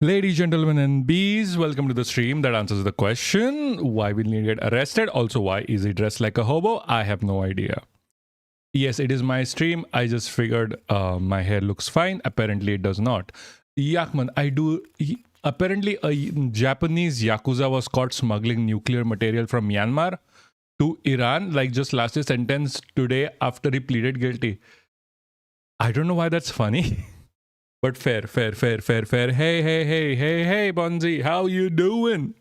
Ladies, gentlemen, and bees, welcome to the stream that answers the question why will he get arrested? Also, why is he dressed like a hobo? I have no idea. Yes, it is my stream. I just figured my hair looks fine. Apparently, it does not. Yakman, I do. Apparently, a Japanese Yakuza was caught smuggling nuclear material from Myanmar to Iran, like just last year, sentenced today after he pleaded guilty. I don't know why that's funny. But fair. Hey, Bonzi, how you doing?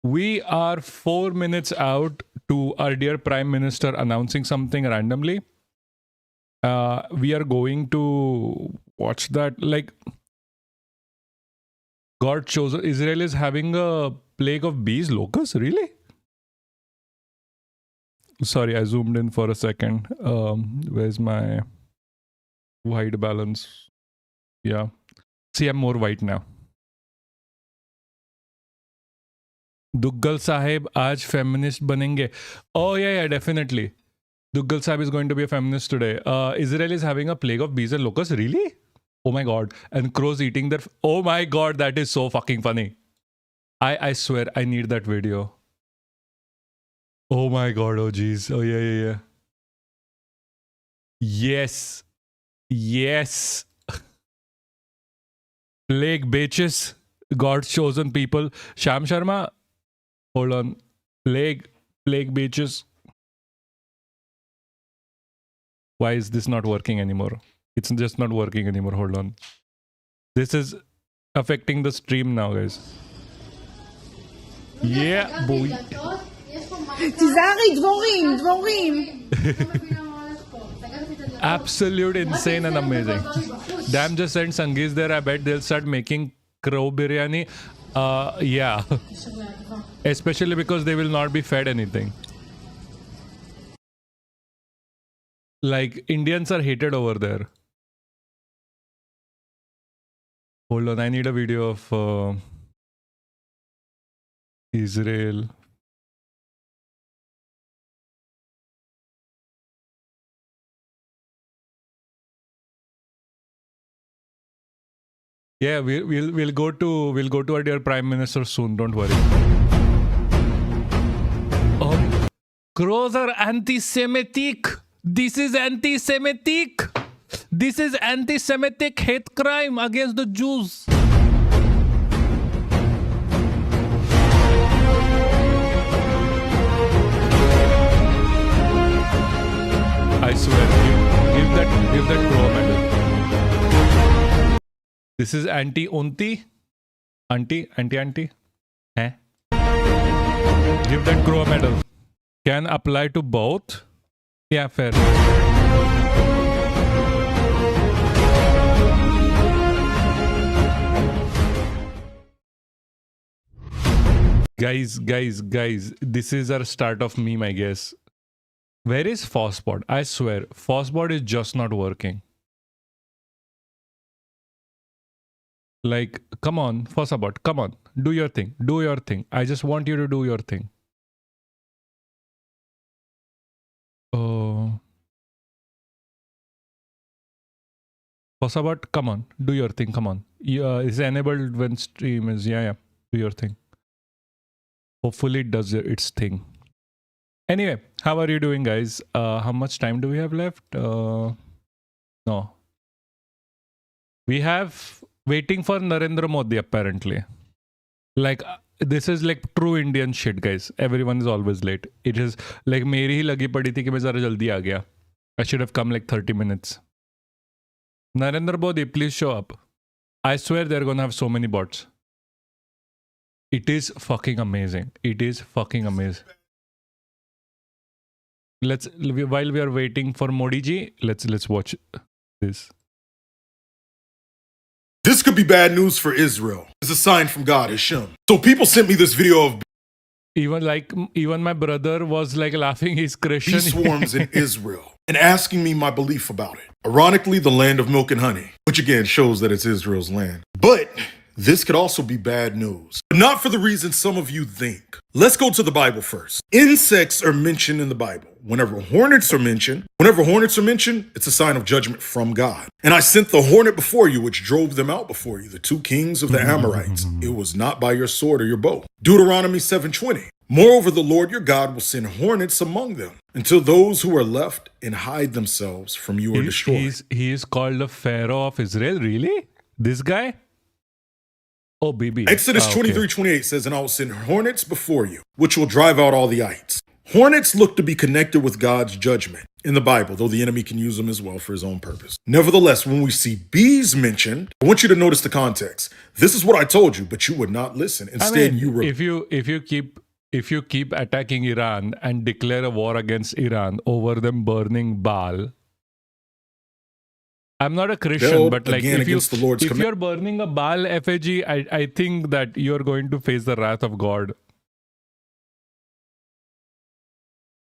We are 4 minutes out to our dear Prime Minister announcing something randomly. We are going to watch that. Like, God chose Israel is having a plague of bees, locusts, really? Sorry, I zoomed in for a second. Where's my white balance? Yeah. See, I'm more white now. Duggal Sahib aaj feminist banenge. Oh, yeah, definitely. Duggal Sahib is going to be a feminist today. Israel is having a plague of bees and locusts. Really? Oh my God. And crows eating their... Oh my God, that is so fucking funny. I swear, I need that video. Oh my God, oh jeez. Oh, yeah. Yes. Plague bitches, God's chosen people. Sham Sharma, hold on. Plague bitches. Why is this not working anymore? It's just not working anymore. Hold on. This is affecting the stream now, guys. Yeah, boy. תיזהרי, דבורים. Absolute insane and amazing. Damn, just send Sangees there. I bet they'll start making crow biryani. Yeah. Especially because they will not be fed anything. Like, Indians are hated over there. Hold on, I need a video of Israel. Yeah, we'll go to our dear Prime Minister soon. Don't worry. Oh, crows are anti-Semitic. This is anti-Semitic. This is anti-Semitic hate crime against the Jews. I swear, give that crow a medal. This is anti-auntie. Auntie. Eh? Give that crow a medal. Can apply to both. Yeah, fair. Guys. This is our start of meme, I guess. Where is Fosbot? I swear, Fosbot is just not working. Like, come on, Fosbot, come on. Do your thing. I just want you to do your thing. Oh. Fosbot, come on. Do your thing, come on. It's enabled when stream is... Yeah. Do your thing. Hopefully it does its thing. Anyway, how are you doing, guys? How much time do we have left? No. We have... Waiting for Narendra Modi, apparently. Like, this is like true Indian shit, guys. Everyone is always late. It is like, मेरी ही लगी पड़ी थी कि मैं ज़रा जल्दी आ गया. I should have come like 30 minutes. Narendra Modi, please show up. I swear they're gonna have so many bots. It is fucking amazing. While we are waiting for Modi ji, let's watch this. This could be bad news for Israel. It's a sign from God, Hashem. So people sent me this video of Even my brother was like laughing. He's Christian. bee swarms in Israel and asking me my belief about it. Ironically, the land of milk and honey, which again shows that it's Israel's land. But this could also be bad news. But not for the reason some of you think. Let's go to the Bible first. Insects are mentioned in the Bible. Whenever hornets are mentioned, it's a sign of judgment from God. And I sent the hornet before you, which drove them out before you, the two kings of the Amorites. It was not by your sword or your bow. Deuteronomy 7:20. Moreover, the Lord your God will send hornets among them until those who are left and hide themselves from you are destroyed. He is called the Pharaoh of Israel. Really? This guy? Oh, baby. Exodus 23:28 says, and I will send hornets before you, which will drive out all the ites. Hornets look to be connected with God's judgment in the Bible, though the enemy can use them as well for his own purpose. Nevertheless, when we see bees mentioned, I want you to notice the context. This is what I told you, but you would not listen. Instead, if you keep attacking Iran and declare a war against Iran over them burning Baal, I'm not a Christian, but like if you're burning a Baal effigy, I think that you're going to face the wrath of God.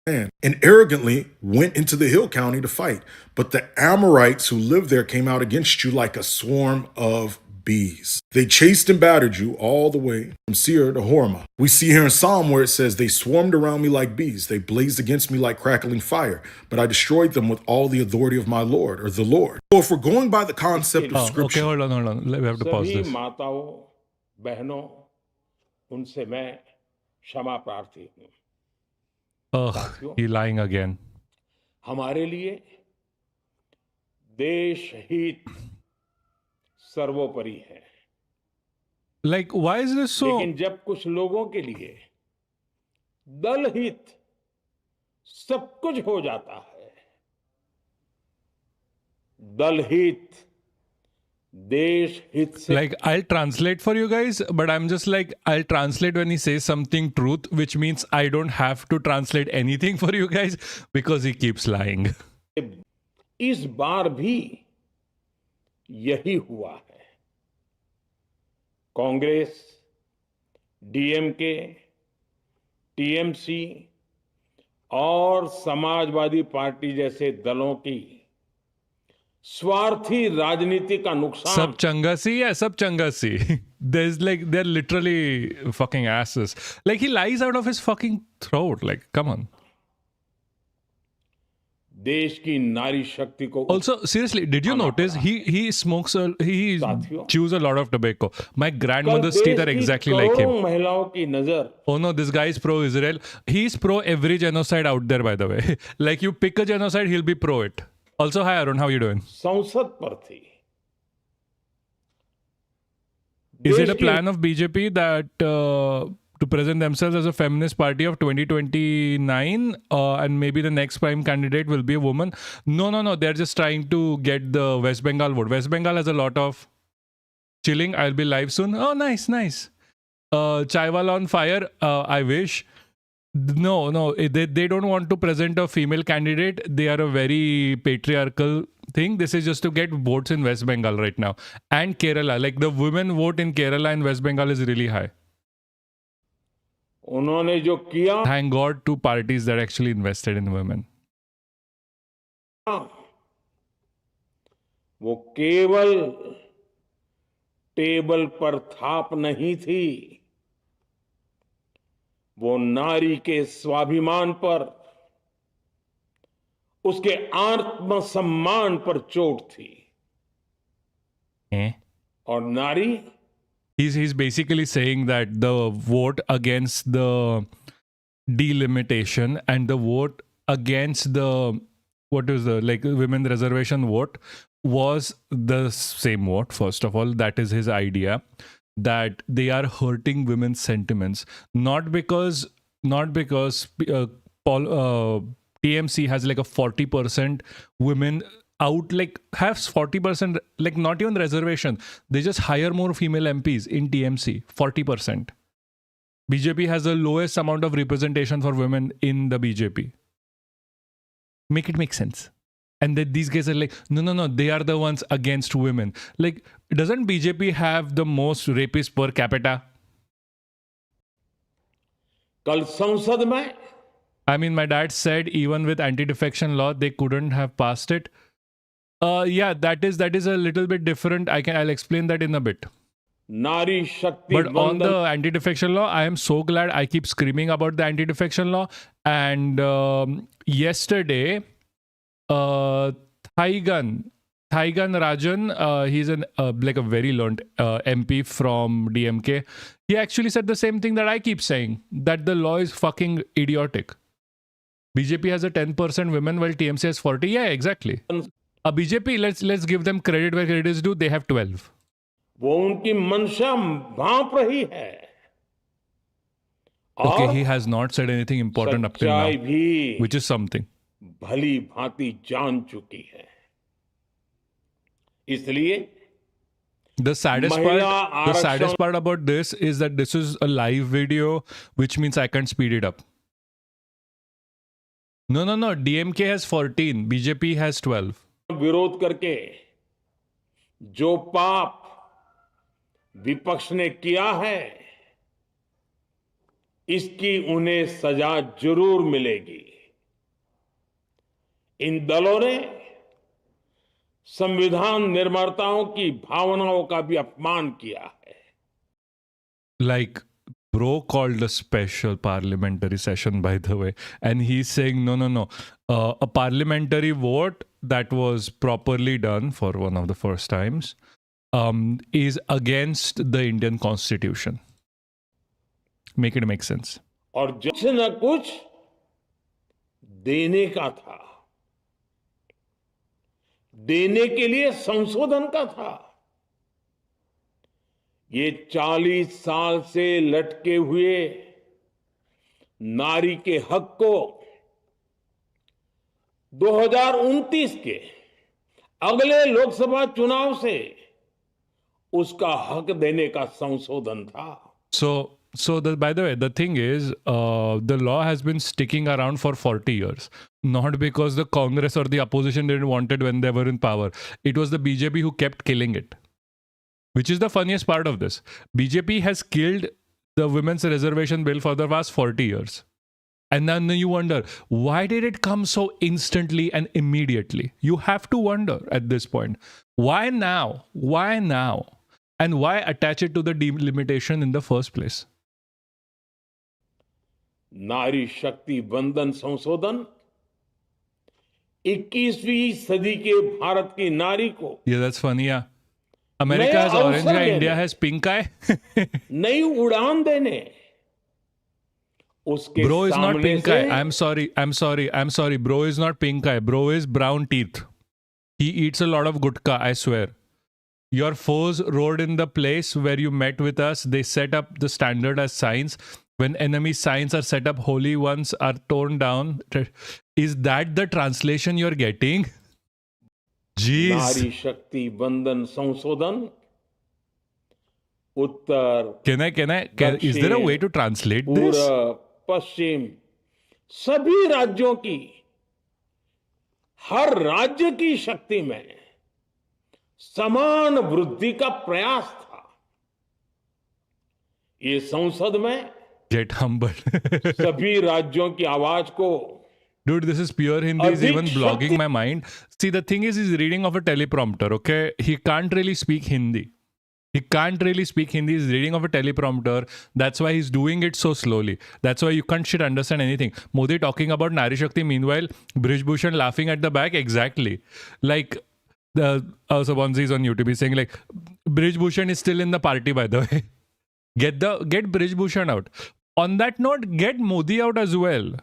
And arrogantly went into the hill county to fight. But the Amorites who lived there came out against you like a swarm of bees. They chased and battered you all the way from Seir to Hormuz. We see here in Psalm where it says, they swarmed around me like bees. They blazed against me like crackling fire, but I destroyed them with all the authority of my Lord, or the Lord. So if we're going by the concept of scripture. Okay, hold on. We have to pause this. माताओं, बहनों, उनसे मैं क्षमा प्रार्थी हूँ. He's lying again. हमारे लिए देश हित सर्वोपरि है. Like, why is this so? लेकिन जब कुछ लोगों के लिए दल हित सब कुछ हो जाता है, दल हित, देश हित से. Like, I'll translate for you guys, but I'm just like, I'll translate when he says something truth, which means I don't have to translate anything for you guys because he keeps lying. इस बार भी यही हुआ है. Congress, DMK, TMC और Samajwadi party जैसे दलों की स्वार्थी राजनीति का नुकसान. Sab changa si, yeah, sab changa si. There's like, they're literally fucking asses. Like, he lies out of his fucking throat. Like, come on. देश की नारी शक्ति को. Also, seriously, did you notice he chews a lot of tobacco? My grandmother's teeth are exactly like him. महिलाओं की नजर. Oh no, this guy is pro-Israel. He's pro every genocide out there, by the way. Like, you pick a genocide, he'll be pro it. Also, hi Arun, how you doing? संसद पर थी. Is it a plan of BJP that to present themselves as a feminist party of 2029 and maybe the next prime candidate will be a woman? No. They're just trying to get the West Bengal vote. West Bengal has a lot of chilling. I'll be live soon. Oh, nice. Chaiwala on fire. I wish. No. They don't want to present a female candidate. They are a very patriarchal thing. This is just to get votes in West Bengal right now. And Kerala. Like, the women vote in Kerala and West Bengal is really high. उन्होंने जो किया. Thank God, two parties that actually invested in women. वो केवल table पर थाप नहीं थी, वो नारी के स्वाभिमान पर, उसके आत्मसम्मान पर चोट थी. और नारी. He's basically saying that the vote against the delimitation and the vote against the women reservation vote was the same vote. First of all, that is his idea, that they are hurting women's sentiments, not because TMC has like a 40% women out, like has 40%, like not even reservation. They just hire more female MPs in TMC, 40%. BJP has the lowest amount of representation for women in the BJP. Make it make sense. And then these guys are like, no, they are the ones against women. Like, doesn't BJP have the most rapists per capita? कल संसद में. I mean, my dad said even with anti-defection law, they couldn't have passed it. Yeah, that is a little bit different. I'll explain that in a bit. नारी शक्ति But on the वंदन anti-defection law, I am so glad. I keep screaming about the anti-defection law. And yesterday, Thaigan Rajan, he's an like a very learned MP from DMK. He actually said the same thing that I keep saying, that the law is fucking idiotic. BJP has a 10% women while TMC has 40. Yeah, exactly. BJP, let's give them credit where credit is due. They have 12. वो उनकी मंशा भांप रही है Okay, और he has not said anything important up till now, सच्चाई भी which is something. भली भांति जान चुकी है इसलिए The saddest महिला part about this is that this is a live video, which means I can't speed it up. No. DMK has 14. BJP has 12. विरोध करके जो पाप विपक्ष ने किया है इसकी उन्हें सजा जरूर मिलेगी इन दलों ने संविधान निर्माताओं की भावनाओं का भी अपमान किया है Like, bro called a special parliamentary session, by the way. And he's saying, no. A parliamentary vote that was properly done for one of the first times is against the Indian Constitution. Make it make sense. और कुछ न कुछ देने का था देने के लिए संशोधन का था ये 40 साल से लटके हुए नारी के हक को 2029 के अगले लोकसभा चुनाव से उसका हक देने का संशोधन था By the way, the thing is, the law has been sticking around for 40 years. Not because the Congress or the opposition didn't want it when they were in power. It was the BJP who kept killing it. Which is the funniest part of this. BJP has killed the women's reservation bill for the past 40 years. And then you wonder, why did it come so instantly and immediately? You have to wonder at this point. Why now? Why now? And why attach it to the delimitation in the first place? नारी शक्ति वंदन संशोधन 21वीं सदी के भारत की नारी को Yeah, that's funny, yeah. America has orange eye, India has pink eye. नई उड़ान देने उसके Bro is not सामने pink से eye. I'm sorry. Bro is not pink eye. Bro is brown teeth. He eats a lot of gutka, I swear. Your foes rode in the place where you met with us. They set up the standard as signs. When enemy signs are set up, holy ones are torn down. Is that the translation you're getting? Jeez. नारी शक्ति वंदन संशोधन उत्तर Is there a way to translate this? पूर्व पश्चिम सभी राज्यों की हर राज्य की शक्ति में समान वृद्धि का प्रयास था ये संसद में Get humbled. सभी राज्यों की आवाज को Dude, this is pure Hindi. He's अधिक even blogging शक्ति- my mind. See, the thing is, he's reading off a teleprompter, okay? He can't really speak Hindi. He's reading off a teleprompter. That's why he's doing it so slowly. That's why you can't shit understand anything. Modi talking about Nari Shakti. Meanwhile, Brij Bhushan laughing at the back. Exactly. Like, also Bonzi is on YouTube. He's saying, like, Brij Bhushan is still in the party, by the way. Get Brij Bhushan out. On that note, get Modi out as well.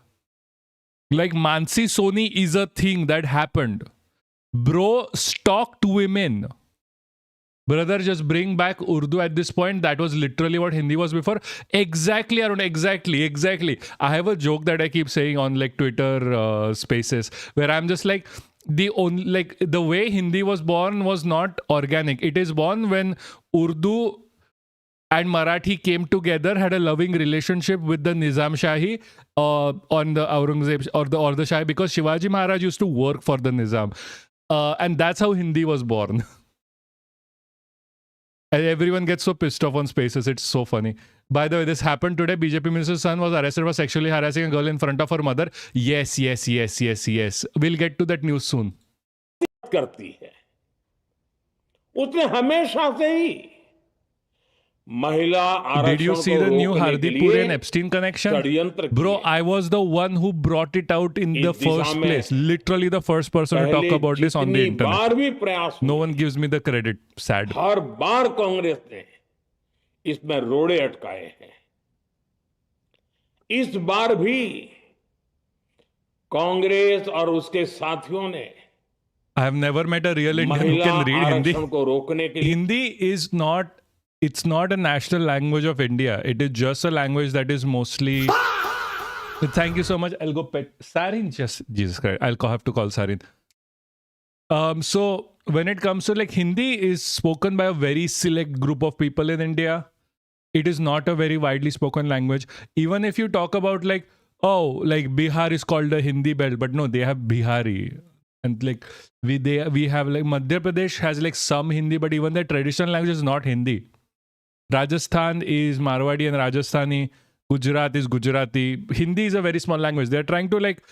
Like, Mansi Soni is a thing that happened. Bro, stalked women. Brother, just bring back Urdu at this point. That was literally what Hindi was before. Exactly, Arun. Exactly. I have a joke that I keep saying on like Twitter spaces where I'm just like, the way Hindi was born was not organic. It is born when Urdu and Marathi came together, had a loving relationship with the Nizam Shahi on the Aurangzeb or the Shahi, because Shivaji Maharaj used to work for the Nizam. And that's how Hindi was born. And everyone gets so pissed off on spaces. It's so funny. By the way, this happened today. BJP minister's son was arrested for sexually harassing a girl in front of her mother. Yes. We'll get to that news soon. करती है उसने हमेशा से ही महिला Did you आरक्षण see को the new रोकने के Hardeep लिए Puri and Epstein connection? षड्यंत्र Bro, किए। I was the one who brought it out in इस the दिशा first में place. Literally the first person to talk पहले about this on the जितनी internet. बार भी प्रयास No हुए, one gives me the credit. Sad. हर बार कांग्रेस ने इसमें रोड़े अटकाए हैं। इस बार भी कांग्रेस और उसके साथियों ने I have never met a real Indian who महिला can read Hindi. आरक्षण को रोकने के लिए Hindi is not, it's not a national language of India. It is just a language that is mostly. Thank you so much. I'll go pet Sarin. Just Jesus Christ. Have to call Sarin. So when it comes to like Hindi is spoken by a very select group of people in India. It is not a very widely spoken language. Even if you talk about like, oh, like Bihar is called a Hindi belt, but no, they have Bihari. And like we have like Madhya Pradesh has like some Hindi, but even their traditional language is not Hindi. Rajasthan is Marwadi and Rajasthani. Gujarat is Gujarati. Hindi is a very small language. They're trying to like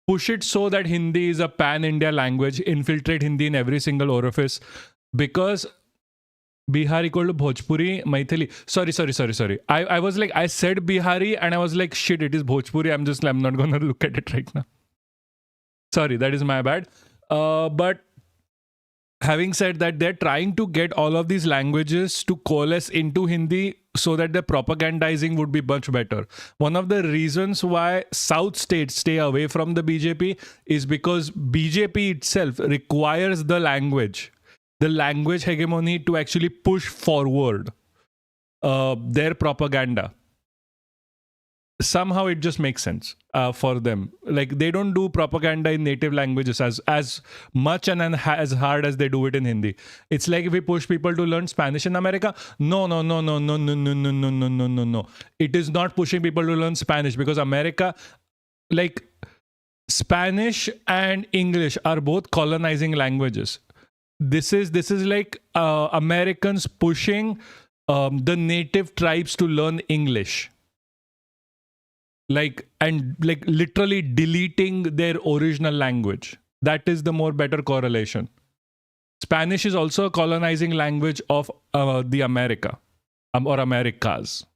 push it so that Hindi is a pan-India language, infiltrate Hindi in every single orifice. Because Bihar equal to Bhojpuri, Maithili. Sorry. I was like, I said Bihari and I was like, shit, it is Bhojpuri. I'm not going to look at it right now. Sorry, that is my bad. But having said that, they're trying to get all of these languages to coalesce into Hindi so that the propagandizing would be much better. One of the reasons why South states stay away from the BJP is because BJP itself requires the language hegemony to actually push forward their propaganda. Somehow it just makes sense for them. Like they don't do propaganda in native languages as much and as hard as they do it in Hindi. It's like if we push people to learn Spanish in America. No. It is not pushing people to learn Spanish because America, like Spanish and English are both colonizing languages. This is like Americans pushing the native tribes to learn English. Like literally deleting their original language. That is the more better correlation. Spanish is also a colonizing language of the America or Americas.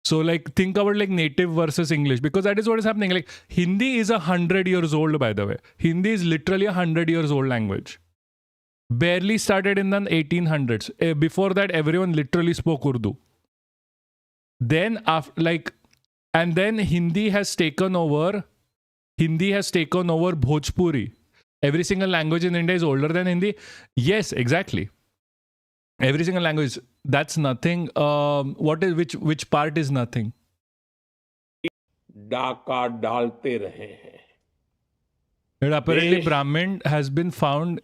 So like think about like native versus English, because that is what is happening. Like Hindi is 100 years old, by the way. Hindi is literally 100 years old language. Barely started in the 1800s. Before that, everyone literally spoke Urdu. Then and then Hindi has taken over Bhojpuri. Every single language in India is older than Hindi. Yes, exactly. Every single language. That's nothing. Which part is nothing? डाका डालते रहे हैं। But apparently Brahmin has been found.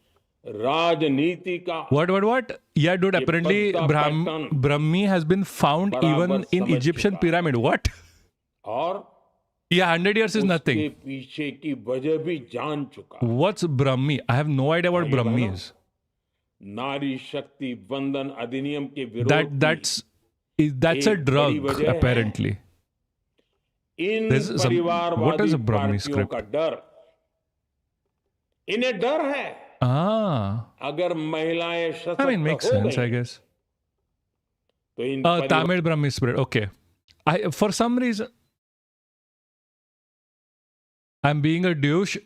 राजनीति का What? Yeah, dude, apparently Brahmi has been found even in Egyptian pyramid. What? और Yeah, 100 years is nothing. उसके पीछे की वजह भी जान चुका। What's Brahmi? I have no idea what Brahmi is. नारी शक्ति वंदन अधिनियम के विरोध That's a drug apparently. इन परिवारवादी पार्टियों का डर, इन्हें डर है अगर महिलाएं सशक्त हो गई, makes sense, I guess. तो इन Tamil Brahmi spirit. Okay. For some reason I'm being a douche.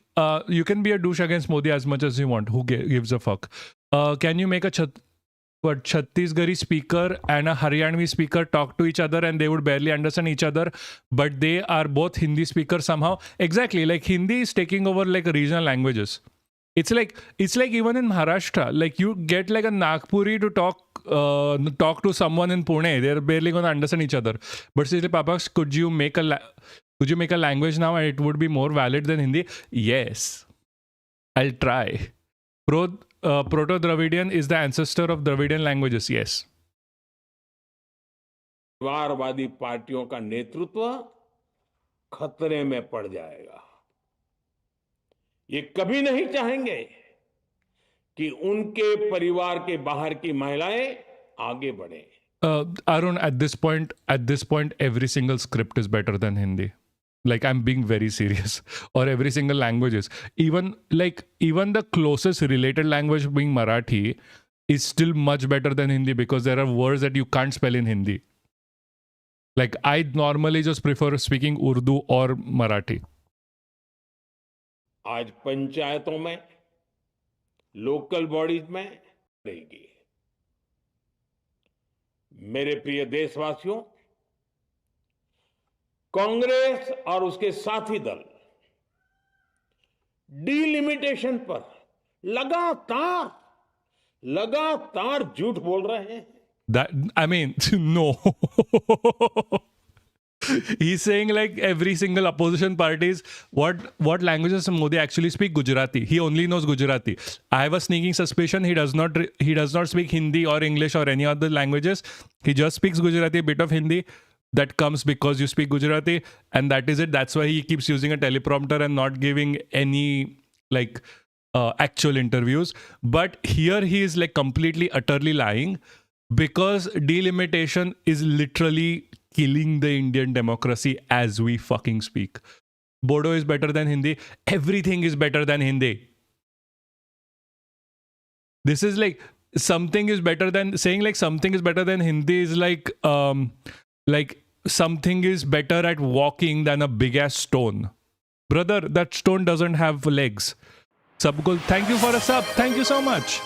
You can be a douche against Modi as much as you want. Who gives a fuck? Can you make a Chhattisgarhi speaker and a Haryanvi speaker talk to each other and they would barely understand each other, but they are both Hindi speakers somehow? Exactly. Like Hindi is taking over like regional languages. It's like even in Maharashtra, like you get like a Nagpuri to talk to someone in Pune. They're barely going to understand each other. But seriously, Papaksh, could you make a language now and it would be more valid than Hindi? Yes, I'll try. Proto-Dravidian is the ancestor of Dravidian languages. Yes. परिवारवादी पार्टियों का नेतृत्व खतरे में पड़ जाएगा। ये कभी नहीं चाहेंगे कि उनके परिवार के बाहर की महिलाएं आगे बढ़ें। Arun, at this point, every single script is better than Hindi. Like I'm being very serious. Or every single language is. Even the closest related language being Marathi is still much better than Hindi because there are words that you can't spell in Hindi. Like, I normally just prefer speaking Urdu or Marathi. आज पंचायतों में, local bodies में रहेगी। मेरे प्रिय देशवासियों, कांग्रेस और उसके साथी दल डिलिमिटेशन पर लगातार झूठ बोल रहे हैं। That, I mean, no. He's saying like every single opposition parties, what languages does Modi actually speak? Gujarati. He only knows Gujarati. I have a sneaking suspicion he does not speak Hindi or English or any other languages. He just speaks Gujarati, a bit of Hindi. That comes because you speak Gujarati, and that is it. That's why he keeps using a teleprompter and not giving any like actual interviews. But here he is like completely, utterly lying, because delimitation is literally killing the Indian democracy as we fucking speak. Bodo is better than Hindi. Everything is better than Hindi. This is like something is better than saying like something is better than Hindi is like something is better at walking than a big ass stone. Brother, that stone doesn't have legs. Sabgul, thank you for a sub. Thank you so much.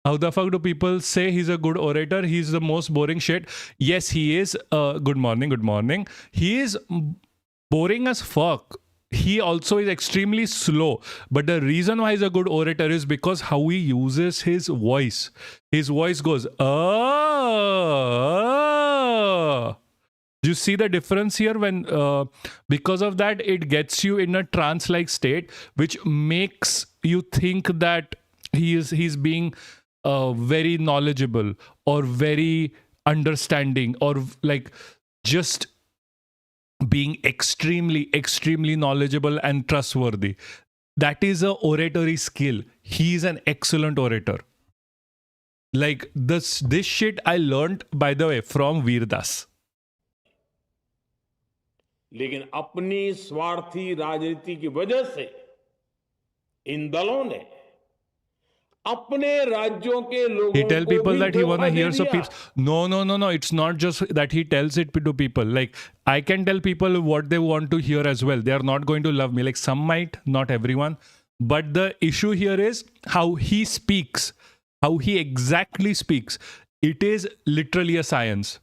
How the fuck do people say he's a good orator? He's the most boring shit. Yes, he is. Good morning, good morning. He is boring as fuck. He also is extremely slow. But the reason why he's a good orator is because how he uses his voice. His voice goes, ah. Do you see the difference here? When because of that, it gets you in a trance-like state, which makes you think that he's being very knowledgeable or very understanding or like just being extremely, extremely knowledgeable and trustworthy. That is a oratory skill. He's an excellent orator. Like this shit I learned, by the way, from Veerdas. लेकिन अपनी स्वार्थी राजनीति की वजह से इन दलों ने अपने राज्यों के लोगों He tell को people भी that he wanna धोखा दे hear some दिया। people. No. It's not just that he tells it to people. Like, I can tell people what they want to hear as well. They are not going to love me. Like, some might, not everyone. But the issue here is how he speaks, how he exactly speaks. It is literally a science.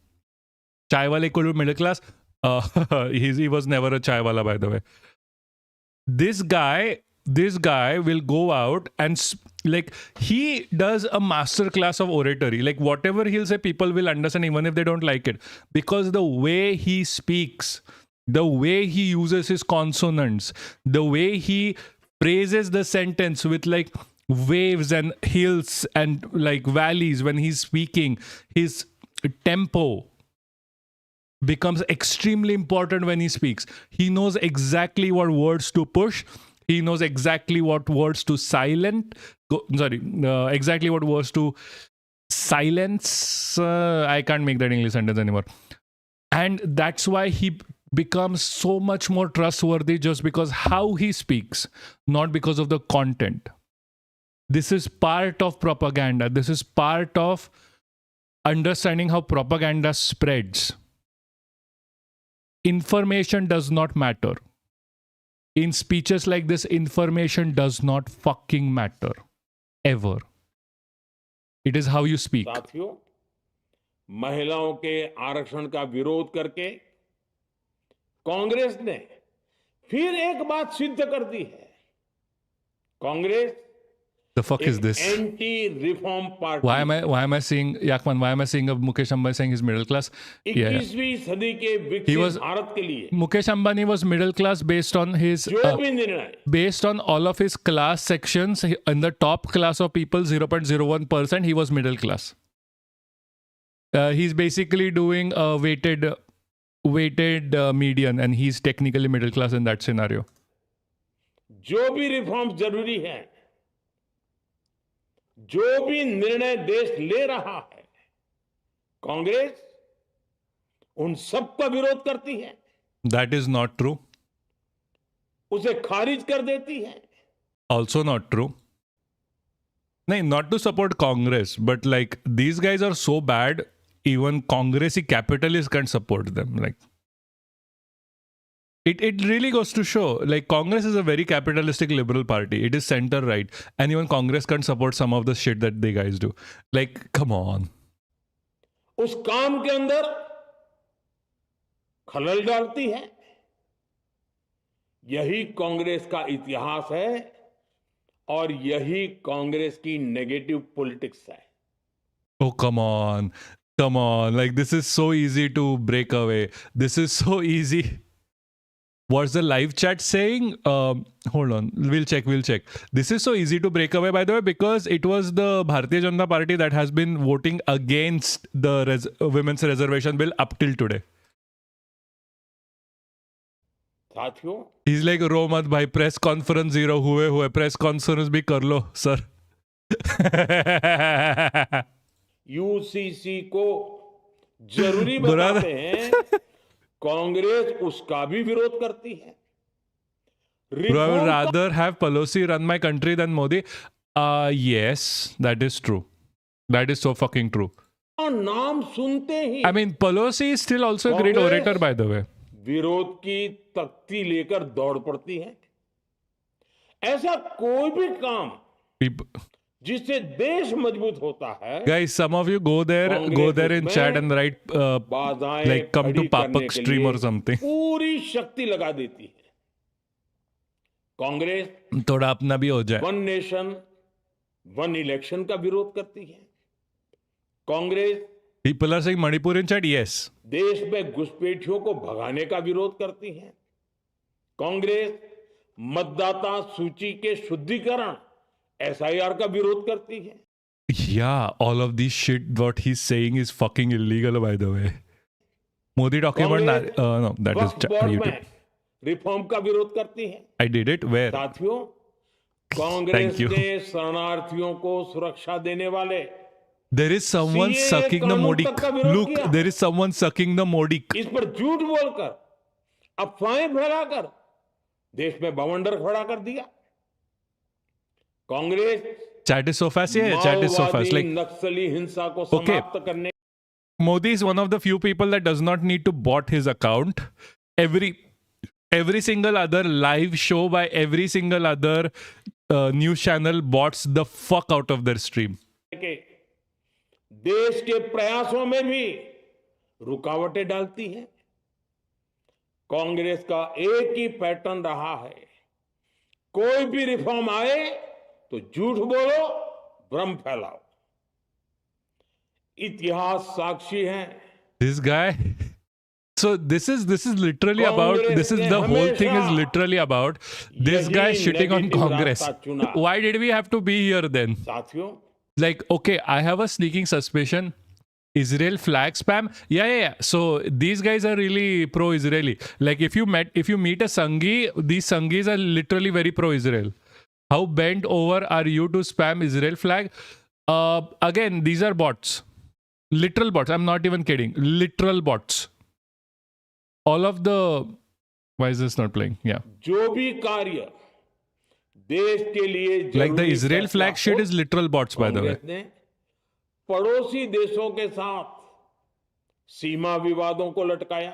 Chai wale could be middle class. He was never a chai wala, by the way. This guy will go out and like he does a master class of oratory. Like whatever he'll say, people will understand even if they don't like it, because the way he speaks, the way he uses his consonants, the way he phrases the sentence with like waves and hills and like valleys when he's speaking, his tempo becomes extremely important when he speaks. He knows exactly what words to push. He knows exactly what words to exactly what words to silence. I can't make that English sentence anymore. And that's why he becomes so much more trustworthy, just because how he speaks, not because of the content. This is part of propaganda. This is part of understanding how propaganda spreads. Information does not matter. In speeches like this, information does not fucking matter. Ever. It is how you speak. साथियों, महिलाओं के आरक्षण का विरोध करके कांग्रेस ने फिर एक बात सिद्ध कर दी है। Congress The fuck is this? Anti-reform party. Why am I seeing Yakman? Why am I seeing Mukesh Ambani saying he's middle class? 21वीं सदी के विकसित भारत के लिए Mukesh Ambani was middle class based on his जो भी निर्णय based on all of his class sections. In the top class of people, 0.01%, he was middle class. He's basically doing a weighted median, and he's technically middle class in that scenario. जो भी reforms जरूरी है, जो भी निर्णय देश ले रहा है, कांग्रेस उन सब का विरोध करती है। That is not true. उसे खारिज कर देती है। Also not true. No, not to support Congress, but like these guys are so bad, even Congressy capitalists can't support them. Like it really goes to show, like Congress is a very capitalistic liberal party. It is center right, and even Congress can't support some of the shit that they guys do. Like, come on. उस काम के अंदर खलल डालती है। यही कांग्रेस का इतिहास है और यही कांग्रेस की नेगेटिव पॉलिटिक्स है। Oh, come on. Come on. Like, this is so easy to break away. This is so easy. What's the live chat saying? Hold on. We'll check. This is so easy to break away, by the way, because it was the Bharatiya Janata Party that has been voting against the women's reservation bill up till today. साथियों, He's like, रो मत भाई, press conference zero हुए press conference भी कर लो sir. UCC को जरूरी बताते हैं, कांग्रेस उसका भी विरोध करती है। Bro, I would rather have Pelosi run my country than Modi. Yes, that is true. That is so fucking true. नाम सुनते ही I mean, Pelosi is still also a great orator, by the way. विरोध की तख्ती लेकर दौड़ पड़ती है। ऐसा कोई भी काम जिससे देश मजबूत होता है। Guys, some of you go there in chat and write like come to Papaksh stream or something. पूरी शक्ति लगा देती है। कांग्रेस थोड़ा अपना भी हो जाए। वन नेशन वन इलेक्शन का विरोध करती है। Congress People are saying Manipur in chat, yes. देश में घुसपैठियों को भगाने का विरोध करती है। कांग्रेस मतदाता सूची के शुद्धिकरण एसआईआर का विरोध करती है। Yeah, all of this shit what he's saying is fucking illegal, by the way. Modi talking about no, that is YouTube. Reform का विरोध करती है। I did it. Where? साथियों, कांग्रेस ने शरणार्थियों को सुरक्षा देने वाले There is someone sucking the Modi. Look, there is someone sucking the Modi. इस पर झूठ बोलकर अफवाहें फैलाकर देश में बवंडर खड़ा कर दिया। Congress Chat is so fast. Yeah, chat is so fast. Like नक्सली हिंसा को समाप्त करने Modi is one of the few people that does not need to bot his account. Every single other live show by every single other news channel bots the fuck out of their stream. के देश के प्रयासों में भी रुकावटें डालती है। कांग्रेस का एक ही पैटर्न रहा है, कोई भी रिफॉर्म आए तो झूठ बोलो, भ्रम फैलाओ। इतिहास साक्षी है। This guy. So this is literally about, this is the whole thing is literally about this guy shitting on Congress. Why did we have to be here then? साथियों, Like, okay, I have a sneaking suspicion. Israel flag spam. Yeah. So these guys are really pro-Israeli. Like if you meet a Sanghi, these Sanghis are literally very pro-Israel. How bent over are you to spam Israel flag? Again, these are bots. Literal bots. I'm not even kidding. Literal bots. All of the... Why is this not playing? Yeah. जो भी कार्य देश के लिए like the Israel flag shit is literal bots, by the way. ने पड़ोसी देशों के साथ सीमा विवादों को लटकाया।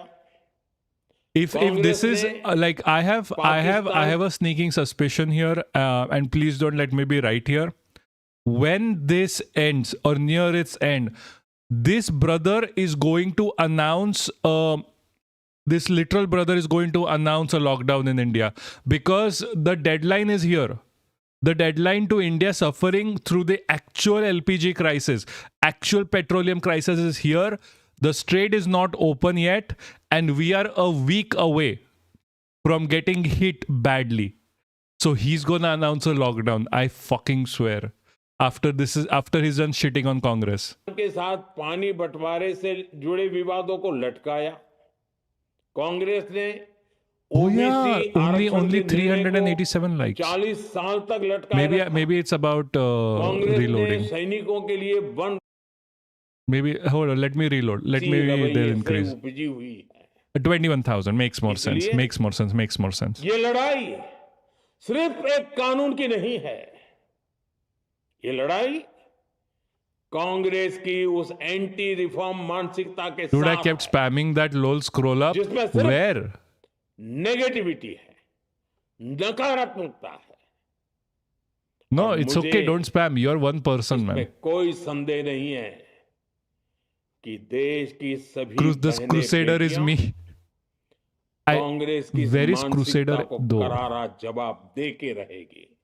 If this is like I have a sneaking suspicion here, and please don't let me be right here. When this ends or near its end, this brother is going to announce this literal brother is going to announce a lockdown in India because the deadline is here. The deadline to India suffering through the actual LPG crisis, actual petroleum crisis is here. The strait is not open yet, and we are a week away from getting hit badly. So he's gonna announce a lockdown. I fucking swear. After he's done shitting on Congress. के साथ पानी बंटवारे से जुड़े विवादों को लटकाया। कांग्रेस ने only 387 likes. 40 साल तक लटकाया। Maybe it's about reloading. सैनिकों के लिए one Maybe hold on, let me reload. Let me increase. 21,000 makes more sense. Makes more sense. ये लड़ाई सिर्फ एक कानून की नहीं है, ये लड़ाई कांग्रेस की उस एंटी रिफॉर्म मानसिकता के Dude, I साथ kept है, spamming that lol scroll up. जिसमें सिर्फ Where? नेगेटिविटी है, नकारात्मकता है। No, और it's मुझे okay. Don't spam. You're one person, इसमें man. कोई संदेह नहीं है कि देश की सभी This बहनें crusader is बेटियां me. कांग्रेस की इस Where is मानसिकता crusader को though? करारा जवाब दे के रहेगी।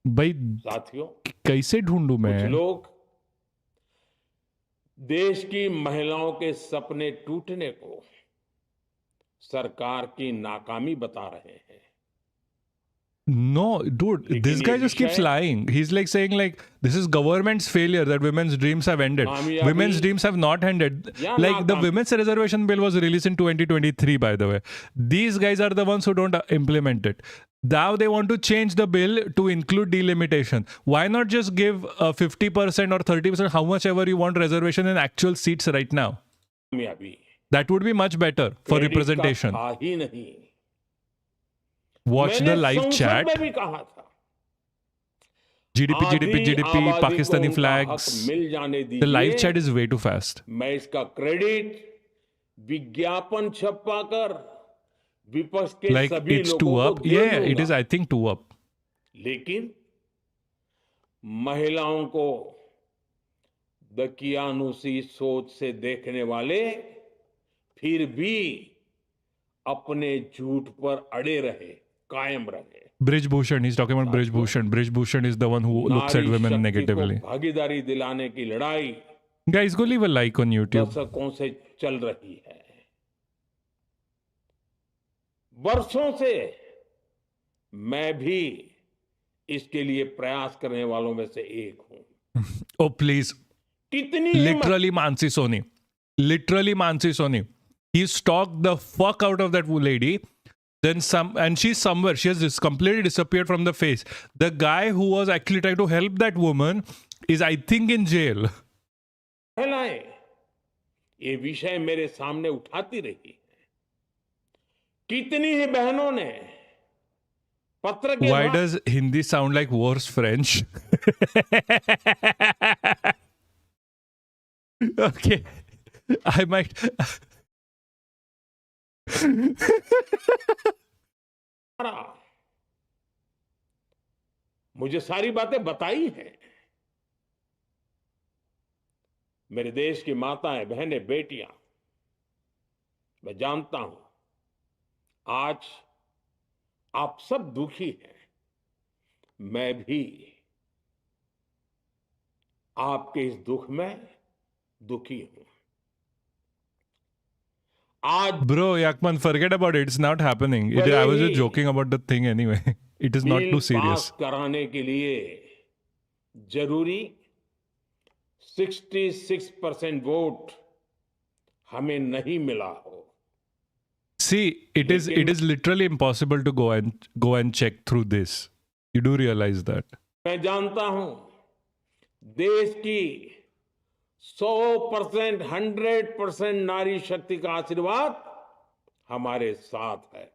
भाई साथियों, कैसे ढूंढूं कुछ मैं? लोग देश की महिलाओं के सपने टूटने को सरकार की नाकामी बता रहे हैं। No, dude, लेकिन this ये guy just keeps विषय lying. He's like saying like this is government's failure that women's dreams have ended. कामयाबी Women's dreams have not ended. या Like the नाकाम- women's reservation bill was released in 2023, by the way. These guys are the ones who don't implement it. Now they want to change the bill to include delimitation. Why not just give 50% or 30%, how much ever you want reservation in actual seats right now? कामयाबी That would be much better for credit का representation. था ही नहीं। Watch मैंने the live संसद chat. में भी कहा था, GDP, GDP, आधी GDP, आबादी को Pakistani उनका flags. हक मिल जाने The live दीजिए। chat is way too fast. मैं इसका क्रेडिट विज्ञापन छपवाकर विपक्ष के Like सभी it's लोगों two को up. दे Yeah, दूंगा। it is, I think, two up. लेकिन महिलाओं को दकियानुसी सोच से देखने वाले फिर भी अपने झूठ पर अड़े रहे, कायम रहे। Brij Bhushan, he's talking about Brij Bhushan. Brij Bhushan is the one who looks at नारी women शक्ति negatively. को भागीदारी दिलाने की लड़ाई Guys, go leave a like on YouTube. दशकों से चल रही है। वर्षों से मैं भी इसके लिए प्रयास करने वालों में से एक हूं। Oh, please. कितनी हिम्मत- Literally Mansi Soni. Literally Mansi Soni. He stalked the fuck out of that lady. Then and she's somewhere. She has just completely disappeared from the face. The guy who was actually trying to help that woman is, I think, in jail. फैलाए, ये विषय मेरे सामने उठाती रही। कितनी ही बहनों ने पत्र के Why द्वारा- does Hindi sound like worse French? Okay. I might. मुझे सारी बातें बताई हैं। मेरे देश की माताएं, बहनें, बेटियां, मैं जानता हूं आज आप सब दुखी हैं। मैं भी आपके इस दुख में दुखी हूं। आज Bro, Yakman, forget about it. It's not happening. I was just joking about the thing anyway. It is not bill too serious. पास कराने के लिए जरूरी 66% वोट हमें नहीं मिला हो। See, it is literally impossible to go and check through this. You do realize that. मैं जानता हूं देश की 100%, 100% नारी शक्ति का आशीर्वाद हमारे साथ है।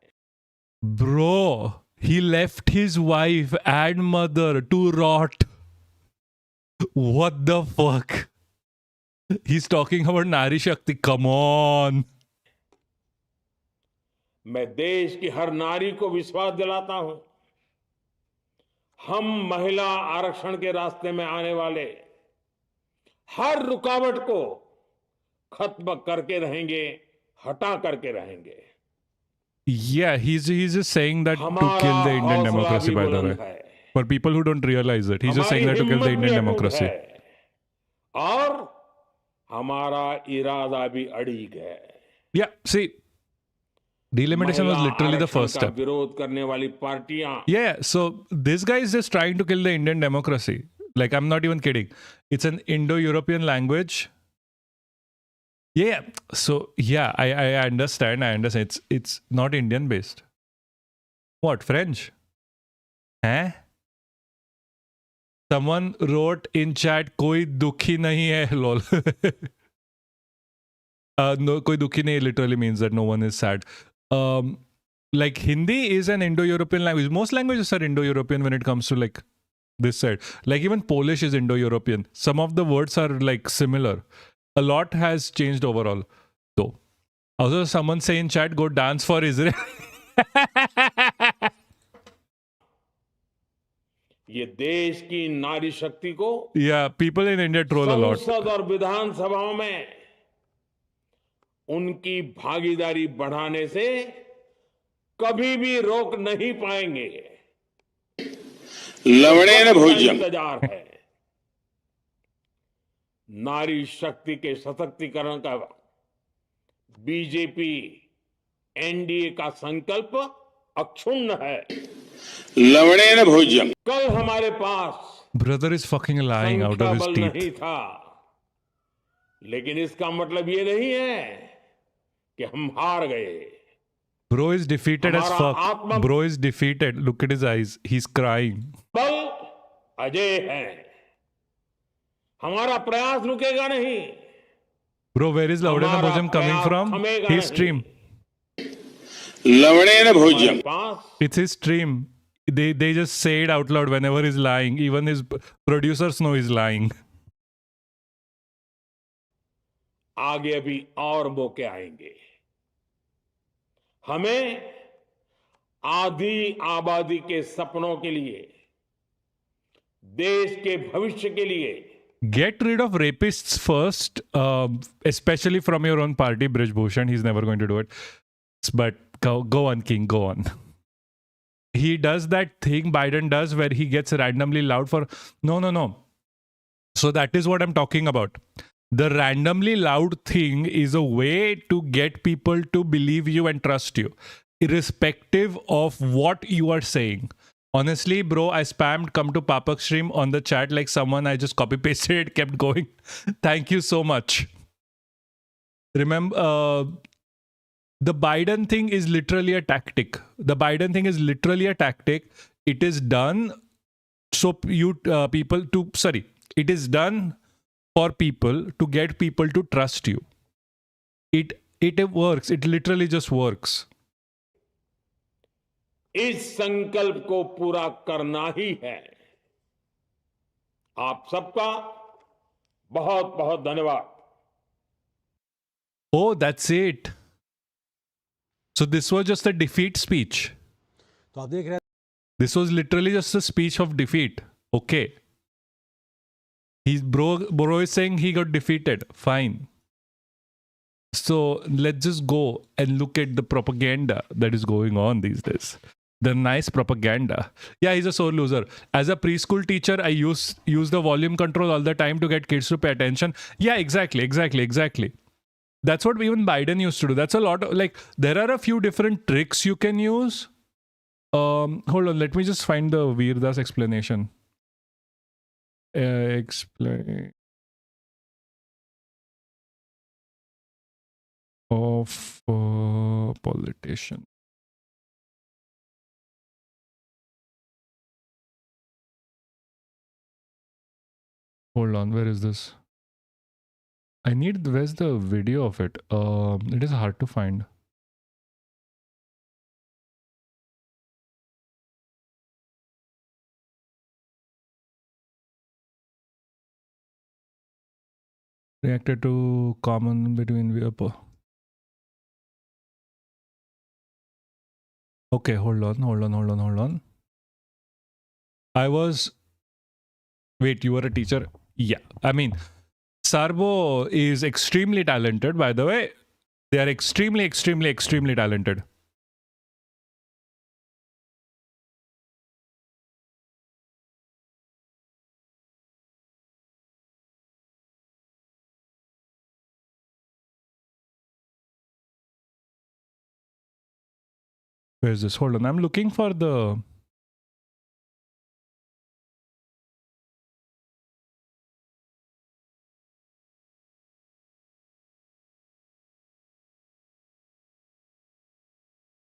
Bro, he left his wife and mother to rot. What the fuck? He's talking about Nari Shakti. Come on. मैं देश की हर नारी को विश्वास दिलाता हूं, हम महिला आरक्षण के रास्ते में आने वाले हर रुकावट को खत्म करके रहेंगे, हटा करके रहेंगे। Yeah, he's just saying that to हमारा kill the Indian हौसला democracy, भी by the way. बुलंद है। For people who don't realize it, he's just saying that to kill the हमारी Indian हिम्मत भी democracy. अटूट है और हमारा इरादा भी अड़िग है। Yeah, see, delimitation was महिला literally the आरक्षण first का step. विरोध करने वाली पार्टियां Yeah, so this guy is just trying to kill the Indian democracy. Like, I'm not even kidding. It's an Indo-European language. Yeah, so yeah, I understand. It's not Indian based. What, French? Huh? Someone wrote in chat, "Koi dukhi nahi hai, lol." No, koi dukhi nahi literally means that no one is sad. Like Hindi is an Indo-European language. Most languages are Indo-European when it comes to like this side. Like even Polish is Indo-European. Some of the words are like similar. A lot has changed overall, though. Also, someone say in chat, go dance for Israel. ये देश की नारी शक्ति को Yeah, people in India troll a lot. संसद और विधानसभाओं में उनकी भागीदारी बढ़ाने से कभी भी रोक नहीं पाएंगे। लवणेन भोज्यम इंतजार है। नारी शक्ति के सशक्तिकरण का बीजेपी एनडीए का संकल्प अक्षुण्ण है। लवणेन भोज्यम कल हमारे पास Brother is fucking lying out of his बल teeth. नहीं था, लेकिन इसका मतलब ये नहीं है कि हम हार गए। Bro is defeated as fuck. Bro is defeated. Look at his eyes. He's crying. बल अजय है, हमारा प्रयास रुकेगा नहीं। Bro, where is Laudena Bhojam coming from? His stream. लवणेन भोज्यम It's his stream. They just say it out loud whenever he's lying. Even his producers know he's lying. आगे अभी और मौके आएंगे। हमें आधी आबादी के सपनों के लिए, देश के भविष्य के लिए Get rid of rapists first, especially from your own party, Brij Bhushan. He's never going to do it. But go on, King, go on. He does that thing Biden does where he gets randomly loud for... No. So that is what I'm talking about. The randomly loud thing is a way to get people to believe you and trust you, irrespective of what you are saying. Honestly, bro, I spammed come to Papaksh stream on the chat like someone. I just copy pasted it, kept going. Thank you so much. Remember, the Biden thing is literally a tactic. The Biden thing is literally a tactic. It is done so it is done for people to get people to trust you. It works. It literally just works. इस संकल्प को पूरा करना ही है। आप सबका बहुत बहुत धन्यवाद। Oh, that's it. So this was just a defeat speech. तो आप देख रहे हैं This was literally just a speech of defeat. Okay. Bro is saying he got defeated. Fine. So let's just go and look at the propaganda that is going on these days. The nice propaganda. Yeah, he's a sore loser. As a preschool teacher, I use the volume control all the time to get kids to pay attention. Yeah, exactly. That's what even Biden used to do. That's a lot of, like, there are a few different tricks you can use. Hold on, let me just find the Veerdas explanation. Explain of politician. Hold on, where is this? Where's the video of it? It is hard to find. Reacted to common between Okay, hold on. Wait, you were a teacher? Yeah. I mean, Sarbo is extremely talented, by the way. They are extremely talented. Where's this? Hold on. I'm looking for the...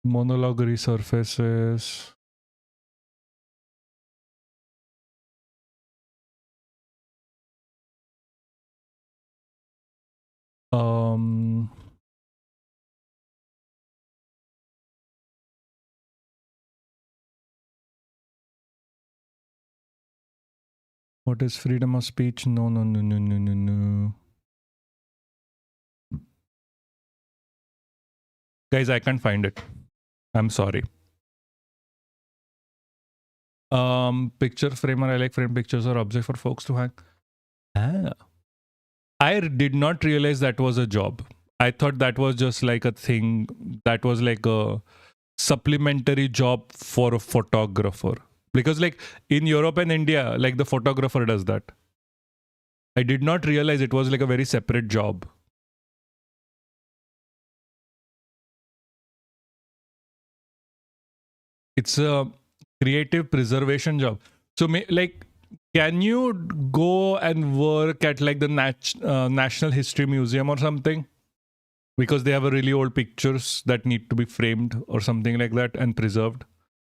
monologue resurfaces. What is freedom of speech? No. Guys, I can't find it. I'm sorry. Picture framer. I like frame pictures or object for folks to hang. I did not realize that was a job. I thought that was just like a thing. That was like a supplementary job for a photographer. Because like in Europe and India, like the photographer does that. I did not realize it was like a very separate job. It's a creative preservation job. So like, can you go and work at like the National History Museum or something? Because they have a really old pictures that need to be framed or something like that and preserved.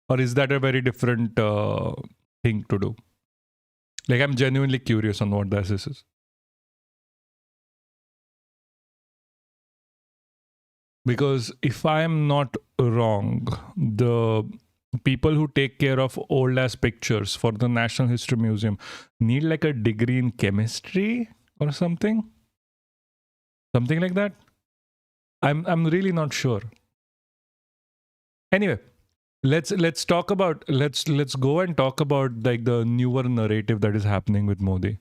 Or is that a very different thing to do? Like, I'm genuinely curious on what this is. Because if I am not wrong, the people who take care of old ass pictures for the National History Museum need like a degree in chemistry or something like that. I'm really not sure. Anyway, let's talk about let's go and talk about like the newer narrative that is happening with Modi,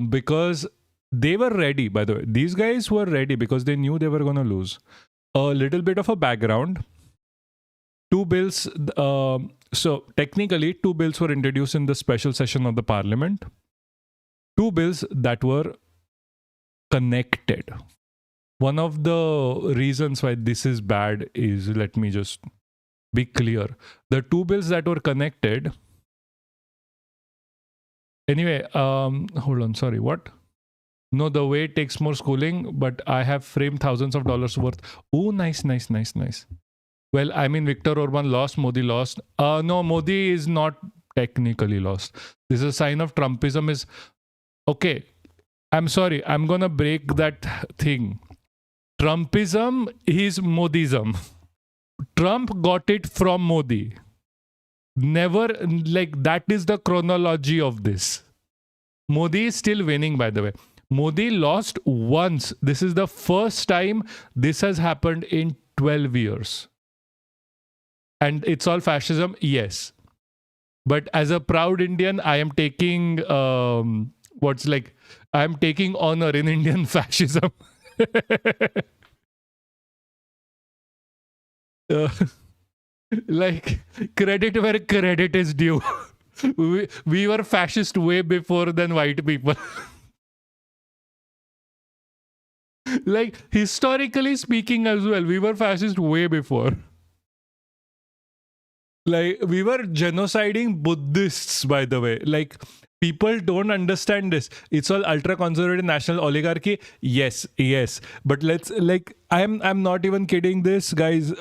because they were ready. By the way, these guys were ready because they knew they were going to lose. A little bit of a background. Two bills, so technically 2 bills were introduced in the special session of the parliament. 2 bills that were connected. One of the reasons why this is bad is, let me just be clear. The 2 bills that were connected. Anyway, hold on, sorry, what? No, the way it takes more schooling, but I have framed thousands of dollars worth. Oh, nice. Well, I mean, Viktor Orban lost, Modi lost. No, Modi is not technically lost. This is a sign of Trumpism is... Okay, I'm sorry. I'm going to break that thing. Trumpism is Modism. Trump got it from Modi. Never, like, that is the chronology of this. Modi is still winning, by the way. Modi lost once. This is the first time this has happened in 12 years. And it's all fascism? Yes. But as a proud Indian, I am taking, I'm taking honor in Indian fascism. Like, credit where credit is due. we were fascist way before than white people. Like, historically speaking as well, we were fascist way before. Like, we were genociding Buddhists, by the way. Like, people don't understand this. It's all ultra-conservative national oligarchy. Yes. But let's, like, I'm not even kidding this, guys.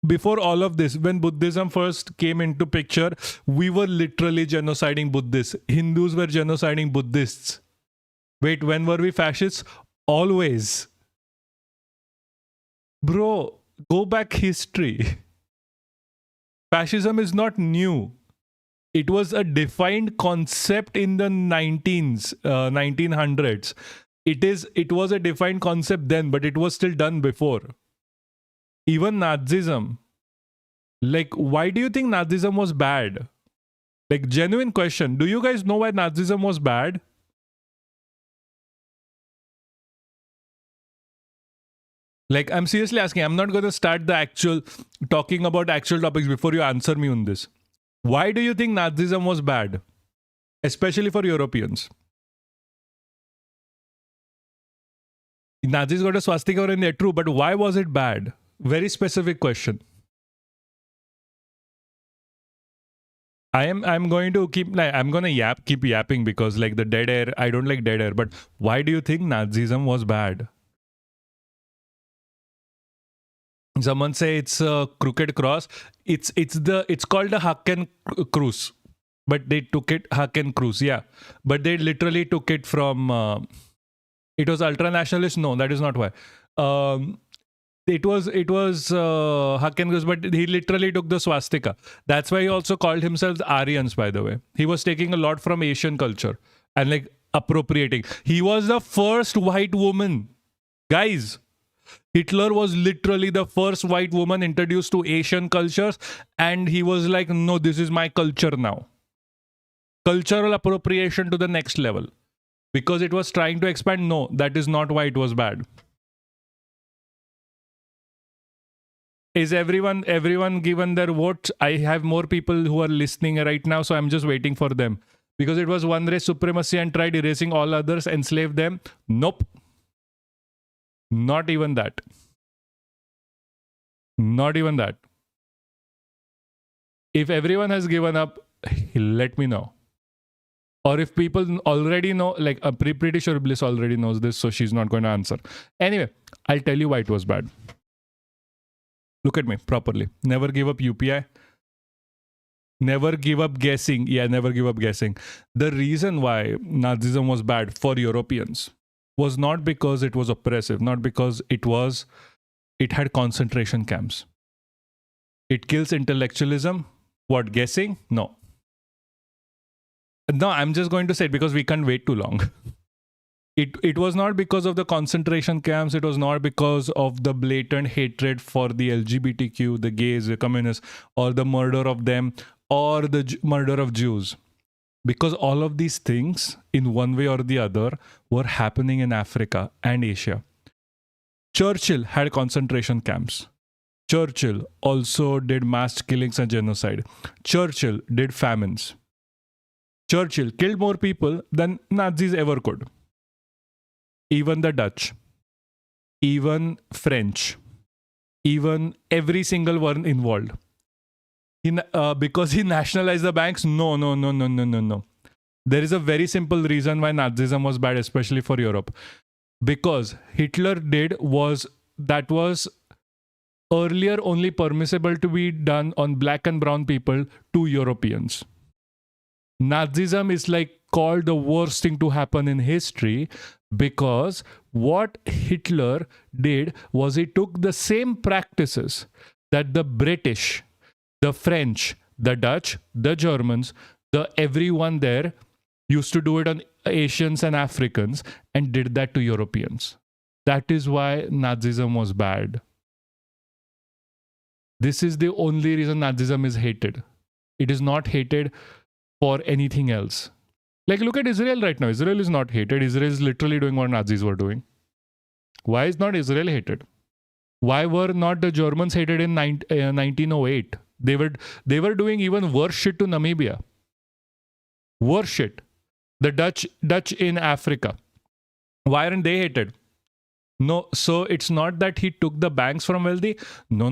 Before all of this, when Buddhism first came into picture, we were literally genociding Buddhists. Hindus were genociding Buddhists. Wait, when were we fascists? Always. Bro, go back history. Fascism is not new. It was a defined concept in the 1900s. It was a defined concept then, but it was still done before. Even Nazism. Like, why do you think Nazism was bad? Like, genuine question. Do you guys know why Nazism was bad? Like, I'm seriously asking. I'm not going to start talking about actual topics before you answer me on this. Why do you think Nazism was bad? Especially for Europeans. Nazis got a swastika over in there, true, but why was it bad? Very specific question. I'm going to keep yapping because like the dead air, I don't like dead air, but why do you think Nazism was bad? Someone say it's a crooked cross. It's called a Haken Cruz, but they took it Haken Cruz, yeah. But they literally took it from. It was ultra nationalist. No, that is not why. It was Hakengus, but he literally took the swastika. That's why he also called himself Aryans, by the way. He was taking a lot from Asian culture and like appropriating. He was the first white woman. Guys, Hitler was literally the first white woman introduced to Asian cultures, and he was like, no, this is my culture now. Cultural appropriation to the next level. Because it was trying to expand. No, that is not why it was bad. Is everyone given their votes? I have more people who are listening right now, so I'm just waiting for them. Because it was one race supremacy and tried erasing all others, enslave them. Nope. Not even that. Not even that. If everyone has given up, let me know. Or if people already know, like I'm pretty sure Bliss already knows this, so she's not going to answer. Anyway, I'll tell you why it was bad. Look at me properly. Never give up UPI. Never give up guessing. Yeah, never give up guessing. The reason why Nazism was bad for Europeans was not because it was oppressive, not because it had concentration camps. It kills intellectualism. What, guessing? No. No, I'm just going to say it because we can't wait too long. It was not because of the concentration camps. It was not because of the blatant hatred for the LGBTQ, the gays, the communists, or the murder of them, or the murder of Jews. Because all of these things, in one way or the other, were happening in Africa and Asia. Churchill had concentration camps. Churchill also did mass killings and genocide. Churchill did famines. Churchill killed more people than Nazis ever could. Even the Dutch, even French, even every single one involved. Because he nationalized the banks? No. There is a very simple reason why Nazism was bad, especially for Europe. Because Hitler was earlier only permissible to be done on black and brown people to Europeans. Nazism is like called the worst thing to happen in history because what Hitler did was he took the same practices that the British, the French, the Dutch, the Germans, everyone there used to do it on Asians and Africans and did that to Europeans. That is why Nazism was bad. This is the only reason Nazism is hated. It is not hated for anything else. Like, look at Israel right now. Israel is not hated. Israel is literally doing what Nazis were doing. Why is not Israel hated? Why were not the Germans hated in 1908? They were doing even worse shit to Namibia. Worse shit. The Dutch in Africa. Why aren't they hated? No, so it's not that he took the banks from wealthy. No.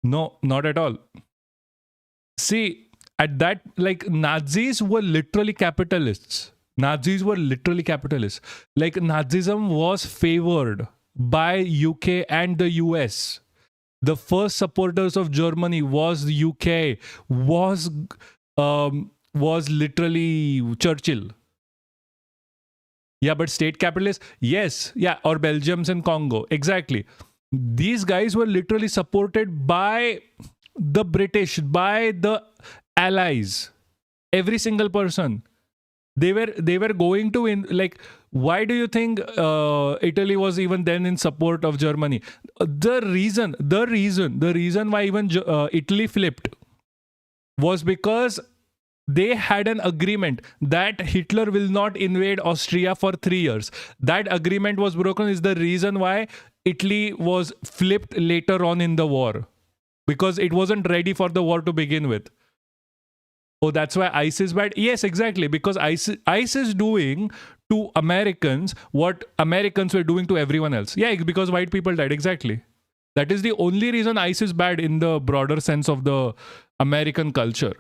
No, not at all. See, at that, like, Nazis were literally capitalists. Like, Nazism was favored by UK and the US. The first supporters of Germany was the UK, was literally Churchill. Yeah, but state capitalists, yes. Yeah, or Belgiums and Congo. Exactly. These guys were literally supported by the British, by the Allies. Every single person. They were going to win. Like, why do you think Italy was even then in support of Germany? The reason why even Italy flipped was because they had an agreement that Hitler will not invade Austria for 3 years. That agreement was broken is the reason why Italy was flipped later on in the war. Because it wasn't ready for the war to begin with. Oh, that's why ICE is bad? Yes, exactly. Because ICE is doing to Americans what Americans were doing to everyone else. Yeah, because white people died. Exactly. That is the only reason ICE is bad in the broader sense of the American culture.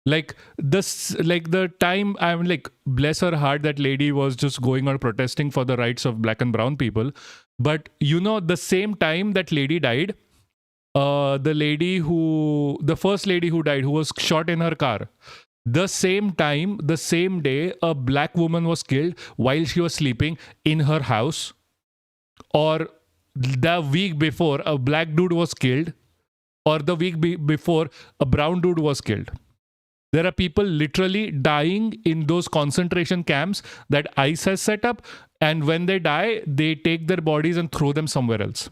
Like the time, I'm like, bless her heart, that lady was just going out protesting for the rights of black and brown people. But you know, the same time that lady died, the first lady who died, who was shot in her car, the same day, a black woman was killed while she was sleeping in her house, or the week before a black dude was killed, or the week before a brown dude was killed. There are people literally dying in those concentration camps that ICE has set up, and when they die, they take their bodies and throw them somewhere else.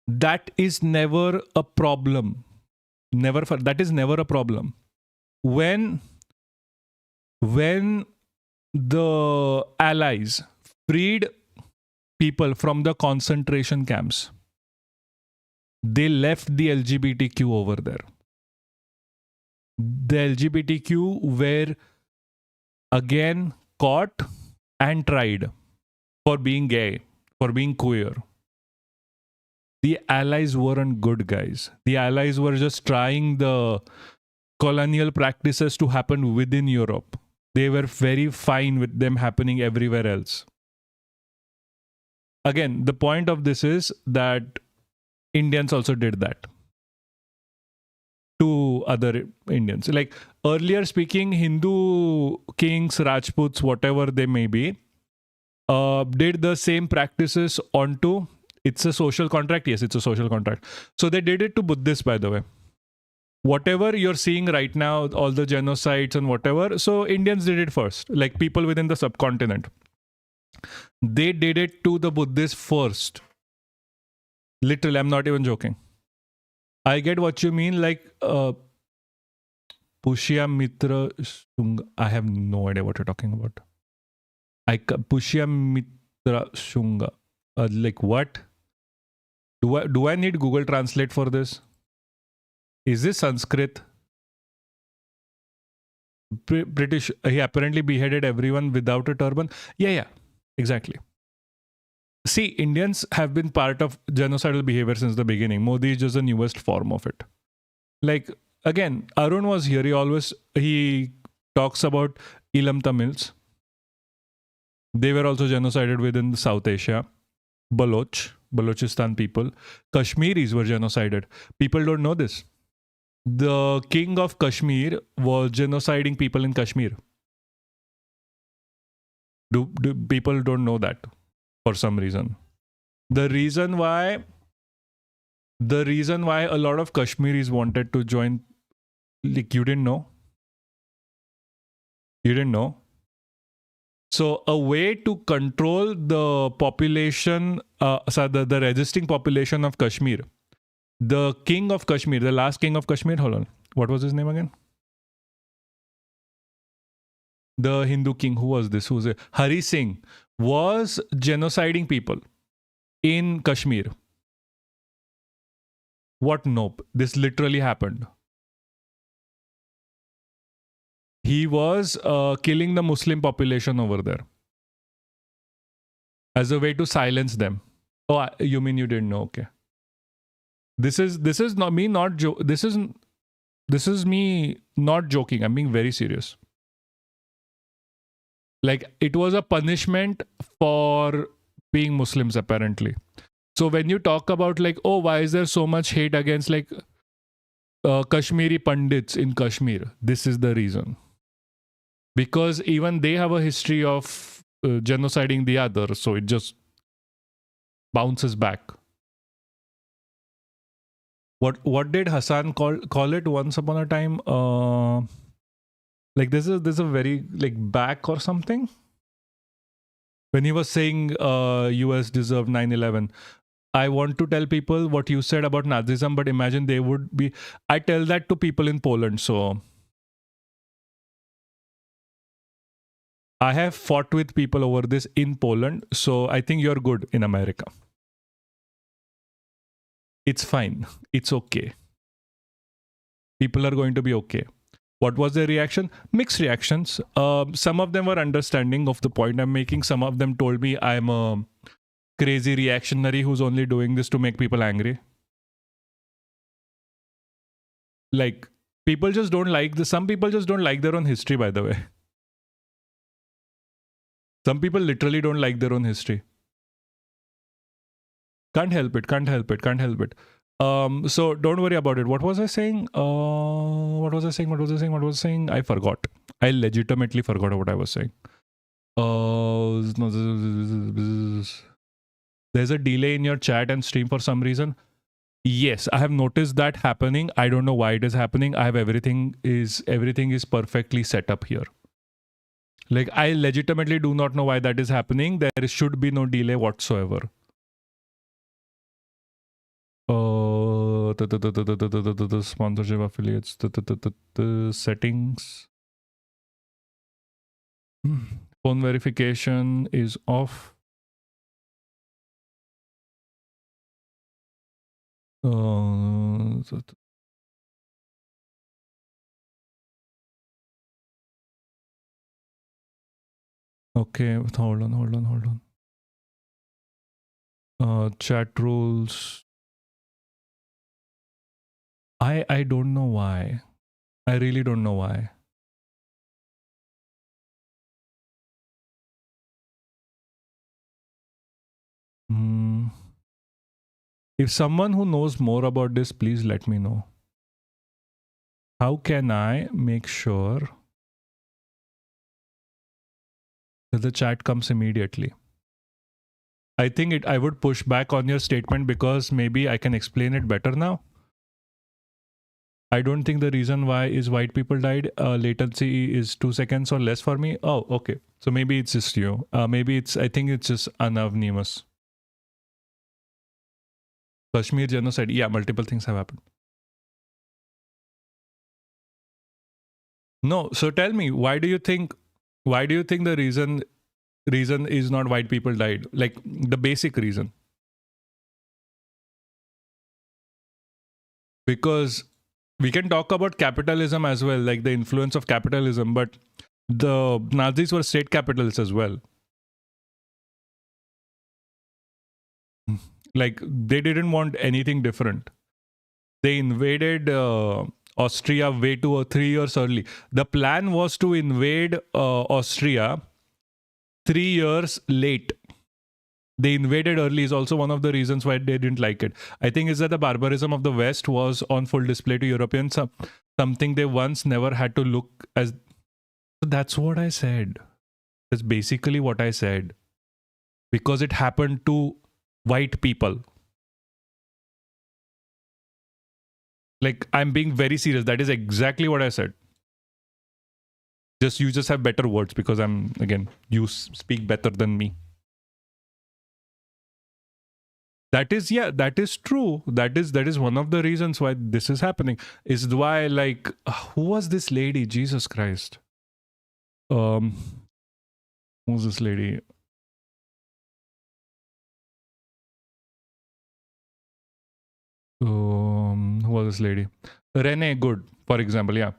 That is never a problem. That is never a problem. When the Allies freed people from the concentration camps, they left the LGBTQ over there. The LGBTQ were again caught and tried for being gay, for being queer. The Allies weren't good guys. The Allies were just trying the colonial practices to happen within Europe. They were very fine with them happening everywhere else. Again, the point of this is that Indians also did that to other Indians. Like earlier speaking, Hindu kings, Rajputs, whatever they may be, did the same practices onto, it's a social contract. Yes, it's a social contract. So they did it to Buddhists, by the way. Whatever you're seeing right now, all the genocides and whatever, so Indians did it first, like people within the subcontinent. They did it to the Buddhists first. Literally, I'm not even joking. I get what you mean, like Pushya Mitra Shunga. I have no idea what you're talking about. Pushya Mitra Shunga. Like what? Do I need Google Translate for this? Is this Sanskrit? British. He apparently beheaded everyone without a turban. Yeah, exactly. See, Indians have been part of genocidal behavior since the beginning. Modi is just the newest form of it. Like, again, Arun was here. He talks about Elam Tamils. They were also genocided within South Asia. Balochistan people. Kashmiris were genocided. People don't know this. The king of Kashmir was genociding people in Kashmir. Do people don't know that for some reason? The reason why a lot of Kashmiris wanted to join, like, you didn't know? You didn't know? So a way to control the population, the resisting population of Kashmir, the king of Kashmir, the last king of Kashmir, hold on, what was his name again? The Hindu king, who was this? Hari Singh was genociding people in Kashmir. What? Nope. This literally happened. He was killing the Muslim population over there as a way to silence them. Oh, you mean you didn't know? Okay. This is not me not this is me not joking. I'm being very serious. Like, it was a punishment for being Muslims, apparently. So when you talk about, like, oh, why is there so much hate against, like, Kashmiri Pandits in Kashmir? This is the reason. Because even they have a history of genociding the other, so it just bounces back. What did Hassan call it once upon a time? Like, this is a very, like, back or something. When he was saying US deserved 9/11, I want to tell people what you said about Nazism, but imagine they would be. I tell that to people in Poland, so I have fought with people over this in Poland, so I think you're good in America. It's fine. It's okay. People are going to be okay. What was their reaction? Mixed reactions. Some of them were understanding of the point I'm making. Some of them told me I'm a crazy reactionary who's only doing this to make people angry. Like, people just don't like this. Some people just don't like their own history, by the way. Some people literally don't like their own history. Can't help it. So don't worry about it. What was I saying? What was I saying? I forgot. I legitimately forgot what I was saying. There's a delay in your chat and stream for some reason. Yes, I have noticed that happening. I don't know why it is happening. I have everything is perfectly set up here. Like, I legitimately do not know why that is happening. There should be no delay whatsoever. The sponsorship affiliates, the settings. Phone verification is off. Okay, hold on. Chat rules. I don't know why. I really don't know why. If someone who knows more about this, please let me know. How can I make sure that the chat comes immediately? I think I would push back on your statement because maybe I can explain it better now. I don't think the reason why is white people died. Latency is 2 seconds or less for me. Oh, okay. So maybe it's just you. I think it's just anonymous. Kashmir genocide. Yeah, multiple things have happened. No, so tell me, why do you think the reason is not white people died? Like, the basic reason. Because we can talk about capitalism as well, like the influence of capitalism, but the Nazis were state capitalists as well. Like, they didn't want anything different. They invaded Austria way 2 or 3 years early. The plan was to invade Austria 3 years late. They invaded early is also one of the reasons why they didn't like it. I think is that the barbarism of the West was on full display to Europeans, something they once never had to look as. That's what I said. That's basically what I said. Because it happened to white people. Like, I'm being very serious. That is exactly what I said. You just have better words because you speak better than me. That is true. That is one of the reasons why this is happening. Is why, like, who was this lady? Jesus Christ. Who's this lady? Who was this lady? Renee Good, for example. Yeah.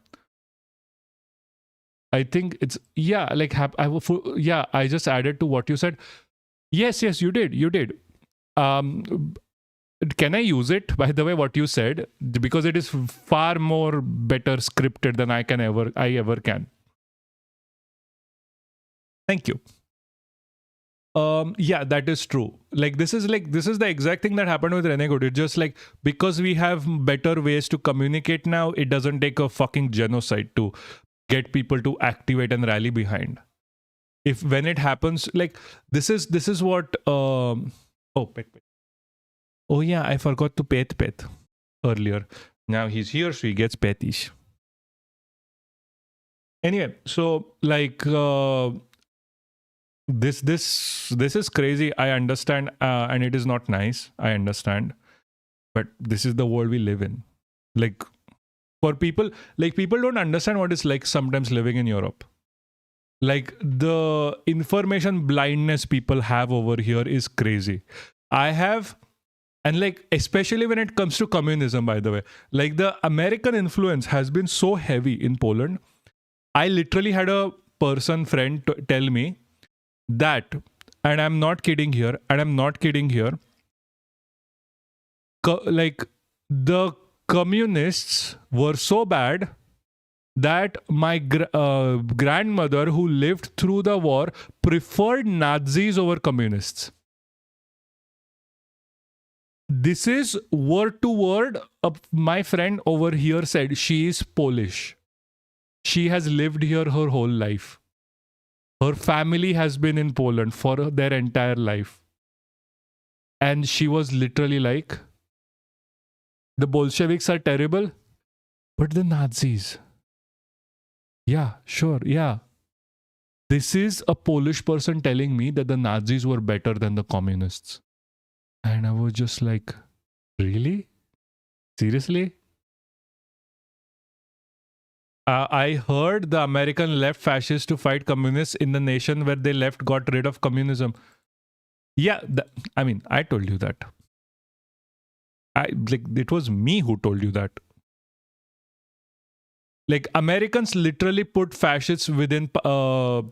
I think it's, yeah, like, I just added to what you said. Yes, you did. Can I use it, by the way, what you said? Because it is far more better scripted than I ever can. Thank you. Yeah, that is true. Like, this is the exact thing that happened with Renegade. It's just like, because we have better ways to communicate now, it doesn't take a fucking genocide to get people to activate and rally behind. When it happens, like, this is what pet. Oh yeah, I forgot to pet earlier. Now he's here, so he gets petish. Anyway, so, like, this is crazy. I understand, and it is not nice. I understand, but this is the world we live in. Like, for people, like, people don't understand what it's like sometimes living in Europe. Like, the information blindness people have over here is crazy. And, like, especially when it comes to communism, by the way, like, the American influence has been so heavy in Poland. I literally had a friend tell me that, and I'm not kidding here, like, the communists were so bad that my grandmother, who lived through the war, preferred Nazis over communists. This is word to word. My friend over here said she is Polish. She has lived here her whole life. Her family has been in Poland for their entire life. and she was literally like, the Bolsheviks are terrible, but the Nazis. Yeah, sure, yeah. This is a Polish person telling me that the Nazis were better than the communists. And I was just like, really? Seriously? I heard the American left fascists to fight communists in the nation where they left got rid of communism. Yeah, I mean, I told you that. It was me who told you that. Like, Americans literally put fascists within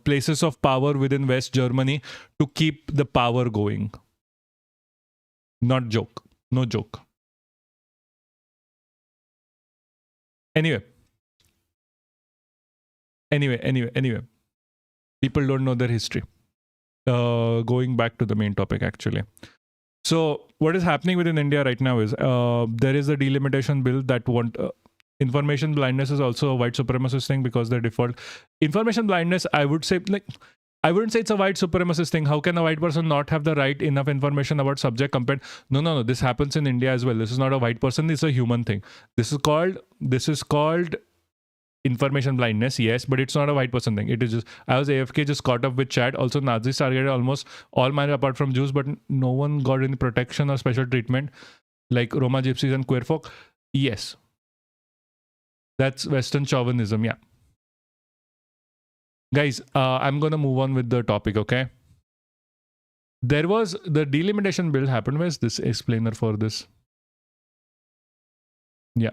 places of power within West Germany to keep the power going. Not joke. No joke. Anyway. People don't know their history. Going back to the main topic, actually. So, what is happening within India right now is there is a delimitation bill that information blindness is also a white supremacist thing because the default information blindness, I would say, like, I wouldn't say it's a white supremacist thing. How can a white person not have the right enough information about subject compared? No. This happens in India as well. This is not a white person. It's a human thing. This is called information blindness, yes, but it's not a white person thing. It is just, I was AFK, just caught up with chat. Also, Nazis targeted almost all minor apart from Jews, but no one got any protection or special treatment like Roma, Gypsies, and queer folk. Yes. That's Western chauvinism, yeah. Guys, I'm going to move on with the topic, okay? There was the delimitation bill happened. Where's this explainer for this? Yeah.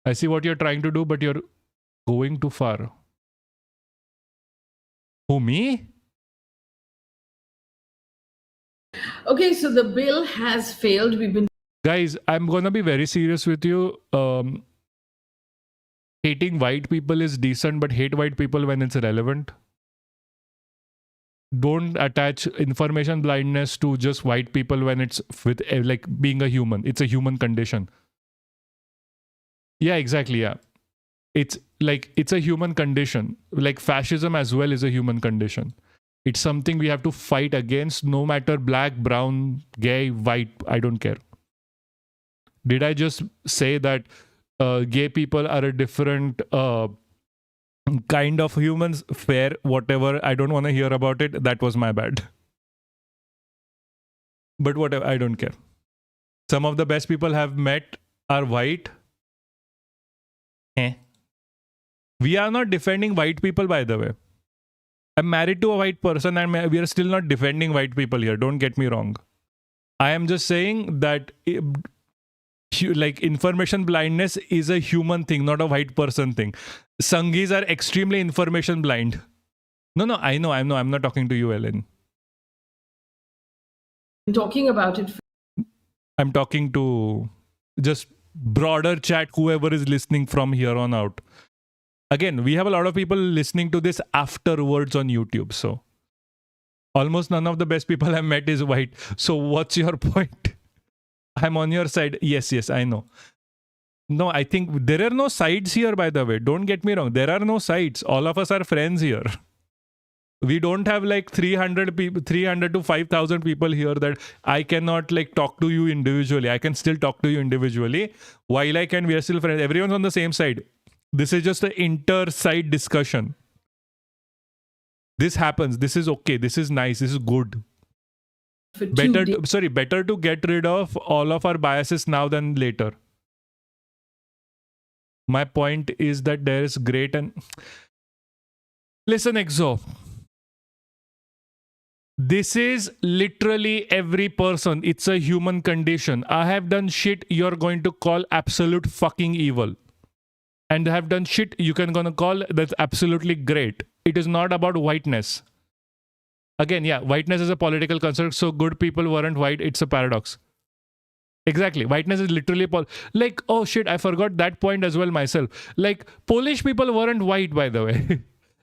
I see what you're trying to do, but you're going too far. Who, me? Okay, so the bill has failed. Guys, I'm going to be very serious with you. Hating white people is decent, but hate white people when it's relevant. Don't attach information blindness to just white people when it's with like being a human. It's a human condition. Yeah, exactly. Yeah. It's a human condition. Like fascism as well is a human condition. It's something we have to fight against, no matter black, brown, gay, white. I don't care. Did I just say that gay people are a different kind of humans? Fair, whatever. I don't want to hear about it. That was my bad. But whatever, I don't care. Some of the best people I've met are white. We are not defending white people, by the way. I'm married to a white person and we are still not defending white people here. Don't get me wrong. I am just saying that like information blindness is a human thing, not a white person thing. Sanghis are extremely information blind. No, I know. I'm not talking to you, Ellen. I'm talking about it. I'm talking to just broader chat, whoever is listening from here on out. Again, we have a lot of people listening to this afterwards on YouTube. So almost none of the best people I've met is white. So what's your point? I'm on your side. Yes, I know. No, I think there are no sides here, by the way. Don't get me wrong. There are no sides. All of us are friends here. We don't have like 300 people, 300 to 5,000 people here that I cannot like talk to you individually. I can still talk to you individually. While I can, we are still friends. Everyone's on the same side. This is just an inter-side discussion. This happens. This is okay. This is nice. This is good. Better to get rid of all of our biases now than later. My point is that there is great and... Listen, Exo. This is literally every person. It's a human condition. I have done shit you're going to call absolute fucking evil. And I have done shit you can gonna call that's absolutely great. It is not about whiteness. Again, yeah, whiteness is a political construct, so good people weren't white. It's a paradox. Exactly. Whiteness is literally like, oh shit, I forgot that point as well myself. Like, Polish people weren't white, by the way.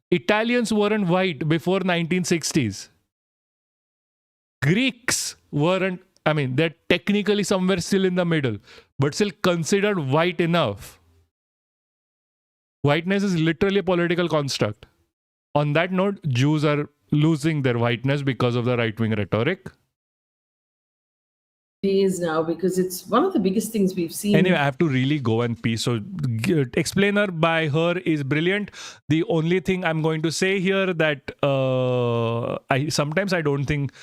Italians weren't white before 1960s. Greeks weren't, I mean, they're technically somewhere still in the middle, but still considered white enough. Whiteness is literally a political construct. On that note, Jews are losing their whiteness because of the right-wing rhetoric. days now, because it's one of the biggest things we've seen. Anyway, I have to really go and pee. So, explainer by her is brilliant. The only thing I'm going to say here that I don't think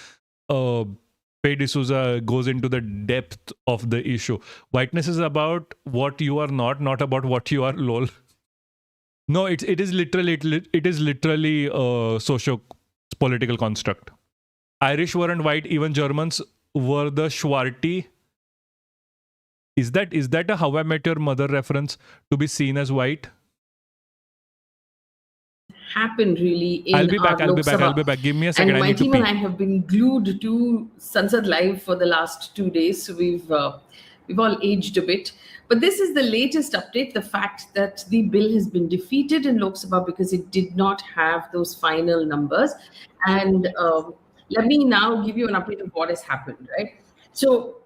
Pei D'Souza goes into the depth of the issue. Whiteness is about what you are not about what you are. Lol. No, it is literally a socio-political construct. Irish weren't white. Even Germans were the Schwarti. Is that a How I Met Your Mother reference to be seen as white? Happened really in I'll be back. our Lok Sabha. Give me a second. And I my need to team pee. and I have been glued to Sansad Live for the last 2 days. So we've all aged a bit. But this is the latest update, the fact that the bill has been defeated in Lok Sabha because it did not have those final numbers. And let me now give you an update of what has happened, right? So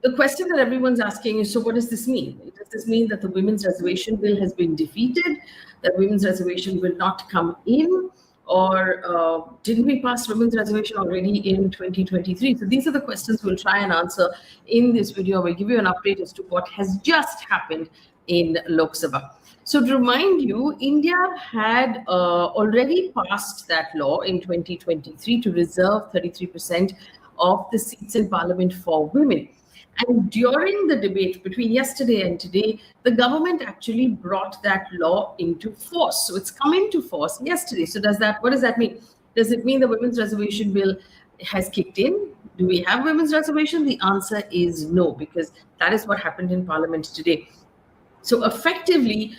the question that everyone's asking is, so what does this mean? Does this mean that the women's reservation bill has been defeated, that women's reservation will not come in, or didn't we pass women's reservation already in 2023? So these are the questions we'll try and answer in this video. We'll give you an update as to what has just happened in Lok Sabha. So to remind you, India had already passed that law in 2023 to reserve 33% of the seats in parliament for women. And during the debate between yesterday and today, the government actually brought that law into force. So it's come into force yesterday. So what does that mean? Does it mean the women's reservation bill has kicked in? Do we have women's reservation? The answer is no, because that is what happened in parliament today. So effectively,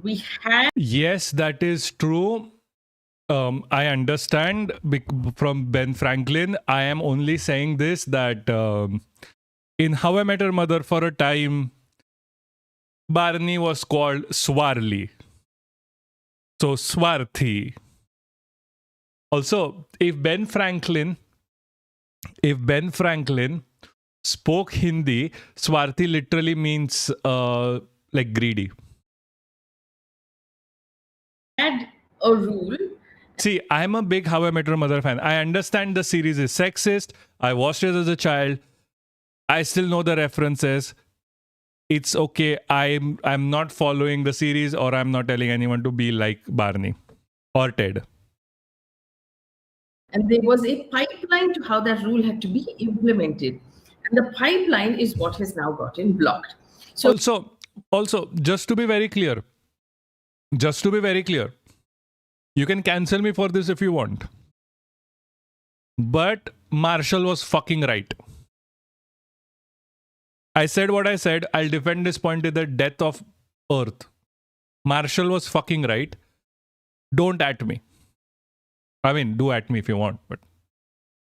we had... Yes, that is true. I understand from Ben Franklin. I am only saying this that in How I Met Your Mother, for a time, Barney was called Swarly. So Swarthi. Also, if Ben Franklin spoke Hindi, Swarthi literally means like greedy. Had a rule. See, I'm a big How I Met Your Mother fan. I understand the series is sexist. I watched it as a child. I still know the references. It's okay. I'm not following the series, or I'm not telling anyone to be like Barney or Ted. And there was a pipeline to how that rule had to be implemented. And the pipeline is what has now gotten blocked. So also, just to be very clear, you can cancel me for this if you want. But Marshall was fucking right. I said what I said. I'll defend this point to the death of Earth. Marshall was fucking right. Don't at me. I mean, do at me if you want, but...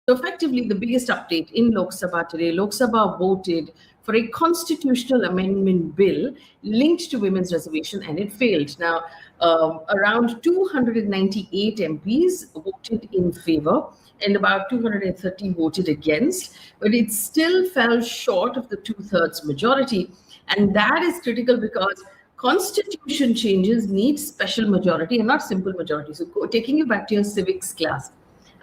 So effectively, the biggest update in Lok Sabha today, Lok Sabha voted for a constitutional amendment bill linked to women's reservation, and it failed. Now, around 298 MPs voted in favor, and about 230 voted against, but it still fell short of the 2/3 majority. And that is critical because constitution changes need special majority and not simple majority. So taking you back to your civics class,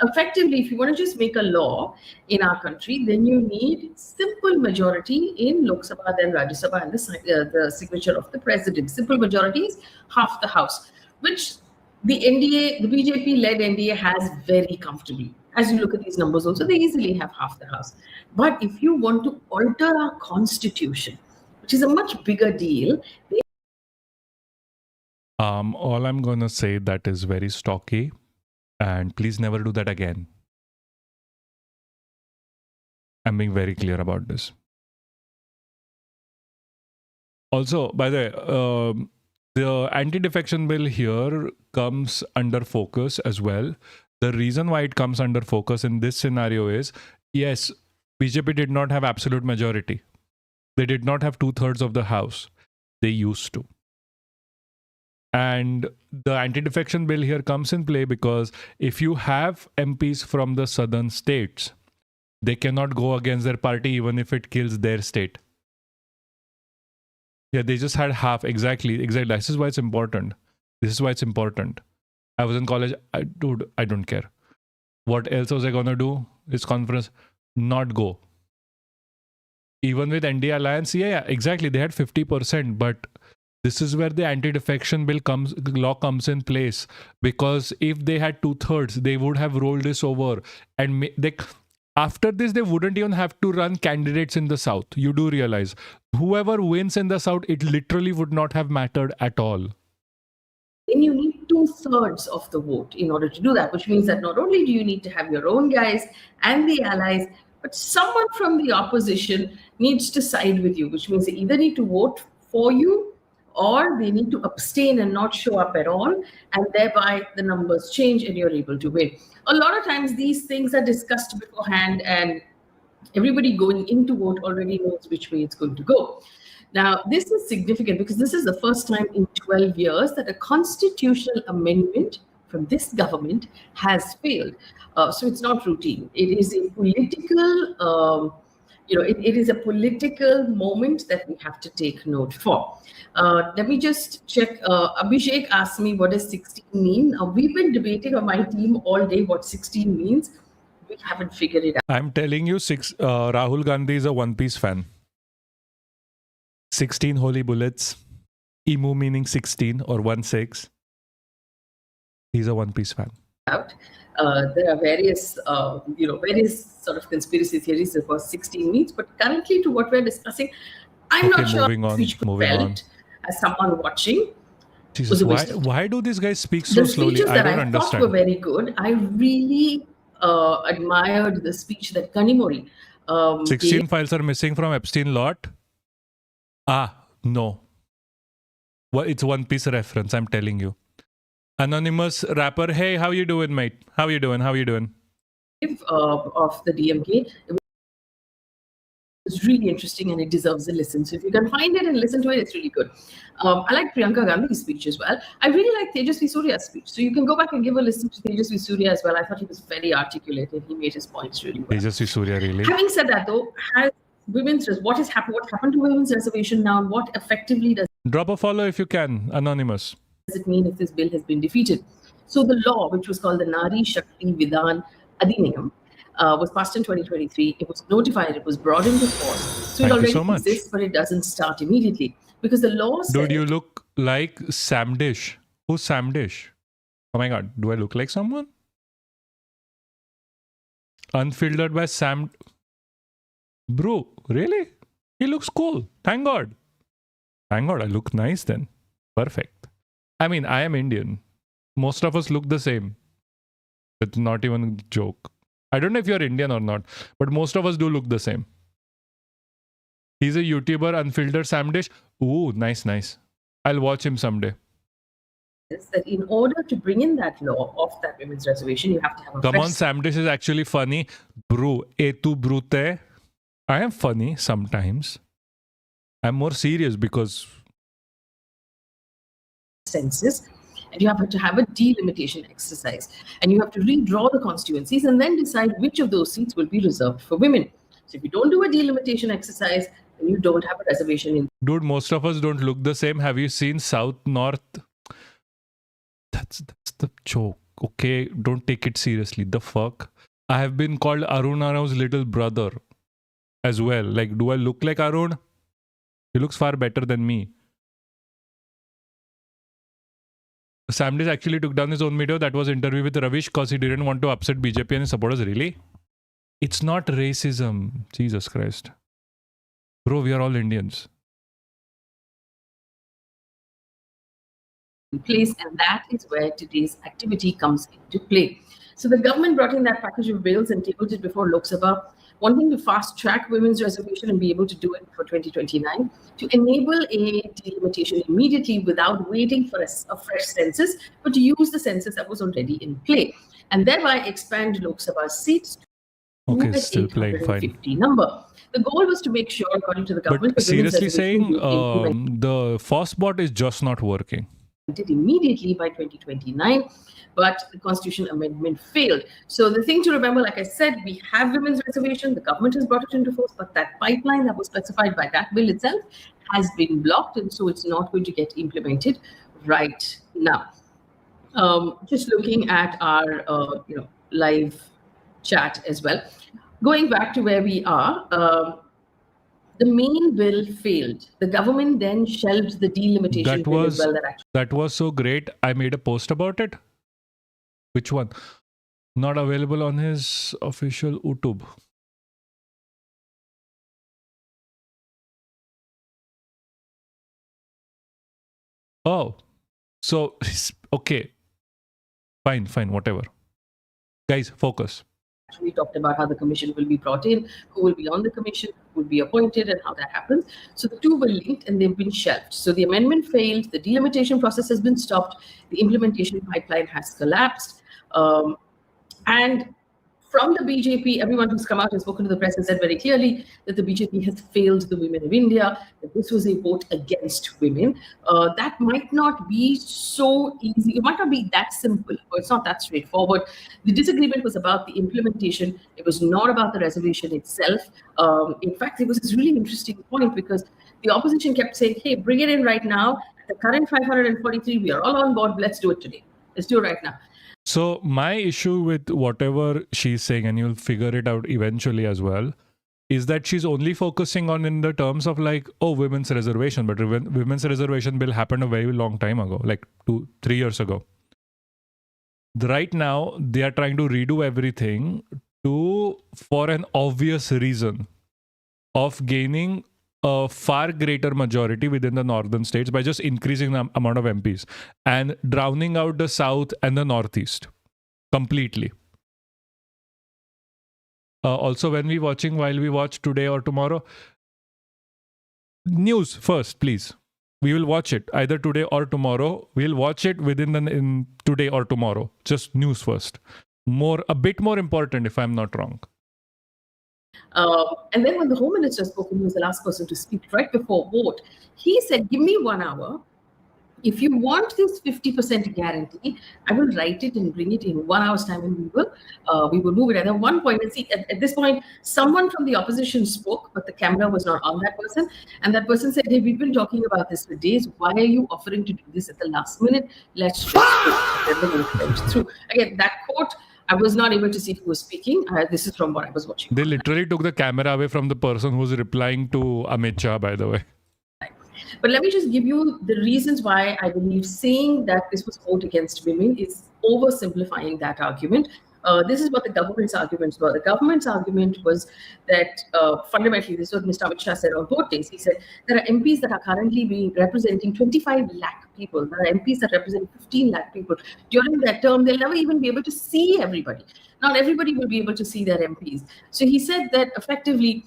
effectively, if you want to just make a law in our country, then you need simple majority in Lok Sabha, then Rajya Sabha, and the signature of the president. Simple majority is half the house, which the NDA, the BJP-led NDA has very comfortably. As you look at these numbers also, they easily have half the house. But if you want to alter our constitution, which is a much bigger deal... all I'm going to say that is very stocky. And please never do that again. I'm being very clear about this. Also, by the way, the anti-defection bill here comes under focus as well. The reason why it comes under focus in this scenario is, yes, BJP did not have absolute majority. They did not have 2/3 of the house. They used to. And the anti-defection bill here comes in play because if you have MPs from the southern states, they cannot go against their party even if it kills their state. Yeah, they just had half. Exactly. This is why it's important. I was in college. Dude, I don't care. What else was I going to do? This conference, not go. Even with NDA alliance, yeah, exactly. They had 50%, but this is where the anti-defection law comes in place, because if they had 2/3, they would have rolled this over, and after this they wouldn't even have to run candidates in the south. You do realize whoever wins in the south, it literally would not have mattered at all. Then you need 2/3 of the vote in order to do that, which means that not only do you need to have your own guys and the allies, but someone from the opposition needs to side with you, which means they either need to vote for you or they need to abstain and not show up at all, and thereby the numbers change and you're able to win. A lot of times these things are discussed beforehand, and everybody going in to vote already knows which way it's going to go. Now, this is significant because this is the first time in 12 years that a constitutional amendment from this government has failed. So it's not routine. It is a political, it is a political moment that we have to take note for. Let me just check. Abhishek asked me, what does 16 mean? We've been debating on my team all day what 16 means. We haven't figured it out. I'm telling you, Rahul Gandhi is a One Piece fan. 16 holy bullets. Emu meaning 16 or 1/6. He's a One Piece fan. There are various sort of conspiracy theories of what 16 means, but currently to what we're discussing, I'm not sure which could felt as someone watching. Jesus, why do these guys speak so slowly? I don't understand. Thought were very good. I really admired the speech that Kanimori 16 files are missing from Epstein lot. No. Well, it's One Piece reference, I'm telling you. Anonymous rapper, hey, how you doing, mate? How you doing? Of the DMK. It's really interesting and it deserves a listen. So if you can find it and listen to it, it's really good. I like Priyanka Gandhi's speech as well. I really like Tejasvi Surya's speech. So you can go back and give a listen to Tejasvi Surya as well. I thought he was very articulate and he made his points really well. Tejasvi Surya, really? Having said that though, what happened to women's reservation now? What effectively does Drop a follow if you can, Anonymous. Does it mean if this bill has been defeated? So the law, which was called the Nari Shakti Vidhan Adhiniyam, was passed in 2023. It was notified. It was brought into force. So it already exists, but it doesn't start immediately because the law said... Dude, you look like Sam Dish. Who's Sam Dish? Oh my God, do I look like someone? Unfiltered by Sam... Bro, really? He looks cool. Thank God. Thank God I look nice then. Perfect. I mean, I am Indian. Most of us look the same. It's not even a joke. I don't know if you're Indian or not, but most of us do look the same. He's a YouTuber, Unfiltered Sam Dish. Ooh, nice. I'll watch him someday. That in order to bring in that law of that women's reservation, you have to have a... Come on, Sam Dish is actually funny. Bro, tu brute. I am funny sometimes. I'm more serious because... census, and you have to have a delimitation exercise, and you have to redraw the constituencies and then decide which of those seats will be reserved for women. So if you don't do a delimitation exercise, then you don't have a reservation in... Dude, most of us don't look the same. Have you seen South, North? That's the joke. Okay, don't take it seriously. The fuck? I have been called Arun Arau's little brother as well. Like, do I look like Arun? He looks far better than me. Sam Dish actually took down his own video that was interview with Ravish because he didn't want to upset BJP and his supporters. Really? It's not racism. Jesus Christ. Bro, we are all Indians. In place, and that is where today's activity comes into play. So the government brought in that package of bills and tabled it before Lok Sabha, wanting to fast-track women's reservation and be able to do it for 2029, to enable a delimitation immediately without waiting for a fresh census, but to use the census that was already in play, and thereby expand Lok Sabha's seats to an 850 number. The goal was to make sure, according to the government... But seriously saying, the first bot is just not working. Immediately by 2029, but the constitution amendment failed. So the thing to remember, like I said, we have women's reservation, the government has brought it into force, but that pipeline that was specified by that bill itself has been blocked, and so it's not going to get implemented right now. Just looking at our live chat as well. Going back to where we are, The main bill failed. The government then shelved the delimitation bill as well. That was so great. I made a post about it. Which one? Not available on his official YouTube. Oh, so okay. Fine, whatever. Guys, focus. We talked about how the commission will be brought in, who will be on the commission, who will be appointed, and how that happens. So the two were linked and they've been shelved. So the amendment failed, the delimitation process has been stopped, the implementation pipeline has collapsed. And from the BJP, everyone who's come out and spoken to the press has said very clearly that the BJP has failed the women of India, that this was a vote against women. That might not be so easy. It might not be that simple, or it's not that straightforward. The disagreement was about the implementation. It was not about the reservation itself. In fact, it was this really interesting point because the opposition kept saying, hey, bring it in right now. The current 543, we are all on board. Let's do it today. Let's do it right now. So my issue with whatever she's saying, and you'll figure it out eventually as well, is that she's only focusing on in the terms of like, oh, women's reservation. But women's reservation bill happened a very long time ago, like 2-3 years ago. Right now, they are trying to redo everything for an obvious reason of gaining a far greater majority within the northern states by just increasing the amount of MPs and drowning out the south and the northeast completely. Also, while we watch today or tomorrow, news first, please. We will watch it either today or tomorrow. We'll watch it in today or tomorrow. Just news first. A bit more important, if I'm not wrong. And then when the Home Minister spoke, and he was the last person to speak right before vote, he said, give me 1 hour. If you want this 50% guarantee, I will write it and bring it in 1 hour's time, and we will move it. And at one point, and see, at this point, someone from the opposition spoke, but the camera was not on that person. And that person said, hey, we've been talking about this for days. Why are you offering to do this at the last minute? Let's just go through. Again, that quote, I was not able to see who was speaking. This is from what I was watching. They literally took the camera away from the person who was replying to Amit Shah, by the way. But let me just give you the reasons why I believe saying that this was vote against women is oversimplifying that argument. This is what the government's arguments were. The government's argument was that fundamentally, this is what Mr. Amit Shah said on vote days. He said there are MPs that are currently representing 25 lakh people. There are MPs that represent 15 lakh people. During that term, they'll never even be able to see everybody. Not everybody will be able to see their MPs. So he said that effectively,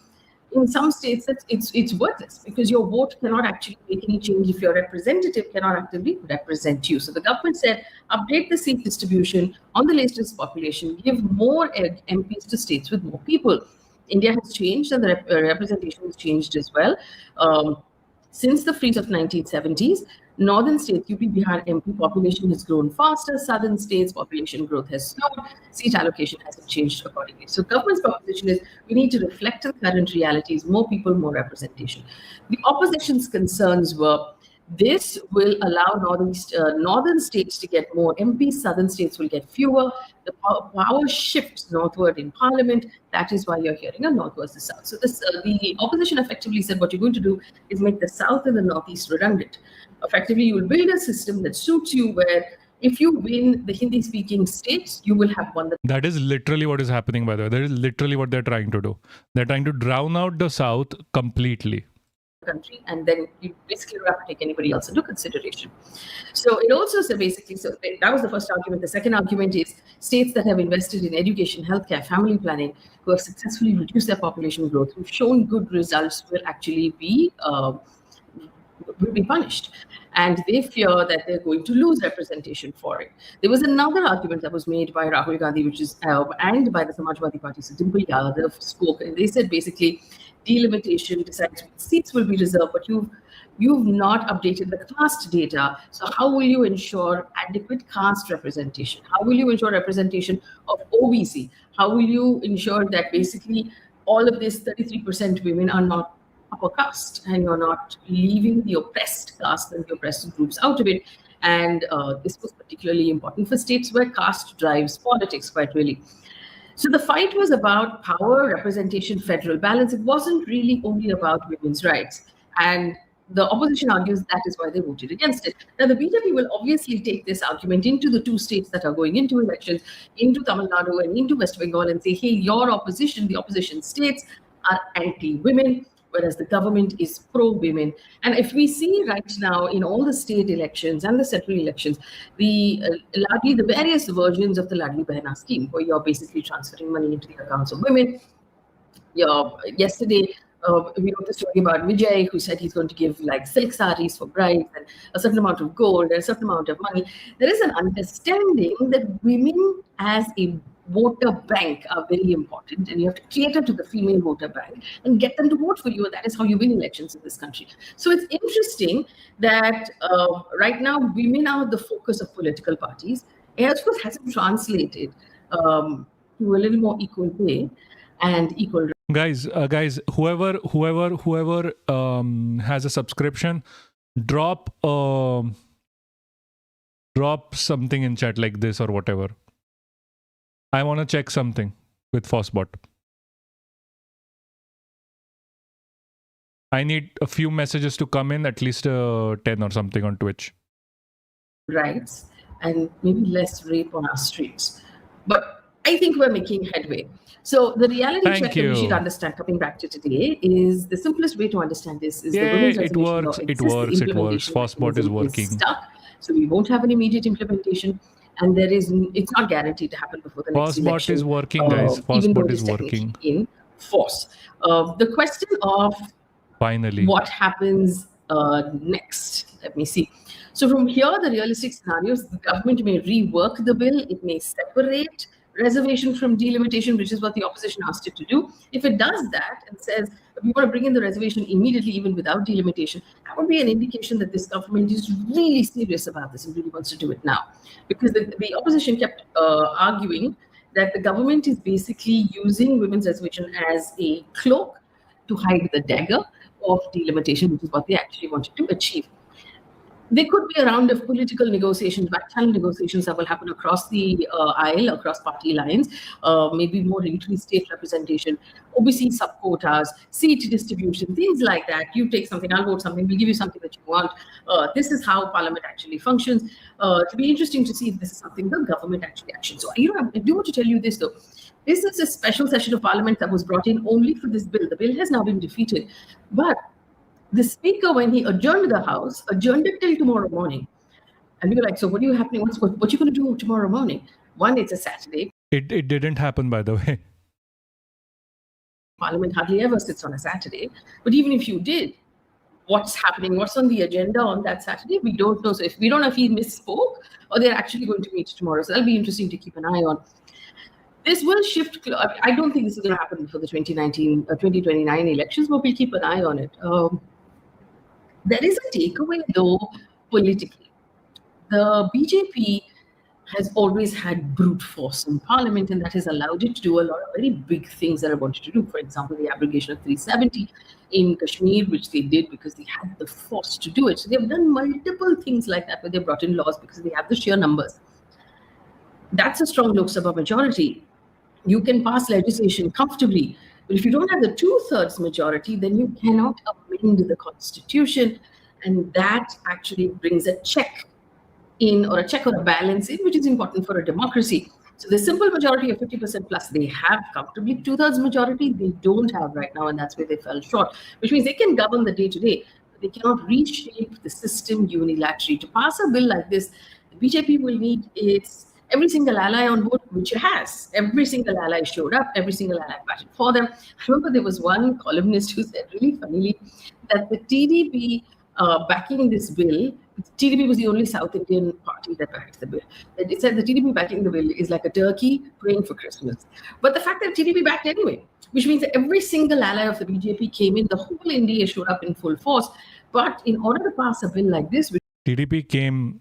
in some states, it's worthless because your vote cannot actually make any change if your representative cannot actively represent you. So the government said, update the seat distribution on the latest population, give more MPs to states with more people. India has changed and the representation has changed as well. Since the freeze of 1970s, northern states, UP, Bihar, MP population has grown faster. Southern states population growth has slowed. Seat allocation hasn't changed accordingly. So government's proposition is we need to reflect the current realities, more people, more representation. The opposition's concerns were this will allow northern states to get more MPs, southern states will get fewer. The power shifts northward in parliament. That is why you're hearing a north versus south. So the opposition effectively said what you're going to do is make the south and the northeast redundant. Effectively, you will build a system that suits you where if you win the Hindi-speaking states, you will have won. That is literally what is happening, by the way. That is literally what they're trying to do. They're trying to drown out the south completely. Country, and then you basically don't have to take anybody else into consideration. So it also said basically, so that was the first argument. The second argument is states that have invested in education, healthcare, family planning, who have successfully reduced their population growth, who've shown good results, will actually be punished. And they fear that they're going to lose representation for it. There was another argument that was made by Rahul Gandhi, which is and by the Samajwadi Party. So Dimple Yadav spoke, and they said basically, delimitation decides which seats will be reserved, but you've not updated the caste data. So how will you ensure adequate caste representation? How will you ensure representation of OBC? How will you ensure that basically all of this 33% women are not upper caste and you're not leaving the oppressed caste and the oppressed groups out of it? And this was particularly important for states where caste drives politics quite really. So the fight was about power, representation, federal balance. It wasn't really only about women's rights. And the opposition argues that is why they voted against it. Now, the BJP will obviously take this argument into the two states that are going into elections, into Tamil Nadu and into West Bengal, and say, hey, your opposition, the opposition states, are anti-women, whereas the government is pro-women. And if we see right now in all the state elections and the central elections, the various versions of the Ladli Behna scheme, where you're basically transferring money into the accounts of women. Yesterday, we wrote the story about Vijay, who said he's going to give like silk saris for brides and a certain amount of gold and a certain amount of money. There is an understanding that women as a voter bank are very important, and you have to cater to the female voter bank and get them to vote for you. And that is how you win elections in this country. So it's interesting that right now women are the focus of political parties. It of course hasn't translated to a little more equal pay and equal. Guys, whoever has a subscription, drop something in chat like this or whatever. I want to check something with Fosbot. I need a few messages to come in, at least 10 or something on Twitch. Rights and maybe less rape on our streets. But I think we're making headway. So the reality check that we should understand, coming back to today, is the simplest way to understand this is the women's reservation law exists. It works. Fosbot is working. Stuck, so we won't have an immediate implementation. And it's not guaranteed to happen before the next election. Fosbot is working, guys. Fosbot is working in force. The question of finally what happens next. Let me see. So from here, the realistic scenarios: the government may rework the bill. It may separate reservation from delimitation, which is what the opposition asked it to do. If it does that and says we want to bring in the reservation immediately, even without delimitation, that would be an indication that this government is really serious about this and really wants to do it now. Because the opposition kept arguing that the government is basically using women's reservation as a cloak to hide the dagger of delimitation, which is what they actually wanted to achieve. There could be a round of political negotiations, back-channel negotiations that will happen across the aisle, across party lines, maybe more increased state representation, OBC sub-quotas, seat distribution, things like that. You take something, I'll vote something, we'll give you something that you want. This is how parliament actually functions. It'll be interesting to see if this is something the government actually actions. So, I do want to tell you this, though. This is a special session of parliament that was brought in only for this bill. The bill has now been defeated. But the speaker, when he adjourned the house, adjourned it till tomorrow morning. And we were like, so what are you happening? What you going to do tomorrow morning? One, it's a Saturday. It didn't happen, by the way. Parliament hardly ever sits on a Saturday. But even if you did, what's happening? What's on the agenda on that Saturday? We don't know. So if we don't know if he misspoke or they're actually going to meet tomorrow. So that'll be interesting to keep an eye on. This will shift. I don't think this is going to happen before the 2029 elections, but we'll keep an eye on it. There is a takeaway, though, politically. The BJP has always had brute force in parliament, and that has allowed it to do a lot of very big things that I wanted to do. For example, the abrogation of 370 in Kashmir, which they did because they had the force to do it. So they've done multiple things like that where they brought in laws because they have the sheer numbers. That's a strong Lok Sabha majority. You can pass legislation comfortably. But if you don't have the 2/3 majority, then you cannot amend the constitution. And that actually brings a check in, or a check or a balance in, which is important for a democracy. So the simple majority of 50% plus, they have comfortably. 2/3 majority, they don't have right now, and that's where they fell short, which means they can govern the day-to-day, but they cannot reshape the system unilaterally. To pass a bill like this, the BJP will need every single ally on board, which it has. Every single ally showed up, every single ally battled for them. I remember there was one columnist who said really funnily that the TDP backing this bill, TDP was the only South Indian party that backed the bill. It said the TDP backing the bill is like a turkey praying for Christmas. But the fact that TDP backed anyway, which means that every single ally of the BJP came in, the whole India showed up in full force. But in order to pass a bill like this, TDP came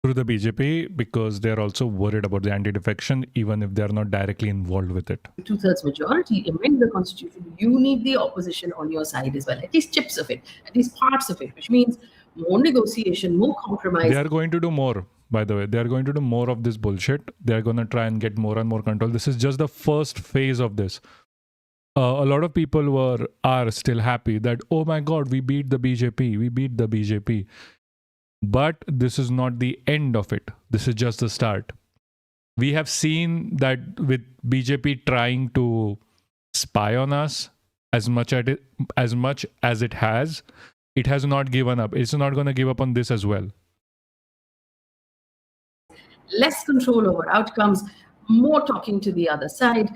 through the BJP because they're also worried about the anti-defection, even if they're not directly involved with it. 2/3 majority, amend the constitution, you need the opposition on your side as well, at least chips of it, at least parts of it, which means more negotiation, more compromise. They are going to do more. by the way. They're going to do more of this bullshit. They're going to try and get more and more control. This is just the first phase of this. A lot of people are still happy that, oh my God, we beat the BJP. We beat the BJP. But this is not the end of it. This is just the start. We have seen that with BJP trying to spy on us as much as it has not given up. It's not going to give up on this as well. Less control over outcomes, more talking to the other side.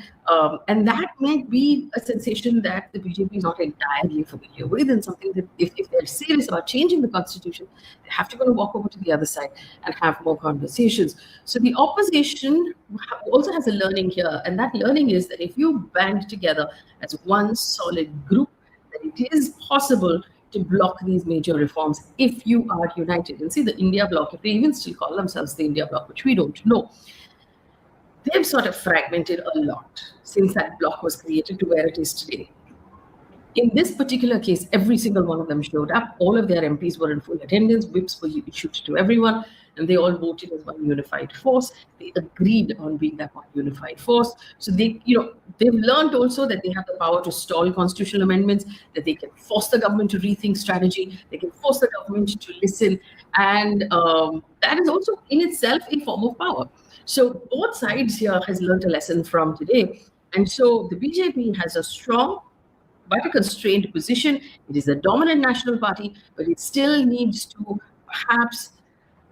And that might be a sensation that the BJP is not entirely familiar with, and something that if they're serious about changing the constitution, they have to go and walk over to the other side and have more conversations. So the opposition also has a learning here, and that learning is that if you band together as one solid group, that it is possible to block these major reforms if you are united. And see, the India bloc, if they even still call themselves the India bloc, which we don't know, they've sort of fragmented a lot since that bloc was created to where it is today. In this particular case, every single one of them showed up. All of their MPs were in full attendance. Whips were issued to everyone, and they all voted as one unified force. They agreed on being that one unified force. So they've learned also that they have the power to stall constitutional amendments, that they can force the government to rethink strategy, they can force the government to listen, and that is also in itself a form of power. So both sides here has learned a lesson from today. And so the BJP has a strong but a constrained position. It is a dominant national party, but it still needs to perhaps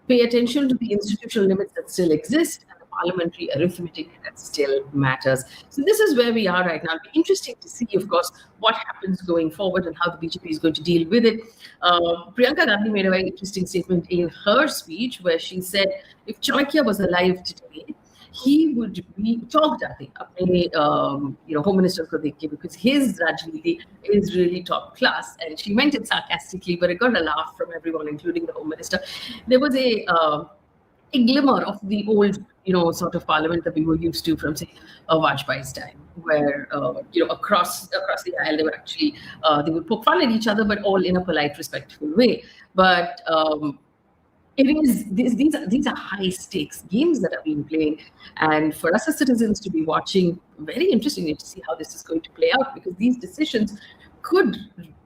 pay attention to the institutional limits that still exist and the parliamentary arithmetic that still matters. So this is where we are right now. It'll be interesting to see, of course, what happens going forward and how the BJP is going to deal with it. Priyanka Gandhi made a very interesting statement in her speech where she said, if Chanakya was alive today, he would be talked at Home Minister ko dekh ke, because his Rajniti is really top class. And she meant it sarcastically, but it got a laugh from everyone, including the Home Minister. There was a glimmer of the old, sort of parliament that we were used to from, say, Vajpayee's time, where across the aisle they were actually they would poke fun at each other, but all in a polite, respectful way. But these are high stakes games that are being played, and for us as citizens to be watching, very interesting to see how this is going to play out, because these decisions could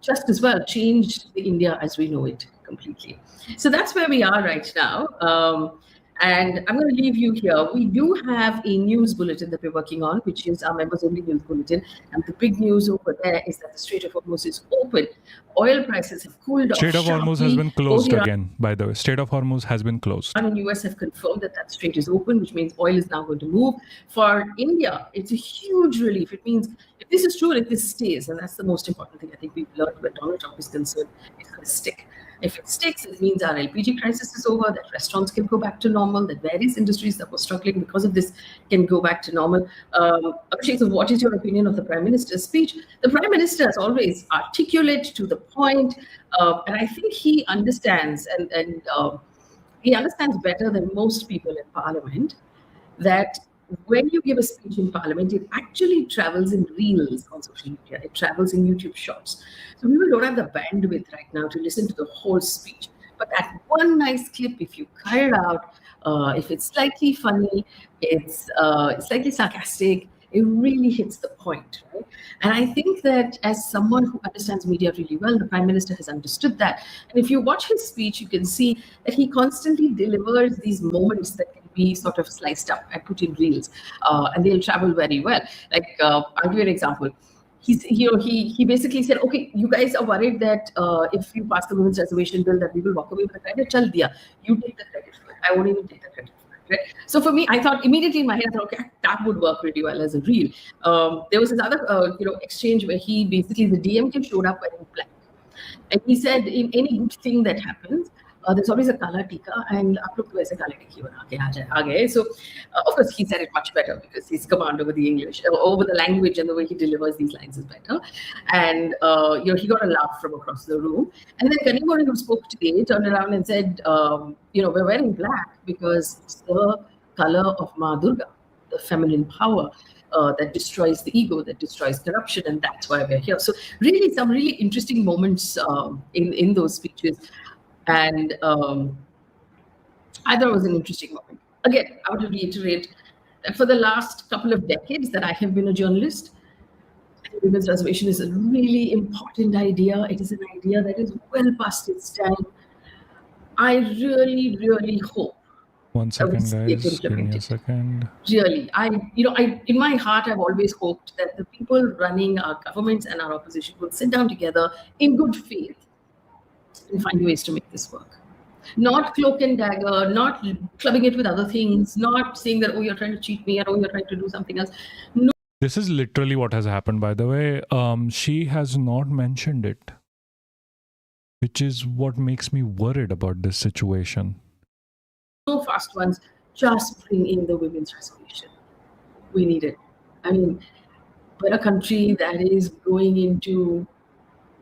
just as well change the India as we know it completely. So that's where we are right now. And I'm going to leave you here. We do have a news bulletin that we're working on, which is our members only news bulletin. And the big news over there is that the Strait of Hormuz is open. Oil prices have cooled off. Strait of Hormuz has been closed again, by the way. Strait of Hormuz has been closed. And the US have confirmed that strait is open, which means oil is now going to move. For India, it's a huge relief. It means if this is true, if this stays, and that's the most important thing I think we've learned where Donald Trump is concerned, it's going to stick. If it sticks, it means our LPG crisis is over, that restaurants can go back to normal, that various industries that were struggling because of this can go back to normal. Abhishek, so what is your opinion of the Prime Minister's speech? The Prime Minister is always articulate, to the point, and I think he understands, and he understands better than most people in Parliament, that when you give a speech in Parliament, it actually travels in reels on social media. It travels in YouTube Shorts. So people don't have the bandwidth right now to listen to the whole speech. But that one nice clip, if you cut it out, if it's slightly funny, it's slightly sarcastic, it really hits the point, right? And I think that as someone who understands media really well, the Prime Minister has understood that. And if you watch his speech, you can see that he constantly delivers these moments that can be sort of sliced up and put in reels, and they'll travel very well. Like, I'll give you an example. He basically said, okay, you guys are worried that if you pass the women's reservation bill, that we will walk away with the credit. Chal diya. You take the credit for it. I won't even take the credit for it. Right? So for me, I thought immediately in my head, I thought, okay, that would work really well as a reel. There was this other exchange where he basically, the DMK showed up wearing black. And he said, in any good thing that happens, there's always a kala tika, and aap log to aise kala tiki bana ke aa gaye. So of course he said it much better because his command over the English, over the language, and the way he delivers these lines is better. And he got a laugh from across the room. And then Kanimori, who spoke today, turned around and said, we're wearing black because it's the color of Ma Durga, the feminine power. That destroys the ego, that destroys corruption, and that's why we're here. So really, some really interesting moments in those speeches. And I thought it was an interesting moment. Again, I want to reiterate that for the last couple of decades that I have been a journalist, women's reservation is a really important idea. It is an idea that is well past its time. I really, really hope One that we second, see it guys. Give me a implemented. second. Really, I in my heart, I've always hoped that the people running our governments and our opposition would sit down together in good faith and find ways to make this work. Not cloak and dagger, not clubbing it with other things, not saying that, oh, you're trying to cheat me, or oh, you're trying to do something else. No, This is literally what has happened, by the way. She has not mentioned it, which is what makes me worried about this situation. no fast ones, just bring in the women's reservation. We need it. I mean, we're a country that is going into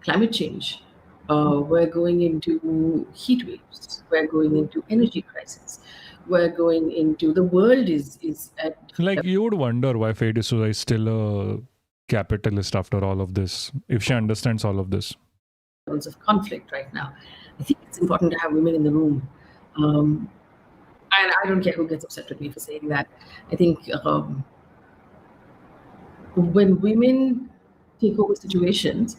climate change. We're going into heat waves. We're going into energy crisis. We're going into the world is at Like, you would wonder why Fade D'Souza is still a capitalist after all of this, if she understands all of this. levels of conflict right now. I think it's important to have women in the room. And I don't care who gets upset with me for saying that. I think when women take over situations,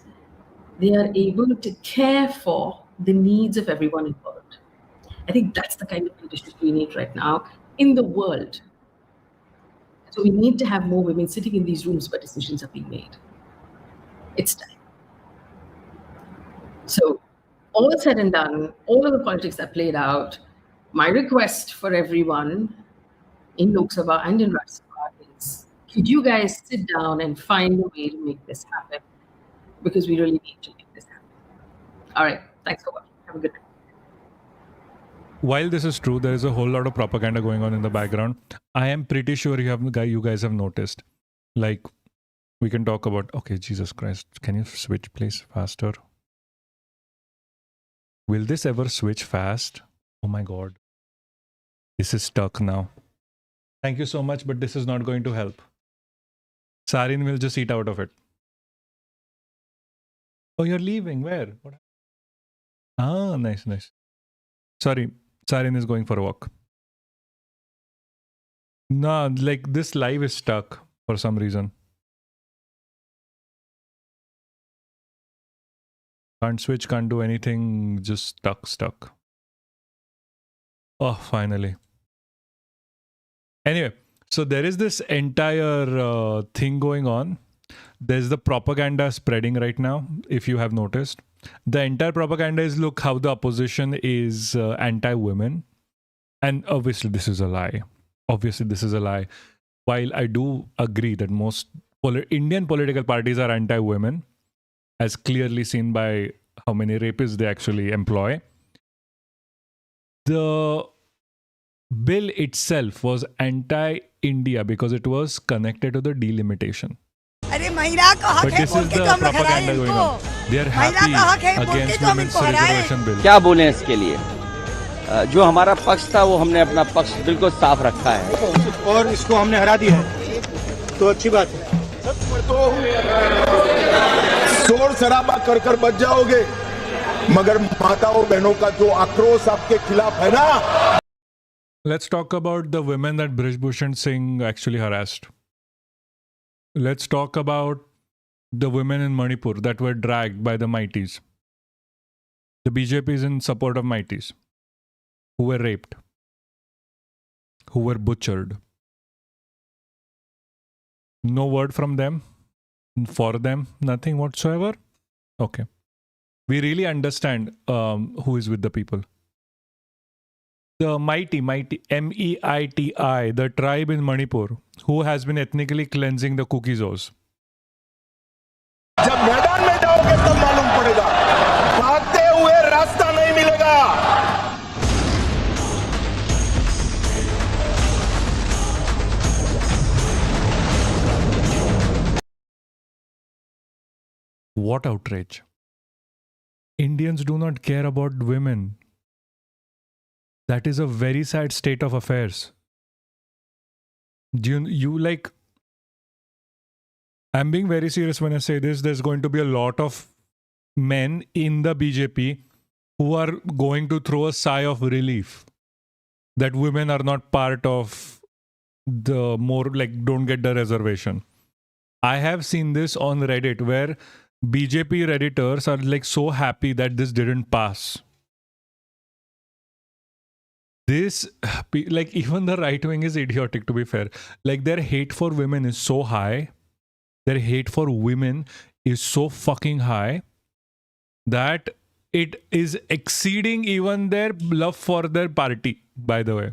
they are able to care for the needs of everyone involved. I think that's the kind of leadership we need right now in the world. So we need to have more women sitting in these rooms where decisions are being made. It's time. So all said and done, all of the politics that played out, my request for everyone in Lok Sabha and in Rajya Sabha is, could you guys sit down and find a way to make this happen? Because we really need to make this happen. All right. Thanks for watching. Have a good day. While this is true, there is a whole lot of propaganda going on in the background. I am pretty sure you guys have noticed. Like, we can talk about, okay, Jesus Christ, can you switch please faster? Will this ever switch fast? Oh my God. This is stuck now. Thank you so much, but this is not going to help. Sarin will just eat out of it. Oh, you're leaving. Where? What? Ah, nice, nice. Sorry, Sarin is going for a walk. No, like this live is stuck for some reason. Can't switch, can't do anything, just stuck. Oh, finally. Anyway, so there is this entire thing going on. There's the propaganda spreading right now, if you have noticed. The entire propaganda is, look how the opposition is anti-women. And obviously this is a lie. While I do agree that most Indian political parties are anti-women, as clearly seen by how many rapists they actually employ, the bill itself was anti-India because it was connected to the delimitation. But this is the propaganda going on. They are happy against women's reservation bill. क्या बोले इसके लिए जो हमारा पक्ष था वो हमने अपना पक्ष बिल्कुल साफ रखा है और इसको हमने हरा दिया है तो अच्छी बात है शोर शराबा कर बच जाओगे मगर माताओं बहनों का जो आक्रोश आपके खिलाफ है ना. Let's talk about the women that Brij Bhushan Singh actually harassed. Let's talk about the women in Manipur that were dragged by the Mighties. The BJP is in support of Mighties who were raped, who were butchered. No word from them, for them, nothing whatsoever. Okay. We really understand who is with the people. The mighty, MEITI, the tribe in Manipur, who has been ethnically cleansing the Kukizos. जब मैदान में जाओगे तब मालूम पड़ेगा भागते हुए रास्ता नहीं मिलेगा. What outrage. Indians do not care about women. That is a very sad state of affairs. Do you like, I'm being very serious when I say this. There's going to be a lot of men in the BJP who are going to throw a sigh of relief that women are not part of the more like don't get the reservation. I have seen this on Reddit where BJP Redditors are like so happy that this didn't pass. This, like, even the right wing is idiotic, to be fair. Like, their hate for women is so high. Their hate for women is so fucking high that it is exceeding even their love for their party, by the way.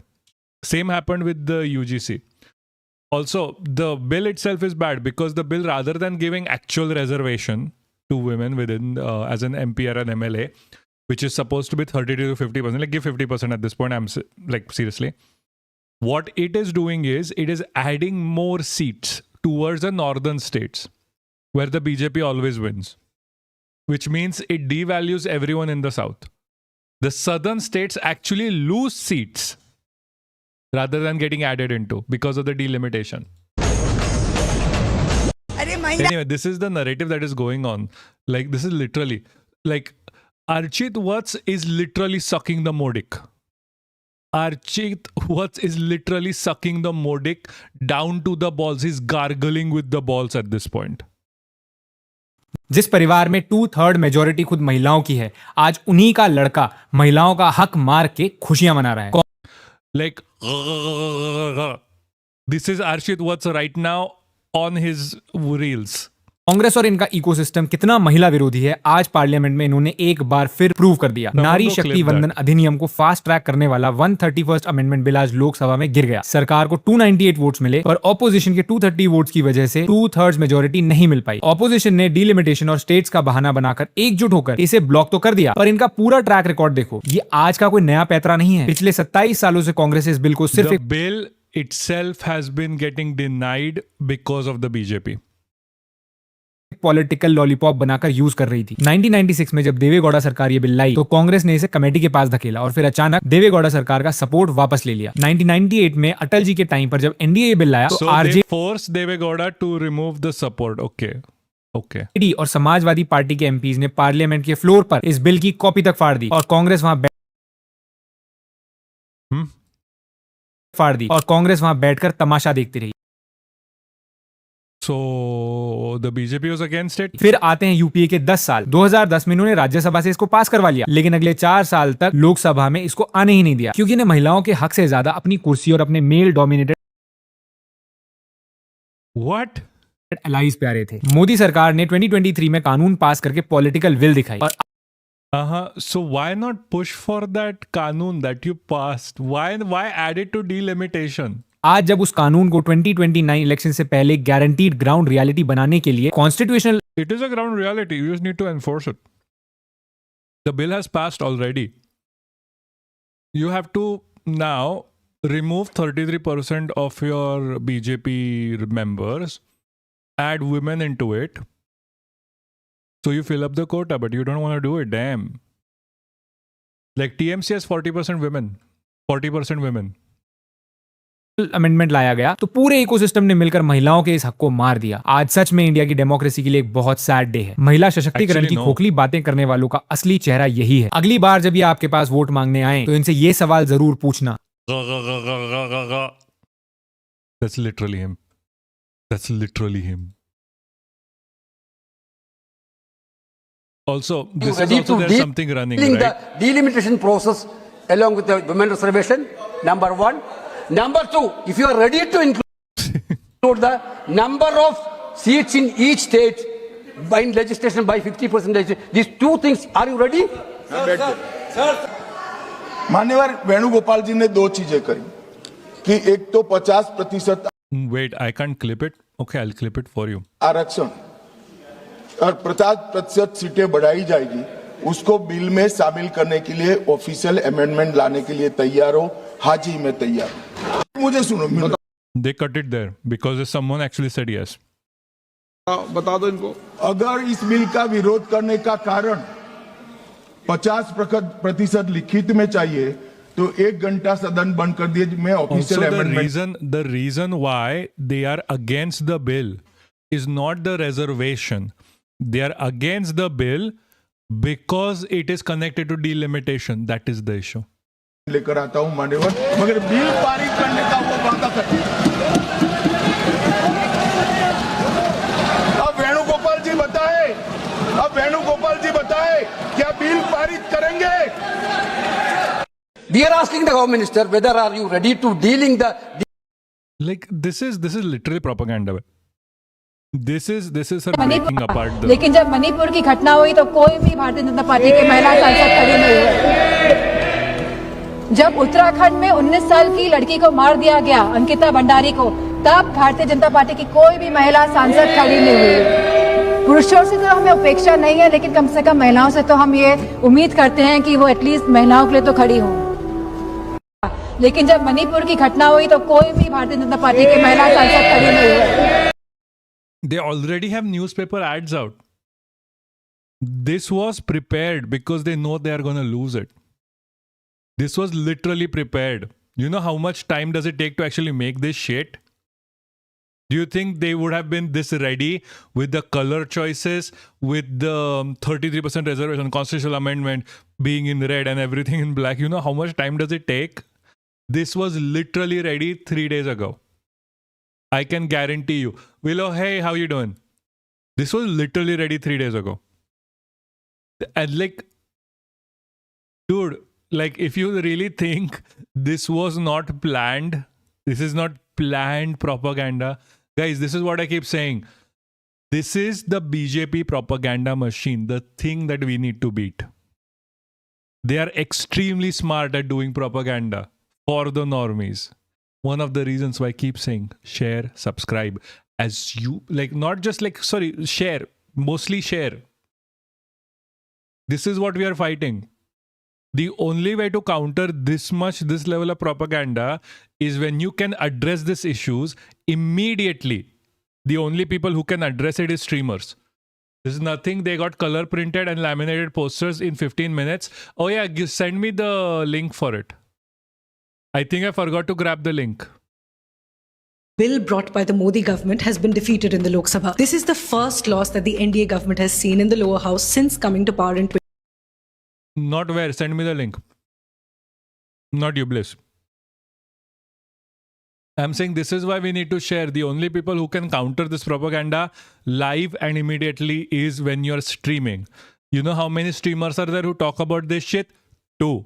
Same happened with the UGC. Also, the bill itself is bad because the bill, rather than giving actual reservation to women within as an MP or an MLA, which is supposed to be 30 to 50%, like give 50% at this point, I'm like, seriously. What it is doing is, it is adding more seats towards the northern states, where the BJP always wins. Which means it devalues everyone in the south. The southern states actually lose seats rather than getting added into because of the delimitation. Anyway, this is the narrative that is going on. Like, this is literally, like, Archit Vats is literally sucking the Modic. Archit Vats is literally sucking the Modic down to the balls. He's gargling with the balls at this point. जिस परिवार में 2/3 majority खुद महिलाओं की है, आज उन्हीं का लड़का महिलाओं का हक मार के खुशियां मना रहा है. Like, this is Archit Vats right now on his reels. Congress और इनका इकोसिस्टम कितना महिला विरोधी है, आज पार्लियामेंट में इन्होंने एक बार फिर प्रूव कर दिया. नारी शक्ति वंदन अधिनियम को फास्ट ट्रैक करने वाला 131st अमेंडमेंट बिल आज लोकसभा में गिर गया. सरकार को 298 वोट्स मिले और ऑपोजिशन के 230 वोट्स की वजह से 2/3 मेजोरिटी नहीं मिल पाई. ऑपोजिशन ने डिलिमिटेशन और स्टेट्स का बहाना बनाकर एकजुट होकर इसे ब्लॉक तो कर दिया, पर इनका पूरा ट्रैक रिकॉर्ड देखो. ये आज का कोई नया पैतरा नहीं है. पिछले 27 सालों से कांग्रेस इस बिल को सिर्फ The bill itself has been getting denied because of the BJP. Political lollipop बनाकर यूज कर रही थी. 1996 में जब देवेगौड़ा सरकार ये बिल लाई तो कांग्रेस ने इसे कमेटी के पास धकेला और फिर अचानक देवेगौड़ा सरकार का सपोर्ट वापस ले लिया. 1998 में अटल जी के टाइम पर जब एनडीए ये बिल लाया तो RJ force Deve Gowda to remove the support. Okay. और समाजवादी पार्टी के एमपीज ने पार्लियामेंट के फ्लोर पर इस बिल की कॉपी तक फाड़ दी और कांग्रेस वहां बैठकर तमाशा देखती रही. So the BJP was against it. फिर आते हैं यूपीए के 10 साल. 2010 में इन्होंने राज्यसभा से इसको पास करवा लिया, लेकिन अगले 4 साल तक लोकसभा में इसको आने ही नहीं दिया क्योंकि इन्हें महिलाओं के हक से ज्यादा अपनी कुर्सी और अपने मेल डोमिनेटेड एलाइज प्यारे थे. मोदी सरकार ने 2023 में कानून पास करके पॉलिटिकल विल दिखाई और So why not push for that कानून that you passed? Why add it to delimitation? आज जब उस कानून को 2029 इलेक्शन से पहले गारंटीड ग्राउंड रियलिटी बनाने के लिए constitutional It is a ground reality. You just need to enforce it. The bill has passed already. You have to now remove 33% of your BJP members, add women into it. So you fill up the quota, but you don't want to do it. Damn. Like TMC has 40% women. 40% women. Amendment लाया गया तो पूरे ecosystem ने मिलकर महिलाओं के इस हक को मार दिया. आज सच में इंडिया की डेमोक्रेसी के लिए एक बहुत सैड डे है. महिला सशक्तिकरण की खोखली बातें करने वालों का असली चेहरा यही है. अगली बार जब ये आपके पास वोट मांगने आए तो इनसे ये सवाल जरूर पूछना. That's literally him. That's literally him. Also, this is also there's something running, right? The delimitation process along with the women reservation, number one. Number two, if you are ready to include the number of seats in each state by legislation by 50%, these two things, are you ready? मान्यवर वेणुगोपाल जी ने 2 चीजें कही कि एक तो 50% Wait, I can't clip it. Okay, I'll clip it for you. आरक्षण और 50% सीटें बढ़ाई जाएगी, उसको बिल में शामिल करने के लिए ऑफिशियल अमेंडमेंट लाने के लिए तैयार हो. हाजी मैं तैयार. मुझे सुनो. They cut it there because someone actually said yes. बता दो इनको. अगर इस बिल का विरोध करने का कारण 50% लिखित में चाहिए तो 1 घंटा सदन बंद कर दिए. मैं official amendment. The reason why they are against the bill is not the reservation. They are against the bill because it is connected to delimitation. That is the issue. लेकर आता हूं मान्यवर, मगर बिल पारित करने का वो वादा करते हैं। अब वेणुगोपाल जी बताए क्या बिल पारित करेंगे? We are asking the Home Minister whether are you ready to dealing the Like this is literally propaganda. This is her breaking apart the. लेकिन जब मणिपुर की घटना हुई तो कोई भी भारतीय जनता पार्टी के महिला सांसद खड़ी नहीं हुई। जब उत्तराखंड में 19 साल की लड़की को मार दिया गया, अंकिता भंडारी को, तब भारतीय जनता पार्टी की कोई भी महिला सांसद खड़ी नहीं हुई। पुरुषों से तो हमें अपेक्षा नहीं है, लेकिन कम से कम महिलाओं से तो हम ये उम्मीद करते हैं कि वो एटलीस्ट महिलाओं के लिए तो खड़ी हों। लेकिन जब मणिपुर की घटना हुई तो कोई भी भारतीय जनता पार्टी के महिला सांसद खड़ी नहीं हुई। They already have newspaper ads out. This was prepared because they know they are going to lose it. This was literally prepared. You know how much time does it take to actually make this shit? Do you think they would have been this ready with the color choices, with the 33% reservation, constitutional amendment being in red and everything in black? You know how much time does it take? This was literally ready 3 days ago. I can guarantee you. Willow, hey, how you doing? This was literally ready 3 days ago. And like, dude, like if you really think this was not planned, this is not planned propaganda. Guys, this is what I keep saying. This is the BJP propaganda machine, the thing that we need to beat. They are extremely smart at doing propaganda for the normies. One of the reasons why I keep saying share, subscribe, as you like, not just like, sorry, share, mostly share. This is what we are fighting. The only way to counter this level of propaganda is when you can address these issues immediately. The only people who can address it is streamers. This is nothing. They got color printed and laminated posters in 15 minutes. Oh yeah, send me the link for it. I think I forgot to grab the link. Bill brought by the Modi government has been defeated in the Lok Sabha. This is the first loss that the NDA government has seen in the lower house since coming to power in Not where. Send me the link. Not you, Bliss. I'm saying this is why we need to share. The only people who can counter this propaganda live and immediately is when you're streaming. You know how many streamers are there who talk about this shit? 2.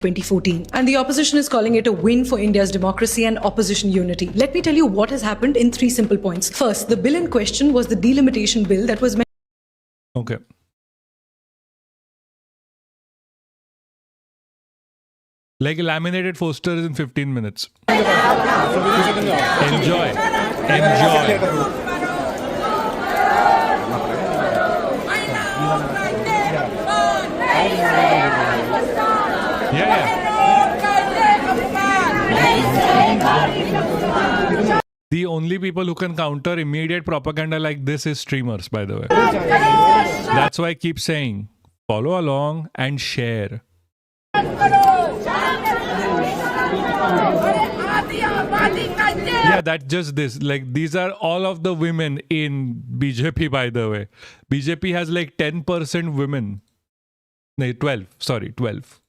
2014. And the opposition is calling it a win for India's democracy and opposition unity. Let me tell you what has happened in 3 simple points. First, the bill in question was the delimitation bill that was meant. Okay. Like laminated posters in 15 minutes. Enjoy. Yeah. The only people who can counter immediate propaganda like this is streamers, by the way. That's why I keep saying, follow along and share. Yeah, that's just this. Like, these are all of the women in BJP, by the way. BJP has like 10% women. No, 12. Sorry, 12.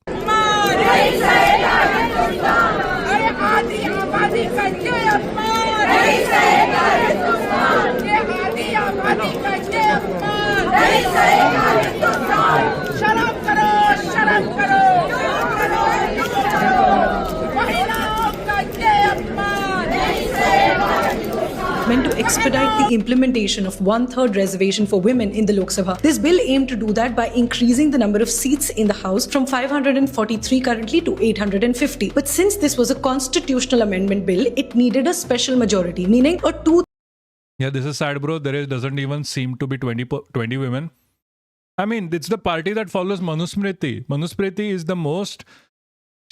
Meant to expedite the implementation of 1/3 reservation for women in the Lok Sabha. This bill aimed to do that by increasing the number of seats in the House from 543 currently to 850. But since this was a constitutional amendment bill, it needed a special majority, meaning a 2. Yeah, this is sad, bro. Doesn't even seem to be 20 women. I mean, it's the party that follows Manusmriti. Manusmriti is the most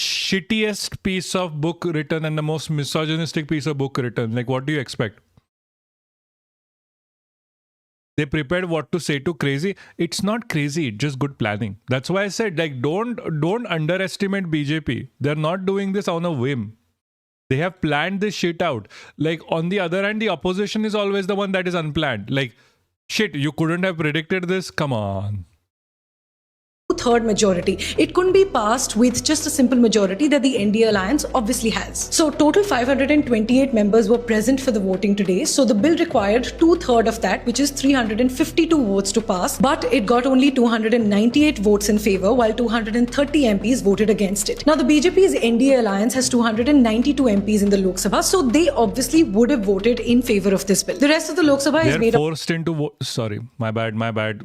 shittiest piece of book written and the most misogynistic piece of book written. Like, what do you expect? They prepared what to say to crazy. It's not crazy, it's just good planning. That's why I said, like, don't underestimate BJP. They're not doing this on a whim. They have planned this shit out. Like, on the other hand, the opposition is always the one that is unplanned. Like, shit, you couldn't have predicted this? Come on. two-third majority. It couldn't be passed with just a simple majority that the NDA alliance obviously has. So total 528 members were present for the voting today. So the bill required two-thirds of that, which is 352 votes to pass, but it got only 298 votes in favor, while 230 MPs voted against it. Now the BJP's NDA alliance has 292 MPs in the Lok Sabha, so they obviously would have voted in favor of this bill. The rest of the Lok Sabha is made up. Forced into sorry, my bad.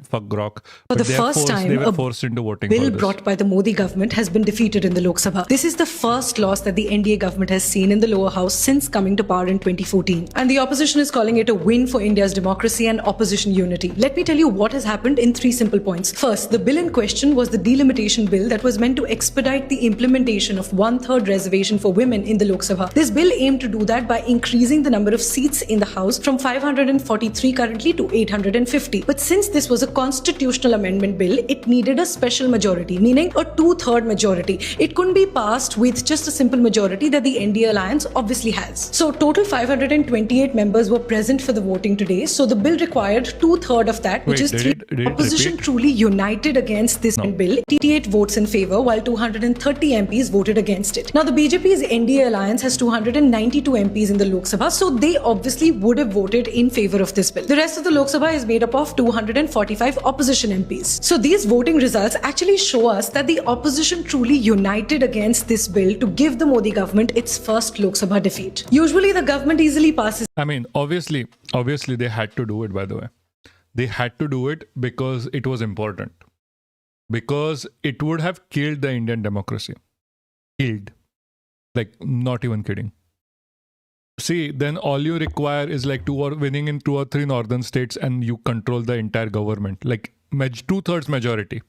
Fuck Grok. For the first time, they were forced into voting. Bill brought by the Modi government has been defeated in the Lok Sabha. This is the first loss that the NDA government has seen in the lower house since coming to power in 2014. And the opposition is calling it a win for India's democracy and opposition unity. Let me tell you what has happened in 3 simple points. First, the bill in question was the delimitation bill that was meant to expedite the implementation of 1/3 reservation for women in the Lok Sabha. This bill aimed to do that by increasing the number of seats in the House from 543 currently to 850. But since this was a constitutional amendment bill, it needed a special majority, meaning a 2/3 majority. It couldn't be passed with just a simple majority that the NDA alliance obviously has. So total 528 members were present for the voting today. So the bill required 2/3 of that, which is 3. Opposition truly united against this bill. 88 votes in favor, while 230 MPs voted against it. Now the BJP's NDA alliance has 292 MPs in the Lok Sabha, so they obviously would have voted in favor of this bill. The rest of the Lok Sabha is made up of 245 opposition MPs. So these voting results actually show us that the opposition truly united against this bill to give the Modi government its first Lok Sabha defeat. Usually the government easily passes. I mean, obviously they had to do it, by the way. They had to do it because it was important. Because it would have killed the Indian democracy. Killed. Like, not even kidding. See, then all you require is like winning in 2 or 3 northern states and you control the entire government. Like, 2/3 majority.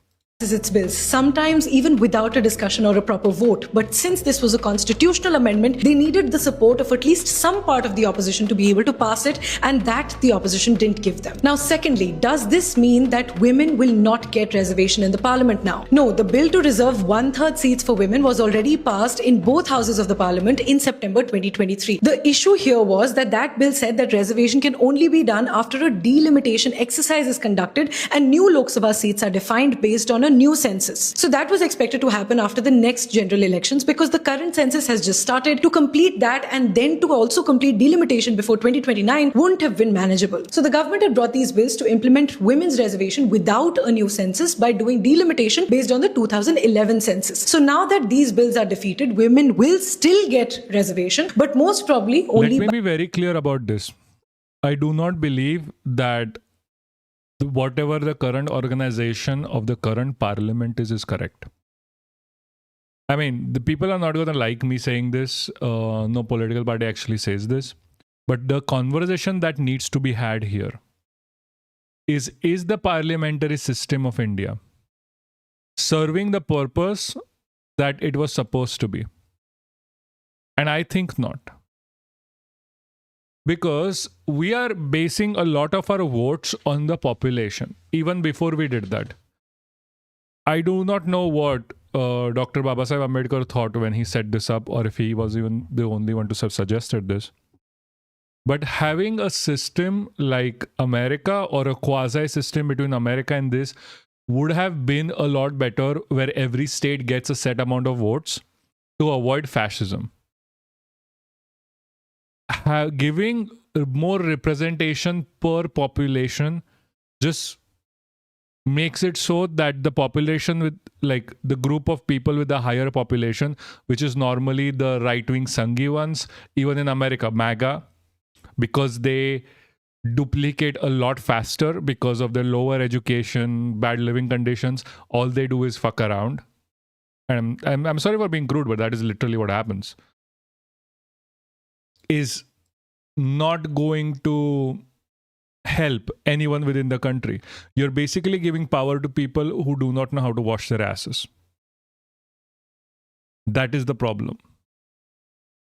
Its bills, sometimes even without a discussion or a proper vote. But since this was a constitutional amendment, they needed the support of at least some part of the opposition to be able to pass it, and that the opposition didn't give them. Now, secondly, does this mean that women will not get reservation in the parliament now? No, the bill to reserve 1/3 seats for women was already passed in both houses of the parliament in September 2023. The issue here was that bill said that reservation can only be done after a delimitation exercise is conducted and new Lok Sabha seats are defined based on a new census. So that was expected to happen after the next general elections because the current census has just started. To complete that and then to also complete delimitation before 2029 wouldn't have been manageable. So the government had brought these bills to implement women's reservation without a new census by doing delimitation based on the 2011 census. So now that these bills are defeated, women will still get reservation, but most probably only. Let me be very clear about this. I do not believe that whatever the current organization of the current parliament is correct. I mean, the people are not going to like me saying this. No political party actually says this. But the conversation that needs to be had here is the parliamentary system of India serving the purpose that it was supposed to be? And I think not. Because we are basing a lot of our votes on the population, even before we did that. I do not know what Dr. Babasaheb Ambedkar thought when he set this up, or if he was even the only one to have suggested this. But having a system like America, or a quasi-system between America and this, would have been a lot better, where every state gets a set amount of votes to avoid fascism. Giving more representation per population just makes it so that the population with, like, the group of people with the higher population, which is normally the right-wing Sanghi ones, even in America, MAGA, because they duplicate a lot faster because of their lower education, bad living conditions, all they do is fuck around. And I'm sorry for being crude, but that is literally what happens. Is not going to help anyone within the country. You're basically giving power to people who do not know how to wash their asses. That is the problem.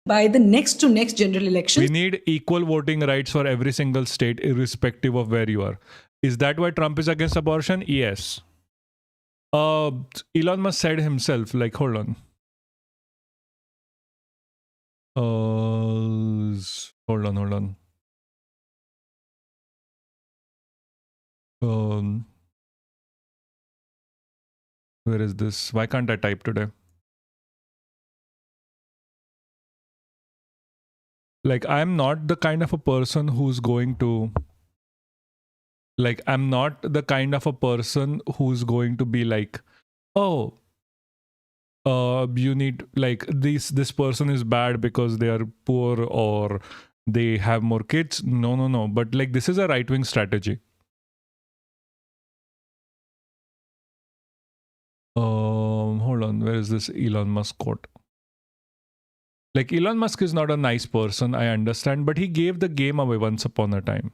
By the next general election, we need equal voting rights for every single state, irrespective of where you are. Is that why Trump is against abortion? Yes. Elon Musk said himself, like, hold on. Hold on. Where is this? Why can't I type today? Like, I'm not the kind of a person who's going to... Like, I'm not the kind of a person who's going to be like, oh, you need, like, this person is bad because they are poor or they have more kids. No. But, like, this is a right-wing strategy. Hold on. Where is this Elon Musk quote? Like, Elon Musk is not a nice person, I understand, but he gave the game away once upon a time.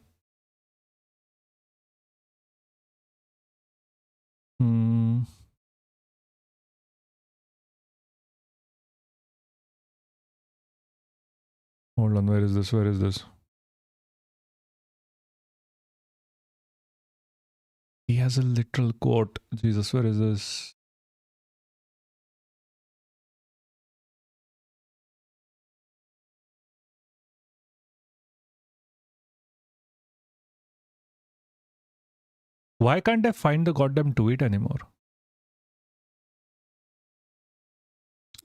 Hold on, where is this? Where is this? He has a literal quote. Jesus, where is this? Why can't I find the goddamn tweet anymore?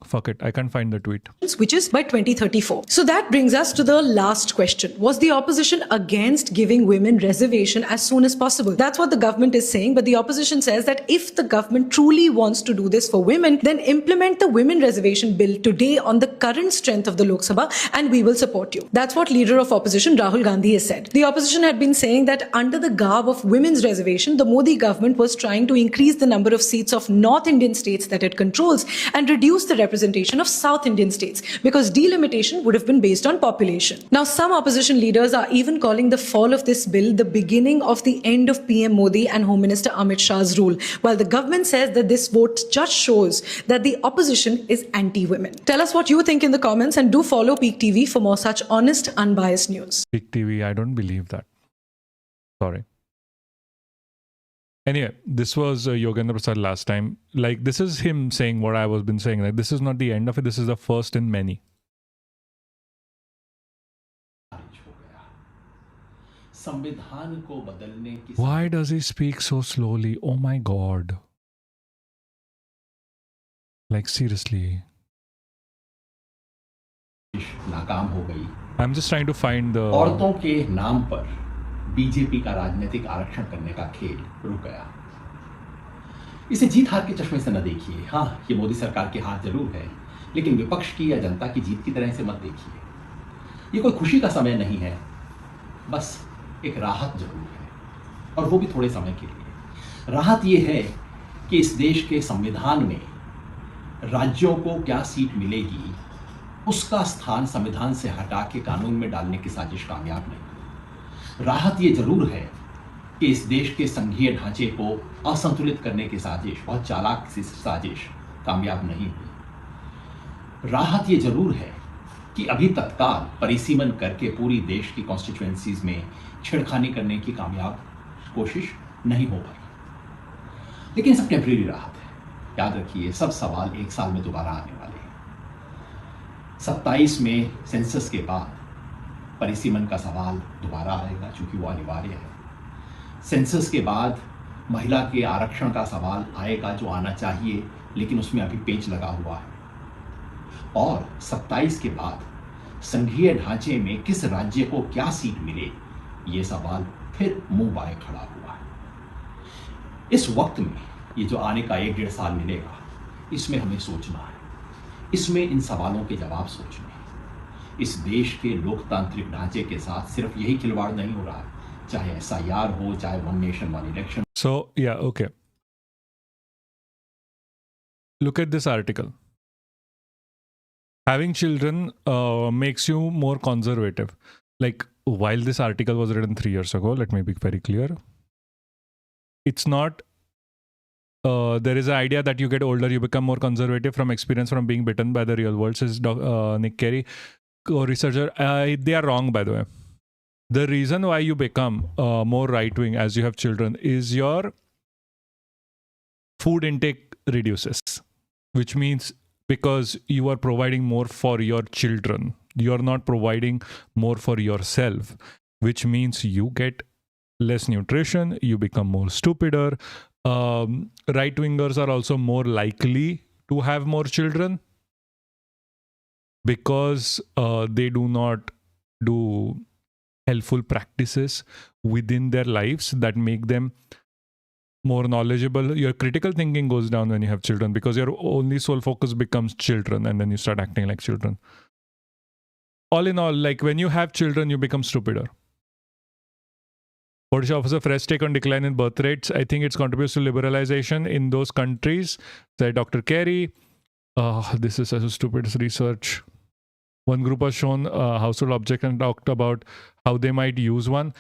Fuck it, I can't find the tweet. Which is by 2034. So that brings us to the last question. Was the opposition against giving women reservation as soon as possible? That's what the government is saying, but the opposition says that if the government truly wants to do this for women, then implement the women reservation bill today on the current strength of the Lok Sabha and we will support you. That's what leader of opposition Rahul Gandhi has said. The opposition had been saying that under the garb of women's reservation, the Modi government was trying to increase the number of seats of North Indian states that it controls and reduce the representation of South Indian states because delimitation would have been based on population. Now, some opposition leaders are even calling the fall of this bill the beginning of the end of PM Modi and Home Minister Amit Shah's rule, while the government says that this vote just shows that the opposition is anti-women. Tell us what you think in the comments and do follow Peak TV for more such honest, unbiased news. Peak TV, I don't believe that. Sorry. Anyway, this was Yogendra Prasad last time. Like, this is him saying what I was been saying. Like, this is not the end of it. This is the first in many. Why does he speak so slowly? Oh my God. Like, seriously. I'm just trying to find the... औरतों के नाम पर BJP का राजनीतिक आरक्षण करने का खेल रुक गया। इसे जीत हार के चश्मे से न देखिए। हाँ, ये मोदी सरकार के हाथ जरूर है, लेकिन विपक्ष की या जनता की जीत की तरह से मत देखिए। ये कोई खुशी का समय नहीं है, बस एक राहत जरूर है, और वो भी थोड़े समय के लिए। राहत ये है कि इस देश के संविधान में राज्यों को क्या सीट मिलेगी, उसका स्थान संविधान से हटा के कानून में डालने की साजिश कामयाब नहीं। राहत ये जरूर है कि इस देश के संघीय ढांचे को असंतुलित करने की साजिश, बहुत चालाक सी साजिश, कामयाब नहीं हुई। राहत ये जरूर है कि अभी तत्काल परिसीमन करके पूरी देश की कॉन्स्टिट्यूएंसीज में छेड़खानी करने की कामयाब कोशिश नहीं हो पाई। लेकिन सब टेम्परेरी राहत है। याद रखिए, सब सवाल एक साल में दोबारा आने वाले हैं। 27 में सेंसस के बाद परिसीमन का सवाल दोबारा आएगा, चूंकि वो अनिवार्य है। सेंसस के बाद महिला के आरक्षण का सवाल आएगा, जो आना चाहिए, लेकिन उसमें अभी पेच लगा हुआ है। और 27 के बाद संघीय ढांचे में किस राज्य को क्या सीट मिले, ये सवाल फिर मुंह बाए खड़ा हुआ है। इस वक्त में ये जो आने का 1-1.5 साल मिलेगा, इसमें हमें सोचना है, इसमें इन सवालों के जवाब सोचने हैं। इस देश के लोकतांत्रिक ढांचे के साथ सिर्फ यही खिलवाड़ नहीं हो रहा है, चाहे SIR हो, चाहे one nation one election. So, yeah, okay. Look at this article. Having children makes you more conservative. Like, while this article was written 3 years ago, let me be very clear. It's not... there is an idea that you get older, you become more conservative from experience from being bitten by the real world, says Nick Carey, co-researcher. They are wrong, by the way. The reason why you become more right-wing as you have children is your food intake reduces, which means because you are providing more for your children, you are not providing more for yourself, which means you get less nutrition, you become more stupider, right wingers are also more likely to have more children because they do not do helpful practices within their lives that make them more knowledgeable. Your critical thinking goes down when you have children because your only sole focus becomes children, and then you start acting like children. All in all, like when you have children, you become stupider. Polish offers a fresh take on decline in birth rates. I think it contributes to liberalization in those countries, said Dr. Carey. This is such a stupid research. One group has shown household object and talked about how they might use one.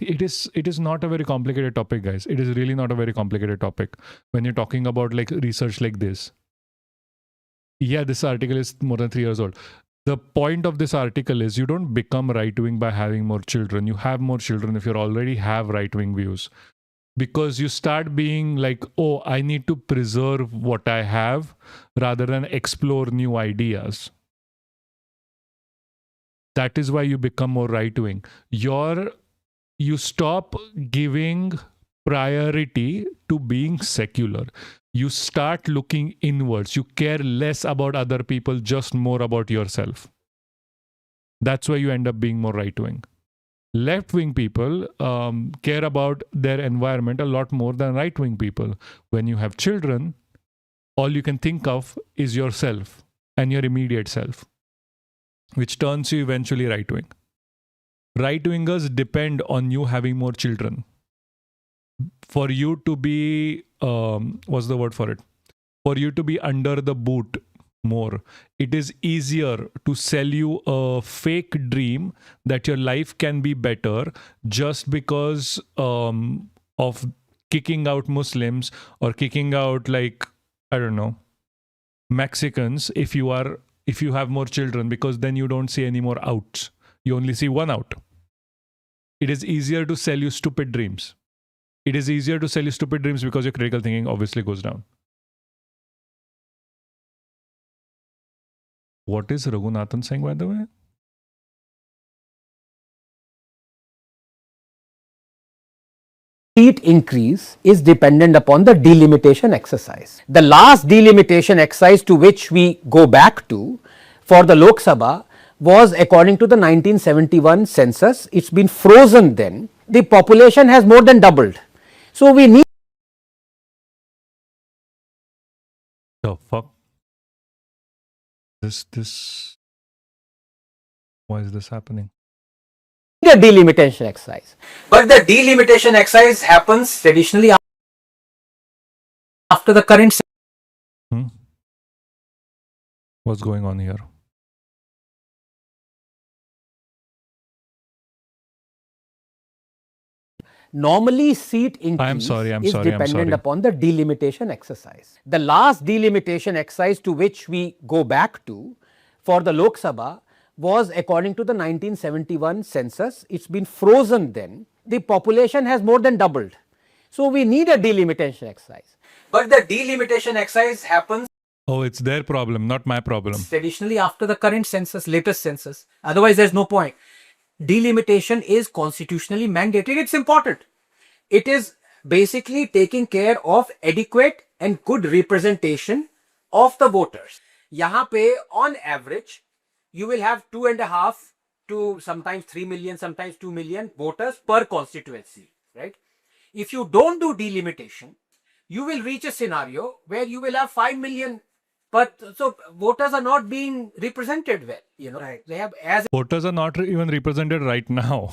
It is not a very complicated topic, guys. It is really not a very complicated topic when you're talking about like research like this. Yeah, this article is more than 3 years old. The point of this article is you don't become right-wing by having more children. You have more children if you already have right-wing views. Because you start being like, oh, I need to preserve what I have rather than explore new ideas. That is why you become more right-wing. You stop giving priority to being secular. You start looking inwards. You care less about other people, just more about yourself. That's why you end up being more right-wing. Left-wing people care about their environment a lot more than right-wing people. When you have children, all you can think of is yourself and your immediate self, which turns you eventually right-wing. Right-wingers depend on you having more children. For you to be, what's the word for it? For you to be under the boot more. It is easier to sell you a fake dream that your life can be better just because of kicking out Muslims or kicking out, like, I don't know, Mexicans if you have more children, because then you don't see any more outs. You only see one out. It is easier to sell you stupid dreams. It is easier to sell you stupid dreams because your critical thinking obviously goes down. What is Raghunathan saying, by the way? Seat increase is dependent upon the delimitation exercise. The last delimitation exercise to which we go back to for the Lok Sabha was according to the 1971 census. It's been frozen then. The population has more than doubled. So we need the fuck? This why is this happening? a delimitation exercise. But the delimitation exercise happens traditionally after the current. What's going on here? Normally, seat increase is dependent upon the delimitation exercise. The last delimitation exercise to which we go back to for the Lok Sabha was according to the 1971 census. It's been frozen then. The population has more than doubled. So we need a delimitation exercise. But the delimitation exercise happens. Oh, it's their problem, not my problem. Traditionally after the current census, latest census. Otherwise, there's no point. Delimitation is constitutionally mandated. It's important. It is basically taking care of adequate and good representation of the voters. Yahan pe, on average, you will have 2.5 to sometimes 3 million, sometimes 2 million voters per constituency, right? If you don't do delimitation, you will reach a scenario where you will have 5 million. But so voters are not being represented well, you know. Right. They have voters are not even represented right now.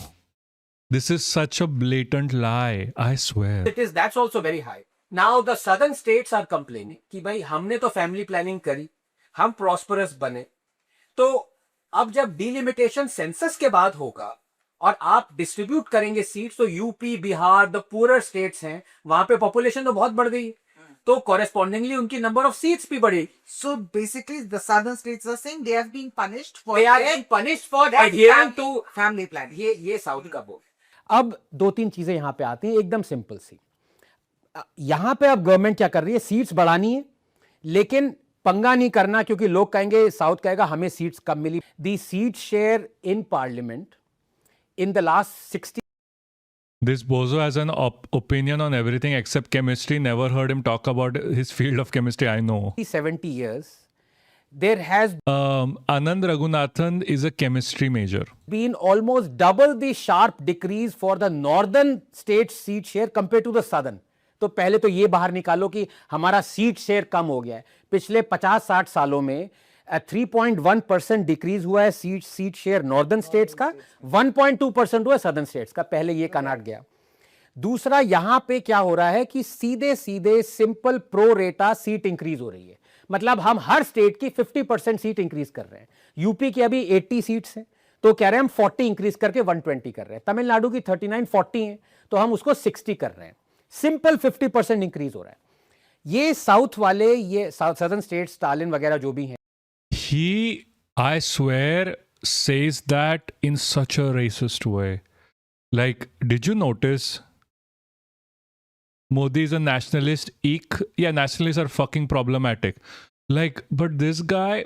This is such a blatant lie. I swear. It is. That's also very high. Now the southern states are complaining कि भाई हमने तो family planning करी, हम prosperous बने, तो अब जब delimitation census के बाद होगा और आप distribute करेंगे seats, तो UP, Bihar, the poorer states हैं, वहाँ पे population तो बहुत बढ़ गई. तो correspondingly उनकी number of seats भी बढ़ी. So basically the southern states are saying they are being punished for adhering to family planning. ये साउथ का बोल. अब दो तीन चीजें यहां पे आती हैं एकदम सिंपल सी. यहां पे अब गवर्नमेंट क्या कर रही है, सीट्स बढ़ानी है, लेकिन पंगा नहीं करना क्योंकि लोग कहेंगे, साउथ कहेगा हमें सीट्स कम मिली. The seat share in parliament in the last 60 This bozo has an opinion on everything except chemistry. Never heard him talk about his field of chemistry. I know. 70 years, there has Anand Raghunathan is a chemistry major. been almost double the sharp decrease for the northern state seat share compared to the southern. तो पहले तो ये बाहर निकालो कि हमारा seat share कम हो गया है. पिछले 50-60 सालों में 3.1% डिक्रीज हुआ है सीट शेयर नॉर्दर्न स्टेट्स का, 1.2% हुआ है सदर्न स्टेट्स का. पहले ये कनाट गया. दूसरा, यहां पे क्या हो रहा है कि सीधे सीधे सिंपल प्रो रेटा सीट इंक्रीज हो रही है. मतलब हम हर स्टेट की 50% सीट इंक्रीज कर रहे हैं. यूपी की अभी 80 सीट्स हैं, तो कह रहे हैं हम 40 इंक्रीज करके 120 कर रहे हैं. तमिलनाडु की 39-40 है, तो हम उसको 60 कर रहे हैं. सिंपल 50% इंक्रीज हो रहा है. ये साउथ वाले, ये सदर्न स्टेट, स्टालिन वगैरह जो भी हैं, He, I swear, says that in such a racist way. Like, did you notice Modi is a nationalist? Yeah, nationalists are fucking problematic. Like, but this guy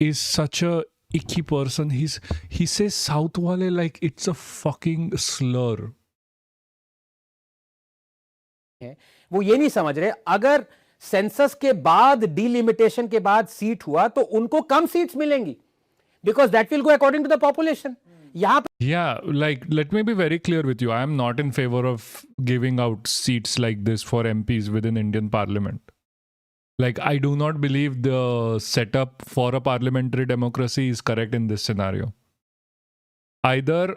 is such a icky person. He says South wale like it's a fucking slur. वो ये नहीं समझ रहे अगर census के बाद delimitation के बाद सीट हुआ तो उनको कम सीट्स मिलेंगी, because that will go according to the population. Yeah, like, let me be very clear with you. I am not in favor of giving out seats like this for MPs within Indian Parliament. Like, I do not believe the setup for a parliamentary democracy is correct in this scenario. Either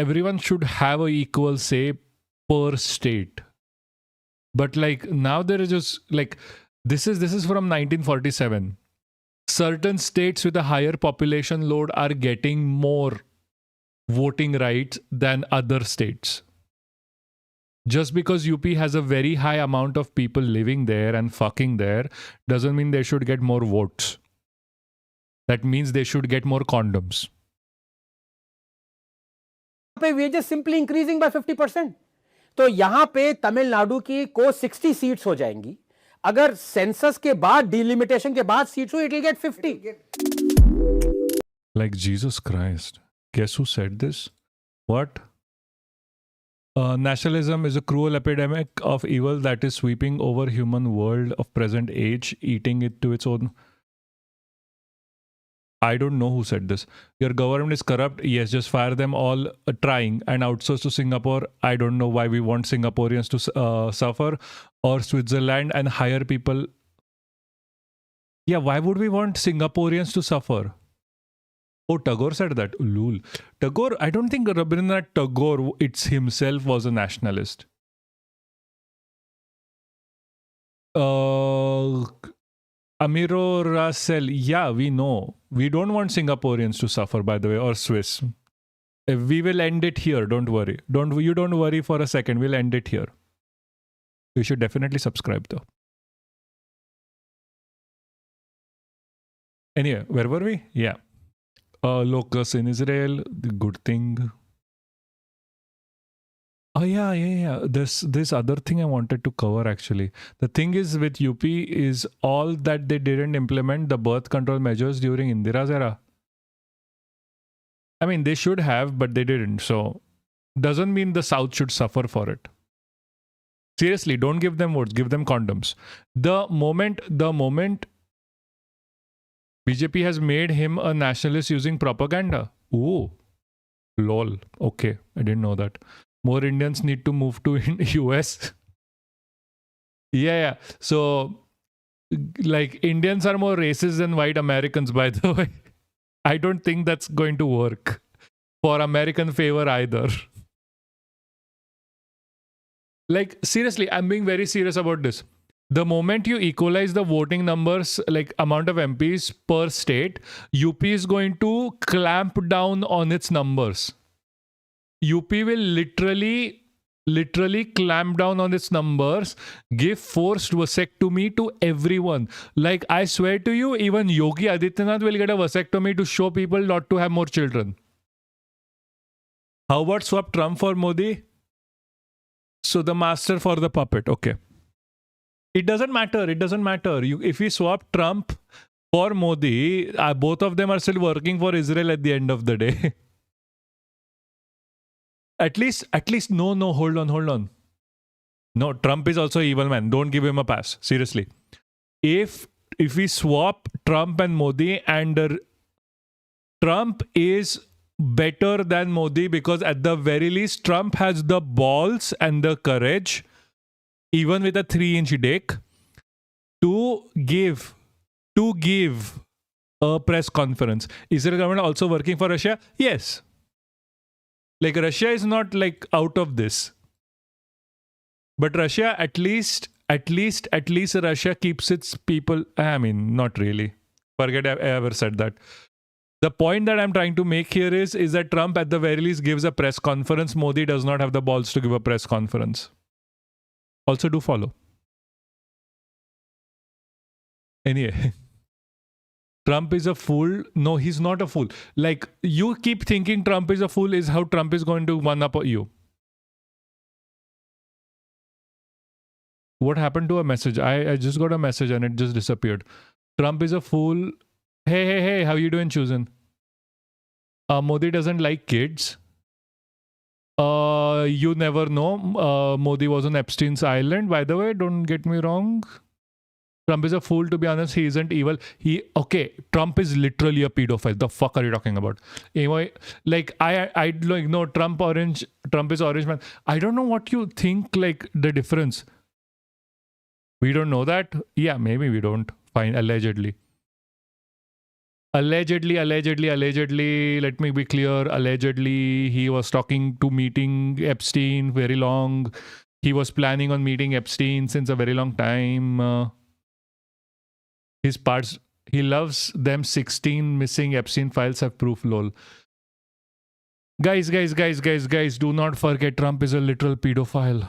everyone should have an equal say per state. But like, now there is just like, this is from 1947. Certain states with a higher population load are getting more voting rights than other states. Just because UP has a very high amount of people living there and fucking there doesn't mean they should get more votes. That means they should get more condoms. wages simply increasing by 50%. तो यहां पे तमिलनाडु की को 60 seats हो जाएंगी. अगर census के बाद डिलिमिटेशन के बाद सीट्स हो, it will get 50. Like, Jesus Christ. Guess who said this? What? Nationalism is a cruel epidemic of evil that is sweeping over human world of present age, eating it to its own. I don't know who said this. Your government is corrupt. Yes, just fire them all, trying, and outsource to Singapore. I don't know why we want Singaporeans to suffer, or Switzerland, and hire people. Yeah, why would we want Singaporeans to suffer? Oh, Tagore said that. Lul. Tagore, I don't think Rabindranath Tagore himself was a nationalist. Amiro Russell, yeah, we know. We don't want Singaporeans to suffer, by the way, or Swiss. We will end it here, don't worry. You don't worry for a second, we'll end it here. You should definitely subscribe though. Anyway, where were we? Yeah. Locus in Israel, the good thing. Oh yeah. This other thing I wanted to cover actually. The thing is with UP is all that they didn't implement the birth control measures during Indira's era. I mean, they should have, but they didn't. So doesn't mean the South should suffer for it. Seriously, don't give them votes, give them condoms. The moment BJP has made him a nationalist using propaganda. Ooh, lol. Okay, I didn't know that. More Indians need to move to US. Yeah. So, like, Indians are more racist than white Americans, by the way. I don't think that's going to work for American favor either. Like, seriously, I'm being very serious about this. The moment you equalize the voting numbers, like amount of MPs per state, UP is going to clamp down on its numbers. UP will literally clamp down on its numbers, give forced vasectomy to everyone. Like, I swear to you, even Yogi Adityanath will get a vasectomy to show people not to have more children. How about swap Trump for Modi? So the master for the puppet. Okay. It doesn't matter. If we swap Trump for Modi, both of them are still working for Israel at the end of the day. At least, no, hold on. No, Trump is also an evil man. Don't give him a pass. Seriously. If we swap Trump and Modi, and Trump is better than Modi because at the very least, Trump has the balls and the courage, even with a 3-inch dick, to give a press conference. Israel government also working for Russia? Yes. Like, Russia is not like out of this. But Russia, at least Russia keeps its people. I mean, not really. Forget I ever said that. The point that I'm trying to make here is that Trump at the very least gives a press conference. Modi does not have the balls to give a press conference. Also do follow. Anyway. Trump is a fool. No, he's not a fool. Like, you keep thinking Trump is a fool is how Trump is going to one-up you. What happened to a message? I just got a message and it just disappeared. Trump is a fool. Hey, how you doing, Chusen? Modi doesn't like kids. You never know. Modi was on Epstein's island. By the way, don't get me wrong. Trump is a fool, to be honest. He isn't evil. Trump is literally a pedophile. The fuck are you talking about? Anyway, like, I like, no, Trump is orange man. I don't know what you think, like, the difference. We don't know that. Yeah, maybe we don't. Fine, allegedly. Allegedly, let me be clear. Allegedly, he was meeting Epstein very long. He was planning on meeting Epstein since a very long time. His parts, he loves them. 16 missing Epstein files have proof, lol. Guys, do not forget Trump is a literal pedophile.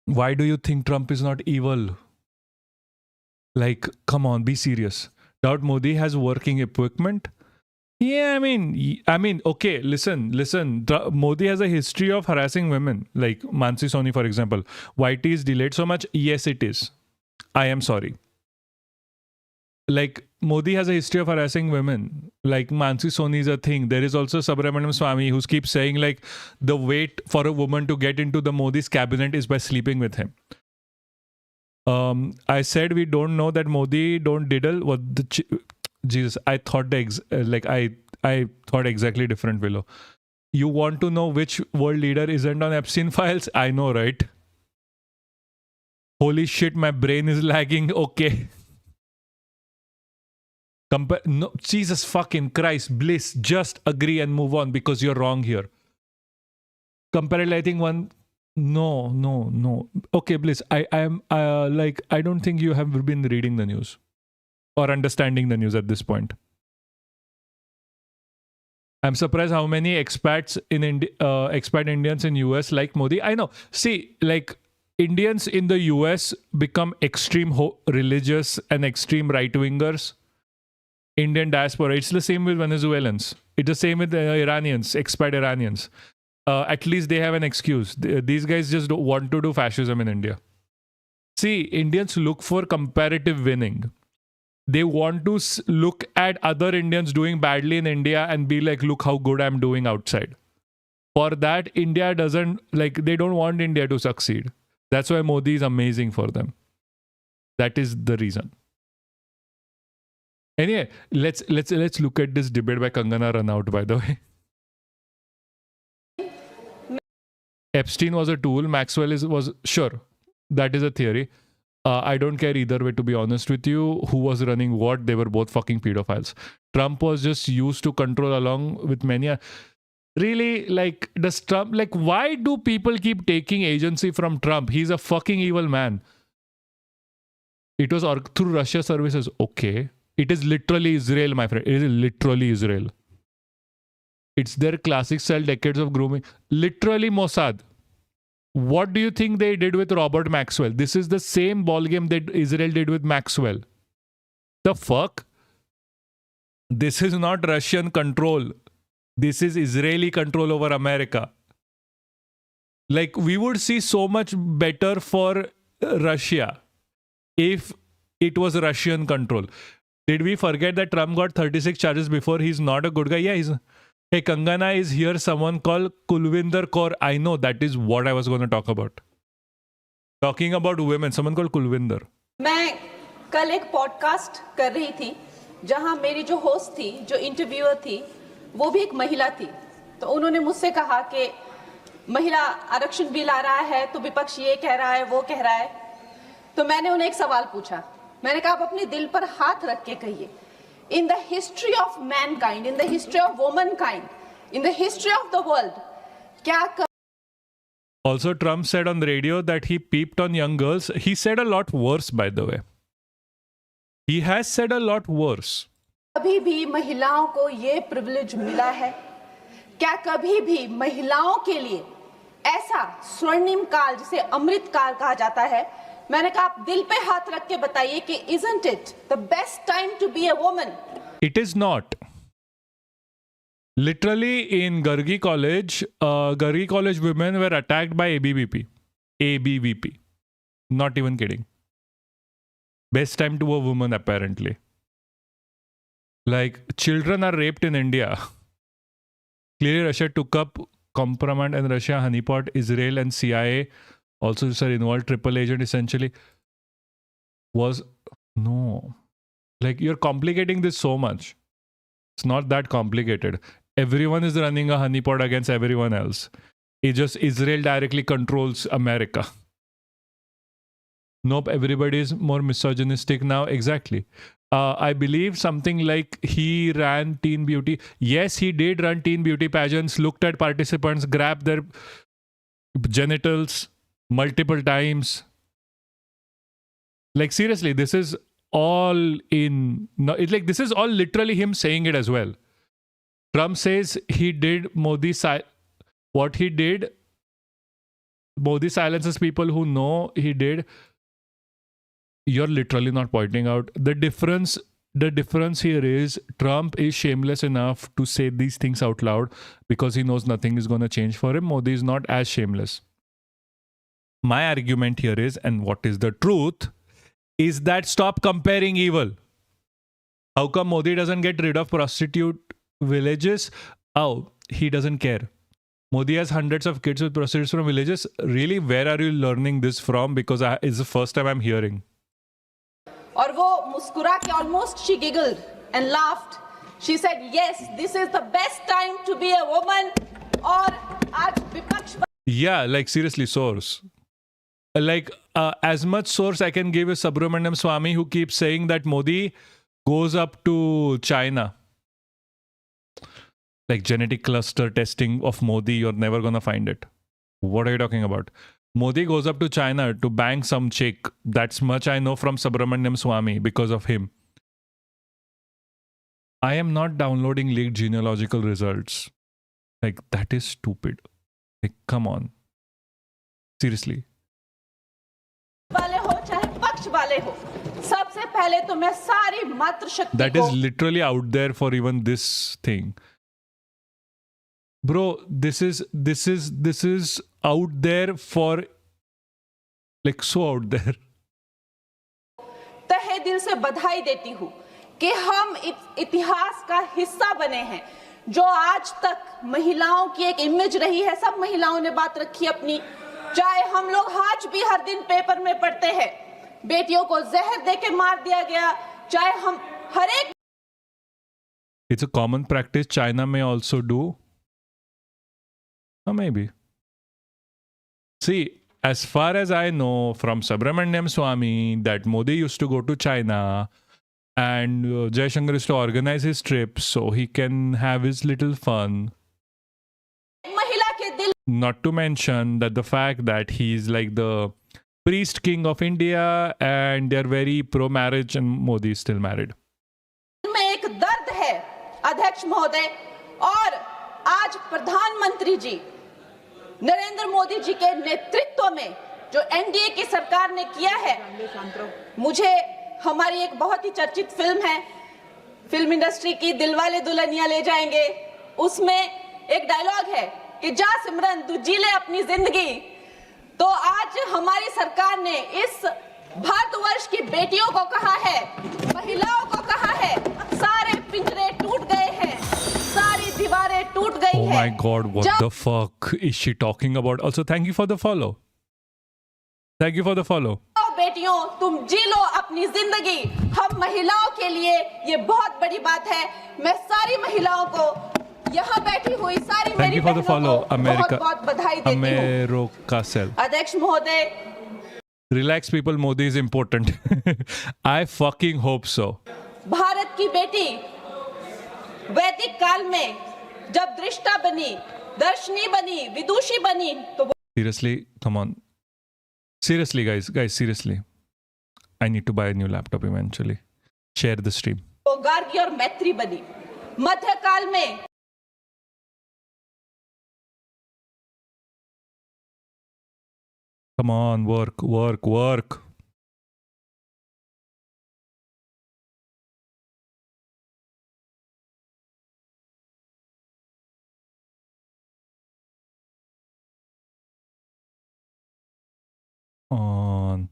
Why do you think Trump is not evil? Like, come on, be serious. Doubt Modi has working equipment? Yeah, I mean, okay, listen. Modi has a history of harassing women, like Mansi Soni, for example. YT is delayed so much? Yes, it is. I am sorry. Like, Modi has a history of harassing women. Like, Mansi Soni is a thing. There is also Subramaniam Swamy who keeps saying, like, the wait for a woman to get into the Modi's cabinet is by sleeping with him. I said we don't know that Modi don't diddle. What the Jesus? I thought I thought exactly different, Willow. You want to know which world leader isn't on Epstein files? I know, right? Holy shit, my brain is lagging. Okay. No, Jesus fucking Christ, Bliss, just agree and move on because you're wrong here. Comparatively, I think one. No. Okay, Bliss, I am I don't think you have been reading the news or understanding the news at this point. I'm surprised how many expats in expat Indians in US like Modi. I know. See, like, Indians in the US become extreme religious and extreme right-wingers. Indian diaspora. It's the same with Venezuelans. It's the same with Iranians, expat Iranians. At least they have an excuse. These guys just don't want to do fascism in India. See, Indians look for comparative winning. They want to look at other Indians doing badly in India and be like, look how good I'm doing outside. For that, India doesn't, like, they don't want India to succeed. That's why Modi is amazing for them. That is the reason. Anyway, let's look at this debate by Kangana Ranaut, by the way. Epstein was a tool. Maxwell was sure. That is a theory. I don't care either way, to be honest with you. Who was running what? They were both fucking pedophiles. Trump was just used to control along with many. Really, like, does Trump, like, why do people keep taking agency from Trump? He's a fucking evil man. It was through Russia services. Okay. It is literally Israel, my friend. It is literally Israel. It's their classic style decades of grooming. Literally Mossad. What do you think they did with Robert Maxwell? This is the same ballgame that Israel did with Maxwell. The fuck? This is not Russian control. This is Israeli control over America. Like, we would see so much better for Russia if it was Russian control. Did we forget that Trump got 36 charges before? He's not a good guy. Yeah, Hey, Kangana is here someone called Kulvinder Kaur. I know, that is what I was going to talk about. Talking about women, someone called Kulvinder. मैं कल एक podcast कर रही थी जहां मेरी जो host थी, जो इंटरव्यूअर थी, वो भी एक महिला थी. तो उन्होंने मुझसे कहा कि महिला आरक्षण बिल आ रहा है तो विपक्ष ये कह रहा है, वो कह रहा है. तो मैंने उन्हें एक सवाल पूछा. मैंने कहा, आप अपने दिल पर हाथ रख के कहिए, in the history of mankind, in the history of womankind, in the history of the world, क्या Also, Trump said on the radio that he peeped on young girls. He said a lot worse, by the way. He has said a lot worse. कभी भी महिलाओं को ये privilege मिला है? क्या कभी भी महिलाओं के लिए ऐसा स्वर्णिम काल, जिसे अमृत काल कहा जाता है? मैंने कहा, आप दिल पे हाथ रख के बताइए कि isn't it the best time to be a woman? It is not. Literally in Gargi College women were attacked by ABVP. ABVP. Not even kidding. Best time to a woman, apparently. Like, children are raped in India. Clearly, Russia took up compromise, and Russia honeypot Israel and CIA also are involved. Triple agent essentially was no. Like, you're complicating this so much. It's not that complicated. Everyone is running a honeypot against everyone else. It's just Israel directly controls America. Nope, everybody is more misogynistic now. Exactly. I believe something like he ran teen beauty. Yes, he did run teen beauty pageants, looked at participants, grabbed their genitals multiple times. Like, seriously, this is all in... No, it's like, this is all literally him saying it as well. Trump says he did what he did. Modi silences people who know he did. You're literally not pointing out the difference. The difference here is Trump is shameless enough to say these things out loud because he knows nothing is going to change for him. Modi is not as shameless. My argument here is, and what is the truth, is that stop comparing evil. How come Modi doesn't get rid of prostitute villages? Oh, he doesn't care. Modi has hundreds of kids with prostitutes from villages. Really, where are you learning this from? Because it's the first time I'm hearing. और वो मुस्कुरा के, almost she giggled and laughed. She said, yes, this is the best time to be a woman. और आज विपक्ष. Yeah, like seriously, source. Like as much source I can give is Subramaniam Swamy, who keeps saying that Modi goes up to China. Like genetic cluster testing of Modi, you're never gonna find it. What are you talking about? Modi goes up to China to bang some chick. That's much I know from Subramaniam Swamy because of him. I am not downloading leaked genealogical results. Like, that is stupid. Like, come on. Seriously. That is literally out there for even this thing. Bro, this is out there for, like, so out there. तहे दिल से बधाई देती हूँ कि हम इतिहास का हिस्सा बने हैं. जो आज तक महिलाओं की एक इमेज रही है, सब महिलाओं ने बात रखी अपनी. चाहे हम लोग आज भी हर दिन पेपर में पढ़ते हैं, बेटियों को जहर देके मार दिया गया. चाहे हम हर एक. It's a common practice. China may also do. Or maybe. See, as far as I know from Subramaniam Swamy, that Modi used to go to China and Jaishankar used to organize his trips so he can have his little fun. Not to mention that the fact that he's like the priest king of India and they're very pro-marriage and Modi is still married. में एक दर्द है अध्यक्ष महोदय, और आज प्रधानमंत्री जी नरेंद्र मोदी जी के नेतृत्व में जो एनडीए की सरकार ने किया है, मुझे हमारी एक बहुत ही चर्चित फिल्म है, फिल्म इंडस्ट्री की, दिलवाले दुल्हनिया ले जाएंगे, उसमें एक डायलॉग है कि जा सिमरन तू जी ले अपनी जिंदगी. तो आज हमारी सरकार ने इस भारतवर्ष की बेटियों को कहा है, महिलाओं को कहा है, सारे पिंजरे टूट गए हैं, सारी दीवारें टूट गई Oh है। my god, what the fuck is she talking about? Also, thank you for the follow. Thank you for the follow. बेटियों, तुम जी लो अपनी जिंदगी। हम महिलाओं के लिए ये बहुत बड़ी बात है। मैं सारी महिलाओं को, यहाँ बैठी हुई सारी Thank मेरी you for the follow, बहनों को America. बहुत-बहुत बधाई देती हूँ। America. अध्यक्ष महोदय, Relax, people. Modi is important. I fucking hope so. Bharat की बेटी वैदिक काल में जब दृष्टा बनी, दर्शनी बनी, विदुषी बनी, तो Seriously, come on. Seriously, guys, seriously. I need to buy a new laptop eventually. Share the stream. वो गार्गी और मैत्री बनी। मध्यकाल में Come on, work. On.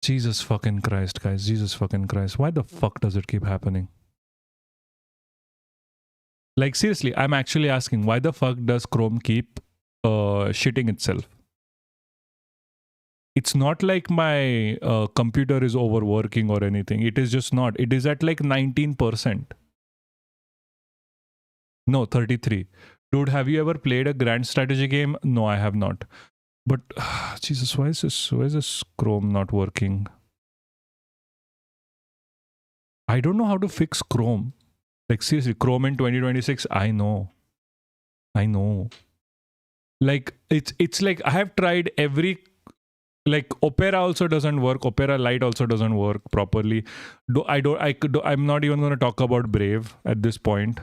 Jesus fucking Christ, guys. Jesus fucking Christ. Why the fuck does it keep happening? Like, seriously, I'm actually asking, why the fuck does Chrome keep shitting itself? It's not like my computer is overworking or anything. It is just not. It is at like 19%. No, 33. Dude, have you ever played a grand strategy game? No, I have not. But Jesus, why is this Chrome not working? I don't know how to fix Chrome. Like, seriously, Chrome in 2026, I know. Like, it's like I have tried every, like Opera also doesn't work. Opera Lite also doesn't work properly. I'm not even going to talk about Brave at this point.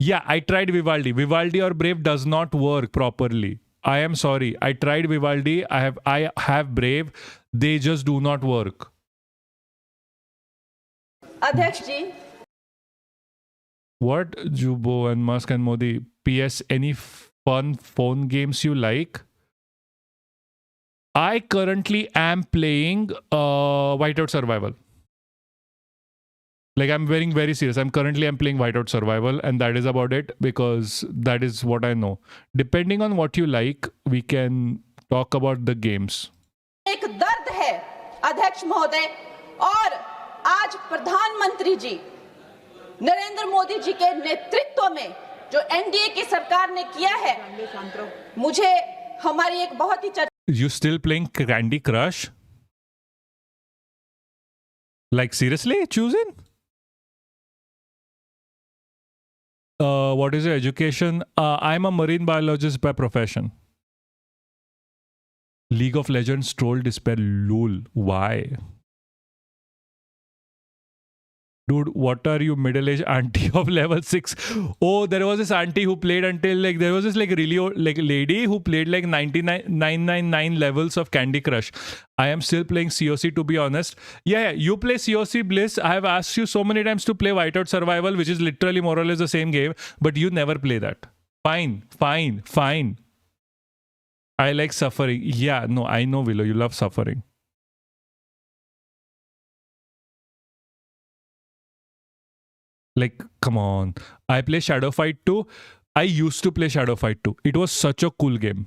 Yeah, I tried Vivaldi. Vivaldi or Brave does not work properly. I am sorry. I tried Vivaldi. I have Brave. They just do not work. अध्यक्ष जी, What, Jubo and Musk and Modi? PS, any fun phone games you like? I currently am playing Whiteout Survival. Like, I'm being very serious. I'm playing Whiteout Survival, and that is about it, because that is what I know. Depending on what you like, we can talk about the games. एक दर्द है अध्यक्ष महोदय, और आज प्रधानमंत्री जी नरेंद्र मोदी जी के नेतृत्व में जो एनडीए की सरकार ने किया है, मुझे हमारी एक बहुत ही You still playing Candy Crush? Like, seriously? Choosing? What is your education? I'm a marine biologist by profession. League of Legends troll despair. Lol. Why? Dude, what are you, middle-aged auntie of level 6? Oh, there was this auntie who played until, like, there was this, like, really old, like, lady who played, like, 999 levels of Candy Crush. I am still playing COC, to be honest. Yeah, you play COC, Bliss. I have asked you so many times to play Whiteout Survival, which is literally more or less the same game, but you never play that. Fine. I like suffering. Yeah, no, I know, Willow, you love suffering. Like, come on. I play Shadow Fight 2. I used to play Shadow Fight 2. It was such a cool game.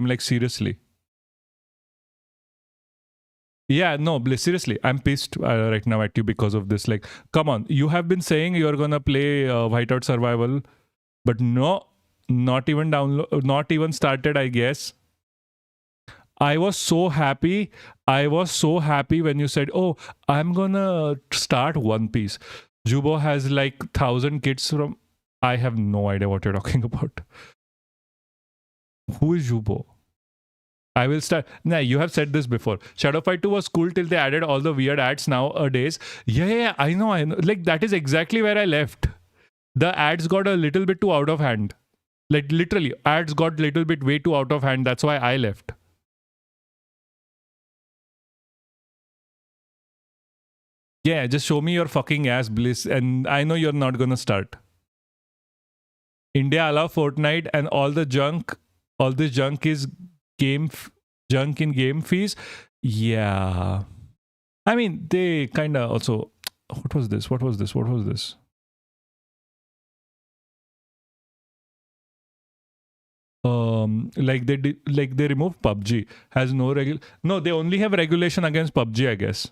Like, seriously. Yeah, no, Bliss, seriously. I'm pissed right now at you because of this. Like, come on. You have been saying you're gonna play Whiteout Survival, but no, not even started, I guess. I was so happy when you said, oh, I'm gonna start One Piece. Jubo has like 1,000 kids from... I have no idea what you're talking about. Who is Jubo? I will start... Nah, you have said this before. Shadow Fight 2 was cool till they added all the weird ads nowadays. Yeah, I know. Like, that is exactly where I left. The ads got a little bit too out of hand. Like, literally, ads got a little bit way too out of hand. That's why I left. Yeah, just show me your fucking ass, Bliss, and I know you're not gonna start. India allow Fortnite and all the junk. All this junk is junk in game fees. Yeah. I mean, they kind of also... What was this? like they removed PUBG. Has no no, they only have regulation against PUBG, I guess.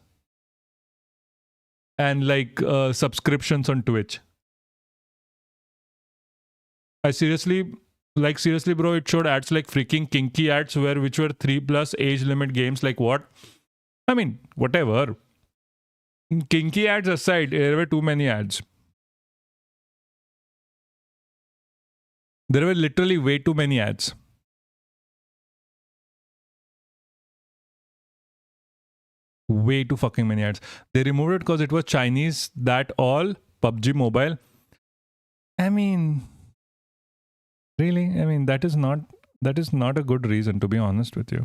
And like subscriptions on Twitch. Seriously, bro, it showed ads like freaking kinky ads which were 3+ age limit games. Like what? I mean, whatever. Kinky ads aside, there were too many ads. There were literally way too many ads. Way too fucking many ads. They removed it because it was Chinese, that all, PUBG Mobile. I mean, really? I mean, that is not a good reason, to be honest with you.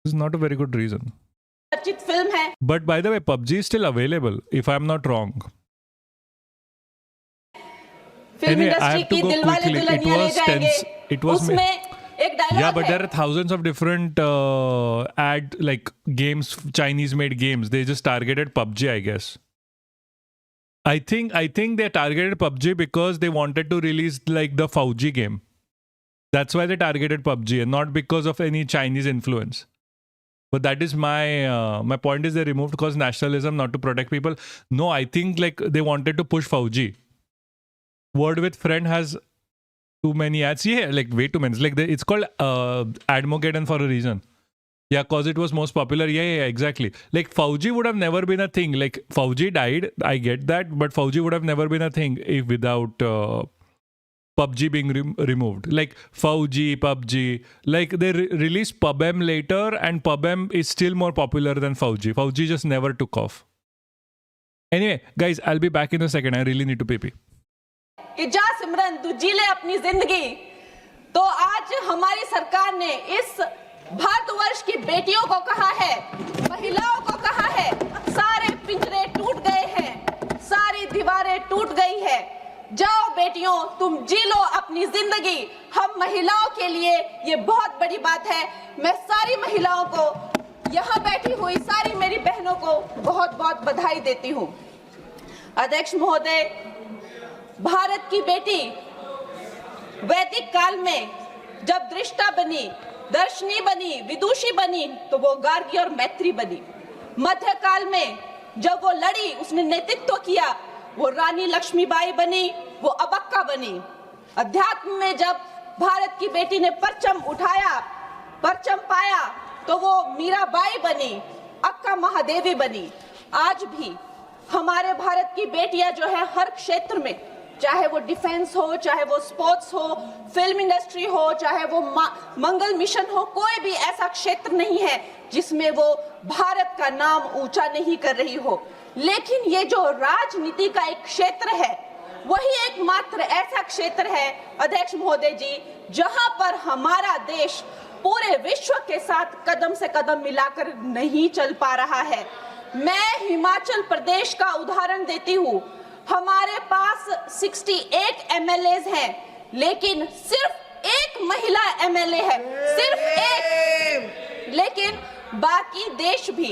This is not a very good reason. But by the way, PUBG is still available, if I'm not wrong. Anyway, I have to go quickly. It was yeah, but there are thousands of different games, Chinese made games. They just targeted PUBG, I guess. I think they targeted PUBG because they wanted to release like the Fauji game. That's why they targeted PUBG and not because of any Chinese influence. But that is my point is they removed because nationalism, not to protect people. No, I think like they wanted to push Fauji. Word with Friend has too many ads. Yeah, like way too many. Like it's called Admogeddon for a reason. Yeah, cause it was most popular. Yeah, exactly. Like Fauji would have never been a thing. Like Fauji died, I get that, but Fauji would have never been a thing if without PUBG being removed. Like Fauji, PUBG, like they released PUBM later, and PUBM is still more popular than Fauji. Fauji just never took off. Anyway, guys, I'll be back in a second. I really need to pee. कि जा सिमरन तू जी ले अपनी जिंदगी। तो आज हमारी सरकार ने इस भारतवर्ष की बेटियों को कहा है, महिलाओं को कहा है, सारे पिंजरे टूट गए हैं, सारी दीवारें टूट गई है, जाओ बेटियों तुम जी लो अपनी जिंदगी। हम महिलाओं के लिए ये बहुत बड़ी बात है। मैं सारी महिलाओं को, यहाँ बैठी हुई सारी मेरी बहनों को बहुत बहुत बधाई देती हूँ। अध्यक्ष महोदय, भारत की बेटी वैदिक काल में जब दृष्टा बनी, दर्शनी बनी, विदुषी बनी, तो वो गार्गी और मैत्री बनी। मध्यकाल में जब वो लड़ी, उसने नेतृत्व किया, वो रानी लक्ष्मीबाई बनी, वो अबक्का बनी। अध्यात्म में जब भारत की बेटी ने परचम उठाया, परचम पाया, तो वो मीराबाई बनी, अक्का महादेवी बनी। आज भी हमारे भारत की बेटियां जो है हर क्षेत्र में, चाहे वो डिफेंस हो, चाहे वो स्पोर्ट्स हो, फिल्म इंडस्ट्री हो, चाहे वो मंगल मिशन हो, कोई भी ऐसा क्षेत्र नहीं है जिसमें वो भारत का नाम ऊंचा नहीं कर रही हो। लेकिन ये जो राजनीति का एक क्षेत्र है, वही एकमात्र ऐसा क्षेत्र है अध्यक्ष महोदय जी, जहां पर हमारा देश पूरे विश्व के साथ कदम से कदम मिलाकर नहीं चल पा रहा है। मैं हिमाचल प्रदेश का उदाहरण देती हूँ। हमारे पास 68 MLAs हैं, लेकिन सिर्फ एक महिला MLA है, सिर्फ एक। लेकिन बाकी देश भी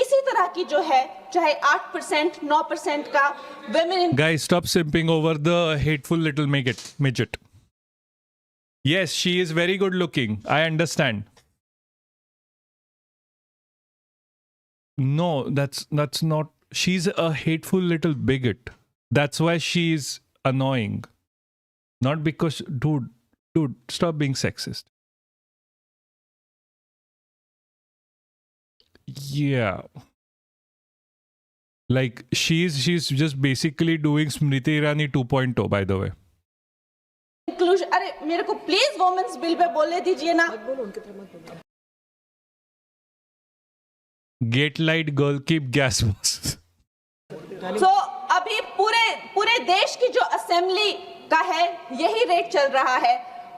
इसी तरह की जो है, चाहे 8%, 9% का women. Guys, stop simping over the hateful little midget. Yes, she is very good looking. I understand. No, that's not. She's a hateful little bigot. That's why she's annoying. Not because, dude, stop being sexist. Yeah. Like she's just basically doing Smriti Irani 2.0, by the way. Inclusion. अरे मेरे को please women's bill pay बोलने दीजिए ना। Get light girl, keep gas boss. So अभी पूरे देश की जो असेंबली का है, यही रेट चल रहा है,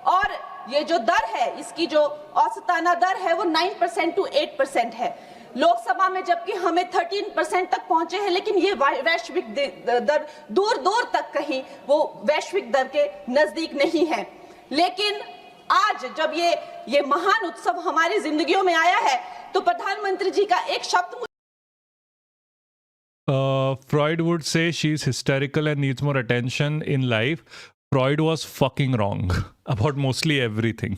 और ये जो दर है, इसकी जो औसताना दर है, वो 9% to 8% है। लोकसभा में जबकि हमें 13% तक पहुंचे हैं, लेकिन ये वैश्विक दर दूर तक कहीं वो वैश्विक दर के नजदीक नहीं है। लेकिन आज जब ये महान उत्सव हमारी जिंदगियों में आया है, तो प्रधानमंत्री जी का एक शब्द Freud would say she's hysterical and needs more attention in life. Freud was fucking wrong about mostly everything.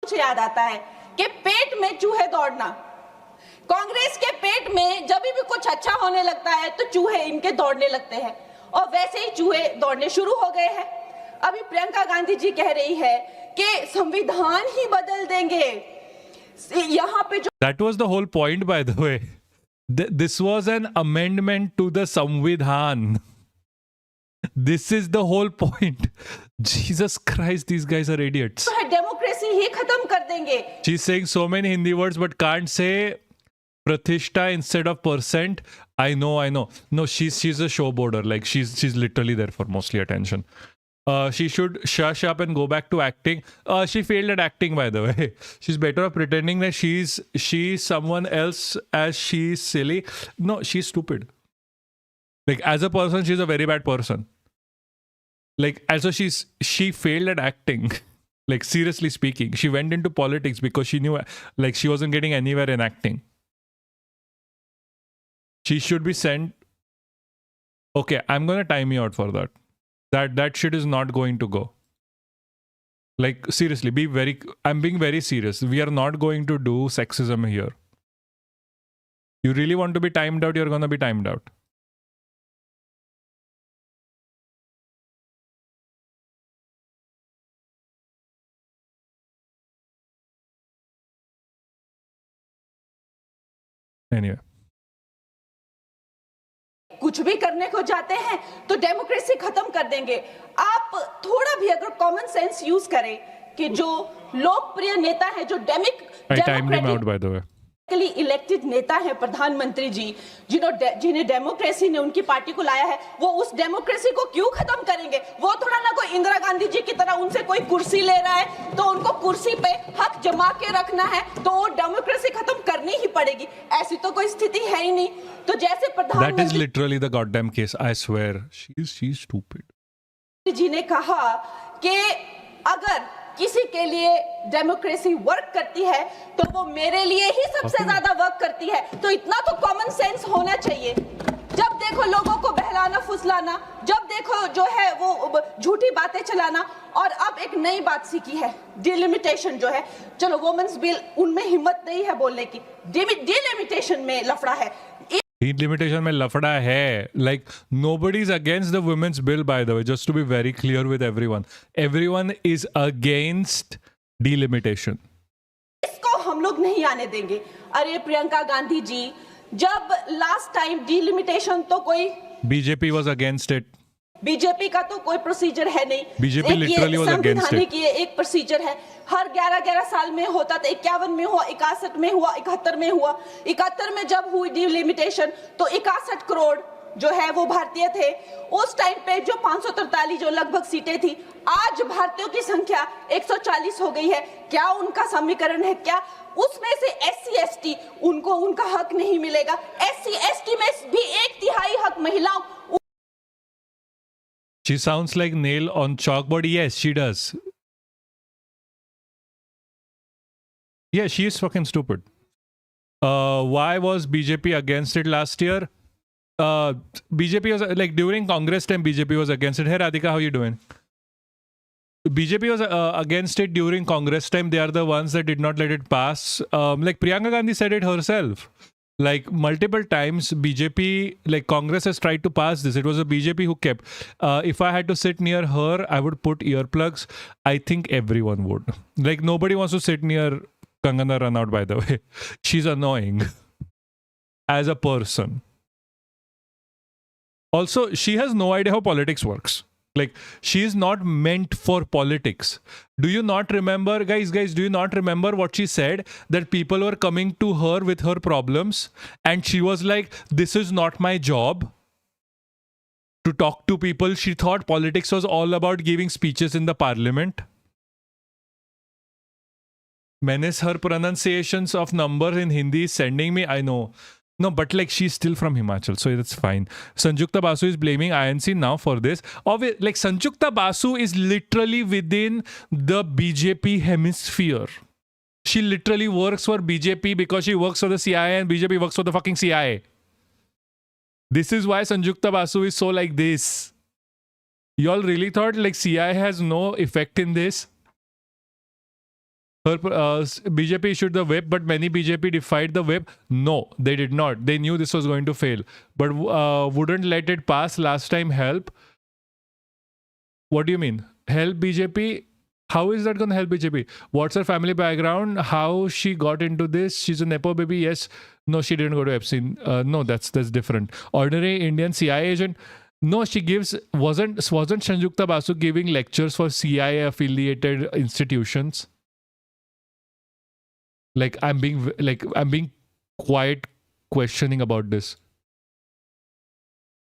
मुझे याद आता है कि पेट में चूहे दौड़ना, कांग्रेस के पेट में जब भी कुछ अच्छा होने लगता है तो चूहे इनके दौड़ने लगते हैं और वैसे ही चूहे दौड़ने शुरू हो गए हैं। अभी प्रियंका गांधी जी कह रही है कि संविधान ही बदल देंगे। यहाँ पे जो That was the whole point, by the way. This was an amendment to the Samvidhan. This is the whole point. Jesus Christ, these guys are idiots. Democracy ही खत्म कर देंगे। She's saying so many Hindi words but can't say Pratishtha instead of percent. I know. No, she's a showboarder. Like she's literally there for mostly attention. She should shush up and go back to acting. She failed at acting, by the way. She's better off pretending that she's someone else as she's silly. No, she's stupid. Like as a person, she's a very bad person. Like also she failed at acting. Like seriously speaking, she went into politics because she knew like she wasn't getting anywhere in acting. She should be sent. Okay, I'm gonna time you out for that. That shit is not going to go. Like seriously, I'm being very serious. We are not going to do sexism here. You really want to be timed out, you're gonna be timed out. Anyway. कुछ भी करने को जाते हैं तो democracy खत्म कर देंगे। आप थोड़ा भी अगर कॉमन सेंस यूज करें कि जो लोकप्रिय नेता है, जो डेमोक्रेटिकली इलेक्टेड नेता है, प्रधानमंत्री जी जिन्हें डेमोक्रेसी ने उनकी पार्टी को लाया है, वो उस डेमोक्रेसी को क्यों खत्म करेंगे? वो थोड़ा ना कोई इंदिरा गांधी जी की तरह उनसे कोई कुर्सी ले रहा है तो उनको कुर्सी पे हक जमा के रखना है तो वो डेमोक्रेसी खत्म करनी ही पड़ेगी। ऐसी तो कोई स्थिति है ही नहीं। तो जैसे प्रधानमंत्री That is literally the goddamn case. I swear, she's stupid. जी ने कहा कि अगर किसी के लिए डेमोक्रेसी वर्क करती है तो वो मेरे लिए ही सबसे ज्यादा वर्क करती है। तो इतना तो कॉमन सेंस होना चाहिए। जब देखो लोगों को बहलाना फुसलाना, जब देखो जो है वो झूठी बातें चलाना। और अब एक नई बात सीखी है, डिलिमिटेशन जो है। चलो वुमेन्स बिल, उनमें हिम्मत नहीं है बोलने की, डिलिमिटेशन में लफड़ा है। Delimitation में लफड़ा है. Like nobody's against the women's bill, by the way, just to be very clear with everyone. Everyone is against delimitation. इसको हम लोग नहीं आने देंगे। अरे प्रियंका गांधी जी, जब लास्ट टाइम डिलिमिटेशन तो कोई BJP was against it. BJP का तो कोई प्रोसीजर है नहीं। BJP literally was against it. ये एक प्रोसीजर है, हर 11-11 साल में होता था। 51 में हुआ, 61 में हुआ, 71 में हुआ। 71 में जब हुई डिलिमिटेशन तो 61 करोड़ जो है वो भारतीय थे। उस टाइम पे जो 543 जो लगभग सीटें थी, आज भारतीयों की संख्या 140 हो गई है। क्या उनका समीकरण है? क्या उसमें से SC ST उनको उनका हक नहीं मिलेगा? SC ST में भी 1/3 हक महिलाओं। She sounds like nail on chalkboard. Yes, she does. Yeah, she is fucking stupid. Why was BJP against it last year? BJP was like during Congress time. BJP was against it. Hey Radhika, how you doing? BJP was against it during Congress time. They are the ones that did not let it pass. Like Priyanka Gandhi said it herself. Like multiple times BJP, like Congress has tried to pass this. It was a BJP who kept. If I had to sit near her, I would put earplugs. I think everyone would. Like nobody wants to sit near Kangana Ranaut, by the way. She's annoying as a person. Also, she has no idea how politics works. Like, she is not meant for politics. Do you not remember, guys, do you not remember what she said? That people were coming to her with her problems and she was like, this is not my job to talk to people. She thought politics was all about giving speeches in the parliament. Menace, her pronunciations of numbers in Hindi is sending me, I know. No, but like she's still from Himachal, so that's fine. Sanjukta Basu is blaming INC now for this. Like Sanjukta Basu is literally within the BJP hemisphere. She literally works for BJP because she works for the CIA and BJP works for the fucking CIA. This is why Sanjukta Basu is so like this. Y'all really thought like CIA has no effect in this? BJP issued the whip, but many BJP defied the whip. No, they did not. They knew this was going to fail, but wouldn't let it pass. Last time help. What do you mean? Help BJP? How is that going to help BJP? What's her family background? How she got into this? She's a Nepo baby. Yes. No, she didn't go to Epstein. No, that's different. Ordinary Indian CIA agent. No, she wasn't Sanjukta Basu giving lectures for CIA affiliated institutions? Like I'm being quite questioning about this.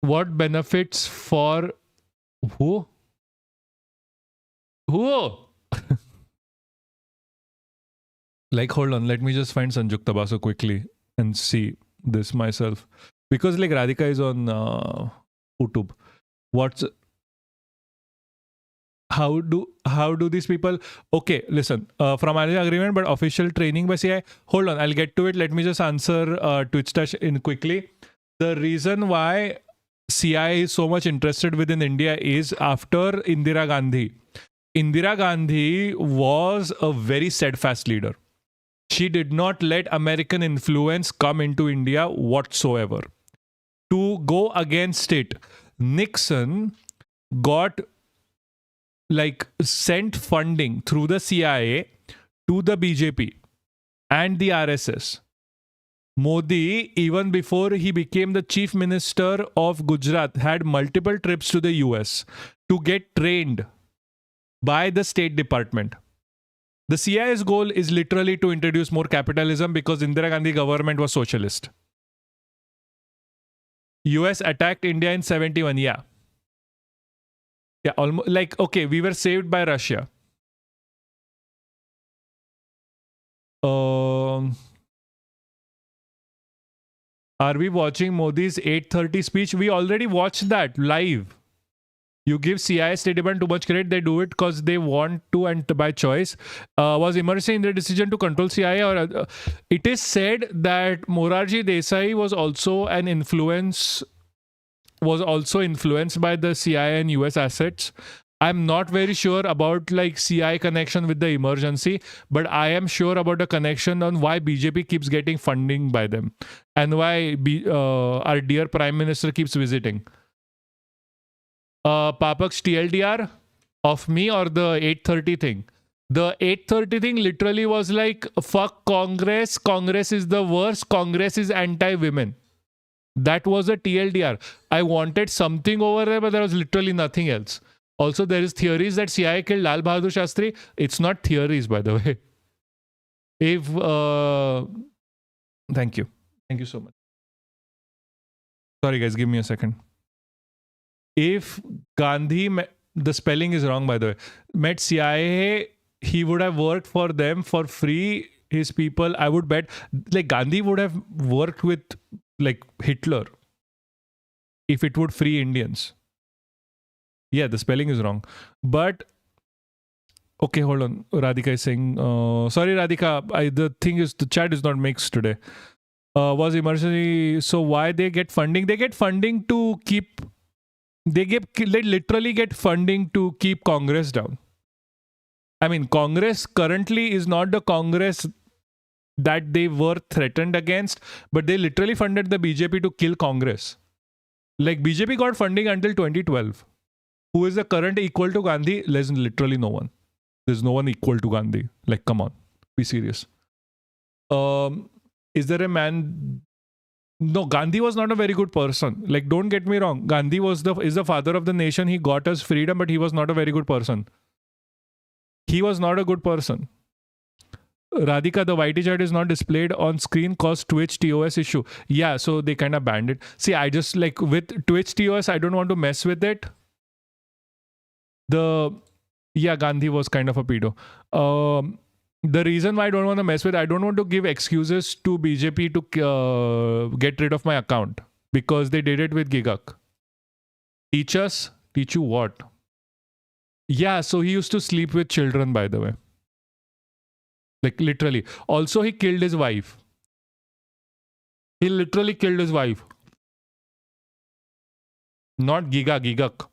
What benefits for who? Who? Like, hold on, let me just find Sanjukta Basu quickly and see this myself. Because like Radhika is on YouTube. How do these people? Okay, listen. From an agreement, but official training by CIA. Hold on, I'll get to it. Let me just answer Twitch Dash in quickly. The reason why CIA is so much interested within India is after Indira Gandhi. Indira Gandhi was a very steadfast leader. She did not let American influence come into India whatsoever. To go against it, Nixon got sent funding through the CIA to the BJP and the RSS. Modi, even before he became the chief minister of Gujarat, had multiple trips to the US to get trained by the State Department. The CIA's goal is literally to introduce more capitalism because Indira Gandhi government was socialist. US attacked India in 71, yeah. Yeah, almost okay, we were saved by Russia. Are we watching Modi's 8:30 speech? We already watched that live. You give CIA State Department too much credit, they do it because they want to and by choice. Was emergency in their decision to control CIA? Or it is said that Morarji Desai was also influenced by the CIA and US assets. I'm not very sure about CIA connection with the emergency, but I am sure about a connection on why BJP keeps getting funding by them and why our dear Prime Minister keeps visiting. Papaksh TLDR of me or the 8:30 thing? The 8:30 thing literally was like, fuck Congress. Congress is the worst. Congress is anti-women. That was a TLDR. I wanted something over there, but there was literally nothing else. Also, there is theories that CIA killed Lal Bahadur Shastri. It's not theories, by the way. Thank you. Thank you so much. Sorry, guys. Give me a second. If Gandhi, the spelling is wrong, by the way, met CIA, he would have worked for them for free. His people, I would bet, Gandhi would have worked with Hitler if it would free Indians. Yeah, the spelling is wrong. But okay, hold on. Radhika is saying, sorry, Radhika, the thing is, the chat is not mixed today. Was emergency, so why they get funding? They get funding to keep, they literally get funding to keep Congress down. I mean, Congress currently is not the Congress that they were threatened against, but they literally funded the BJP to kill Congress. BJP got funding until 2012. Who is the current equal to Gandhi? There's literally no one. There's no one equal to Gandhi. Come on, be serious. Is there a man? No, Gandhi was not a very good person. Don't get me wrong. Gandhi is the father of the nation. He got us freedom, but he was not a very good person. He was not a good person. Radhika, the whitey chat is not displayed on screen cause Twitch TOS issue. Yeah, so they kind of banned it. See, I just with Twitch TOS, I don't want to mess with it. Gandhi was kind of a pedo. The reason why I don't want to mess with, I don't want to give excuses to BJP to get rid of my account because they did it with Gigak. Teach you what? Yeah, so he used to sleep with children, by the way. Literally. Also, he killed his wife. He literally killed his wife. Not Gigak.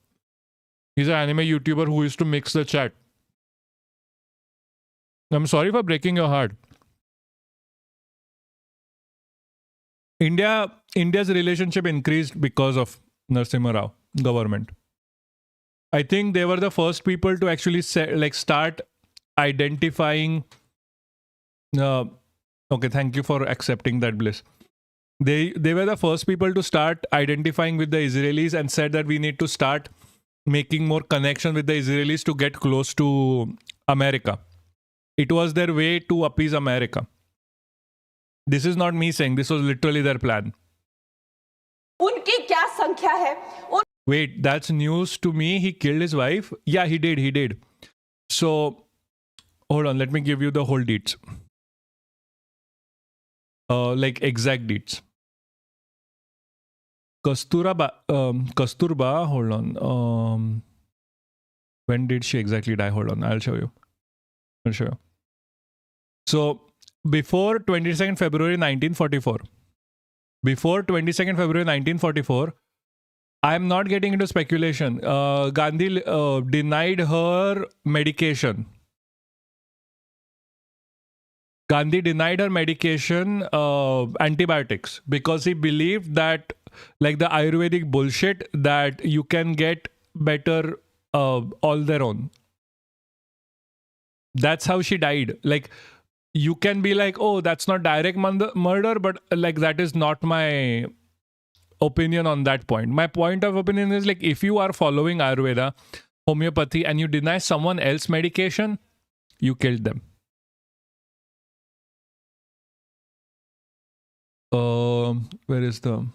He's an anime YouTuber who used to mix the chat. I'm sorry for breaking your heart. India's relationship increased because of Narasimha Rao government. I think they were the first people to actually start identifying. Okay, thank you for accepting that, Bliss. They were the first people to start identifying with the Israelis and said that we need to start making more connection with the Israelis to get close to America. It was their way to appease America. This is not me saying, this was literally their plan. उनकी क्या संख्या है? Wait, that's news to me. He killed his wife? Yeah, he did. So, hold on, let me give you the whole deets. Exact deets. Kasturba, hold on. When did she exactly die? Hold on, I'll show you. So, before 22nd February 1944, I'm not getting into speculation. Gandhi denied her medication. Antibiotics, because he believed that, like the Ayurvedic bullshit, that you can get better all their own. That's how she died. Like, you can be like, oh, that's not direct murder, but like that is not my opinion on that point. My point of opinion is, like, if you are following Ayurveda, homeopathy, and you deny someone else medication, you killed them. Where is the...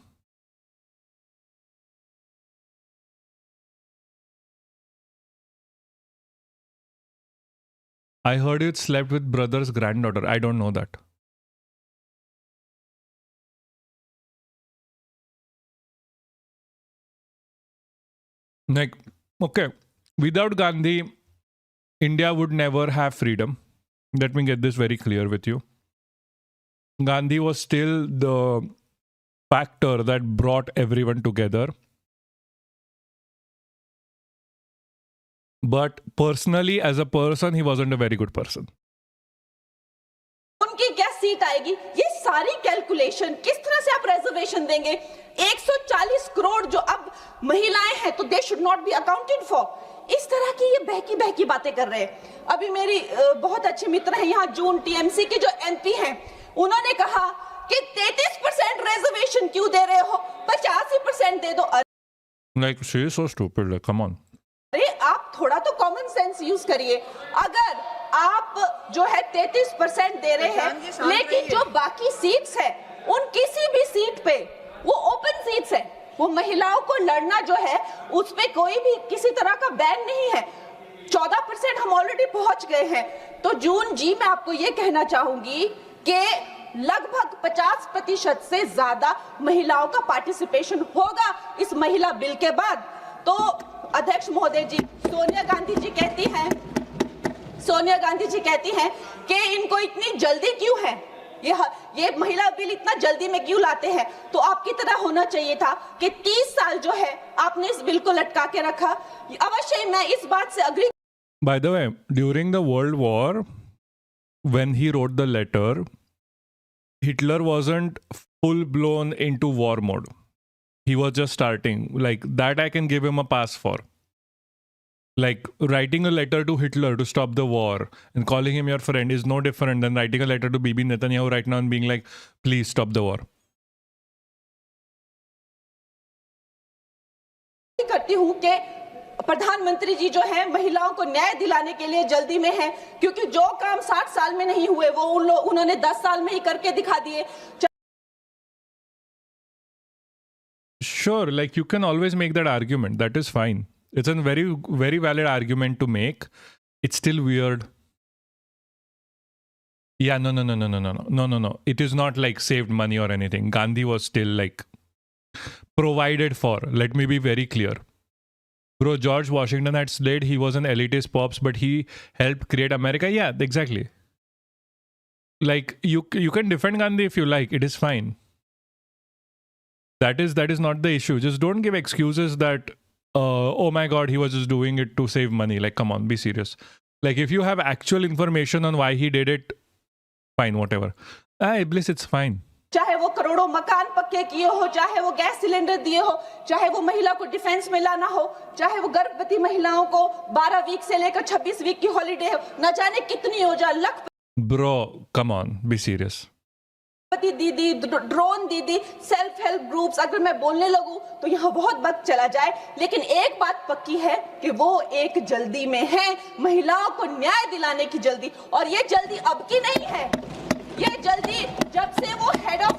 I heard you slept with brother's granddaughter. I don't know that. Like, okay, without Gandhi, India would never have freedom. Let me get this very clear with you. Gandhi was still the factor that brought everyone together. But personally, as a person, he wasn't a very good person. उनकी क्या seat आएगी, ये सारी calculation किस तरह से आप reservation देंगे? 140 करोड़ जो अब महिलाएं हैं, तो they should not be accounted for. इस तरह की ये बहकी बातें कर रहे हैं. अभी मेरी बहुत अच्छी मित्र हैं यहाँ, जून टीएमसी के जो एमपी हैं, उन्होंने कहा कि 33% रिजर्वेशन क्यों दे रहे हो, 85% दे दो. Like, she is so stupid. Like, come on. अरे आप थोड़ा तो कॉमन सेंस यूज करिए. अगर आप जो है 33% दे रहे हैं, लेकिन जो बाकी सीट्स है, उन किसी भी सीट पे वो ओपन सीट्स है, वो महिलाओं को लड़ना जो है उस पे कोई भी किसी तरह का बैन नहीं है. 14% हम ऑलरेडी पहुंच गए हैं. तो जून जी, मैं आपको ये कहना चाहूंगी कि लगभग 50% से ज्यादा महिलाओं का पार्टिसिपेशन होगा इस महिला बिल के बाद. तो अध्यक्ष महोदय जी, सोनिया गांधी जी कहती हैं कि इनको इतनी जल्दी क्यों है, ये महिला बिल इतना जल्दी में क्यों लाते हैं. तो आपकी तरह होना चाहिए था कि 30 साल जो है आपने इस बिल को लटका के रखा. अवश्य मैं इस बात से agree. By the way, during the World War, when he wrote the letter, Hitler wasn't full-blown into war mode. He was just starting. Like, that I can give him a pass for. Like, writing a letter to Hitler to stop the war and calling him your friend is no different than writing a letter to Bibi Netanyahu right now and being like, please stop the war. करती हूँ कि प्रधानमंत्री जी जो है महिलाओं को न्याय दिलाने के लिए जल्दी में है, क्योंकि जो काम 60 साल में नहीं हुए वो उन्होंने 10 साल में ही करके दिखा दिए. Sure, like, you can always make that argument. That is fine. It's a very, very valid argument to make. It's still weird. Yeah, no. It is not like saved money or anything. Gandhi was still like provided for. Let me be very clear. Bro, George Washington had slid. He was an elitist pops, but he helped create America. Yeah, exactly. Like, you can defend Gandhi if you like. It is fine. That is not the issue. Just don't give excuses that oh my god, he was just doing it to save money. Like, come on, be serious. Like, if you have actual information on why he did it, fine, whatever. Iblis, it's fine. चाहे वो करोड़ों मकान पक्के किए हो, चाहे वो gas cylinder दिए हो, चाहे वो महिला को डिफेंस में लाना हो, चाहे वो गर्भवती महिलाओं को 12 वीक से लेकर 26 वीक की हॉलिडे हो, न जाने कितनी हो जाए, lakh Bro, come on, be serious. दीदी, ड्रोन दीदी, सेल्फ हेल्प ग्रुप्स, अगर मैं बोलने लगूं तो यहाँ बहुत वक्त चला जाए, लेकिन एक बात पक्की है कि वो एक जल्दी में है, महिलाओं को न्याय दिलाने की जल्दी। और ये जल्दी अब की नहीं है, ये जल्दी जब से वो हेड ऑफ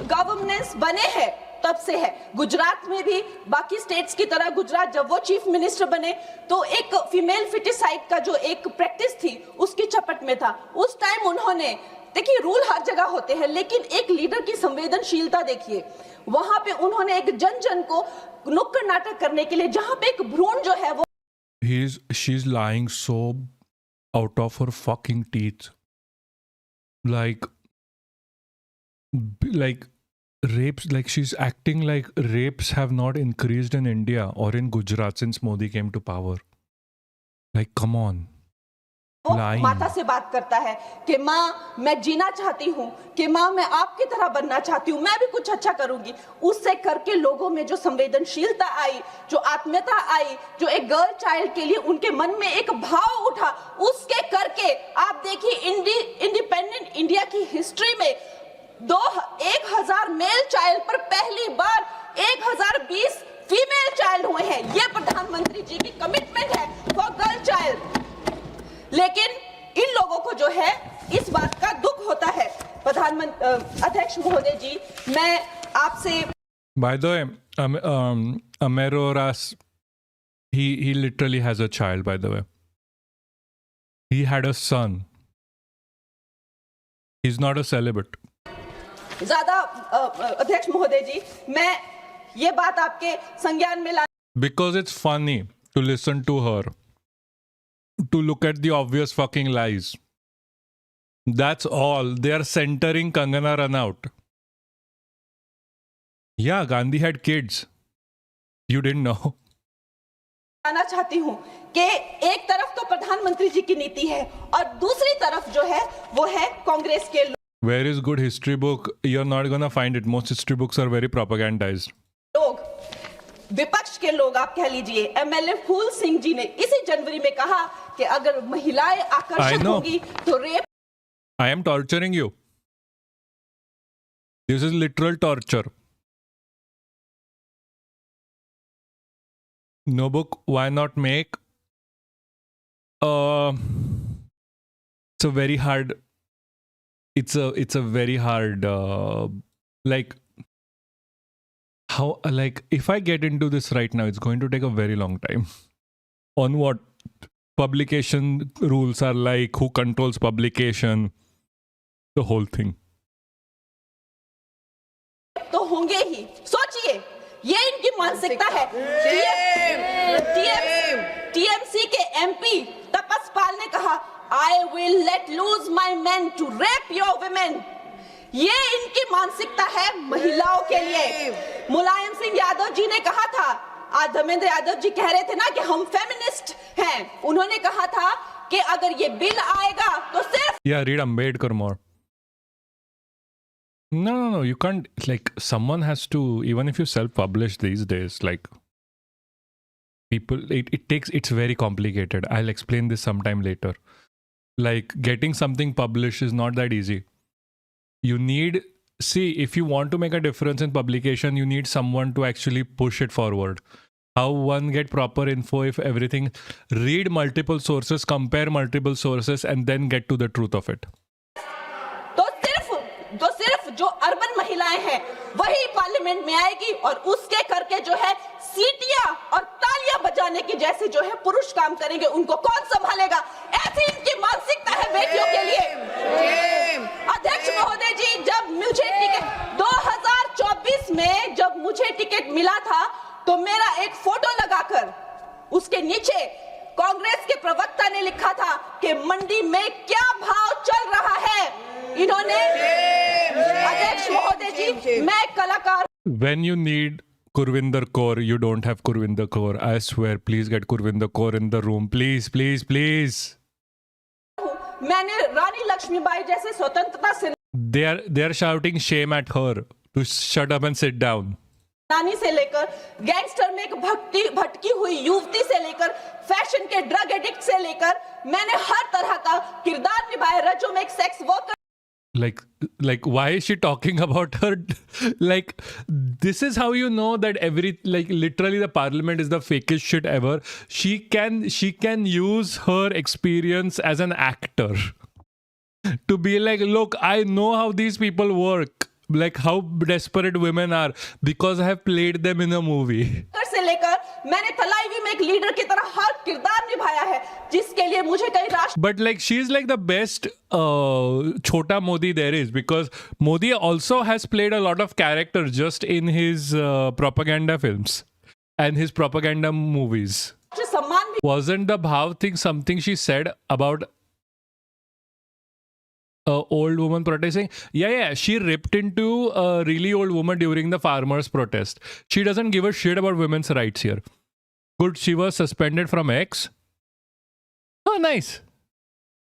गवर्नेंस बने हैं तब से है। गुजरात में भी बाकी स्टेट्स की तरह गुजरात जब वो चीफ मिनिस्टर बने तो एक फीमेल फिटिसाइड का जो एक प्रैक्टिस थी उसकी चपट में था। उस टाइम उन्होंने, देखिए रूल हर जगह होते हैं, लेकिन एक लीडर की संवेदनशीलता देखिए, वहां पे उन्होंने एक जन जन को नुक्कड़ नाटक करने के लिए, जहां पे एक भ्रूण जो है वो she's lying so out of her fucking teeth. Like rapes, like she's acting like rapes have not increased in India or in Gujarat since Modi came to power. Like, come on. Lying. माता से बात करता है कि माँ मैं जीना चाहती हूँ, कि माँ मैं आपकी तरह बनना चाहती हूँ, मैं भी कुछ अच्छा करूंगी। उससे करके लोगों में जो संवेदनशीलता आई, जो आत्मीयता आई, जो एक गर्ल चाइल्ड के लिए उनके मन में एक भाव उठा, उसके करके आप देखिए इंडिपेंडेंट इंडिया की हिस्ट्री में 1000 मेल चाइल्ड पर पहली बार 1020 फीमेल चाइल्ड हुए हैं। ये प्रधानमंत्री जी की कमिटमेंट है फॉर गर्ल चाइल्ड। लेकिन इन लोगों को जो है इस बात का दुख होता है। प्रधानमंत्री अध्यक्ष महोदय जी, मैं आपसे By the way, Ameroras, he literally has a child, by the way. He had a son. He's not a celibate. ज्यादा अध्यक्ष महोदय जी, मैं ये बात आपके संज्ञान में ला Because it's funny to listen to her, to look at the obvious fucking lies. That's all. They are centering Kangana Ranaut. Yeah, Gandhi had kids. You didn't know. आना चाहती हूँ कि एक तरफ तो प्रधानमंत्री जी की नीति है और दूसरी तरफ जो है वो है कांग्रेस के Where is good history book? You're not gonna find it. Most history books are very propagandized. लोग, विपक्ष के लोग आप कह लीजिए। एमएलए फूल सिंह जी ने इसी जनवरी में कहा कि अगर महिलाएं आकर्षित होंगी तो rape. I am torturing you. This is literal torture. No book. Why not make? It's a very hard. It's a very hard. Like how? Like if I get into this right now, it's going to take a very long time. On what publication rules are like? Who controls publication? The whole thing. तो होंगे ही। सोचिए, ये इनकी मानसिकता है। TMC के MP तपस पाल ने कहा, I will let loose my men to rape your women. ये इनकी मानसिकता है महिलाओं के लिए। मुलायम सिंह यादव जी ने कहा था, आज धर्मेंद्र यादव जी कह रहे थे ना कि हम फेमिनिस्ट हैं। उन्होंने कहा था कि अगर ये बिल आएगा तो सिर्फ Yeah, read Ambedkar more. No, you can't. Like, someone has to, even if you self-publish these days, like, people, it's very complicated. I'll explain this sometime later. Like, getting something published is not that easy. You need, see, if you want to make a difference in publication, you need someone to actually push it forward. How one get proper info if everything, read multiple sources, compare multiple sources, and then get to the truth of it. तो सिर्फ जो urban महिलाएं हैं वही parliament में आएगी और उसके करके जो है सीटियां और तालियां बजाने की जैसे जो है पुरुष काम करेंगे, उनको कौन संभालेगा? ऐसी इनकी मानसिकता है बेटियों के लिए। अध्यक्ष महोदय जी, जब मुझे टिकट 2024 में जब मुझे टिकट मिला था तो मेरा एक फोटो लगाकर उसके नीचे कांग्रेस के प्रवक्ता ने लिखा था कि मंडी में क्या भाव चल रहा है। इन्होंने, अध्यक्ष महोदय जी, मैं कलाकार When you need Gurvinder Kaur, you don't have Gurvinder Kaur. I swear, please get Gurvinder Kaur in the room. Please, please, please. मैंने रानी लक्ष्मीबाई जैसे स्वतंत्रता They are shouting shame at her to shut up and sit down. सेनानी से लेकर gangster में एक भटकी हुई युवती से लेकर फैशन के ड्रग एडिक्ट से लेकर मैंने हर तरह का किरदार निभाया। रजो में एक sex worker Like why is she talking about her? Like, this is how you know that literally the parliament is the fakest shit ever. She can use her experience as an actor to be like, look, I know how these people work, like how desperate women are because I have played them in a movie. से लेकर मैंने तलाईवी में एक leader की तरह हर किरदार निभाया है, जिसके लिए मुझे कई राष्ट्र But like, she's like the best Chota Modi there is, because Modi also has played a lot of characters just in his propaganda films and his propaganda movies. सम्मान भी Wasn't the Bhav thing something she said about a old woman protesting? Yeah, she ripped into a really old woman during the farmers' protest. She doesn't give a shit about women's rights here. Good, she was suspended from X. Oh, nice.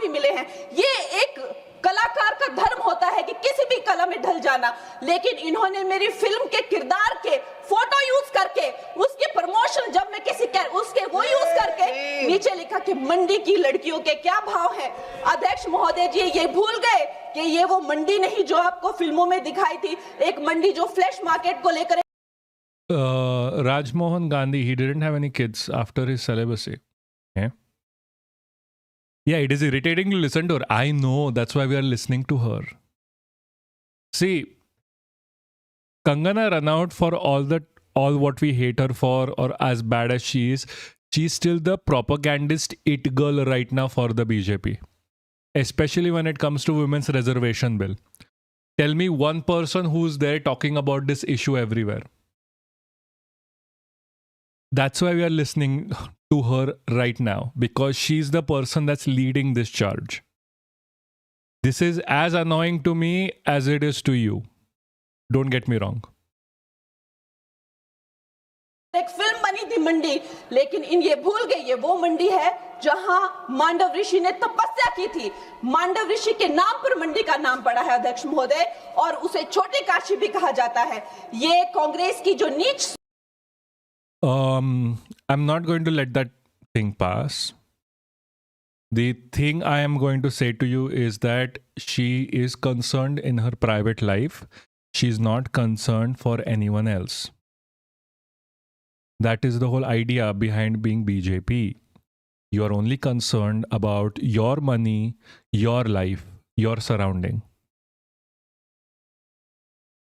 भी मिले हैं। ये एक कलाकार का धर्म होता है कि किसी भी कला में ढल जाना, लेकिन इन्होंने मेरी फिल्म के किरदार के फोटो यूज करके उसके प्रमोशन, जब मैं किसी उसके वो यूज करके नीचे लिखा कि मंडी की लड़कियों के क्या भाव हैं। अध्यक्ष महोदय जी ये भूल गए कि ये वो मंडी नहीं जो आपको फिल्मों में दिखाई थी, एक मंडी जो फ्लैश मार्केट को लेकर Rajmohan Gandhi, he didn't have any kids after his celibacy. Okay? Yeah, it is irritating to listen to her. I know, that's why we are listening to her. See, Kangana run out for all what we hate her for, or as bad as she is, she's still the propagandist it girl right now for the BJP. Especially when it comes to women's reservation bill. Tell me one person who's there talking about this issue everywhere. That's why we are listening to her right now, because she's the person that's leading this charge. This is as annoying to me as it is to you. Don't get me wrong. एक film बनी थी मंडी, लेकिन ये भूल गए ये वो मंडी है जहां मांडव ऋषि ने तपस्या की थी। मांडव ऋषि के नाम पर मंडी का नाम पड़ा है अध्यक्ष महोदय, और उसे छोटी काशी भी कहा जाता है। ये कांग्रेस की जो नीच I'm not going to let that thing pass. The thing I am going to say to you is that she is concerned in her private life. She's not concerned for anyone else. That is the whole idea behind being BJP. You are only concerned about your money, your life, your surrounding.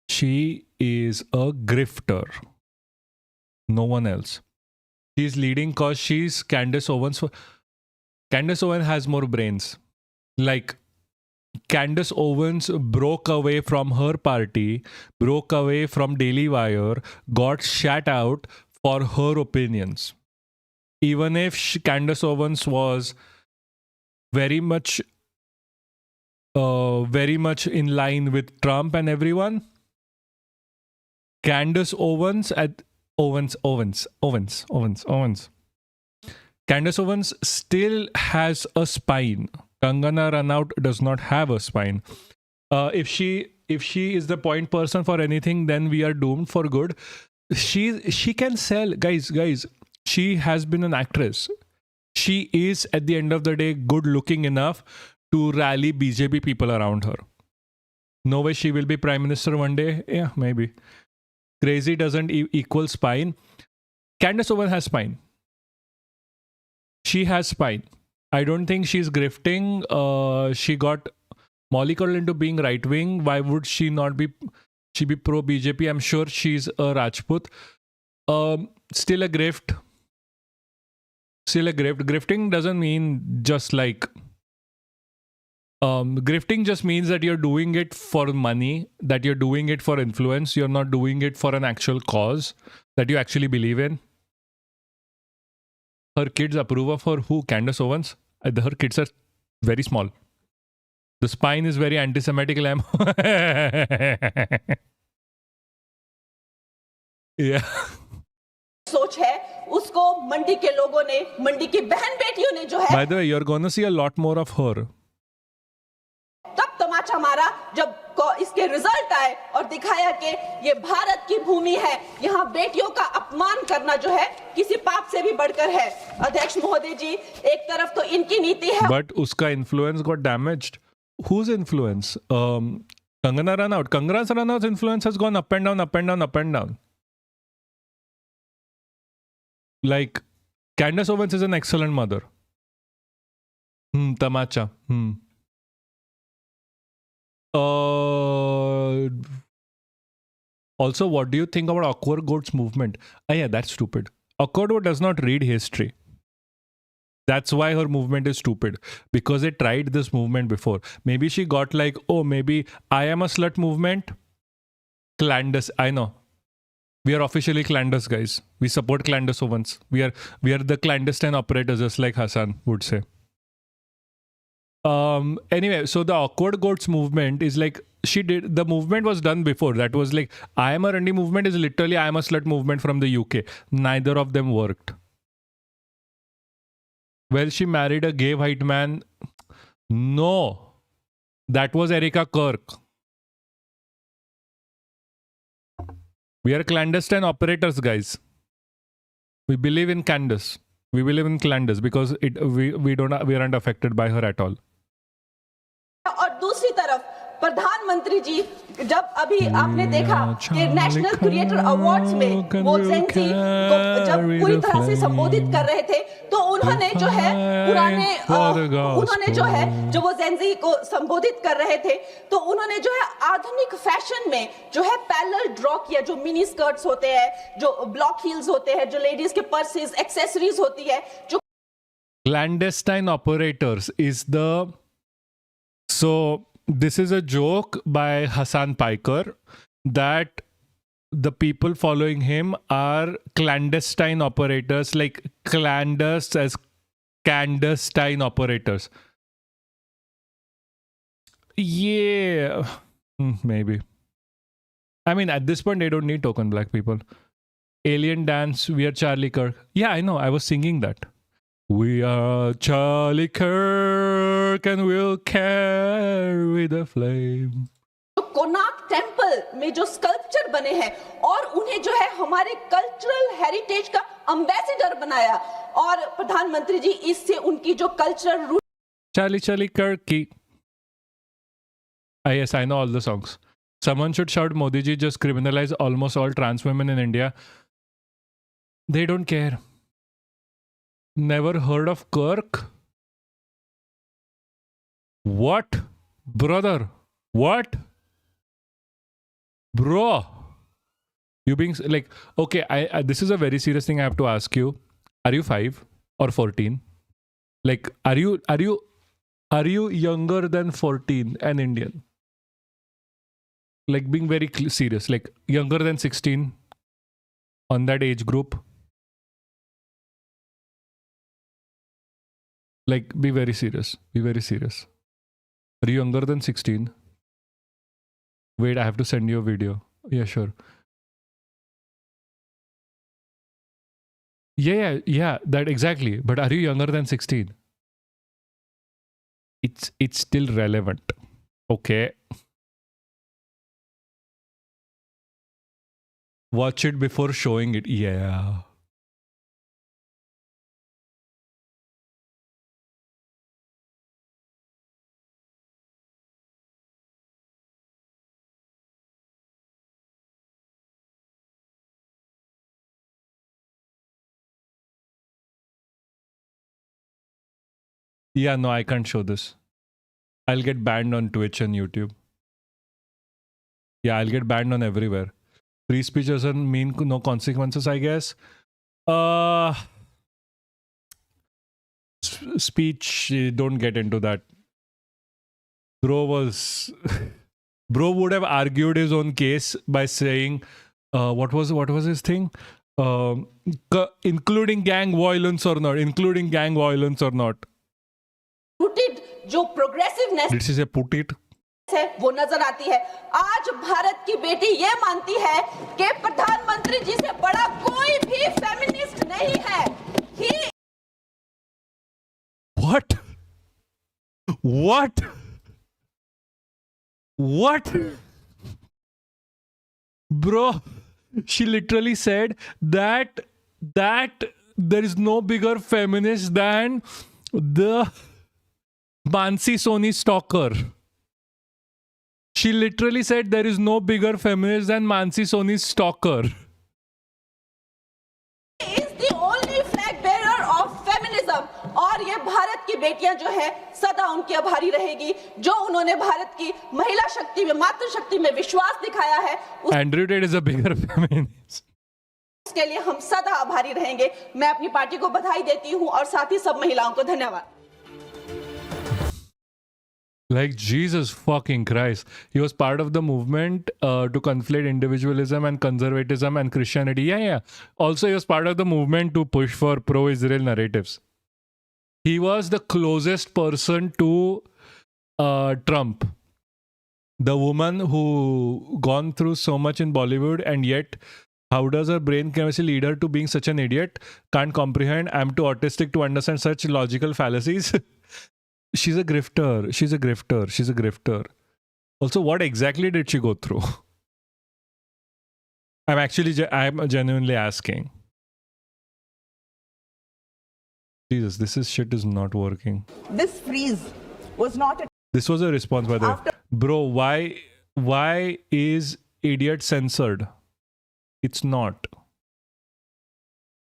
She is a grifter. No one else. She's leading cause she's Candace Owens. Candace Owens has more brains. Like, Candace Owens broke away from her party, broke away from Daily Wire, got shat out for her opinions. Even if Candace Owens was very much in line with Trump and everyone, Candace Owens Candace Owens still has a spine. Kangana Ranaut does not have a spine. If she is the point person for anything, then we are doomed for good. She can sell, guys. She has been an actress. She is at the end of the day good looking enough to rally BJP people around her. No way she will be prime minister one day. Yeah, maybe. Crazy doesn't equal spine. Candace Owens has spine. She has spine. I don't think she's grifting. She got mollycoddled into being right wing. Why would she not be? She be pro BJP. I'm sure she's a Rajput. Still a grift. Grifting doesn't mean just like. Grifting just means that you're doing it for money, that you're doing it for influence. You're not doing it for an actual cause that you actually believe in. Her kids approve of her. Who? Candace Owens? Her kids are very small. The spine is very anti-Semitic. Yeah. सोच है उसको मंडी के लोगों ने, मंडी की बहन बेटियों ने जो है, By the way, you're gonna see a lot more of her. तब तमाचा मारा जब इसके रिजल्ट आए और दिखाया कि ये भारत की भूमि है, यहाँ बेटियों का अपमान करना जो है किसी पाप से भी बढ़कर है। अध्यक्ष महोदय जी, एक तरफ तो इनकी नीति है, But उसका influence got damaged. Whose influence? Kangana Ranaut. Kangana Ranaut's influence has gone up and down, up and down, up and down. Like, Candace Owens is an excellent mother. Tamacha. Also, what do you think about Awkward Goat's movement? Yeah, that's stupid. Awkward Goat does not read history. That's why her movement is stupid. Because they tried this movement before. Maybe she got like, oh, maybe I am a slut movement. Candace, I know. We are officially Candace, guys. We support Candace Owens. We are the clandestine operators, just like Hassan would say. Anyway, so the Awkward Goats movement is like, the movement was done before. That was like, I am a Randi movement is literally I am a slut movement from the UK. Neither of them worked. Well, she married a gay white man. No. That was Erica Kirk. We are clandestine operators, guys. We believe in Candace. We believe in Candace because we aren't affected by her at all. और दूसरी तरफ प्रधानमंत्री जी, जब अभी आपने देखा कि national creator awards में वो जेंजी को जब पूरी तरह से संबोधित कर रहे थे, तो उन्होंने जो है जब वो जेंजी को संबोधित कर रहे थे, तो उन्होंने जो है आधुनिक फैशन में जो है पैरेलल ड्रॉ किया, जो मिनी स्कर्ट्स होते हैं, जो ब्लॉक हील्स होते हैं, जो लेडीज के पर्सेस, एक्सेसरीज होती है, जो Clandestine operators is the... So, this is a joke by Hassan Piker that the people following him are clandestine operators, like Candace as clandestine operators. Yeah, maybe. I mean, at this point, they don't need token black people. Alien Dance, we are Charlie Kirk. Yeah, I know, I was singing that. We are Charlie Kirk and we'll carry the flame. Konark temple में जो sculpture बने हैं और उन्हें जो है हमारे cultural heritage का एम्बेसडर बनाया, और प्रधानमंत्री जी इससे उनकी जो cultural root Charlie Kirky. Yes, I know all the songs. Someone should shout Modi ji just criminalize almost all trans women in India. They don't care. Never heard of Kirk? What? Brother? What? Bro? You being like, okay, I this is a very serious thing I have to ask you. Are you 5 or 14? Like, are you younger than 14 and Indian? Like, being very serious, like younger than 16 on that age group? Like, be very serious. Be very serious. Are you younger than 16? Wait, I have to send you a video. Yeah, sure. Yeah, that exactly. But are you younger than 16? It's still relevant. Okay. Watch it before showing it. Yeah. Yeah, no, I can't show this. I'll get banned on Twitch and YouTube. Yeah, I'll get banned on everywhere. Free speech doesn't mean no consequences, I guess. Speech, don't get into that. Bro would have argued his own case by saying, what was his thing? Including gang violence or not? Including gang violence or not? Rooted जो progressiveness, Did she say put it? है वो नजर आती है। आज भारत की बेटी ये मानती है कि प्रधानमंत्री जी से बड़ा कोई भी फेमिनिस्ट नहीं है। What? Bro, she literally said that there is no bigger feminist than the Mansi Soni stalker. She literally said there is no bigger feminist than Mansi Soni's stalker. Is the only flag bearer of feminism और ये भारत की बेटियां जो है सदा उनकी आभारी रहेगी, जो उन्होंने भारत की महिला शक्ति में, मातृशक्ति में विश्वास दिखाया है। Andrew Tate is a bigger feminist. उसके लिए हम सदा आभारी रहेंगे। मैं अपनी पार्टी को बधाई देती हूं और साथ ही सब महिलाओं को धन्यवाद। Like Jesus fucking Christ. He was part of the movement to conflate individualism and conservatism and Christianity. Yeah. Also, he was part of the movement to push for pro-Israel narratives. He was the closest person to Trump. The woman who gone through so much in Bollywood, and yet how does her brain chemistry lead her to being such an idiot? Can't comprehend. I'm too autistic to understand such logical fallacies. She's a grifter. She's a grifter. Also, what exactly did she go through? I'm genuinely asking. Jesus, this shit is not working. This freeze was not a... This was a response by the... Bro, why is idiot censored? It's not.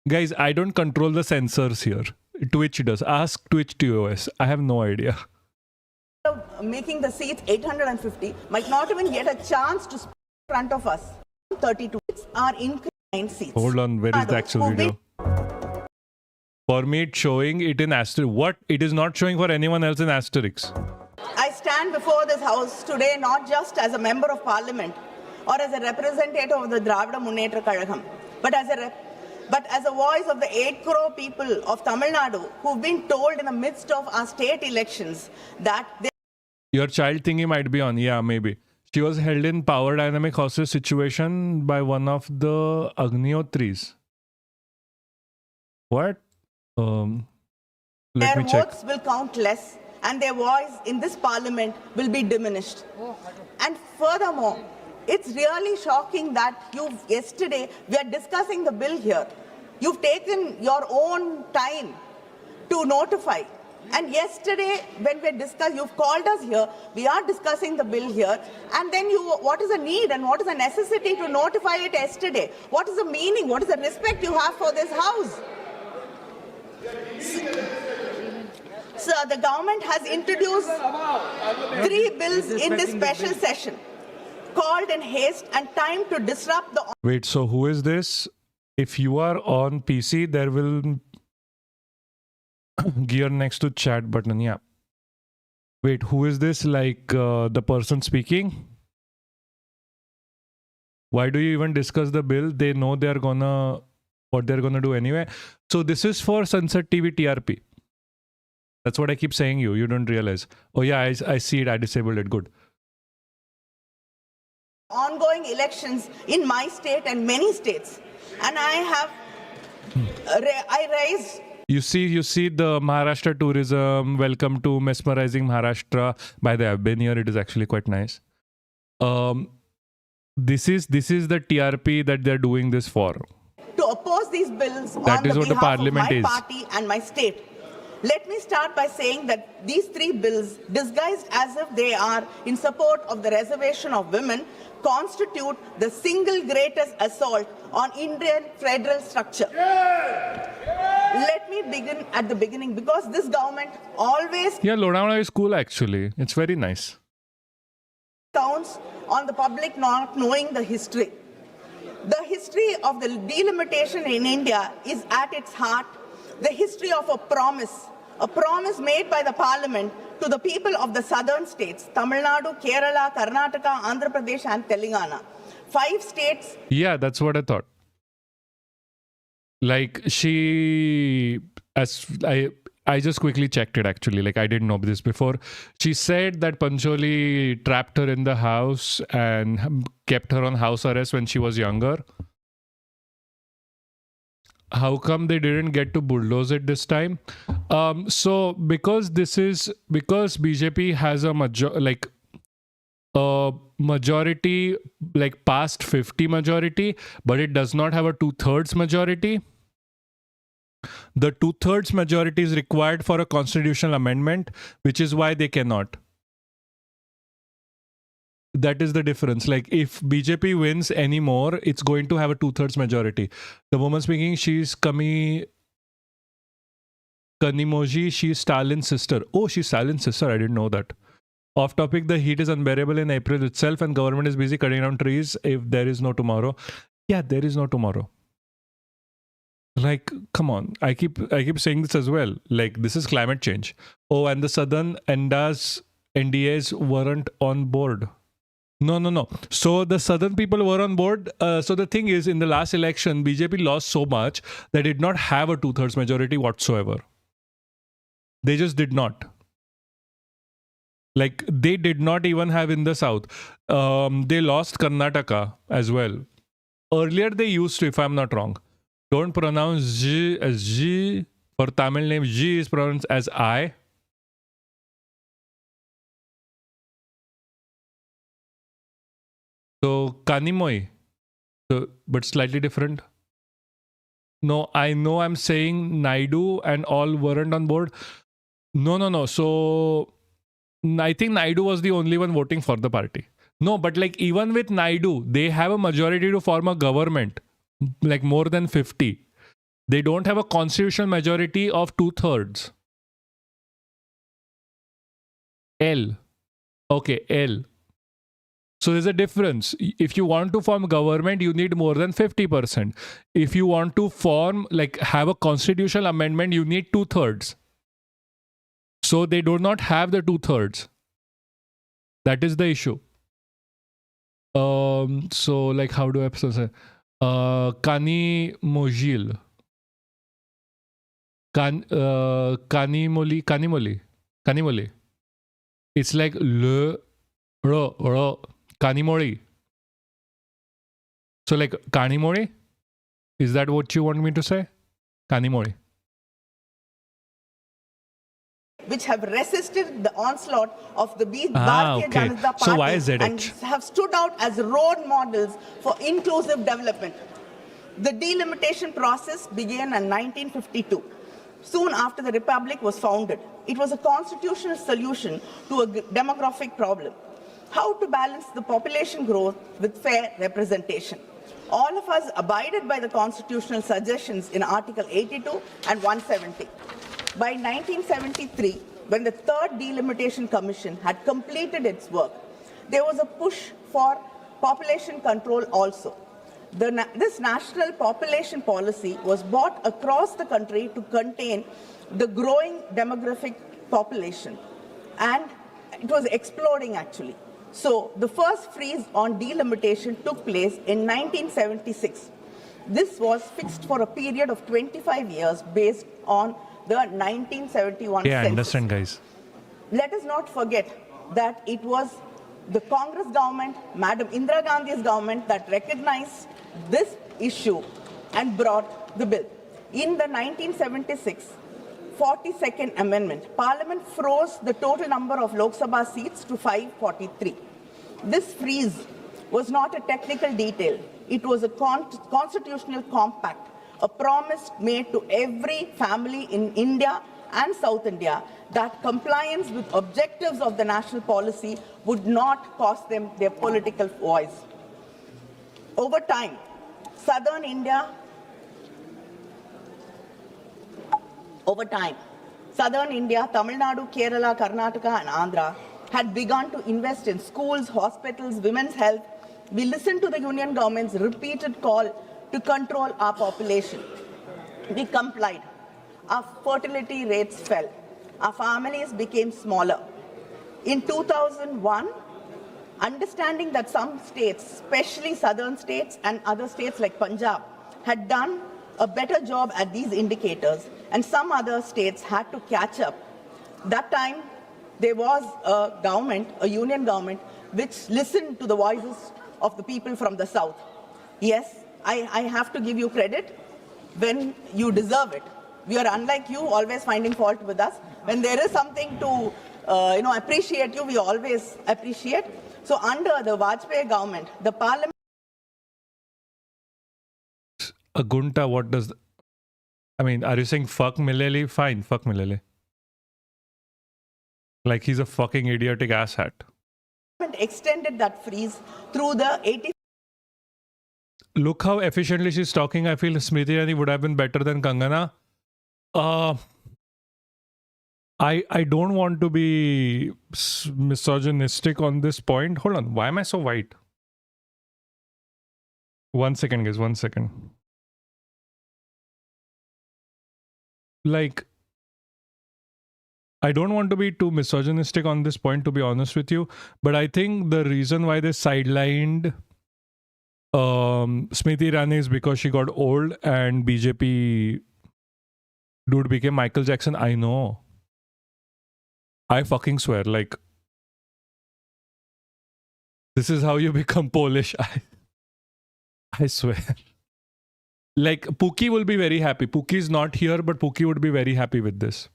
Guys, I don't control the censors here. Twitch does. Ask Twitch TOS. I have no idea. Making the seats 850 might not even get a chance to speak in front of us. 32 are inclined seats. Hold on, where is the actual video? For me, it's showing it in asterisk. What? It is not showing for anyone else in asterisks. I stand before this house today not just as a member of parliament or as a representative of the Dravida Munnetra Kazhagam, but as a voice of the 8 crore people of Tamil Nadu who've been told in the midst of our state elections that they... Your child thingy might be on. Yeah, maybe. She was held in power dynamic hostage situation by one of the Agnihotris. What? Let me check. Their votes will count less and their voice in this parliament will be diminished. And furthermore, it's really shocking that yesterday we are discussing the bill here. You've taken your own time to notify. And yesterday when we discussed, you've called us here, we are discussing the bill here. And then what is the need and what is the necessity to notify it yesterday? What is the meaning? What is the respect you have for this house? So the government has introduced 3 bills in this special session, called in haste and time to disrupt the... Wait, so who is this? If you are on PC, there will gear next to chat button. Yeah. Wait, who is this? Like the person speaking? Why do you even discuss the bill? They know what they're gonna do anyway. So this is for Sunset TV TRP. That's what I keep saying you don't realize. Oh yeah, I see it. I disabled it. Good. Ongoing elections in my state and many states. And I raised... You see the Maharashtra tourism. Welcome to mesmerizing Maharashtra. By the way, I've been here. It is actually quite nice. This is the TRP that they're doing this for. To oppose these bills that is what the parliament of my party and my state. Let me start by saying that these 3 bills, disguised as if they are in support of the reservation of women, constitute the single greatest assault on Indian federal structure. Let me begin at the beginning, because this government always... Yeah, Lonavala is cool actually. It's very nice. ...counts on the public not knowing the history. The history of the delimitation in India is at its heart the history of a promise made by the parliament to the people of the southern states, Tamil Nadu, Kerala, Karnataka, Andhra Pradesh and Telangana. 5 states. Yeah, that's what I thought. Like I I just quickly checked it actually. Like I didn't know this before. She said that Pancholi trapped her in the house and kept her on house arrest when she was younger. How come they didn't get to bulldoze it this time? So because BJP has a majority, like past 50 majority, but it does not have a 2/3 majority. The 2/3 majority is required for a constitutional amendment, which is why they cannot. That is the difference. Like if BJP wins anymore, it's going to have a 2/3 majority. The woman speaking, she's Kanimoji, she's Stalin's sister. Oh, she's Stalin's sister. I didn't know that. Off topic, the heat is unbearable in April itself and government is busy cutting down trees if there is no tomorrow. Yeah, there is no tomorrow. Like, come on. I keep saying this as well. Like, this is climate change. Oh, and the southern NDAs weren't on board. No. So the southern people were on board. So the thing is, in the last election, BJP lost so much that it did not have a 2/3 majority whatsoever. They just did not. Like, they did not even have in the south. They lost Karnataka as well. Earlier, they used to, if I'm not wrong. Don't pronounce G as G. For Tamil name, G is pronounced as I. So, Kanimoy. So, but slightly different. No, I know I'm saying Naidu and all weren't on board. No. So, I think Naidu was the only one voting for the party. No, but like even with Naidu, they have a majority to form a government. Like more than 50. They don't have a constitutional majority of 2/3. L. Okay, L. So there's a difference. If you want to form government, you need more than 50%. If you want to form, like have a constitutional amendment, you need 2/3. So they do not have the 2/3. That is the issue. So like how do I say? Kanimojil. Kanimoli. It's like Kanimori. So like Kanimori? Is that what you want me to say? Kanimori. Which have resisted the onslaught of the Bharatiya Janata Party so why is and have stood out as role models for inclusive development. The delimitation process began in 1952, soon after the Republic was founded. It was a constitutional solution to a demographic problem. How to balance the population growth with fair representation. All of us abided by the constitutional suggestions in Article 82 and 170. By 1973, when the Third Delimitation Commission had completed its work, there was a push for population control also. This national population policy was brought across the country to contain the growing demographic population, and it was exploding actually. So the first freeze on delimitation took place in 1976. This was fixed for a period of 25 years based on the 1971 census. I understand, guys. Let us not forget that it was the Congress government, Madam Indira Gandhi's government, that recognized this issue and brought the bill. In the 1976 42nd Amendment, Parliament froze the total number of Lok Sabha seats to 543. This freeze was not a technical detail. It was a constitutional compact, a promise made to every family in India and South India that compliance with objectives of the national policy would not cost them their political voice. Over time, Southern India, Tamil Nadu, Kerala, Karnataka, and Andhra had begun to invest in schools, hospitals, women's health. We listened to the union government's repeated call to control our population. We complied. Our fertility rates fell. Our families became smaller. In 2001, understanding that some states, especially southern states and other states like Punjab, had done a better job at these indicators, and some other states had to catch up. That time, there was a government, a union government, which listened to the voices of the people from the south. Yes, I have to give you credit when you deserve it. We are unlike you, always finding fault with us. When there is something to appreciate you, we always appreciate. So under the Vajpayee government, the parliament... Agunta, what does... I mean, are you saying fuck Milleli? Fine, fuck Milleli. Like he's a fucking idiotic asshat. extended that freeze through the 80... Look how efficiently she's talking. I feel Smriti Irani would have been better than Kangana. I don't want to be misogynistic on this point. Hold on. Why am I so white? 1 second, guys. 1 second. Like, I don't want to be too misogynistic on this point, to be honest with you. But I think the reason why they sidelined Smriti Irani is because she got old and BJP dude became Michael Jackson. I know. I fucking swear. Like, this is how you become Polish. I swear. Like, Pookie will be very happy. Pookie is not here, but Pookie would be very happy with this.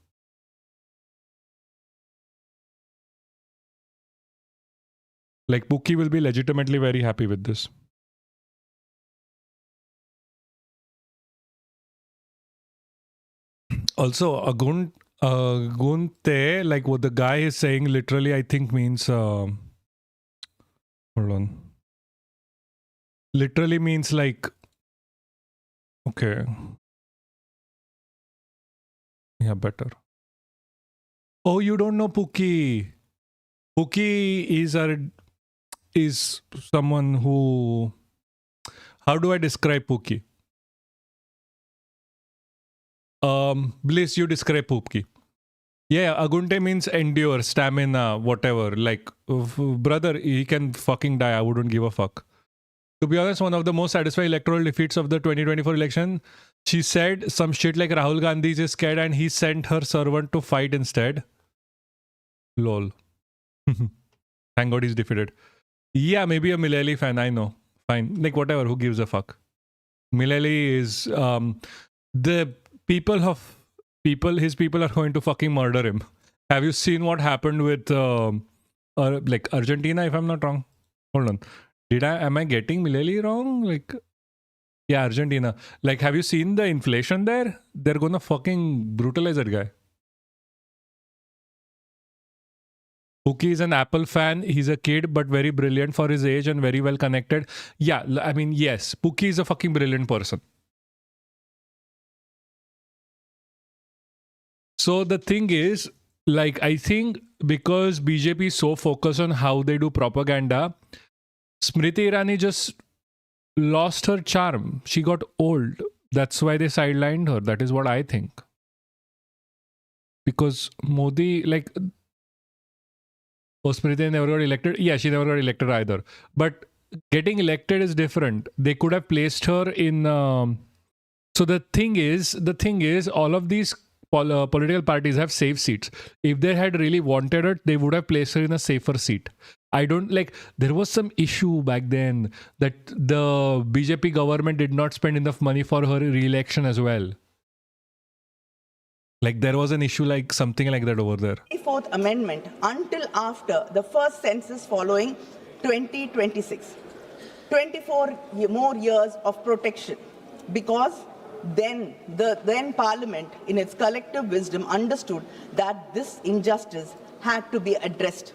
Like, Pookie will be legitimately very happy with this. Also, Gunte, like what the guy is saying, literally, I think means... hold on. Literally means like... Okay. Yeah, better. Oh, you don't know Pookie. Pookie is someone who... How do I describe Pookie? Bliss, you describe Pookie. Yeah, Agunte means endure, stamina, whatever. Like, brother, he can fucking die. I wouldn't give a fuck. To be honest, one of the most satisfying electoral defeats of the 2024 election, she said some shit like Rahul Gandhi is scared and he sent her servant to fight instead. Lol. Thank God he's defeated. Yeah, maybe a Milleli fan, I know. Fine. Like, whatever, who gives a fuck? Milleli is... the his people are going to fucking murder him. Have you seen what happened with like Argentina, if I'm not wrong? Hold on. Am I getting Milleli wrong? Like, yeah, Argentina. Like, have you seen the inflation there? They're gonna fucking brutalize that guy. Pookie is an Apple fan. He's a kid, but very brilliant for his age and very well connected. Yeah, I mean, yes, Pookie is a fucking brilliant person. So the thing is, like, I think because BJP is so focused on how they do propaganda, Smriti Irani just lost her charm. She got old. That's why they sidelined her. That is what I think. Because Modi, like, Smriti never got elected. Yeah, she never got elected either. But getting elected is different. They could have placed her in... So the thing is, all of these political parties have safe seats. If they had really wanted it, they would have placed her in a safer seat. I don't like, there was some issue back then that the BJP government did not spend enough money for her re-election as well. Like, there was an issue like something like that over there. 24th Amendment until after the first census following 2026. 24 more years of protection, because then the Parliament, in its collective wisdom, understood that this injustice had to be addressed.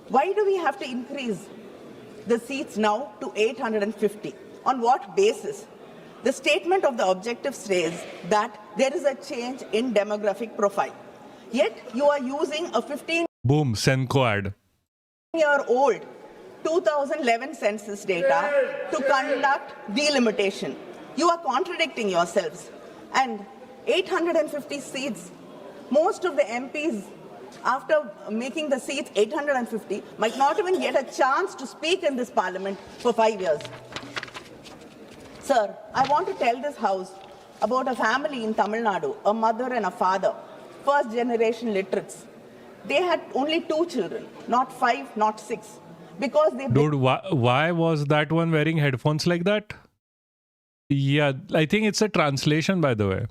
Why do we have to increase the seats now to 850? On what basis? The statement of the objective says that there is a change in demographic profile. Yet you are using a 15... Boom, Senko ad. ...year-old 2011 census data to conduct delimitation. You are contradicting yourselves. And 850 seats, most of the MPs, after making the seats 850, might not even get a chance to speak in this parliament for 5 years. Sir, I want to tell this House about a family in Tamil Nadu, a mother and a father, first generation literates. They had only 2 children, not 5, not 6, because they... Dude, why was that one wearing headphones like that? Yeah, I think it's a translation, by the way.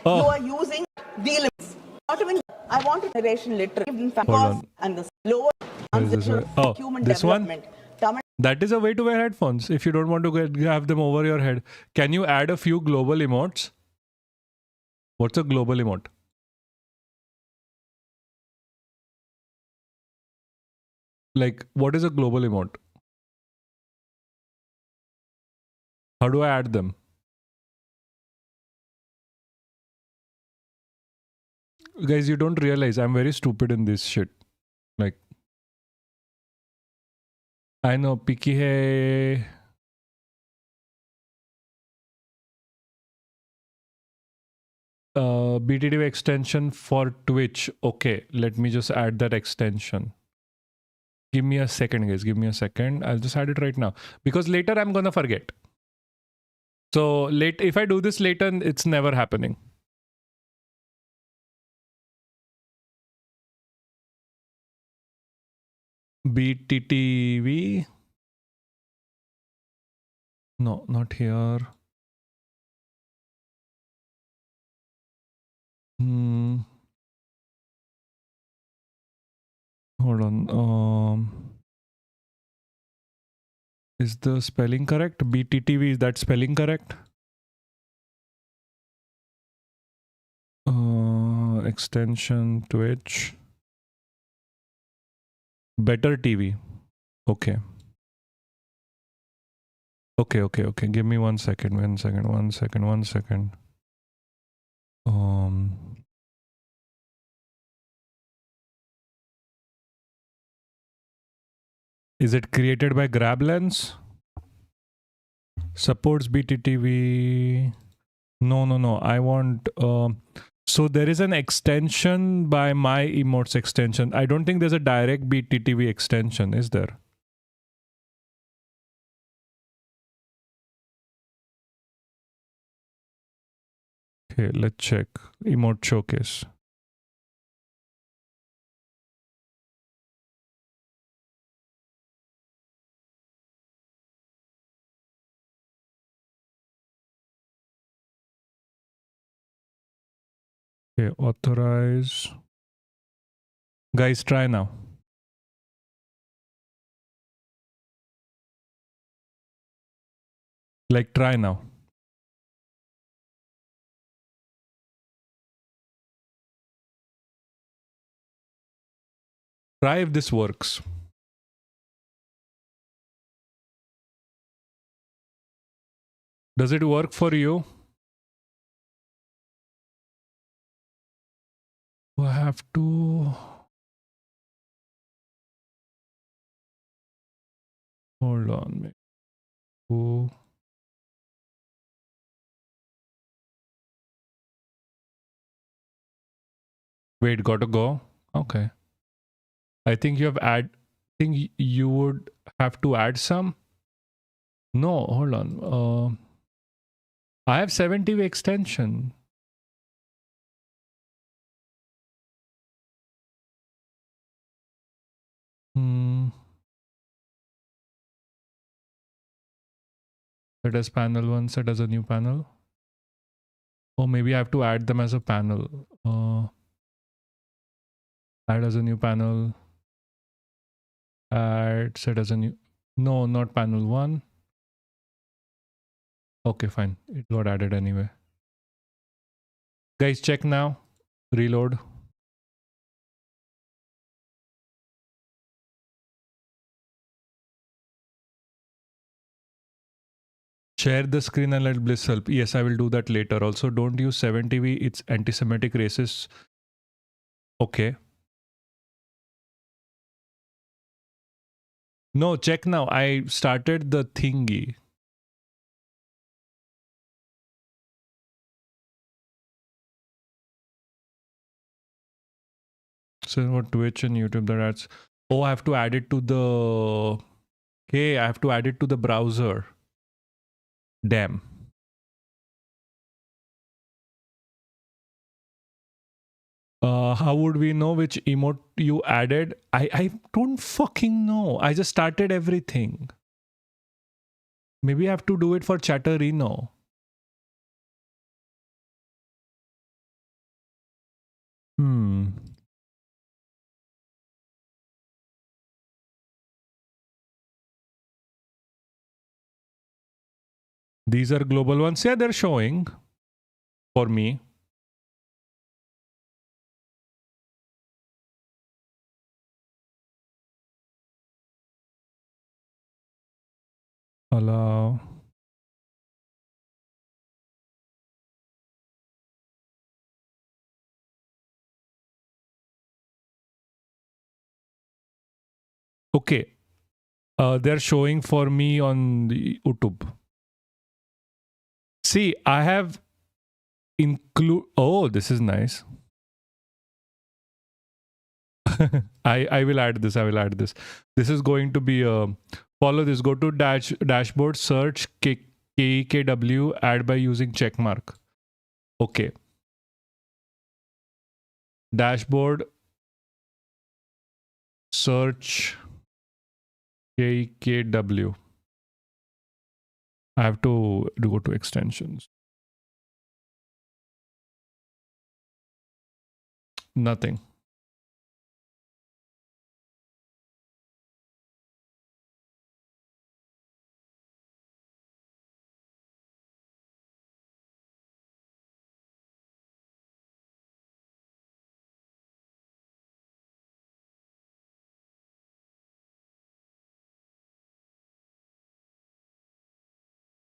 You are using the limits. Not even... I want a generation literate. Hold on. And the lower human this development. one? That is a way to wear headphones if you don't want to have them over your head. Can you add a few global emotes? What's a global emote? Like, what is a global emote? How do I add them? Guys, you don't realize I'm very stupid in this shit. Like, I know, picky hai. BTTV extension for Twitch. Okay, let me just add that extension. Give me a second, guys. Give me a second. I'll just add it right now. Because later I'm gonna forget. So, if I do this later, it's never happening. BTTV. No, not here. Hold on. Is the spelling correct? BTTV, is that spelling correct? Extension Twitch. Better TV. Okay. Okay. Give me 1 second. 1 second. 1 second. 1 second. Is it created by GrabLens? Supports BTTV. No. I want... so there is an extension by my emotes extension. I don't think there's a direct BTTV extension, is there? Okay, let's check. Emote showcase. Okay, authorize. Guys, try now. Like, try now. Try if this works. Does it work for you? I have to... Hold on. Oh. Wait, got to go? Okay. I think you would have to add some. No, hold on. I have 7TV extension. Set as panel 1, set as a new panel. Or maybe I have to add them as a panel. Add as a new panel. Add, set as a new... No, not panel 1. Okay, fine. It got added anyway. Guys, check now. Reload. Share the screen and let Bliss help. Yes, I will do that later. Also, don't use 7TV. It's anti-Semitic, racist. Okay. No, check now. I started the thingy. So what Twitch and YouTube that adds. Oh, I have to add it to the... Okay, I have to add it to the browser. Damn. How would we know which emote you added? I don't fucking know. I just started everything. Maybe I have to do it for Chatterino. These are global ones. Yeah, they're showing for me. Allow. Okay. They're showing for me on the YouTube. See, I have include. Oh, this is nice. I will add this. I will add this. This is going to be a follow this. Go to dashboard, search KEKW, add by using check mark. Okay. Dashboard, search KEKW. I have to go to extensions. Nothing.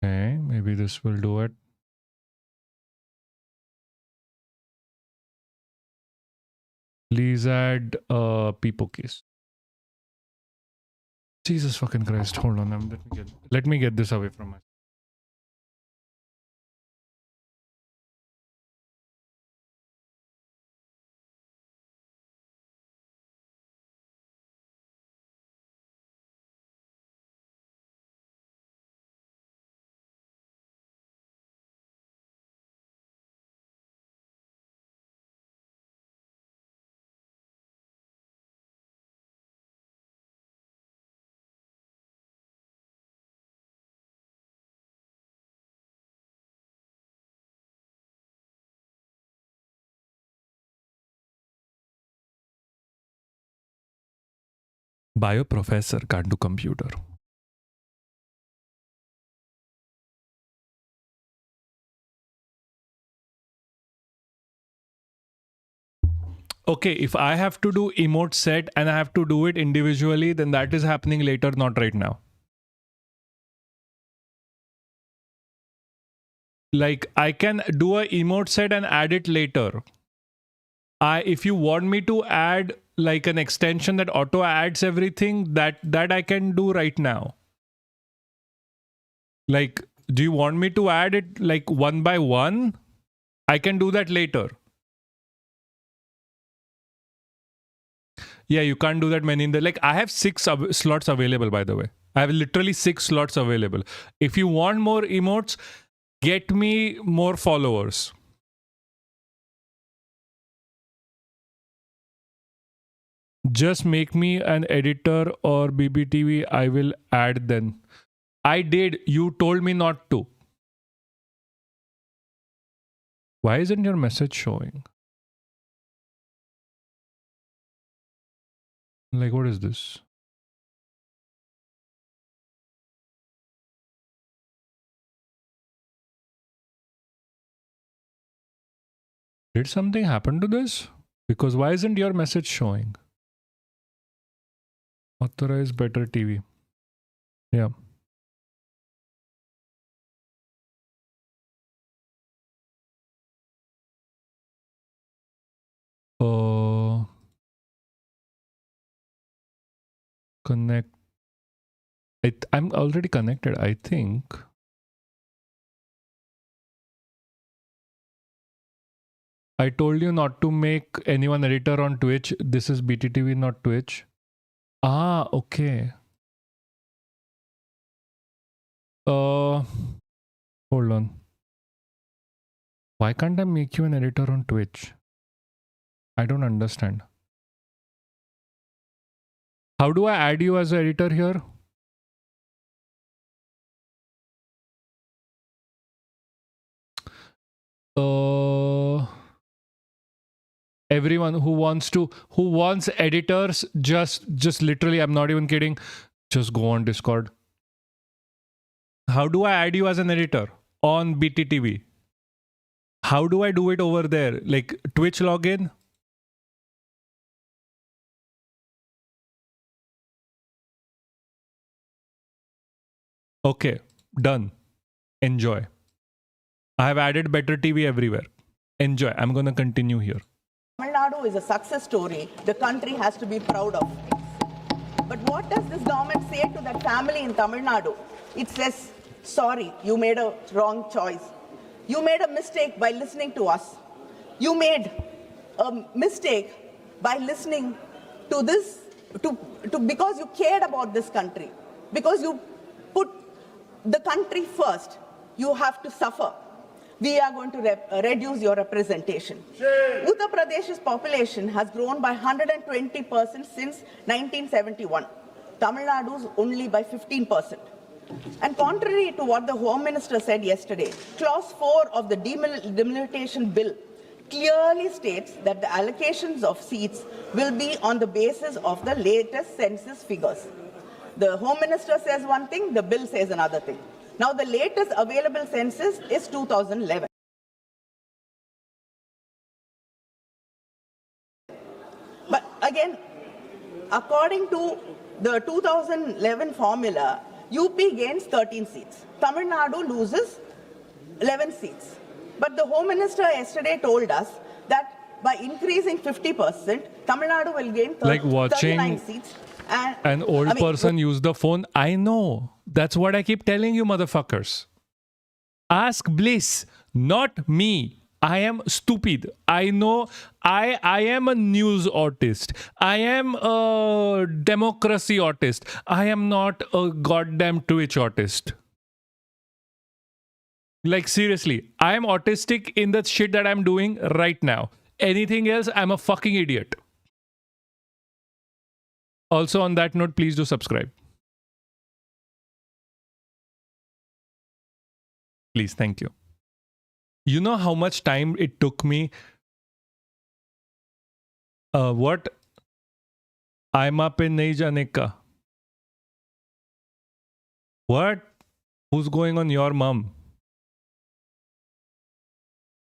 Okay, maybe this will do it. Please add Peepo case. Jesus fucking Christ! Hold on, let me get this away from my. Bio professor can't do computer. Okay, if I have to do emote set and I have to do it individually, then that is happening later, not right now. Like I can do a emote set and add it later. If you want me to add like an extension that auto adds everything, that I can do right now. Like, do you want me to add it like one by one? I can do that later. Yeah, you can't do that many in the like. I have 6 slots available, by the way. I have literally 6 slots available. If you want more emotes, get me more followers. Just make me an editor or BBTV. I will add then. I did. You told me not to. Why isn't your message showing? Like, what is this? Did something happen to this? Because why isn't your message showing? Authorize better TV. Yeah. Connect. I'm already connected, I think. I told you not to make anyone editor on Twitch. This is BTTV, not Twitch. Ah, okay. Hold on. Why can't I make you an editor on Twitch? I don't understand. How do I add you as an editor here? Everyone who wants editors, just literally, I'm not even kidding, just go on Discord. How do I add you as an editor on BTTV? How do I do it over there? Like Twitch login? Okay, done. Enjoy. I have added better TV everywhere. Enjoy. I'm going to continue here. Tamil Nadu is a success story the country has to be proud of. But what does this government say to that family in Tamil Nadu? It says, sorry, you made a wrong choice. You made a mistake by listening to us. You made a mistake by listening to this, because you cared about this country. Because you put the country first. You have to suffer. We are going to reduce your representation. Uttar Pradesh's population has grown by 120% since 1971. Tamil Nadu's only by 15%. And contrary to what the Home Minister said yesterday, Clause 4 of the Delimitation Bill clearly states that the allocations of seats will be on the basis of the latest census figures. The Home Minister says one thing, the bill says another thing. Now, the latest available census is 2011. But again, according to the 2011 formula, UP gains 13 seats. Tamil Nadu loses 11 seats. But the Home Minister yesterday told us that by increasing 50%, Tamil Nadu will gain 39 seats. And, an old person use the phone. I know. That's what I keep telling you, motherfuckers. Ask Bliss, not me. I am stupid. I know. I am a news artist. I am a democracy artist. I am not a goddamn Twitch artist. Like, seriously, I am autistic in the shit that I'm doing right now. Anything else, I'm a fucking idiot. Also, on that note, please do subscribe. Please, thank you. You know how much time it took me? What? I'm up in nahi jaane ka. What? Who's going on your mom?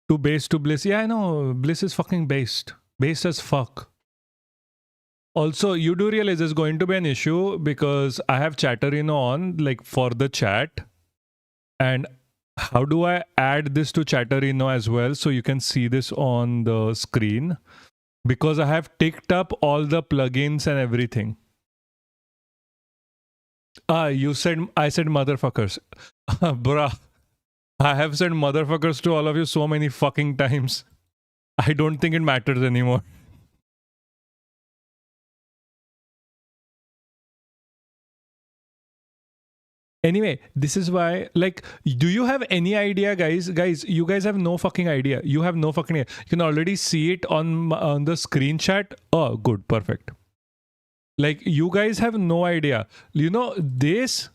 To base to bliss. Yeah, I know. Bliss is fucking based. Based as fuck. Also, you do realize there's going to be an issue because I have Chatterino on, like, for the chat. And how do I add this to Chatterino as well so you can see this on the screen? Because I have ticked up all the plugins and everything. I said motherfuckers. Bruh. I have said motherfuckers to all of you so many fucking times. I don't think it matters anymore. Anyway, this is why, like, do you have any idea, guys? Guys, you guys have no fucking idea. You have no fucking idea. You can already see it on the screen chat. Oh, good. Perfect. Like, you guys have no idea. You know, this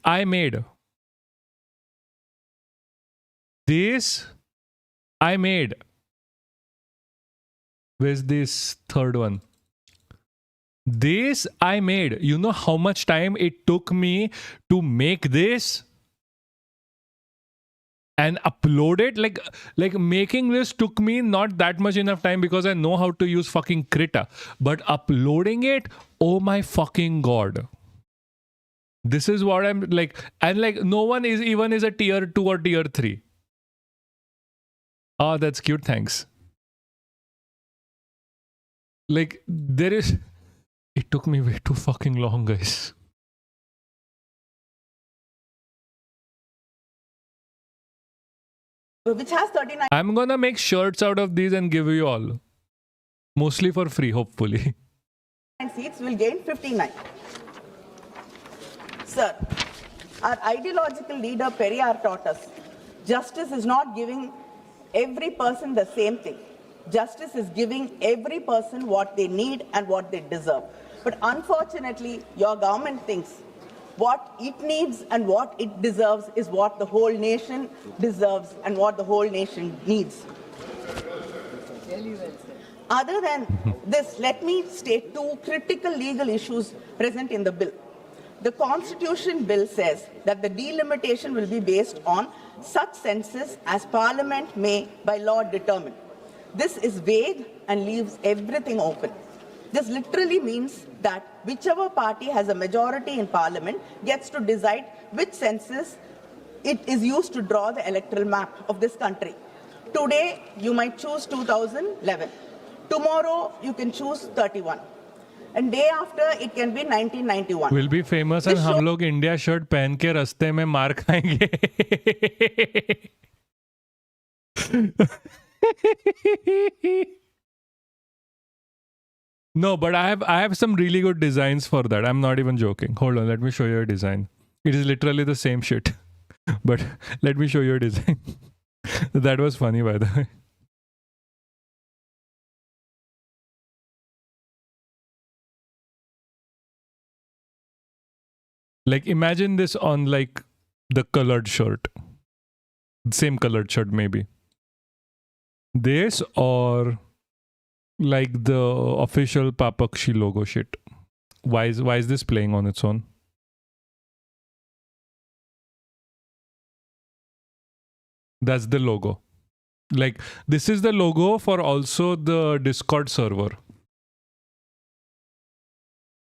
I made. This I made. Where's this third one? This I made. You know how much time it took me to make this and upload it? Like making this took me not that much enough time because I know how to use fucking Krita. But uploading it, oh my fucking god. This is what I'm like. And like no one is even is a tier 2 or tier 3. Oh, that's cute. Thanks. Like there is... It took me way too fucking long, guys. Which has 39 I'm gonna make shirts out of these and give you all. Mostly for free, hopefully. seats will gain 59. Sir, our ideological leader Periyar taught us, justice is not giving every person the same thing. Justice is giving every person what they need and what they deserve. But unfortunately, your government thinks what it needs and what it deserves is what the whole nation deserves and what the whole nation needs. Other than this, let me state two critical legal issues present in the bill. The Constitution bill says that the delimitation will be based on such census as Parliament may by law determine. This is vague and leaves everything open. This literally means that whichever party has a majority in Parliament gets to decide which census it is used to draw the electoral map of this country. Today, you might choose 2011. Tomorrow, you can choose 31. And day after, it can be 1991. Will be famous and हम लोग India shirt पहन के रास्ते में मार खाएंगे. No, but I have some really good designs for that. I'm not even joking. Hold on, let me show you a design. It is literally the same shit. But let me show you a design. That was funny, by the way. Like, imagine this on like the colored shirt. Same colored shirt, maybe. This or like the official Papaksh logo shit. Why is this playing on its own? That's the logo. Like, this is the logo for also the Discord server.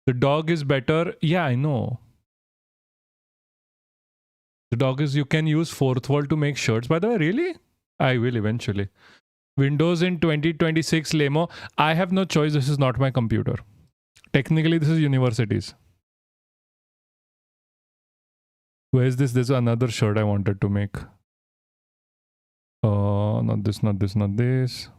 The dog is better. Yeah, I know. The dog is, you can use fourth wall to make shirts. By the way, really? I will eventually. Windows in 2026 Lemo. I have no choice. This is not my computer. Technically, this is university's. Where is this? There's another shirt I wanted to make. Not this, not this, not this.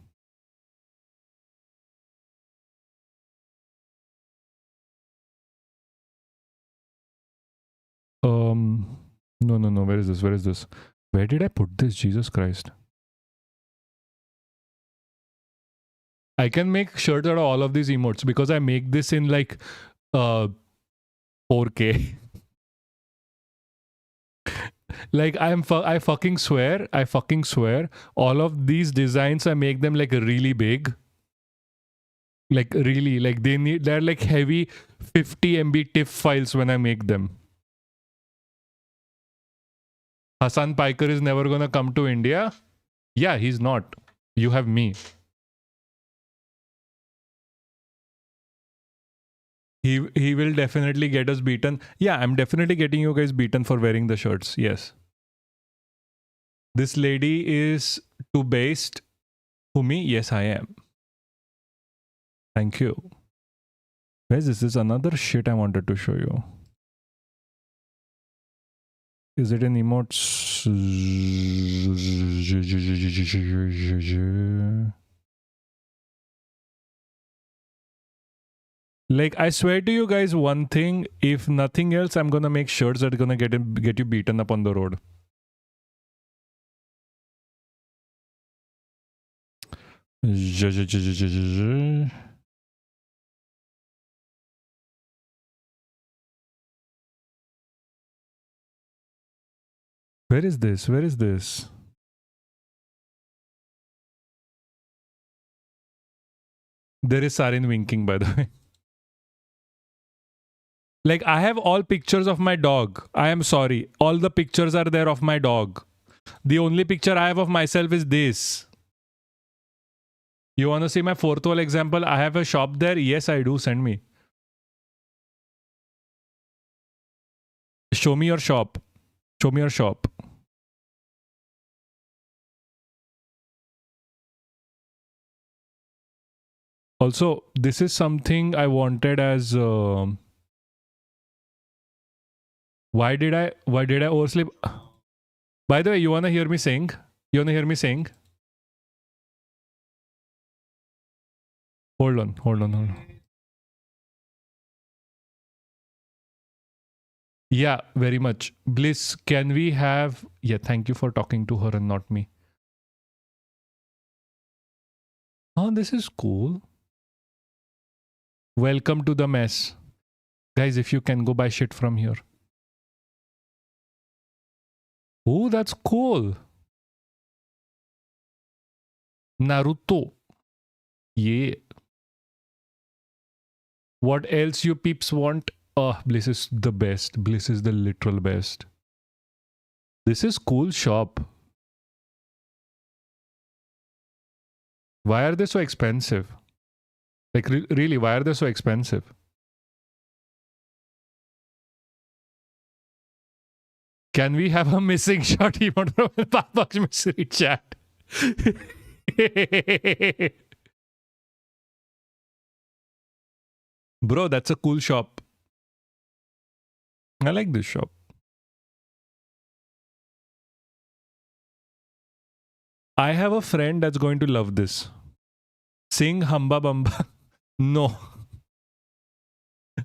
No. Where is this? Where is this? Where did I put this? Jesus Christ. I can make shirts out of all of these emotes because I make this in like 4K. Like I fucking swear, all of these designs, I make them like really big. Like really, like they're like heavy 50 MB TIFF files when I make them. Hassan Piker is never gonna come to India. Yeah, he's not. You have me. He will definitely get us beaten. Yeah, I'm definitely getting you guys beaten for wearing the shirts. Yes. This lady is too based. Who, me? Yes, I am. Thank you. Where is this? This is another shit I wanted to show you. Is it an emotes? Like, I swear to you guys one thing, if nothing else, I'm gonna make shirts that are gonna get you beaten up on the road. Where is this? Where is this? There is Sarin winking, by the way. Like, I have all pictures of my dog. I am sorry. All the pictures are there of my dog. The only picture I have of myself is this. You want to see my fourth wall example? I have a shop there. Yes, I do. Send me. Show me your shop. Show me your shop. Also, this is something I wanted as... Why did I oversleep? By the way, you wanna hear me sing? You wanna hear me sing? Hold on. Yeah, very much. Bliss, can we have... Yeah, thank you for talking to her and not me. Oh, this is cool. Welcome to the mess. Guys, if you can go buy shit from here. Oh, that's cool. Naruto. Yeah. What else you peeps want? Oh, Bliss is the best. Bliss is the literal best. This is cool shop. Why are they so expensive? Like, really, why are they so expensive? Can we have a missing shot emote from Papaksh mystery chat? Bro, that's a cool shop. I like this shop. I have a friend that's going to love this. Sing Hamba Bamba. No.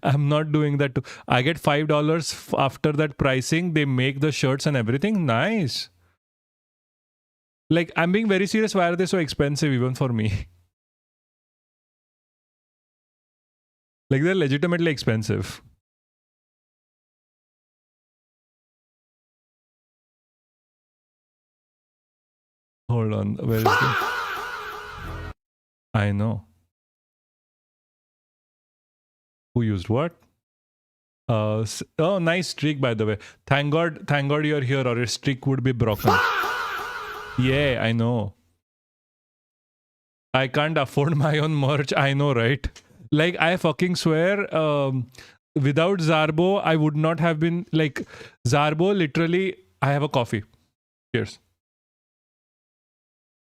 I'm not doing that too. I get $5 after that pricing. They make the shirts and everything. Nice. Like, I'm being very serious. Why are they so expensive even for me? Like, they're legitimately expensive. Hold on. Where is the... I know. Who used what? Oh, nice streak, by the way. Thank God you're here, or your streak would be broken. Yeah, I know. I can't afford my own merch. I know, right? Like, I fucking swear, without Zarbo, I would not have been, like, Zarbo, literally, I have a coffee. Cheers.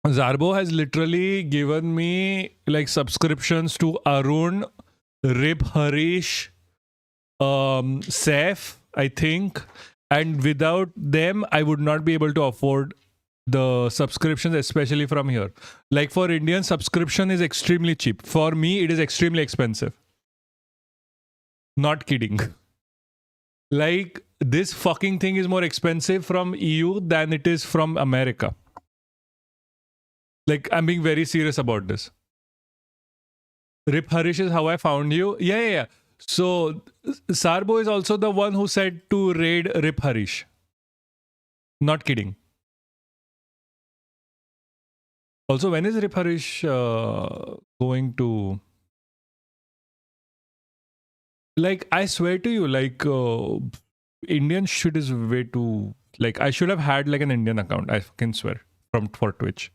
Zarbo has literally given me, like, subscriptions to Arun, Rib Harish, Saif, I think. And without them, I would not be able to afford the subscriptions, especially from here. Like, for Indian, subscription is extremely cheap. For me, it is extremely expensive. Not kidding. Like, this fucking thing is more expensive from EU than it is from America. Like, I'm being very serious about this. Rip Harish is how I found you. Yeah. So, Sarbo is also the one who said to raid Rip Harish. Not kidding. Also, when is Rip Harish going to... Like, I swear to you, like, Indian shit is way too... Like, I should have had, like, an Indian account. I can swear. For Twitch.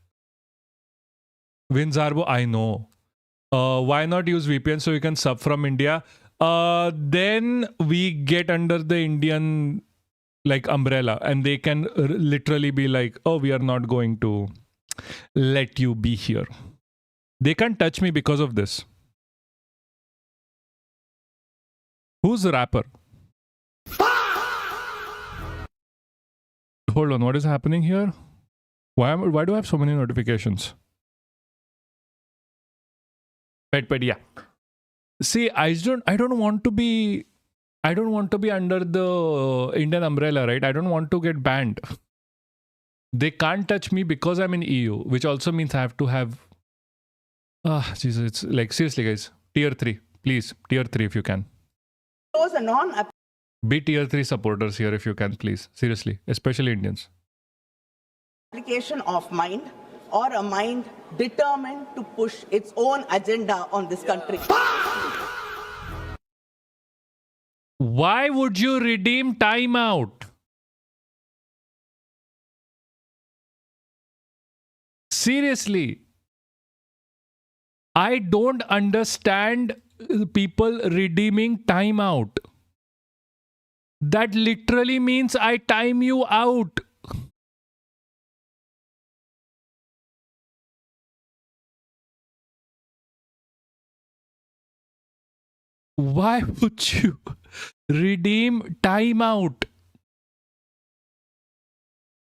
Win Zarbo, I know. Why not use VPN so you can sub from India? Then we get under the Indian, like, umbrella, and they can literally be like, oh, we are not going to let you be here. They can't touch me because of this. Who's the rapper? Hold on, what is happening here? Why do I have so many notifications? Pet, yeah. See, I don't want to be under the Indian umbrella, right? I don't want to get banned. They can't touch me because I'm in EU, which also means I have to have... Jesus, it's like, seriously, guys. Tier 3, please. Tier 3 if you can. Be Tier 3 supporters here if you can, please. Seriously, especially Indians. Application of mind, or a mind determined to push its own agenda on this country. Why would you redeem timeout? Seriously. I don't understand people redeeming timeout. That literally means I time you out. Why would you redeem timeout?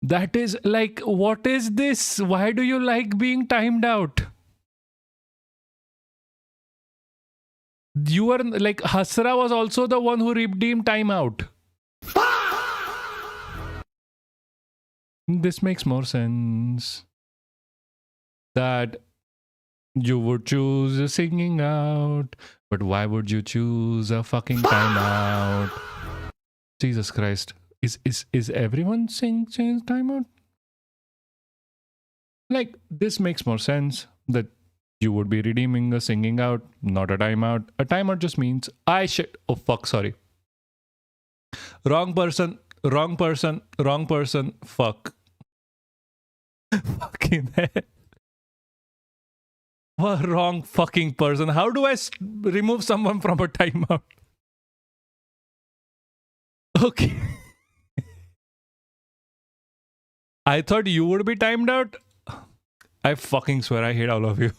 That is like, what is this? Why do you like being timed out? You are like, Hasra was also the one who redeemed timeout. This makes more sense. That You would choose singing out, but why would you choose a fucking timeout? Jesus Christ. Is everyone saying timeout? Like, this makes more sense that you would be redeeming a singing out, not a timeout. A timeout just means I shit. Oh fuck, sorry. Wrong person, fuck. Fucking hell. Wrong fucking person. How do I remove someone from a timeout? Okay. I thought you would be timed out. I fucking swear I hate all of you.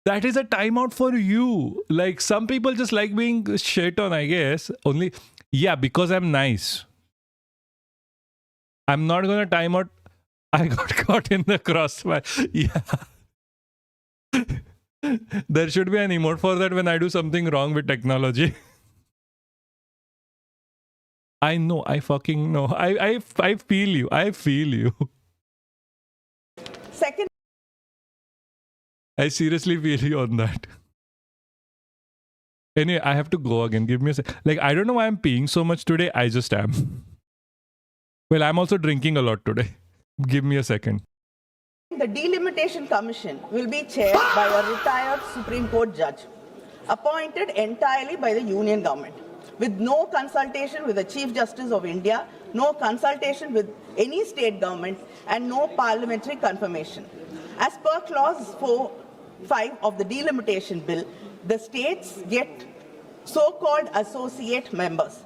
That is a timeout for you. Like, some people just like being shit on, I guess. Only, yeah, because I'm nice. I'm not gonna time out. I got caught in the crossfire. Yeah. There should be an emote for that when I do something wrong with technology. I know. I fucking know. I feel you. I feel you. Second, I seriously feel you on that. Anyway, I have to go again. Give me a sec. Like, I don't know why I'm peeing so much today. I just am. Well, I'm also drinking a lot today. Give me a second. the Delimitation Commission will be chaired by a retired Supreme Court judge, appointed entirely by the Union government, with no consultation with the Chief Justice of India, no consultation with any state government, and no parliamentary confirmation. As per Clause 4(5) of the Delimitation Bill, the states get so-called associate members,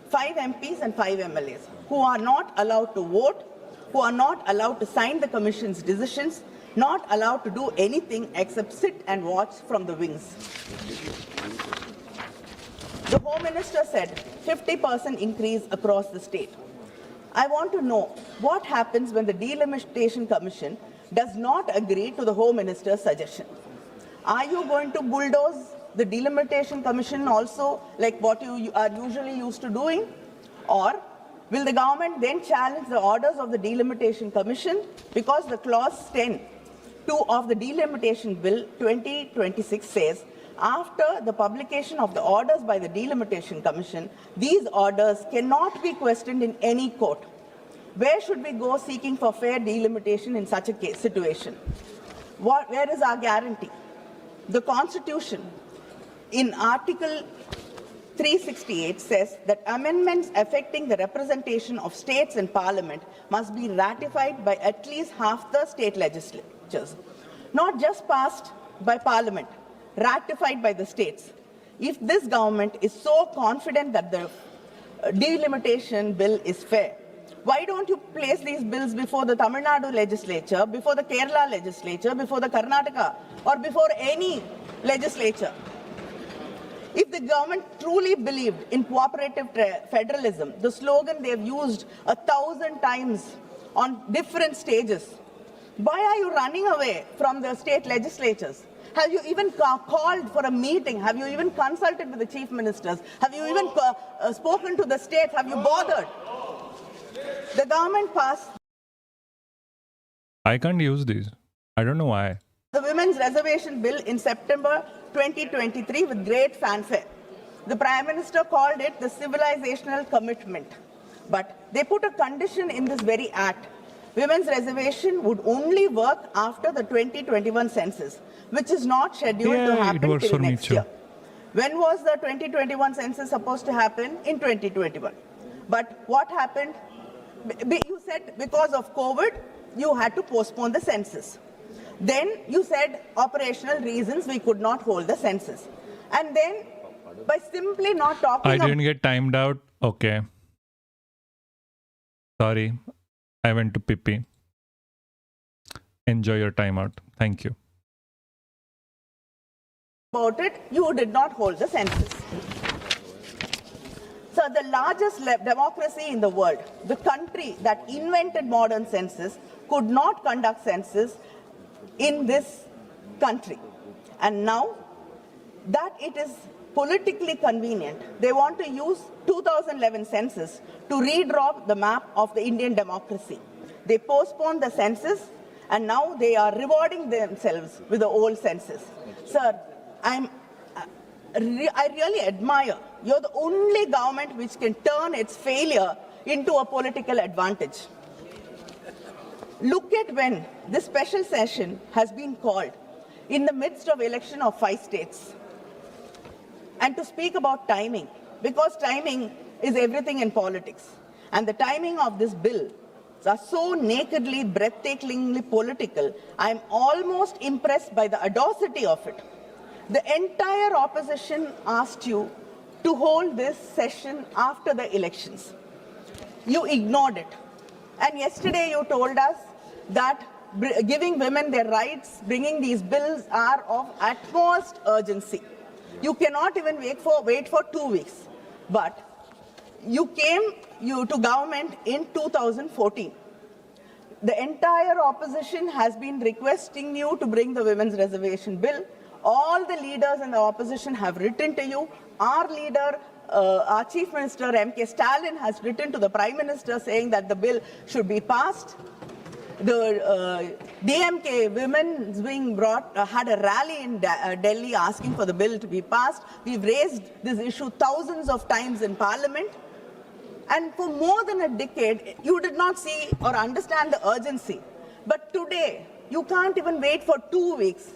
5 MPs and 5 MLAs, who are not allowed to vote, who are not allowed to sign the Commission's decisions, not allowed to do anything except sit and watch from the wings. The Home Minister said 50% increase across the state. I want to know what happens when the Delimitation Commission does not agree to the Home Minister's suggestion. Are you going to bulldoze the Delimitation Commission also, like what you are usually used to doing? Or will the government then challenge the orders of the Delimitation Commission? Because the Clause 10(2) of the Delimitation Bill 2026 says, after the publication of the orders by the Delimitation Commission, these orders cannot be questioned in any court. Where should we go seeking for fair delimitation in such a situation? Where is our guarantee? The Constitution, in Article 368, says that amendments affecting the representation of states in Parliament must be ratified by at least half the state legislatures, not just passed by Parliament, ratified by the states. If this government is so confident that the delimitation bill is fair, why don't you place these bills before the Tamil Nadu legislature, before the Kerala legislature, before the Karnataka, or before any legislature? If the government truly believed in cooperative federalism, the slogan they've used 1,000 times on different stages, why are you running away from the state legislatures? Have you even called for a meeting? Have you even consulted with the chief ministers? Have you even spoken to the states? Have you bothered? The government passed I can't use these. I don't know why. the Women's Reservation Bill in September 2023 with great fanfare. The Prime Minister called it the civilizational commitment. But they put a condition in this very act. Women's reservation would only work after the 2021 census, which is not scheduled to happen till next year. When was the 2021 census supposed to happen? In 2021. But what happened? You said because of COVID, you had to postpone the census. Then you said operational reasons we could not hold the census. And then by simply not talking I didn't get timed out. Okay. Sorry. I went to pee. Enjoy your timeout. Thank you. about it, you did not hold the census. So the largest democracy in the world, the country that invented modern census, could not conduct census in this country. And now that it is politically convenient, they want to use 2011 census to redraw the map of the Indian democracy. They postponed the census and now they are rewarding themselves with the old census. Sir, I really admire. You're the only government which can turn its failure into a political advantage. Look at when this special session has been called in the midst of election of 5 states. And to speak about timing, because timing is everything in politics. And the timing of this bill are so nakedly, breathtakingly political, I'm almost impressed by the audacity of it. The entire opposition asked you to hold this session after the elections. You ignored it. And yesterday you told us that giving women their rights, bringing these bills are of utmost urgency. You cannot even wait for 2 weeks. But you came to government in 2014. The entire opposition has been requesting you to bring the women's reservation bill. All the leaders in the opposition have written to you. Our leader, our Chief Minister, M.K. Stalin, has written to the Prime Minister saying that the bill should be passed. The DMK women's wing had a rally in Delhi asking for the bill to be passed. We've raised this issue thousands of times in Parliament. And for more than a decade, you did not see or understand the urgency. But today, you can't even wait for 2 weeks.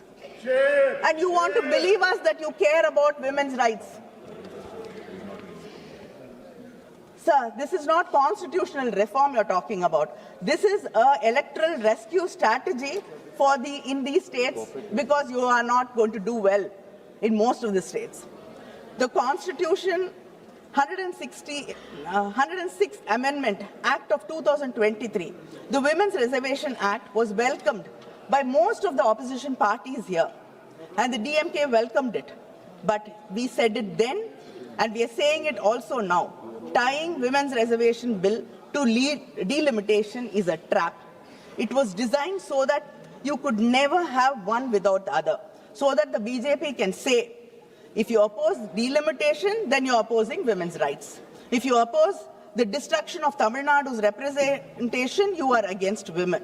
And you want to believe us that you care about women's rights. Sir, this is not constitutional reform you're talking about. This is an electoral rescue strategy in these states because you are not going to do well in most of the states. The Constitution 106th Amendment Act of 2023, the Women's Reservation Act, was welcomed by most of the opposition parties here, and the DMK welcomed it. But we said it then, and we are saying it also now. Tying women's reservation bill to delimitation is a trap. It was designed so that you could never have one without the other, so that the BJP can say, if you oppose delimitation, then you're opposing women's rights. If you oppose the destruction of Tamil Nadu's representation, you are against women.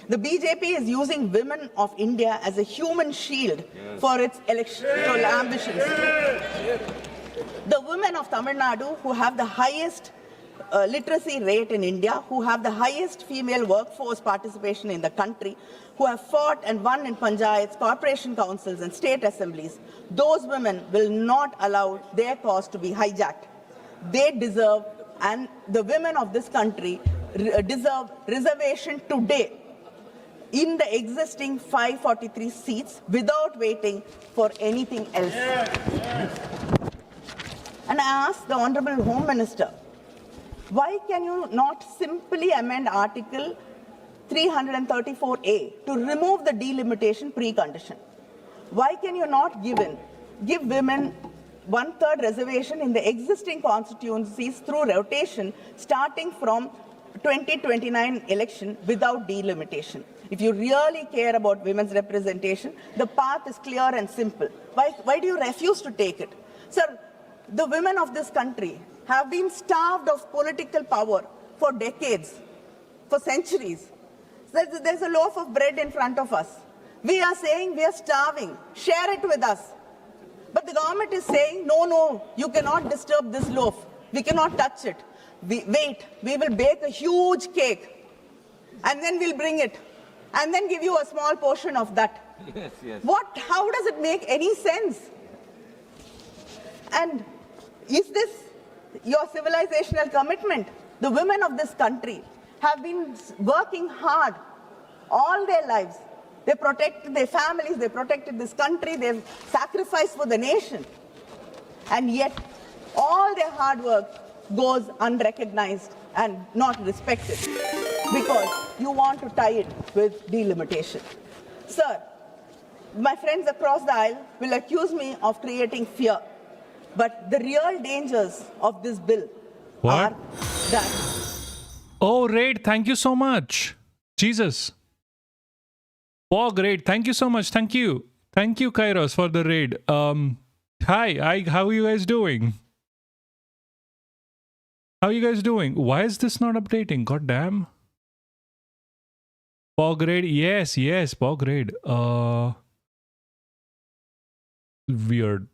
The BJP is using women of India as a human shield for its electoral ambitions. The women of Tamil Nadu, who have the highest literacy rate in India, who have the highest female workforce participation in the country, who have fought and won in panchayats, corporation councils and state assemblies, those women will not allow their cause to be hijacked. They deserve, and the women of this country deserve reservation today in the existing 543 seats without waiting for anything else. And I ask the Honorable Home Minister, why can you not simply amend Article 334A to remove the delimitation precondition? Why can you not give women 1/3 reservation in the existing constituencies through rotation starting from 2029 election without delimitation? If you really care about women's representation, the path is clear and simple. Why do you refuse to take it? Sir, the women of this country have been starved of political power for decades, for centuries. There's a loaf of bread in front of us. We are saying we are starving. Share it with us. But the government is saying, no, you cannot disturb this loaf. We cannot touch it. Wait, we will bake a huge cake and then we'll bring it and then give you a small portion of that. Yes. How does it make any sense? And is this your civilizational commitment? The women of this country have been working hard all their lives. They protected their families, they protected this country, they've sacrificed for the nation. And yet, all their hard work goes unrecognized and not respected because you want to tie it with delimitation. Sir, my friends across the aisle will accuse me of creating fear. But the real dangers of this bill are that. Oh, Raid, thank you so much. Jesus. Pog, Raid, thank you so much. Thank you. Thank you, Kairos, for the raid. Hi, how are you guys doing? How are you guys doing? Why is this not updating? God damn. Pog raid. Yes, Pog raid. Weird.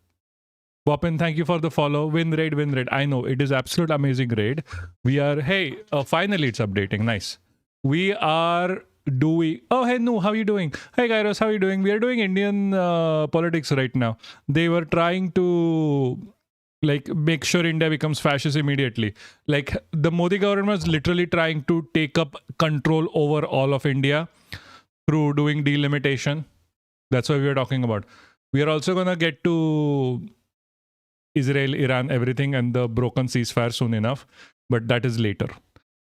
Wapin, thank you for the follow. Win raid. I know it is absolute amazing raid. We are, hey, finally it's updating. Nice. We are doing, oh, hey, Nu, how are you doing? Hey, Kairos, how are you doing? We are doing Indian politics right now. They were trying to like make sure India becomes fascist immediately. Like the Modi government was literally trying to take up control over all of India through doing delimitation. That's what we are talking about. We are also gonna get to Israel, Iran, everything, and the broken ceasefire soon enough, but that is later.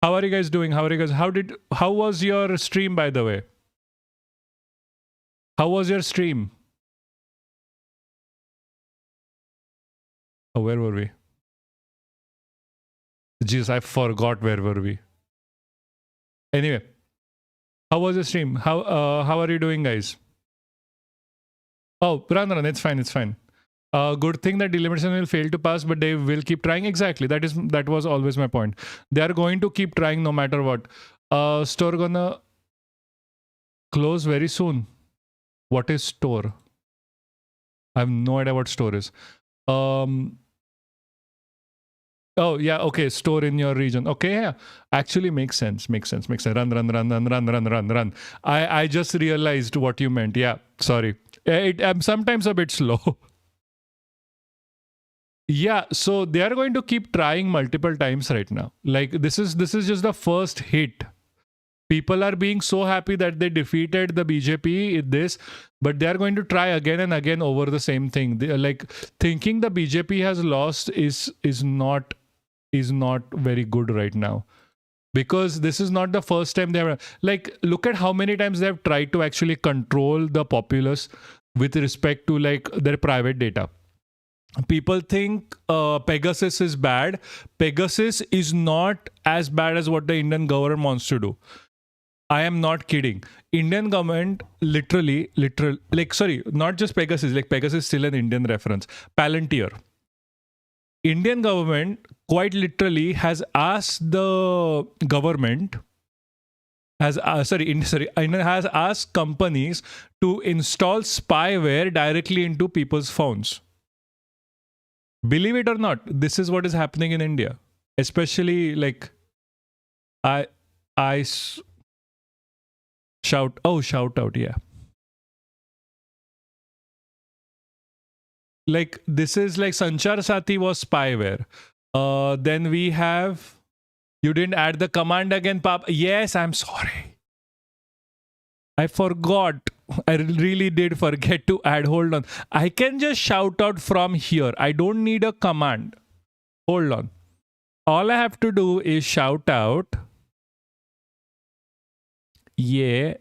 How are you guys doing? How was your stream, by the way? How was your stream? Oh, where were we? Jeez, I forgot where were we. Anyway, how was the stream? How are you doing, guys? Oh, run. It's fine. Good thing that delimitation will fail to pass, but they will keep trying. Exactly. That was always my point. They are going to keep trying no matter what. Store gonna close very soon. What is store? I have no idea what store is. Oh yeah, okay. Store in your region. Okay, yeah. Actually makes sense. Run. I just realized what you meant. Yeah, sorry. I'm sometimes a bit slow. Yeah, so they are going to keep trying multiple times right now. Like this is just the first hit. People are being so happy that they defeated the BJP in this, but they are going to try again and again over the same thing. They are like thinking the BJP has lost is not very good right now, because this is not the first time they have, like, look at how many times they have tried to actually control the populace with respect to like their private data. People think Pegasus is bad. Pegasus is not as bad as what the Indian government wants to do. I am not kidding. Indian government literally, like, sorry, not just Pegasus, like Pegasus is still an Indian reference. Palantir. Indian government quite literally has asked the government, has asked companies to install spyware directly into people's phones. Believe it or not, this is what is happening in India. Especially like, shout out, yeah. Like this is like Sanchar Sathi was spyware. Then we have, you didn't add the command again, Pap. Yes, I'm sorry. I forgot. I really did forget to add. Hold on. I can just shout out from here. I don't need a command. Hold on. All I have to do is shout out. Yeah.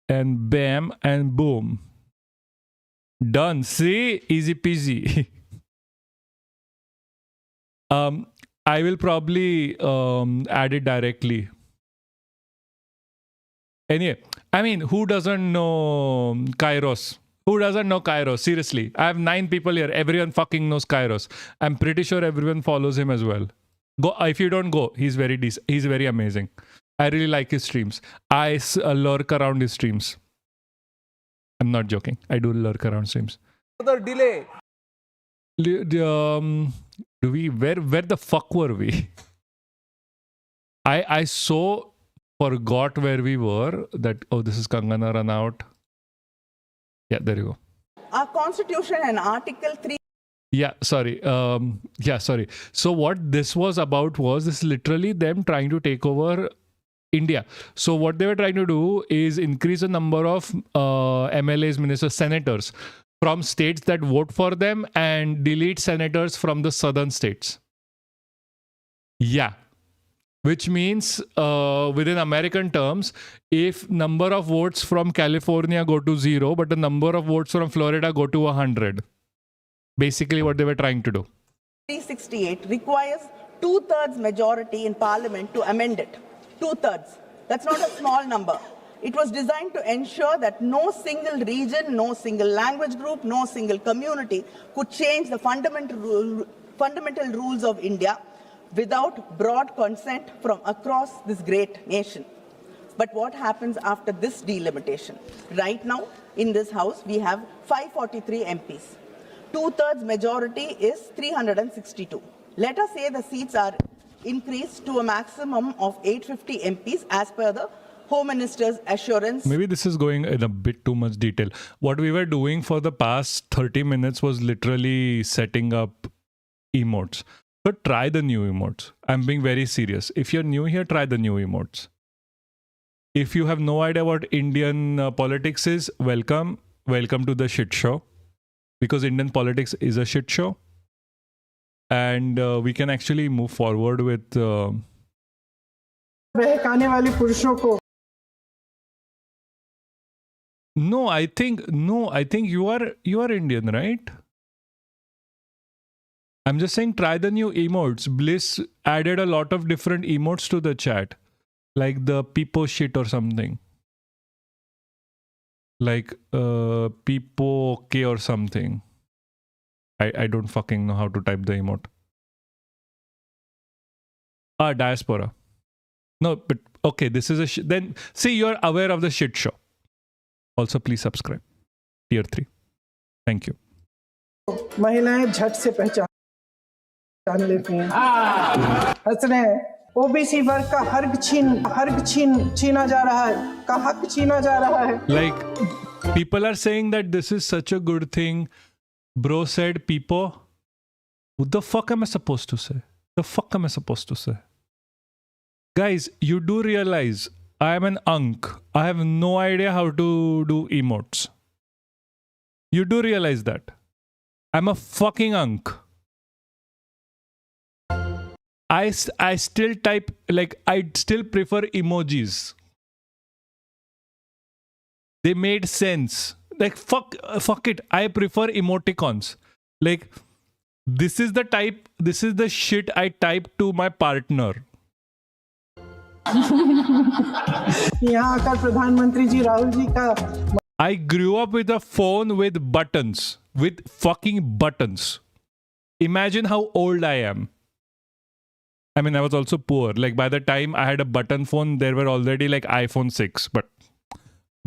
And bam and boom. Done. See? Easy peasy. I will probably add it directly. Anyway, I mean, who doesn't know Kairos? Who doesn't know Kairos? Seriously, I have 9 people here. Everyone fucking knows Kairos. I'm pretty sure everyone follows him as well. Go if you don't go. He's very decent. He's very amazing. I really like his streams. I lurk around his streams. I'm not joking. I do lurk around streams. Further delay. Do we? Where the fuck were we? I so forgot where we were. That, oh, this is Kangana run out. Yeah, there you go. Our constitution and Article 3. Yeah, sorry. Sorry. So what this was about was this literally them trying to take over India. So what they were trying to do is increase the number of MLAs, ministers, senators from states that vote for them and delete senators from the southern states. Yeah. Which means within American terms, if number of votes from California go to 0, but the number of votes from Florida go to 100. Basically what they were trying to do. 368 requires 2/3 majority in parliament to amend it. 2/3. That's not a small number. It was designed to ensure that no single region, no single language group, no single community could change the fundamental rules of India. without broad consent from across this great nation. But what happens after this delimitation? Right now, in this House, we have 543 MPs. Two-thirds majority is 362. Let us say the seats are increased to a maximum of 850 MPs as per the Home Minister's assurance. Maybe this is going in a bit too much detail. What we were doing for the past 30 minutes was literally setting up emotes. So try the new emotes. I'm being very serious. If you're new here, try the new emotes. If you have no idea what Indian politics is, welcome. Welcome to the shit show. Because Indian politics is a shit show. And we can actually move forward with... बहकाने वाले पुरुषों को No, I think you are Indian, right? I'm just saying try the new emotes. Bliss added a lot of different emotes to the chat. Like the peepo shit or something. Like peepo okay or something. I don't fucking know how to type the emote. Diaspora. No, but okay, this is a then see, you're aware of the shit show. Also, please subscribe. Tier 3. Thank you. महिलाएं झट से पहचान लेती हैं। हंस रहे हैं। OBC वर्ग का हर्ग छीना जा रहा है, का हक छीना जा रहा है। Like people are saying that this is such a good thing. Bro said, "Peepo." What the fuck am I supposed to say? The fuck am I supposed to say? Guys, you do realize I am an unk. I have no idea how to do emotes. You do realize that. I'm a fucking unk. I still type, like, I still prefer emojis. They made sense. Like, fuck it. I prefer emoticons. Like, this is the shit I type to my partner. यहाँ आकर प्रधानमंत्री जी राहुल जी का I grew up with a phone with buttons, with fucking buttons. Imagine how old I am. I mean, I was also poor. Like by the time I had a button phone, there were already like iPhone 6, but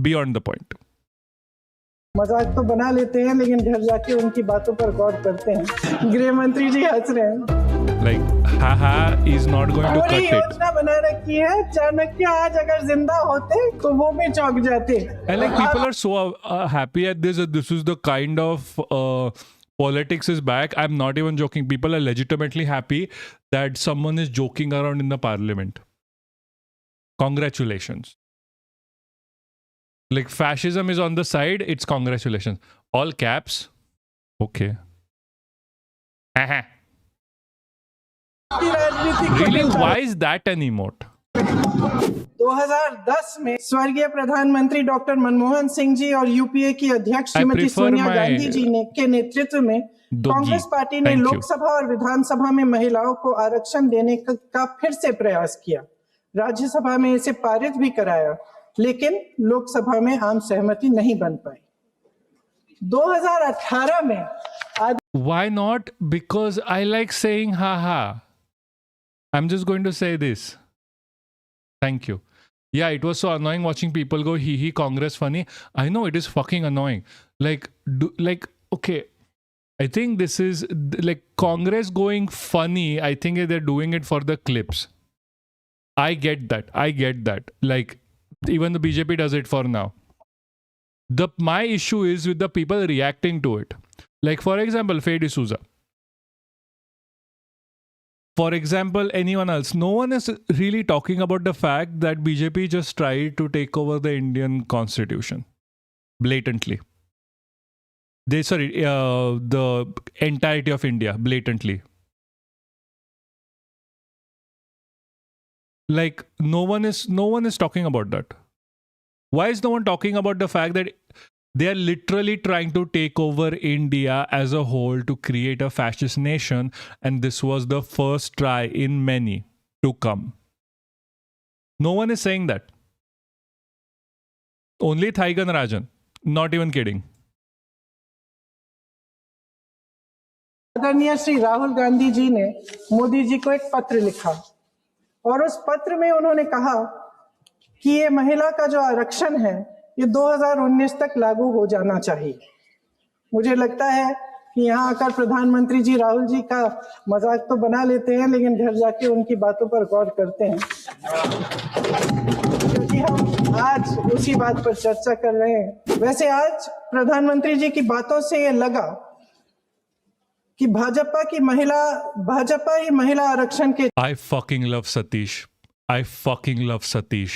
beyond the point. मजाक तो बना लेते हैं लेकिन घर जाके उनकी बातों पर गौर करते हैं। गृह मंत्री जी हंस रहे हैं। Like, haha is not going to cut it. योजना बना रखी है, चाणक्य आज अगर जिंदा होते तो वो भी चौंक जाते। And like people are so happy at this. This is the kind of politics is back. I'm not even joking. People are legitimately happy that someone is joking around in the parliament. Congratulations. Like fascism is on the side. It's congratulations. All caps. Okay. Really? Why is that an emote? 2010 में स्वर्गीय प्रधानमंत्री doctor Manmohan Singh ji और UPA की अध्यक्ष श्रीमती सोनिया गांधी जी के नेतृत्व में Congress party ने लोकसभा और विधानसभा में महिलाओं को आरक्षण देने का फिर से प्रयास किया। राज्यसभा में इसे पारित भी कराया, लेकिन लोकसभा में आम सहमति नहीं बन पाई। 2018 में Why not? Because I like saying haha. I'm just going to say this. Thank you. Yeah, it was so annoying watching people go hee hee Congress funny. I know it is fucking annoying. Like okay, I think this is like Congress going funny. I think they're doing it for the clips. I get that. Like even the BJP does it for now. My issue is with the people reacting to it. Like for example, Faye D'Souza. For example, anyone else. No one is really talking about the fact that BJP just tried to take over the Indian constitution. Blatantly. The entirety of India. Blatantly. Like no one is talking about that. Why is no one talking about the fact that they are literally trying to take over India as a whole to create a fascist nation, and this was the first try in many to come. No one is saying that. Only Thaigan Rajan. Not even kidding. आदरणीय श्री राहुल गांधी जी ने मोदी जी को एक पत्र लिखा और उस पत्र में उन्होंने कहा कि ये महिला का जो आरक्षण है ये 2019 तक लागू हो जाना चाहिए। मुझे लगता है कि यहाँ आकर प्रधानमंत्री जी राहुल जी का मजाक तो बना लेते हैं, लेकिन घर जाके उनकी बातों पर गौर करते हैं, क्योंकि हम आज उसी बात पर चर्चा कर रहे हैं। वैसे आज प्रधानमंत्री जी की बातों से ये लगा कि भाजपा ही महिला आरक्षण के I fucking love Satish. I fucking love Satish.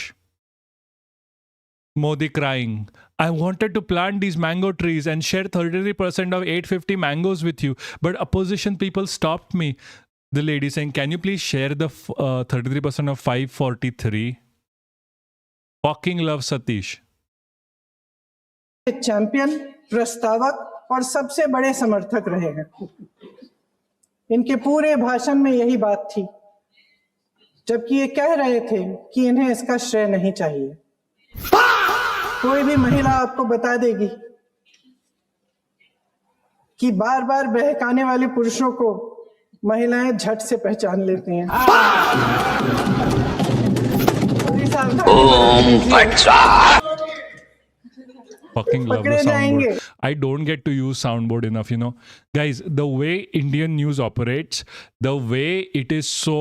Modi crying, I wanted to plant these mango trees and share 33% of 850 mangoes with you, but opposition people stopped me. The lady saying, can you please share the 33% of 543? Fucking love Satish. Champion, प्रस्तावक और सबसे बड़े समर्थक रहे हैं। इनके पूरे भाषण में यही बात थी, जबकि ये कह रहे थे कि इन्हें इसका श्रेय नहीं चाहिए। कोई भी महिला आपको बता देगी कि बार बार बहकाने वाले पुरुषों को महिलाएं झट से पहचान लेती हैं। Fucking love the soundboard. I don't get to use soundboard enough, you know. Guys, the way Indian news operates, the way it is so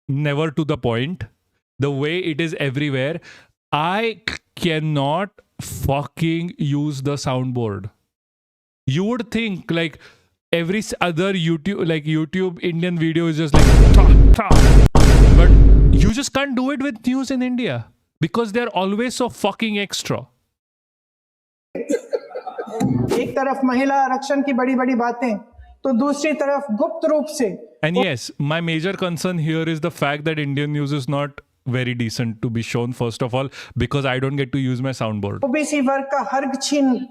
never to the point, the way it is everywhere, I cannot fucking use the soundboard. You would think like every other YouTube Indian video is just like ta, ta. But you just can't do it with news in India because they're always so fucking extra. एक तरफ महिला आरक्षण की बड़ी बड़ी बातें तो दूसरी तरफ गुप्त रूप से And yes, my major concern here is the fact that Indian news is not very decent to be shown, first of all, because I don't get to use my soundboard. OBC वर्ग का हक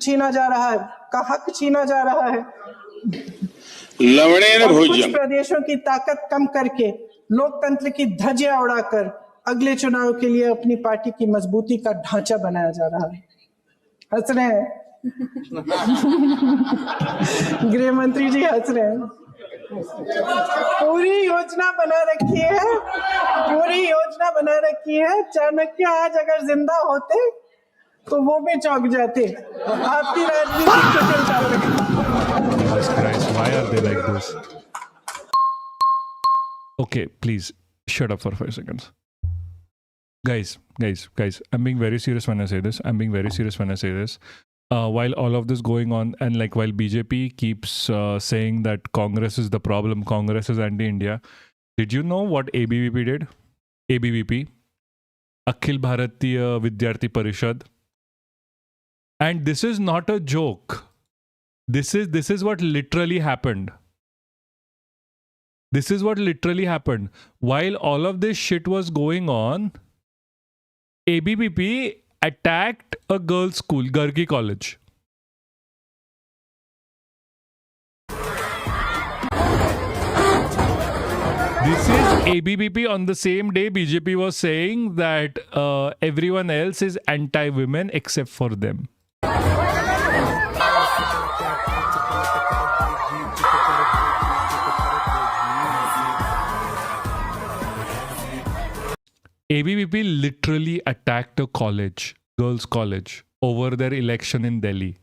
छीना जा रहा है, का हक छीना जा रहा है। कुछ प्रदेशों की ताकत कम करके लोकतंत्र की धज्जियां उड़ाकर अगले चुनाव के लिए अपनी पार्टी की मजबूती का ढांचा बनाया जा रहा है। हंस रहे हैं गृह मंत्री जी, हंस रहे हैं। पूरी योजना बना रखी है। चाणक्य आज अगर जिंदा होते तो वो भी चौंक जाते। आपकी राजनीतिक जटिलता Christ, why are they like this? Okay, please shut up for 5 seconds. Guys, I'm being very serious when I say this. While all of this going on, and like while BJP keeps saying that Congress is the problem, Congress is anti-India, did you know what ABVP did? ABVP, Akhil Bharatiya Vidyarthi Parishad. And this is not a joke. This is what literally happened. This is what literally happened. While all of this shit was going on, ABVP attacked a girls' school, Gargi College. This is ABVP on the same day BJP was saying that everyone else is anti-women except for them. ABVP literally attacked a college, girls' college, over their election in Delhi.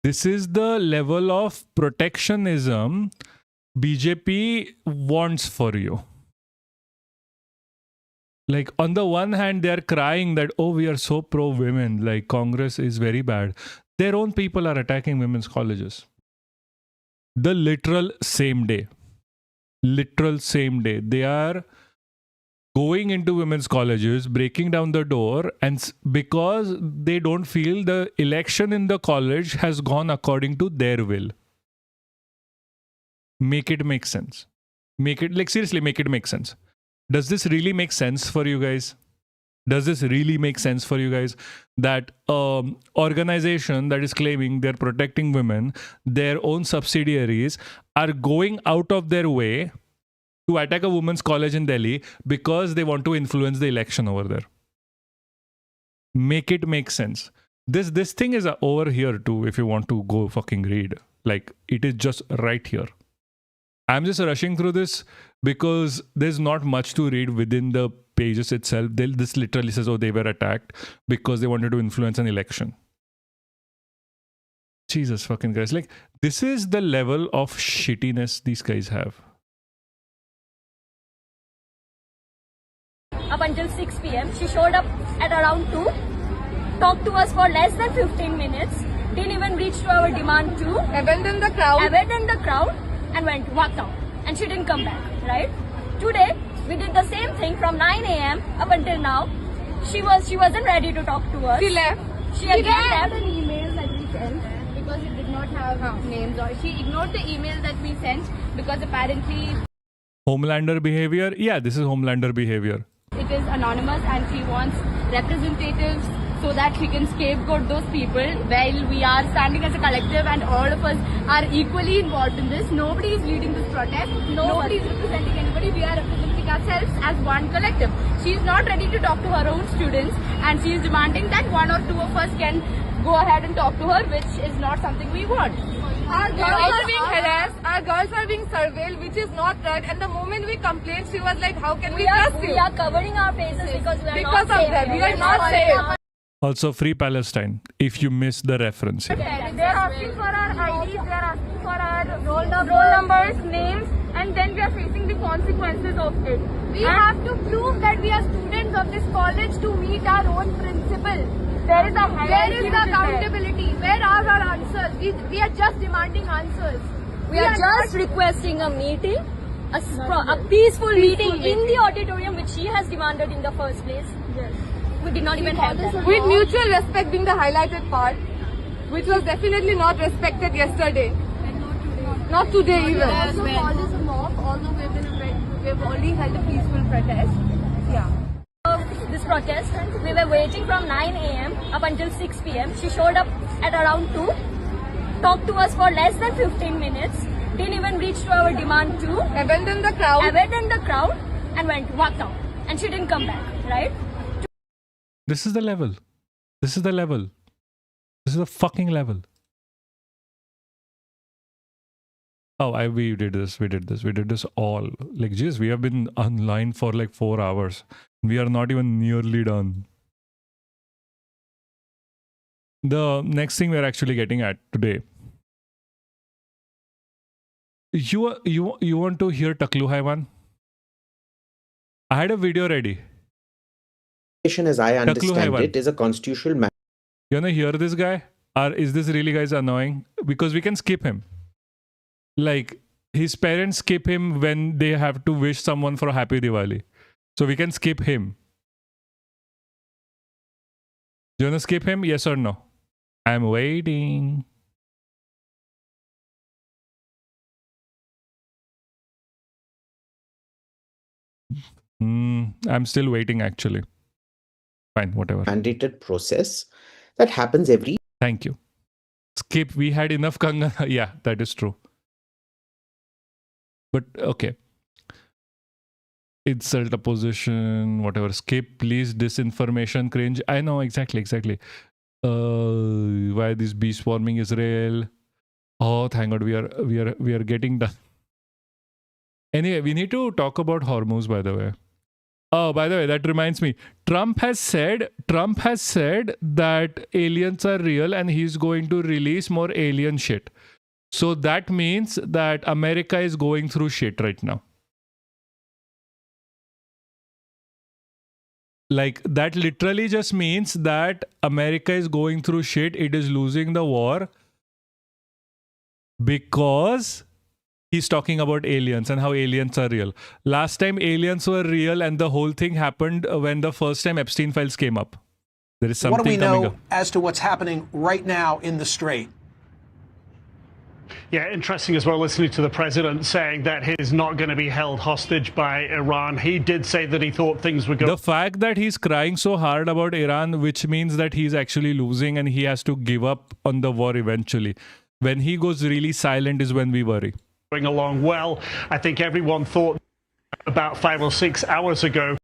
This is the level of protectionism BJP wants for you. Like, on the one hand, they're crying that, oh, we are so pro-women, like Congress is very bad. Their own people are attacking women's colleges. The literal same day. They are going into women's colleges, breaking down the door, and because they don't feel the election in the college has gone according to their will. Make it make sense. Seriously, make it make sense. Does this really make sense for you guys? Does this really make sense for you guys? That organization that is claiming they're protecting women, their own subsidiaries are going out of their way to attack a women's college in Delhi because they want to influence the election over there. Make it make sense. This thing is over here too, if you want to go fucking read. Like, it is just right here. I'm just rushing through this because there's not much to read within the pages itself. This literally says, oh, they were attacked because they wanted to influence an election. Jesus fucking Christ. Like, this is the level of shittiness these guys have. Up until 6 p.m. She showed up at around 2, talked to us for less than 15 minutes, didn't even reach to our demand to abandon the crowd and walked out. And she didn't come back, right? Today, we did the same thing from 9 a.m. up until now. She wasn't ready to talk to us. She left. She again left. An email that we sent because it did not have names, or she ignored the email that we sent because apparently Homelander behavior? Yeah, this is Homelander behavior. it is anonymous and she wants representatives so that she can scapegoat those people while we are standing as a collective and all of us are equally involved in this. Nobody is leading this protest. Nobody is representing anybody. We are representing ourselves as one collective. She is not ready to talk to her own students and she is demanding that one or two of us can go ahead and talk to her, which is not something we want. Our girls are being harassed, our girls are being surveilled, which is not right. And the moment we complained, she was like, how can we trust you? We are covering our faces because we are because not of that. We are not safe. Also, Free Palestine, if you miss the reference. They are asking for our IDs, they are asking for our roll numbers, names, and then we are facing the consequences of it. We have to prove that we are students of this college to meet our own principle. There is the accountability. Where are our answers? We are just demanding answers. We are just requesting a meeting, a peaceful meeting in the auditorium which she has demanded in the first place. Yes. We did not even have that. With mutual respect being the highlighted part, which was definitely not respected yesterday. Not today either. We also called this a mob, although we've already held a peaceful protest. Yeah. This protest, we were waiting from 9 a.m. up until 6 p.m. She showed up at around 2, talked to us for less than 15 minutes, didn't even reach to our demand to abandon the crowd and walked out. And she didn't come back, right? This is the level. This is the level. This is the fucking level. Oh, we did this. We did this all. Like, geez, we have been online for like 4 hours. We are not even nearly done. The next thing we're actually getting at today. You want to hear Taklu Haiwan? I had a video ready. As I understand it, is a constitutional matter. You wanna hear this guy? Or is this really, guys, annoying? Because we can skip him. Like, his parents skip him when they have to wish someone for a happy Diwali. So we can skip him. Do you wanna skip him? Yes or no? I'm waiting. I'm still waiting, actually. Fine, whatever. Mandated process that happens every. Thank you. Skip. We had enough Kangana. Yeah, that is true. But okay. Insult opposition, whatever. Skip, please. Disinformation, cringe. I know exactly. Why this bee swarming Israel? Oh, thank God, we are getting done. Anyway, we need to talk about Hormuz, by the way. Oh, by the way, that reminds me. Trump has said that aliens are real and he's going to release more alien shit. So that means that America is going through shit right now. Like, that literally just means that America is going through shit. It is losing the war because he's talking about aliens and how aliens are real. Last time aliens were real and the whole thing happened when the first time Epstein files came up. There is something coming up. What do we know as to what's happening right now in the Strait? Yeah, interesting as well, listening to the president saying that he's not going to be held hostage by Iran. He did say that he thought things were going. The fact that he's crying so hard about Iran, which means that he's actually losing and he has to give up on the war eventually. When he goes really silent is when we worry. Going along well. I think everyone thought about 5 or 6 hours ago.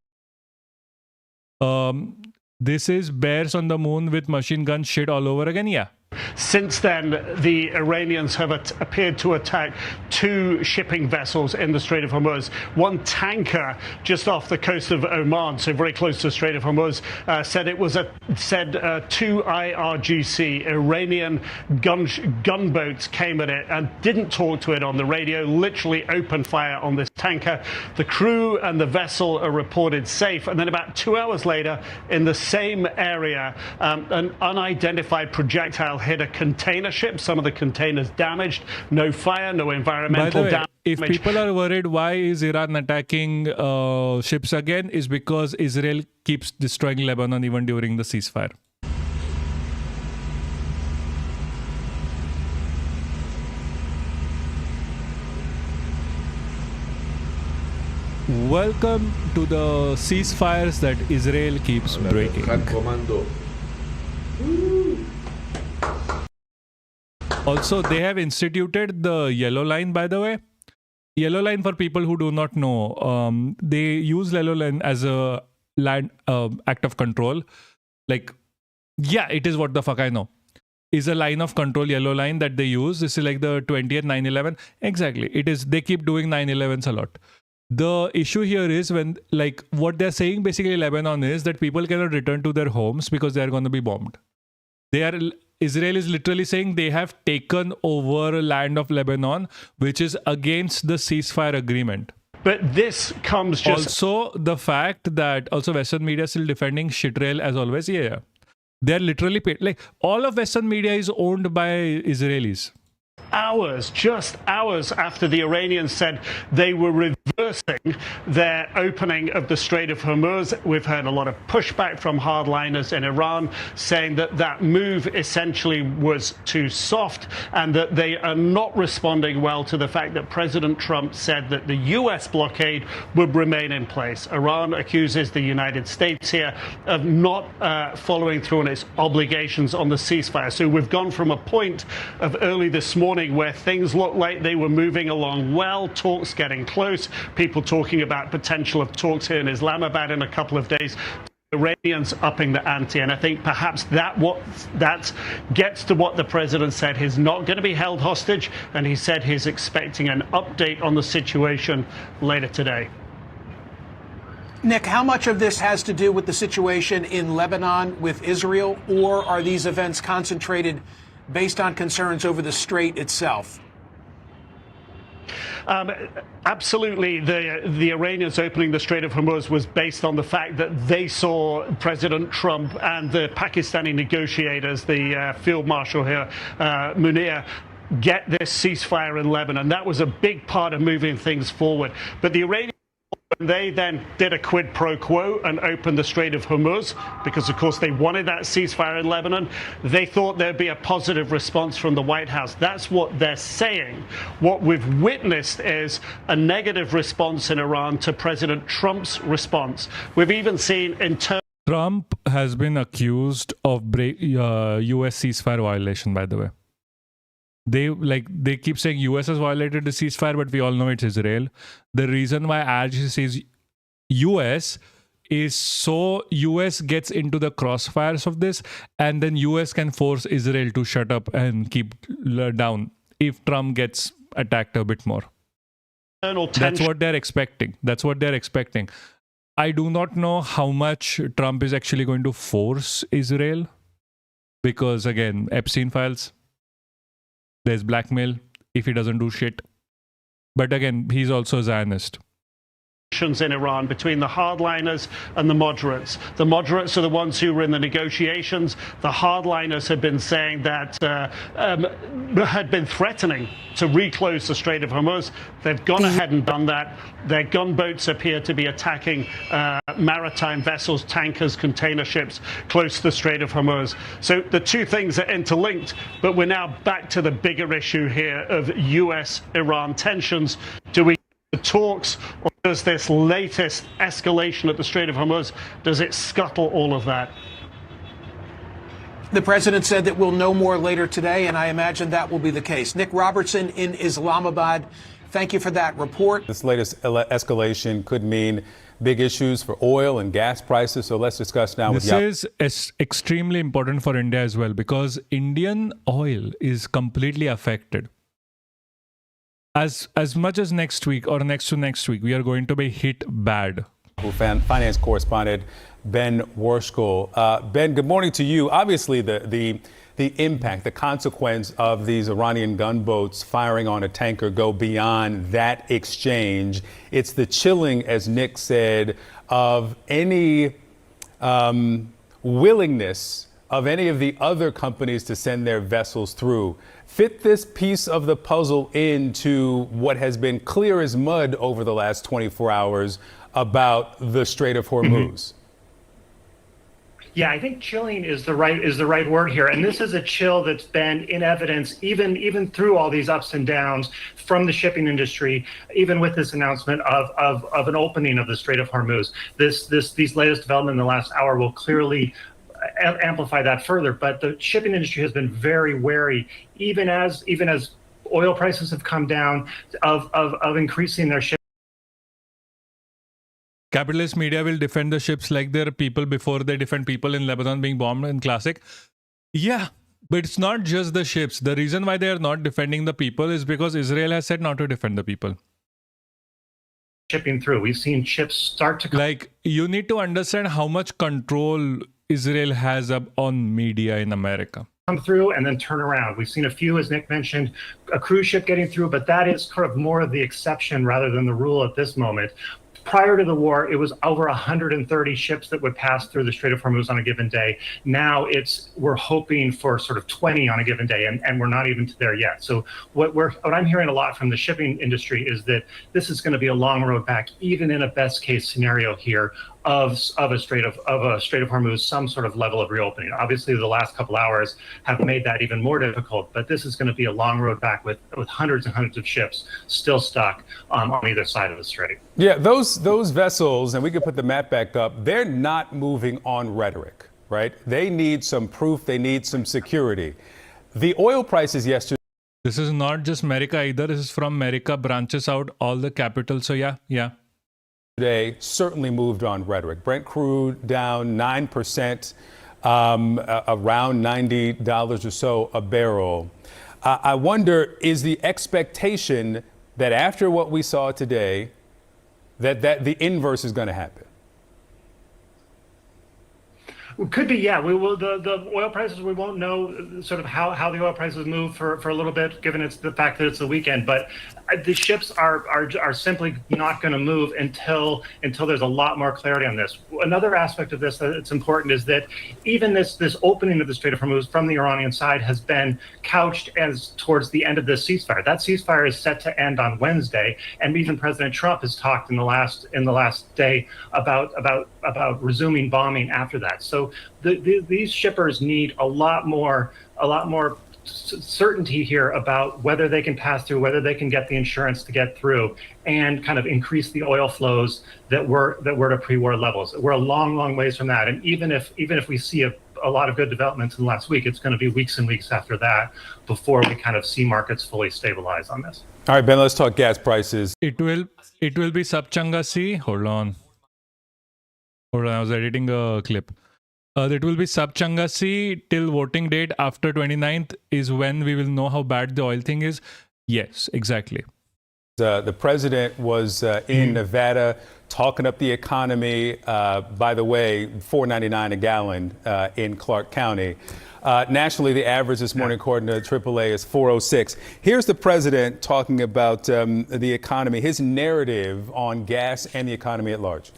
This is bears on the moon with machine gun shit all over again, yeah. Since then, the Iranians have appeared to attack 2 shipping vessels in the Strait of Hormuz. One tanker just off the coast of Oman, so very close to the Strait of Hormuz, said it was 2 IRGC Iranian gunboats came at it and didn't talk to it on the radio, literally opened fire on this tanker. The crew and the vessel are reported safe. And then about 2 hours later, in the same area, an unidentified projectile hit a container ship. Some of the containers damaged. No fire, no environmental damage. If people are worried why is Iran attacking ships again, is because Israel keeps destroying Lebanon even during the ceasefire. Welcome to the ceasefires that Israel keeps breaking. Also, they have instituted the yellow line, by the way. Yellow line, for people who do not know, they use yellow line as a land act of control. Like, yeah, it is what the fuck I know. Is a line of control, yellow line that they use. This is like the 20th 9/11. Exactly. It is. They keep doing 9/11s a lot. The issue here is when, like, what they're saying basically Lebanon is that people cannot return to their homes because they are going to be bombed. Israel is literally saying they have taken over land of Lebanon, which is against the ceasefire agreement. But this comes just... Also, the fact that also Western media is still defending Shitrael as always. Yeah. They're literally paid. Like, all of Western media is owned by Israelis. Just hours after the Iranians said they were reversing their opening of the Strait of Hormuz, we've heard a lot of pushback from hardliners in Iran saying that that move essentially was too soft and that they are not responding well to the fact that President Trump said that the US blockade would remain in place. Iran accuses the United States here of not following through on its obligations on the ceasefire. So we've gone from a point of early this morning where things looked like they were moving along well, talks getting close, people talking about potential of talks here in Islamabad in a couple of days, Iranians upping the ante. And I think perhaps that gets to what the president said. He's not going to be held hostage, and he said he's expecting an update on the situation later today. Nick, how much of this has to do with the situation in Lebanon with Israel, or are these events concentrated based on concerns over the strait itself? Absolutely. The Iranians opening the Strait of Hormuz was based on the fact that they saw President Trump and the Pakistani negotiators, the field marshal here, Munir, get this ceasefire in Lebanon. That was a big part of moving things forward. But the Iranians, they then did a quid pro quo and opened the Strait of Hormuz because, of course, they wanted that ceasefire in Lebanon. They thought there'd be a positive response from the White House. That's what they're saying. What we've witnessed is a negative response in Iran to President Trump's response. We've even seen Trump has been accused of U.S. ceasefire violation, by the way. They keep saying US has violated the ceasefire, but we all know it's Israel. The reason why RG says US is so US gets into the crossfires of this, and then US can force Israel to shut up and keep down if Trump gets attacked a bit more. That's what they're expecting. I do not know how much Trump is actually going to force Israel because, again, Epstein files. There's blackmail if he doesn't do shit. But again, he's also a Zionist. In Iran between the hardliners and the moderates. The moderates are the ones who were in the negotiations. The hardliners had been saying that, had been threatening to reclose the Strait of Hormuz. They've gone ahead and done that. Their gunboats appear to be attacking maritime vessels, tankers, container ships close to the Strait of Hormuz. So the two things are interlinked, but we're now back to the bigger issue here of US-Iran tensions. Do we the talks, or does this latest escalation at the Strait of Hormuz, does it scuttle all of that? The president said that we'll know more later today, and I imagine that will be the case. Nick Robertson in Islamabad, thank you for that report. This latest escalation could mean big issues for oil and gas prices. So let's discuss now. This is extremely important for India as well, because Indian oil is completely affected. As much as next week or next to next week, we are going to be hit bad. Finance correspondent Ben Worschel. Ben, good morning to you. Obviously, the impact, the consequence of these Iranian gunboats firing on a tanker go beyond that exchange. It's the chilling, as Nick said, of any willingness of any of the other companies to send their vessels through. Fit this piece of the puzzle into what has been clear as mud over the last 24 hours about the Strait of Hormuz. Yeah, I think chilling is the right word here, and this is a chill that's been in evidence even through all these ups and downs from the shipping industry, even with this announcement of an opening of the Strait of Hormuz. These latest developments in the last hour will clearly amplify that further. But the shipping industry has been very wary, even as oil prices have come down, of increasing their shipping. Capitalist media will defend the ships like they're people before they defend people in Lebanon being bombed in classic. Yeah, but it's not just the ships. The reason why they are not defending the people is because Israel has said not to defend the people. Shipping through. We've seen ships start to... Like, you need to understand how much control Israel has on media in America. Come through and then turn around. We've seen a few, as Nick mentioned, a cruise ship getting through, but that is kind of more of the exception rather than the rule at this moment. Prior to the war, it was over 130 ships that would pass through the Strait of Hormuz on a given day. Now we're hoping for sort of 20 on a given day, and we're not even there yet. So what I'm hearing a lot from the shipping industry is that this is going to be a long road back, even in a best case scenario here of a Strait of Hormuz, some sort of level of reopening. Obviously, the last couple hours have made that even more difficult, but this is going to be a long road back with hundreds and hundreds of ships still stuck on either side of the strait. Yeah, those vessels, and we can put the map back up, they're not moving on rhetoric, right? They need some proof, they need some security. The oil prices yesterday. This is not just America either. This is from America, branches out all the capital. So yeah. Today certainly moved on rhetoric. Brent crude down 9%, around $90 or so a barrel. I wonder, is the expectation that after what we saw today, that the inverse is going to happen? It could be, yeah. We will the oil prices. We won't know sort of how the oil prices move for a little bit, given it's the fact that it's the weekend. But the ships are simply not going to move until there's a lot more clarity on this. Another aspect of this that's important is that even this opening of the Strait of Hormuz from the Iranian side has been couched as towards the end of this ceasefire. That ceasefire is set to end on Wednesday, and even President Trump has talked in the last day about resuming bombing after that. So these shippers need a lot more certainty here about whether they can pass through, whether they can get the insurance to get through, and kind of increase the oil flows that were to pre-war levels. We're a long ways from that, and even if we see a lot of good developments in the last week, it's going to be weeks and weeks after that before we kind of see markets fully stabilize on this. All right, Ben, let's talk gas prices. It will be Subchanga C. Hold on, I was editing a clip. It will be Subchanga C till voting date after 29th is when we will know how bad the oil thing is. Yes, exactly. The president was in Nevada talking up the economy. By the way, $4.99 a gallon in Clark County. Nationally, the average this morning, according to AAA, is $4.06. Here's the president talking about the economy, his narrative on gas and the economy at large.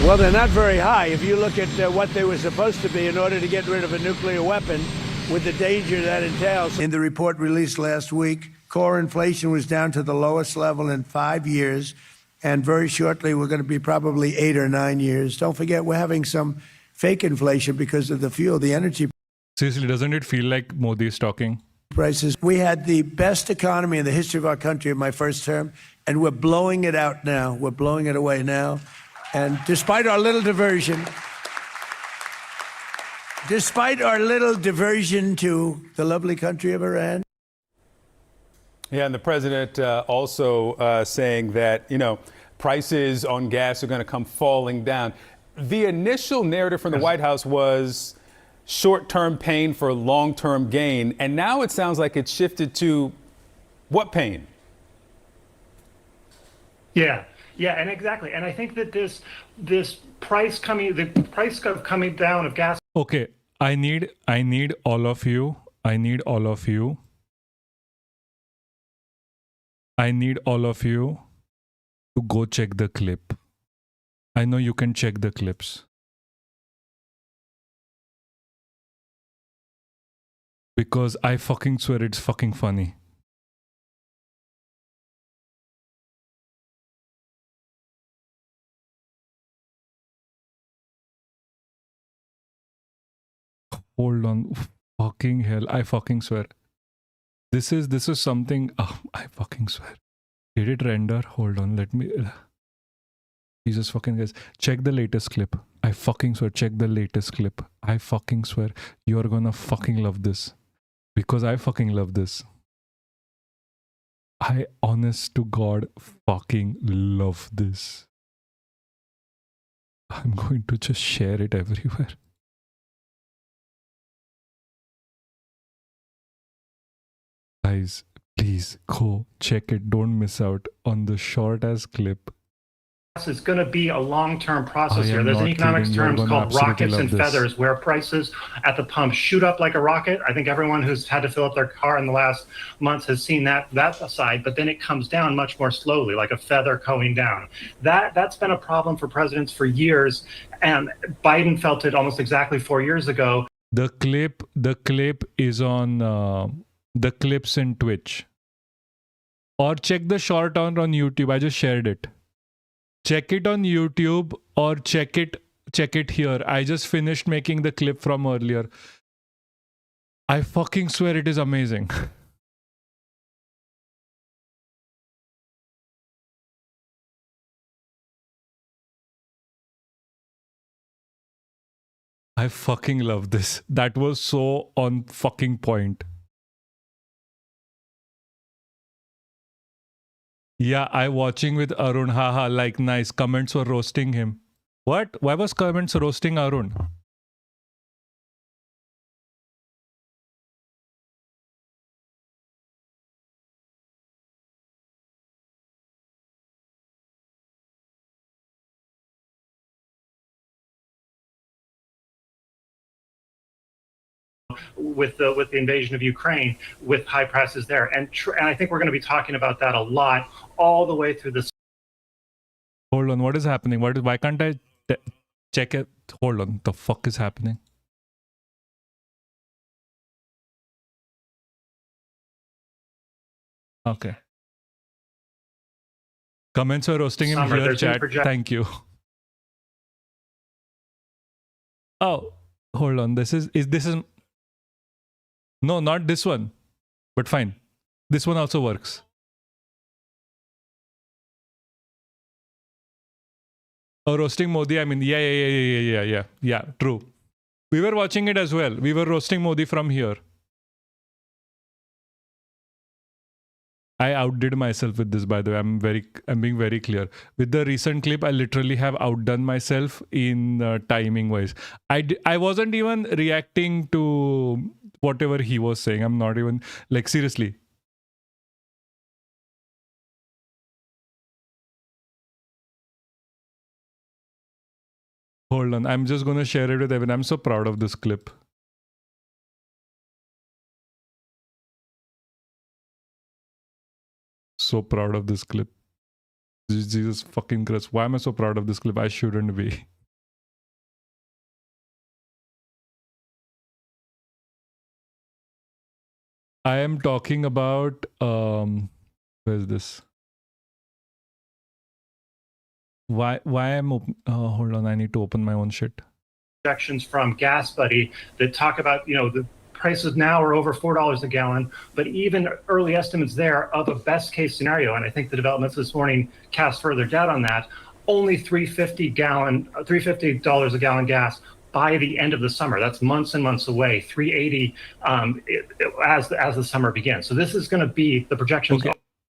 Well, they're not very high. If you look at what they were supposed to be in order to get rid of a nuclear weapon with the danger that entails. In the report released last week, core inflation was down to the lowest level in 5 years. And very shortly, we're going to be probably 8 or 9 years. Don't forget, we're having some fake inflation because of the fuel, the energy Seriously, doesn't it feel like Modi is talking? prices. We had the best economy in the history of our country in my first term, and we're blowing it out now. We're blowing it away now. And despite our little diversion to the lovely country of Iran. Yeah, and the president also saying that, prices on gas are going to come falling down. The initial narrative from the White House was short-term pain for long-term gain. And now it sounds like it's shifted to what pain? Yeah, and exactly. And I think that this price coming down of gas. Okay, I need all of you. I need all of you to go check the clip. I know you can check the clips. Because I fucking swear it's fucking funny. Hold on. Fucking hell. I fucking swear. This is something. Oh, I fucking swear. Did it render? Hold on. Let me. Jesus fucking guys. Check the latest clip. I fucking swear. Check the latest clip. I fucking swear. You're gonna fucking love this. Because I fucking love this. I honest to God fucking love this. I'm going to just share it everywhere. Guys, please go check it. Don't miss out on the short ass clip. Is going to be a long-term process I here. am There's an not economics kidding. You're term gonna called absolutely rockets love and this. feathers, where prices at the pump shoot up like a rocket. I think everyone who's had to fill up their car in the last months has seen that aside, but then it comes down much more slowly, like a feather going down. That's been a problem for presidents for years, and Biden felt it almost exactly 4 years ago. The clip is on the clips in Twitch. Or check the short on YouTube. I just shared it. Check it on YouTube or check it here. I just finished making the clip from earlier. I fucking swear it is amazing. I fucking love this. That was so on fucking point. Yeah, I watching with Arun. Haha, like nice. Comments were roasting him. What? Why was comments roasting Arun? With the invasion of Ukraine, with high prices there, and I think we're going to be talking about that a lot all the way through this. Hold on, what is happening? Why can't I check it? Hold on, the fuck is happening? Okay. Comments are roasting him here, chat. Thank you. Oh, hold on. This is no, not this one. But fine. This one also works. Oh, roasting Modi. I mean, yeah. True. We were watching it as well. We were roasting Modi from here. I outdid myself with this, by the way. I'm being very clear. With the recent clip, I literally have outdone myself in timing wise. I wasn't even reacting to whatever he was saying. I'm not even, like, seriously. Hold on. I'm just going to share it with everyone. I'm so proud of this clip. So proud of this clip. Jesus fucking Christ. Why am I so proud of this clip? I shouldn't be. I am talking about where's this? Why I'm open? Hold on, I need to open my own shit. Projections from Gas Buddy that talk about, the prices now are over $4 a gallon, but even early estimates there of a best case scenario, and I think the developments this morning cast further doubt on that, only $350 a gallon gas by the end of the summer. That's months and months away, 380 as the summer begins. So this is going to be, the projections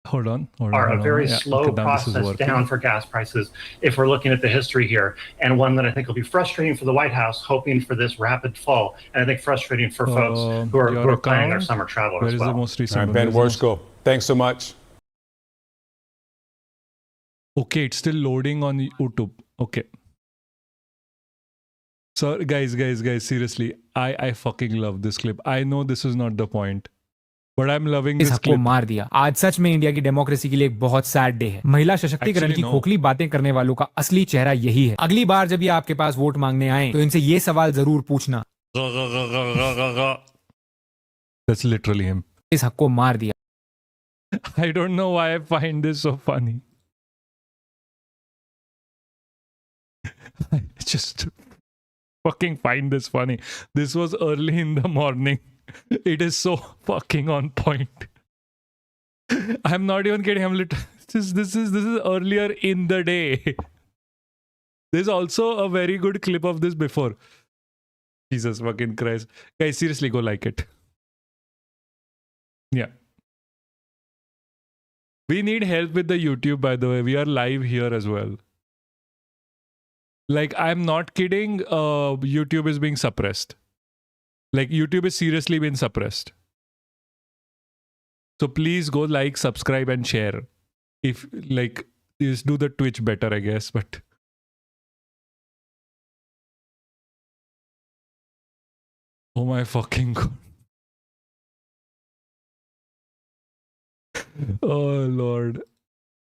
Hold on. are a very slow process down for gas prices if we're looking at the history here, and one that I think will be frustrating for the White House, hoping for this rapid fall, and I think frustrating for folks who are planning their summer travel as well. Where is the most recent All right, Ben Worsko, thanks so much. Okay, it's still loading on YouTube. Okay. So guys, seriously, I fucking love this clip. I know this is not the point, but I'm loving this clip. मार दिया। आज सच में India की democracy के लिए एक बहुत sad day है। महिला सशक्तिकरण की खोखली बातें करने वालों का असली चेहरा यही है। अगली बार जब ये आपके पास वोट मांगने आए तो इनसे ये सवाल जरूर पूछना। That's literally him. इस हक को मार दिया। I don't know why I find this so funny. I just fucking find this funny. This was early in the morning. It is so fucking on point. I'm not even kidding. This is earlier in the day. There's also a very good clip of this before. Jesus fucking Christ. Guys, seriously, go like it. Yeah. We need help with the YouTube, by the way. We are live here as well. Like, I'm not kidding. YouTube is being suppressed. Like, YouTube is seriously being suppressed. So please go like, subscribe and share. If, like, just do the Twitch better, I guess. But oh my fucking God. Oh Lord.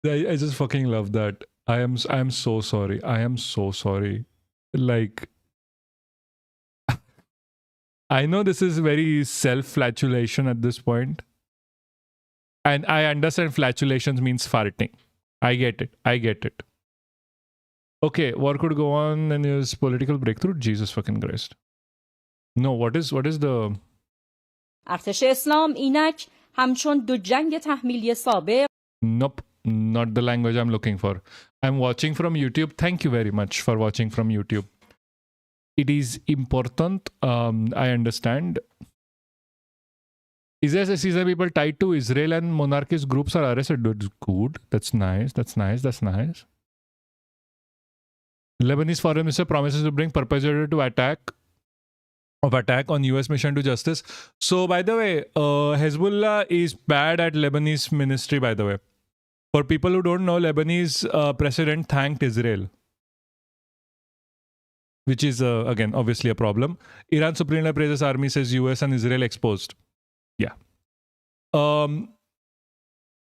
I just fucking love that. I am so sorry. I am so sorry. Like, I know this is very self-flatulation at this point. And I understand flatulations means farting. I get it. Okay, war could go on and is political breakthrough. Jesus fucking Christ. No, what is the... ارتش اسلام اینک همچون دو جنگ تحمیلی سابق. Nope, not the language I'm looking for. I'm watching from YouTube. Thank you very much for watching from YouTube. It is important. I understand. Israel people tied to Israel and monarchist groups are arrested. That's good. That's nice. Lebanese foreign minister promises to bring perpetrator to attack on US mission to justice. So, by the way, Hezbollah is bad at Lebanese ministry, by the way. For people who don't know, Lebanese president thanked Israel, which is, again, obviously a problem. Iran Supreme Leader praises army, says US and Israel exposed. Yeah.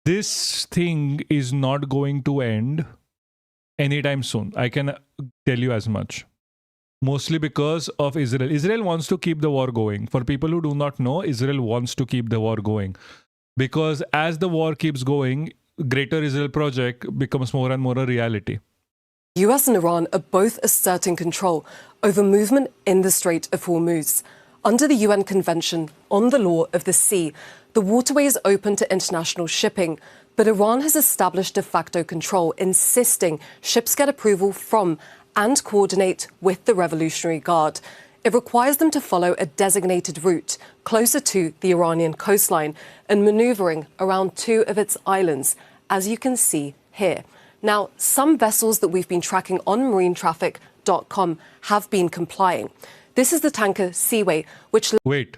This thing is not going to end anytime soon. I can tell you as much. Mostly because of Israel. Israel wants to keep the war going. For people who do not know, Israel wants to keep the war going. Because as the war keeps going, Greater Israel Project becomes more and more a reality. US and Iran are both asserting control over movement in the Strait of Hormuz. Under the UN Convention on the Law of the Sea, the waterway is open to international shipping, but Iran has established de facto control, insisting ships get approval from and coordinate with the Revolutionary Guard. It requires them to follow a designated route closer to the Iranian coastline and maneuvering around two of its islands, as you can see here. Now, some vessels that we've been tracking on marinetraffic.com have been complying. This is the tanker Seaway, which... Wait.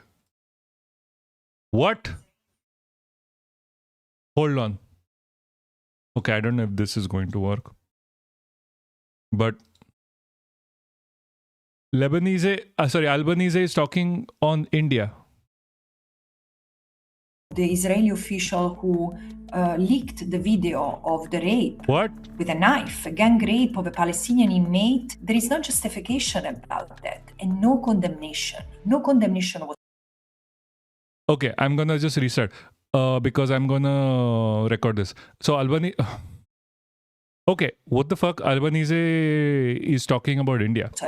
What? Hold on. Okay, I don't know if this is going to work. But Albanese is talking on India. The Israeli official who leaked the video of the rape with a knife, a gang rape of a Palestinian inmate, there is no justification about that and no condemnation. No condemnation was... Okay, I'm gonna just restart because I'm gonna record this. So Okay, what the fuck? Albanese is talking about India. So,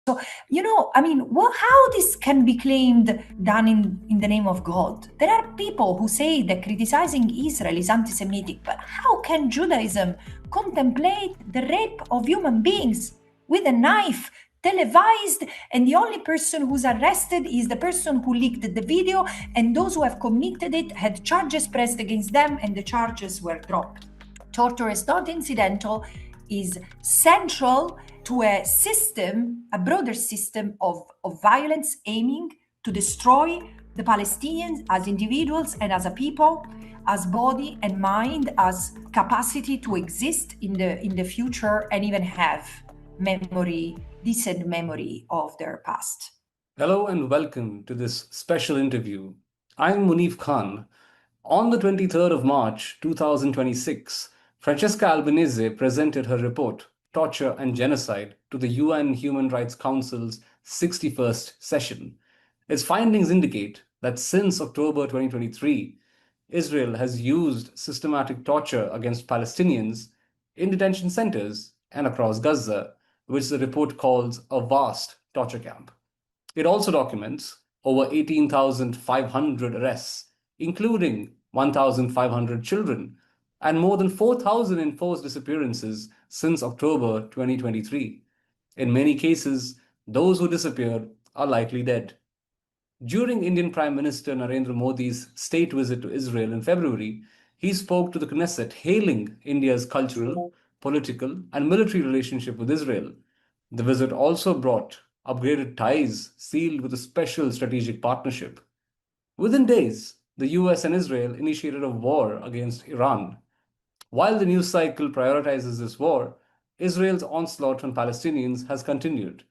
how this can be claimed done in the name of God? There are people who say that criticizing Israel is anti-Semitic, but how can Judaism contemplate the rape of human beings with a knife, televised, and the only person who's arrested is the person who leaked the video, and those who have committed it had charges pressed against them, and the charges were dropped. Torture is not incidental, is central to a system, a broader system of violence aiming to destroy the Palestinians as individuals and as a people, as body and mind, as capacity to exist in the future and even have memory, decent memory of their past. Hello and welcome to this special interview. I'm Munif Khan. On the 23rd of March 2026, Francesca Albanese presented her report, Torture and Genocide, to the UN Human Rights Council's 61st session. Its findings indicate that since October 2023, Israel has used systematic torture against Palestinians in detention centers and across Gaza, which the report calls a vast torture camp. It also documents over 18,500 arrests, including 1,500 children, and more than 4,000 enforced disappearances since October 2023. In many cases, those who disappeared are likely dead. During Indian Prime Minister Narendra Modi's state visit to Israel in February, he spoke to the Knesset hailing India's cultural, political, and military relationship with Israel. The visit also brought upgraded ties sealed with a special strategic partnership. Within days, the US and Israel initiated a war against Iran. While the news cycle prioritizes this war, Israel's onslaught on Palestinians has continued.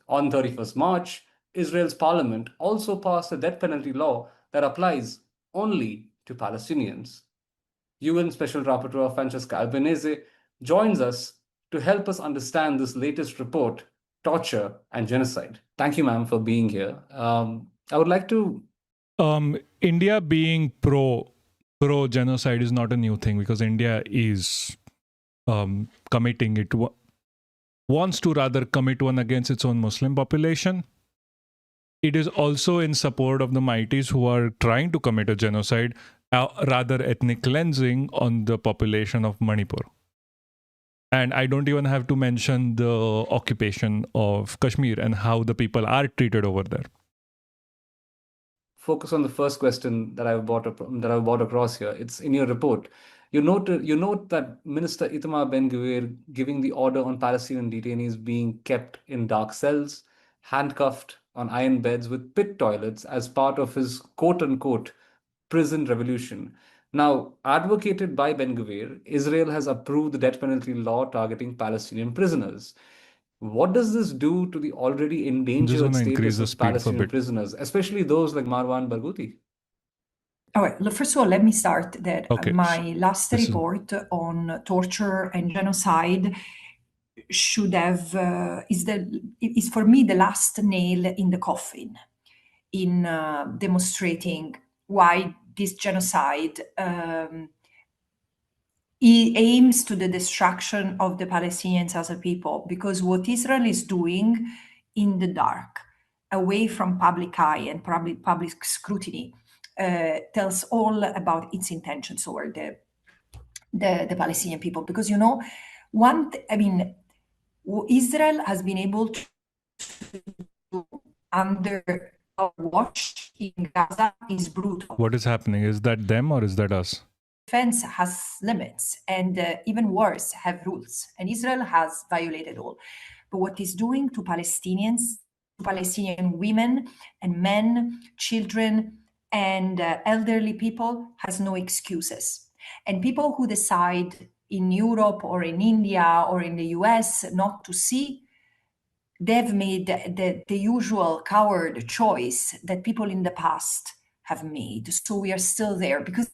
On 31st March, Israel's parliament also passed a death penalty law that applies only to Palestinians. UN Special Rapporteur Francesca Albanese joins us to help us understand this latest report, Torture and Genocide. Thank you, ma'am, for being here. I would like to... India being pro-genocide is not a new thing because India is committing it, wants to rather commit one against its own Muslim population. It is also in support of the Mighties who are trying to commit a genocide, rather ethnic cleansing on the population of Manipur. And I don't even have to mention the occupation of Kashmir and how the people are treated over there. Focus on the first question that I've brought across here. It's in your report. You note that Minister Itamar Ben-Gvir giving the order on Palestinian detainees being kept in dark cells, handcuffed on iron beds with pit toilets as part of his quote-unquote prison revolution. Now, advocated by Ben-Gvir, Israel has approved the death penalty law targeting Palestinian prisoners. What does this do to the already endangered status of Palestinian prisoners, especially those like Marwan Barghouti? All right. First of all, let me start that my last report on torture and genocide should have is for me the last nail in the coffin in demonstrating why this genocide aims to the destruction of the Palestinians as a people, because what Israel is doing in the dark, away from public eye and public scrutiny, tells all about its intentions toward the Palestinian people. Because Israel has been able to do under our watch in Gaza is brutal. What is happening? Is that them or is that us? Defense has limits and even worse, have rules. And Israel has violated all. But what it's doing to Palestinians, to Palestinian women and men, children, and elderly people has no excuses. And people who decide in Europe or in India or in the US not to see, they've made the usual coward choice that people in the past have made. So we are still there because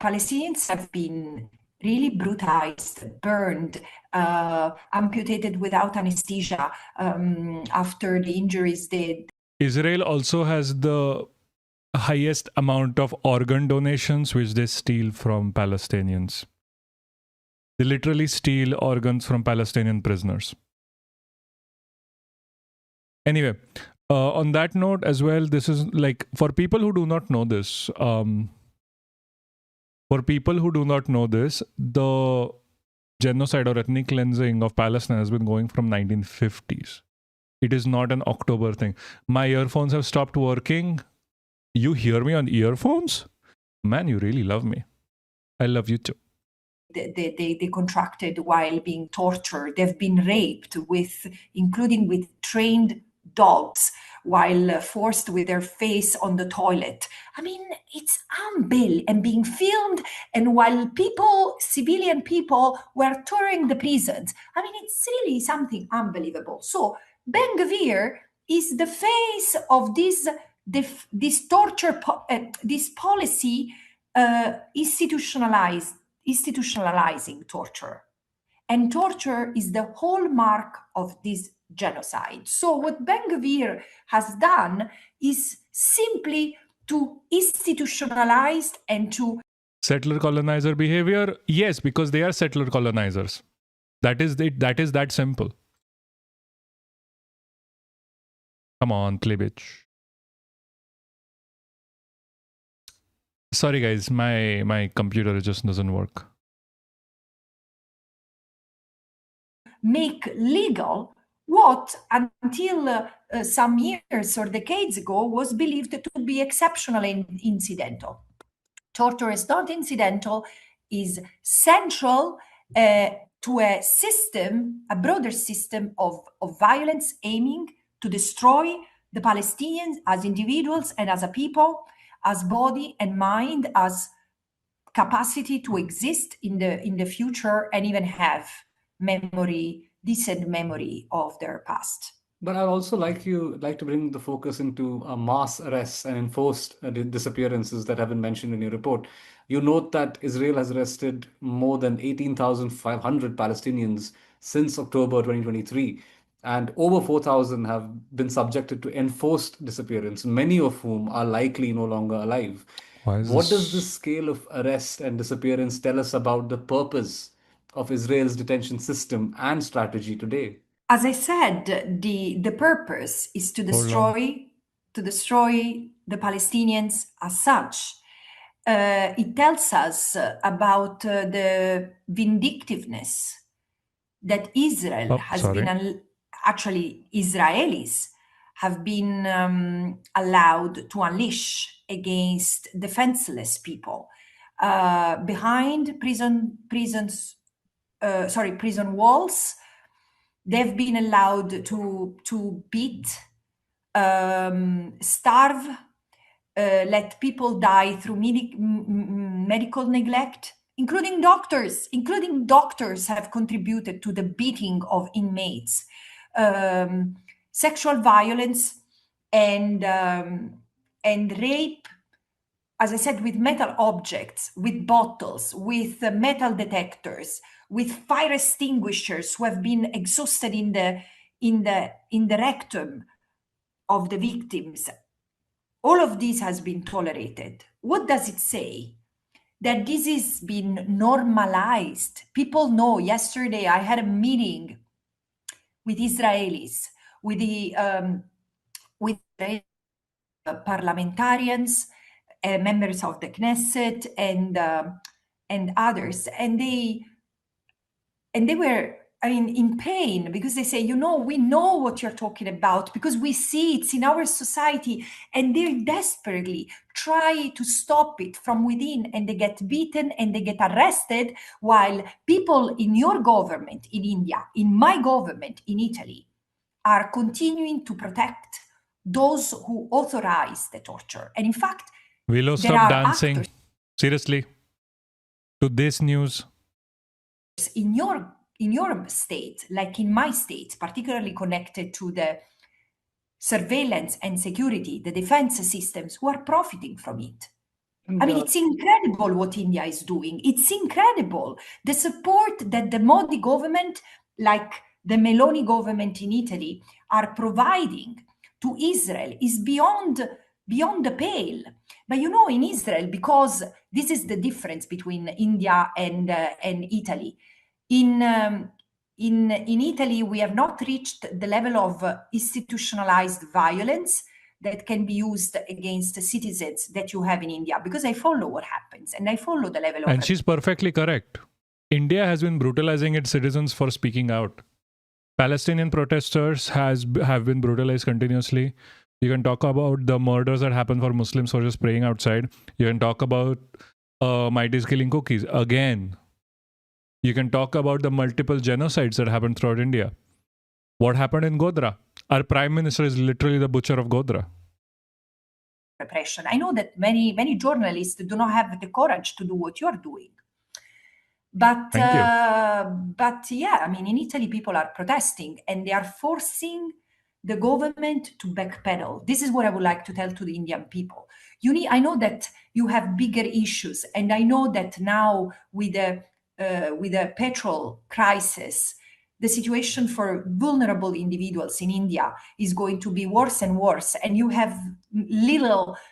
Palestinians have been really brutalized, burned, amputated without anesthesia after the injuries they... Israel also has the highest amount of organ donations which they steal from Palestinians. They literally steal organs from Palestinian prisoners. Anyway, on that note as well, this is like, for people who do not know this, the genocide or ethnic cleansing of Palestine has been going from 1950s. It is not an October thing. My earphones have stopped working. You hear me on earphones? Man, you really love me. I love you too. They contracted while being tortured. They've been raped, including with trained dogs, while forced with their face on the toilet. I mean, it's unbelievable, and being filmed, and while civilian people were touring the prisons. I mean, it's really something unbelievable. So Ben-Gvir is the face of this torture, this policy institutionalizing torture. And torture is the hallmark of this genocide. So what Ben-Gvir has done is simply to institutionalize and to... Settler colonizer behavior? Yes, because they are settler colonizers. That is that simple. Come on, Klibich. Sorry guys, my computer just doesn't work. Make legal what until some years or decades ago was believed to be exceptional and incidental. Torture is not incidental, is central to a system, a broader system of violence aiming to destroy the Palestinians as individuals and as a people, as body and mind, as capacity to exist in the future and even have decent memory of their past. But I'd also like to bring the focus into mass arrests and enforced disappearances that have been mentioned in your report. You note that Israel has arrested more than 18,500 Palestinians since October 2023, and over 4,000 have been subjected to enforced disappearance, many of whom are likely no longer alive. What does this scale of arrest and disappearance tell us about the purpose of Israel's detention system and strategy today? As I said, the purpose is to destroy the Palestinians as such. It tells us about the vindictiveness that Israel has been, actually Israelis have been allowed to unleash against defenseless people behind prison walls. They've been allowed to beat, starve, let people die through medical neglect, including doctors. Including doctors have contributed to the beating of inmates, sexual violence, and rape. As I said, with metal objects, with bottles, with metal detectors, with fire extinguishers who have been exhausted in the rectum of the victims. All of this has been tolerated. What does it say? That this has been normalized. People know. Yesterday, I had a meeting with Israelis, with the parliamentarians, members of the Knesset, and others, and they were, I mean, in pain, because they say, we know what you're talking about, because we see it's in our society, and they desperately try to stop it from within, and they get beaten and they get arrested, while people in your government in India, in my government in Italy, are continuing to protect those who authorize the torture. And in fact, Willow, stop dancing. Seriously. To this news. In your state, like in my state, particularly connected to the surveillance and security, the defense systems, who are profiting from it. I mean, it's incredible what India is doing. It's incredible. The support that the Modi government, like the Meloni government in Italy, are providing to Israel is beyond beyond the pale. But you know, in Israel, because this is the difference between India and Italy. In Italy, we have not reached the level of institutionalized violence that can be used against citizens that you have in India, because I follow what happens and I follow the level of... And she's perfectly correct. India has been brutalizing its citizens for speaking out. Palestinian protesters have been brutalized continuously. You can talk about the murders that happen for Muslims for just praying outside. You can talk about mighties killing cookies. Again, you can talk about the multiple genocides that happened throughout India. What happened in Godhra? Our Prime Minister is literally the butcher of Godhra. Repression. I know that many journalists do not have the courage to do what you're doing. But yeah, I mean, in Italy, people are protesting and they are forcing the government to backpedal. This is what I would like to tell to the Indian people. I know that you have bigger issues, and I know that now with the petrol crisis, the situation for vulnerable individuals in India is going to be worse and worse, and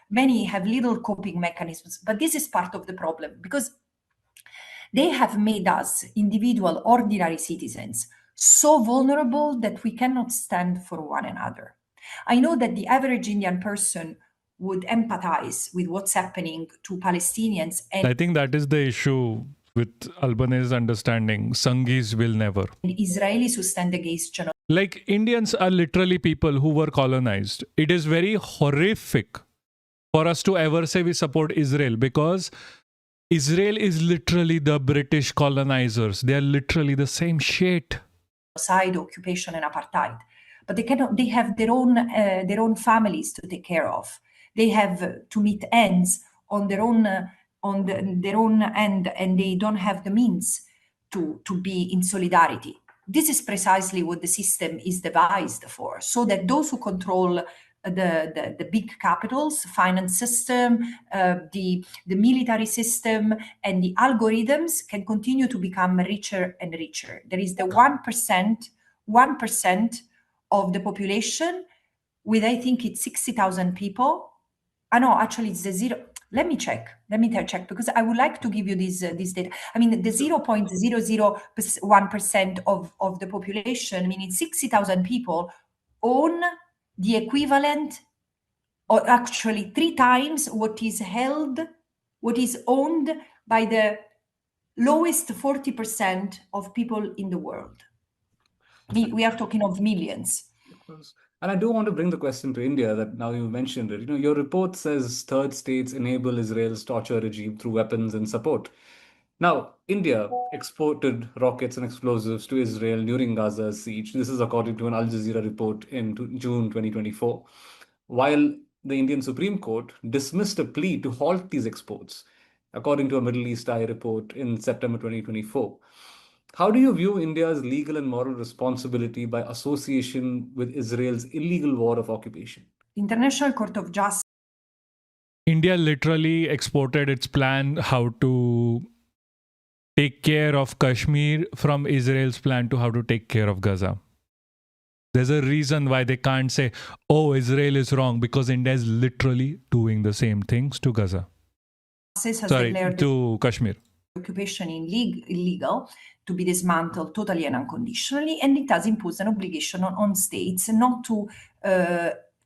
many have little coping mechanisms. But this is part of the problem, because they have made us, individual, ordinary citizens, so vulnerable that we cannot stand for one another. I know that the average Indian person would empathize with what's happening to Palestinians. And I think that is the issue with Albanese's understanding. Sanghis will never. Israelis who stand against genocide. Like, Indians are literally people who were colonized. It is very horrific for us to ever say we support Israel, because Israel is literally the British colonizers. They are literally the same shit. Occupation and apartheid, but they have their own families to take care of. They have to meet ends on their own end, and they don't have the means to be in solidarity. This is precisely what the system is devised for, so that those who control the big capitals, finance system, the military system, and the algorithms can continue to become richer and richer. There is the 1% of the population with, I think it's 60,000 people. No, actually it's the zero. Let me check, because I would like to give you this data. I mean, the 0.001% of the population, meaning 60,000 people, own the equivalent, or actually 3 times what is owned by the lowest 40% of people in the world. We are talking of millions. And I do want to bring the question to India, that now you mentioned it. Your report says third states enable Israel's torture regime through weapons and support. Now, India exported rockets and explosives to Israel during Gaza's siege. This is according to an Al Jazeera report in June 2024. While the Indian Supreme Court dismissed a plea to halt these exports, according to a Middle East Eye report in September 2024. How do you view India's legal and moral responsibility by association with Israel's illegal war of occupation? International Court of Justice. India literally exported its plan how to take care of Kashmir from Israel's plan to how to take care of Gaza. There's a reason why they can't say, oh, Israel is wrong, because India is literally doing the same things to Gaza. To Kashmir. Occupation illegal, to be dismantled totally and unconditionally, and it has imposed an obligation on states not to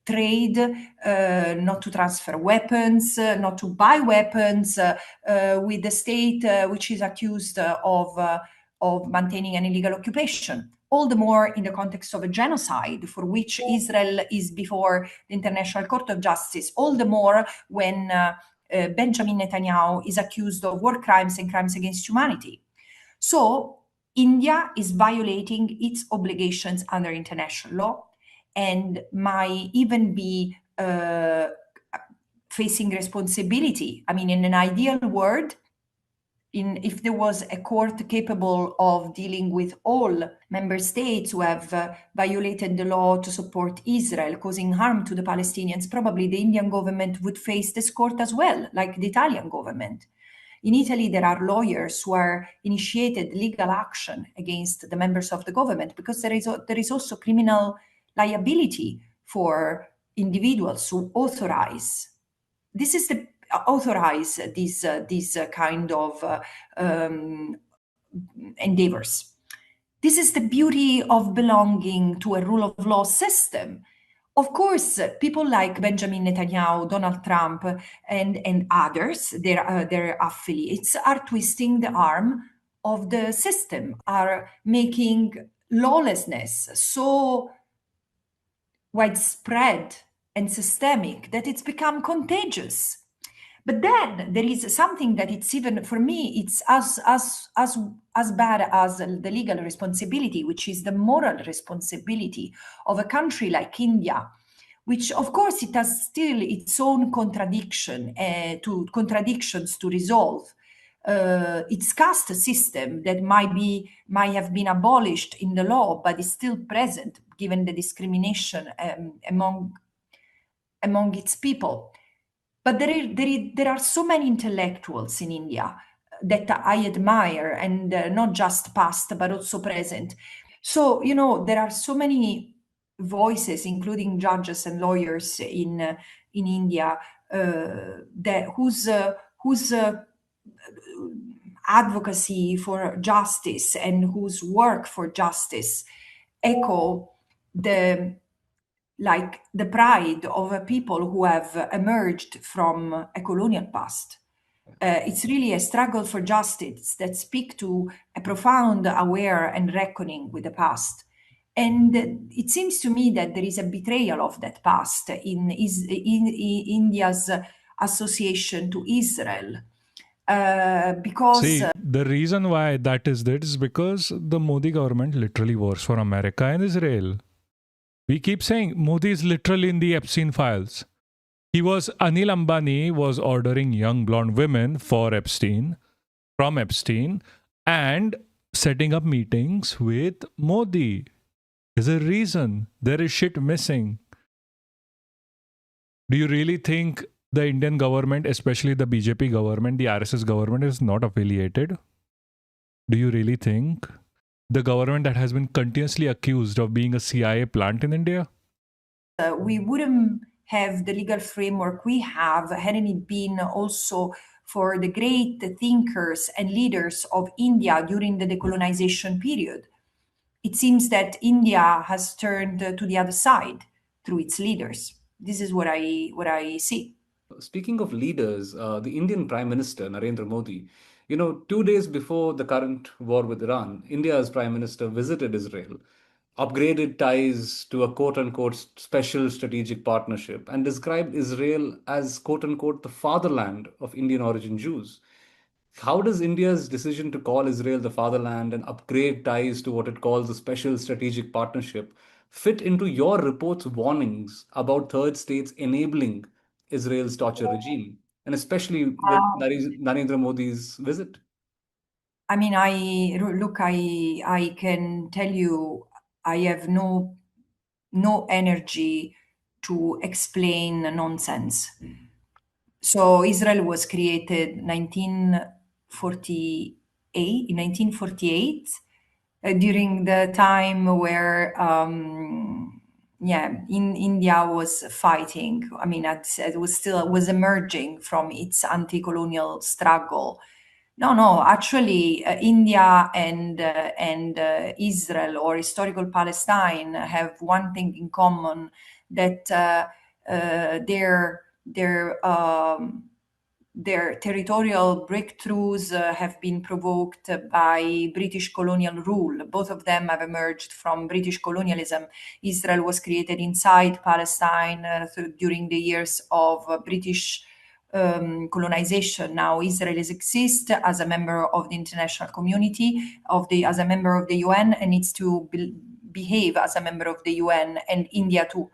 trade, not to transfer weapons, not to buy weapons with the state which is accused of maintaining an illegal occupation. All the more in the context of a genocide for which Israel is before the International Court of Justice, all the more when Benjamin Netanyahu is accused of war crimes and crimes against humanity. So India is violating its obligations under international law and might even be facing responsibility. I mean, in an ideal world, if there was a court capable of dealing with all member states who have violated the law to support Israel, causing harm to the Palestinians, probably the Indian government would face this court as well, like the Italian government. In Italy, there are lawyers who are initiated legal action against the members of the government because there is also criminal liability for individuals who authorize these kind of endeavors. This is the beauty of belonging to a rule of law system. Of course, people like Benjamin Netanyahu, Donald Trump, and others, their affiliates, are twisting the arm of the system, are making lawlessness so widespread and systemic that it's become contagious. But then there is something that it's even, for me, it's as bad as the legal responsibility, which is the moral responsibility of a country like India, which of course it has still its own contradictions to resolve. Its caste system that might have been abolished in the law, but is still present given the discrimination among its people. But there are so many intellectuals in India that I admire, and not just past, but also present. So, there are so many voices, including judges and lawyers in India, whose advocacy for justice and whose work for justice echo the pride of people who have emerged from a colonial past. It's really a struggle for justice that speak to a profound aware and reckoning with the past. And it seems to me that there is a betrayal of that past in India's association to Israel. Because the reason why that is because the Modi government literally works for America and Israel. We keep saying Modi is literally in the Epstein files. Anil Ambani was ordering young blonde women from Epstein, and setting up meetings with Modi. There's a reason. There is shit missing. Do you really think the Indian government, especially the BJP government, the RSS government, is not affiliated? Do you really think the government that has been continuously accused of being a CIA plant in India? We wouldn't have the legal framework we have hadn't it been also for the great thinkers and leaders of India during the decolonization period. It seems that India has turned to the other side through its leaders. This is what I see. Speaking of leaders, the Indian Prime Minister, Narendra Modi, 2 days before the current war with Iran, India's Prime Minister visited Israel, upgraded ties to a quote-unquote special strategic partnership, and described Israel as quote-unquote the fatherland of Indian origin Jews. How does India's decision to call Israel the fatherland and upgrade ties to what it calls a special strategic partnership fit into your report's warnings about third states enabling Israel's torture regime, and especially with Narendra Modi's visit? I mean, I can tell you, I have no energy to explain nonsense. So Israel was created in 1948, during the time where India was fighting. I mean, it was emerging from its anti-colonial struggle. No, actually, India and Israel, or historical Palestine, have one thing in common, that their territorial breakthroughs have been provoked by British colonial rule. Both of them have emerged from British colonialism. Israel was created inside Palestine during the years of British colonization. Now Israel exists as a member of the international community, as a member of the UN, and needs to behave as a member of the UN, and India too.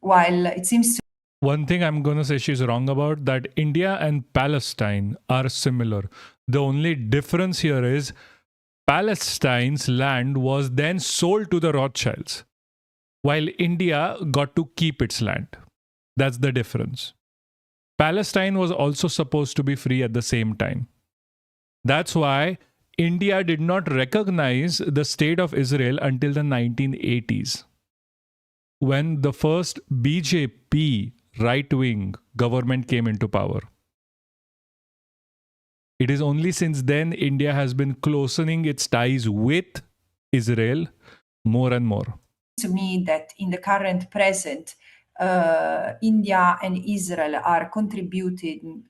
While it seems to one thing I'm going to say she's wrong about, that India and Palestine are similar. The only difference here is Palestine's land was then sold to the Rothschilds, while India got to keep its land. That's the difference. Palestine was also supposed to be free at the same time. That's why India did not recognize the state of Israel until the 1980s. when the first BJP right-wing government came into power. It is only since then India has been closening its ties with Israel more and more. To me, that in the current present, India and Israel are contributing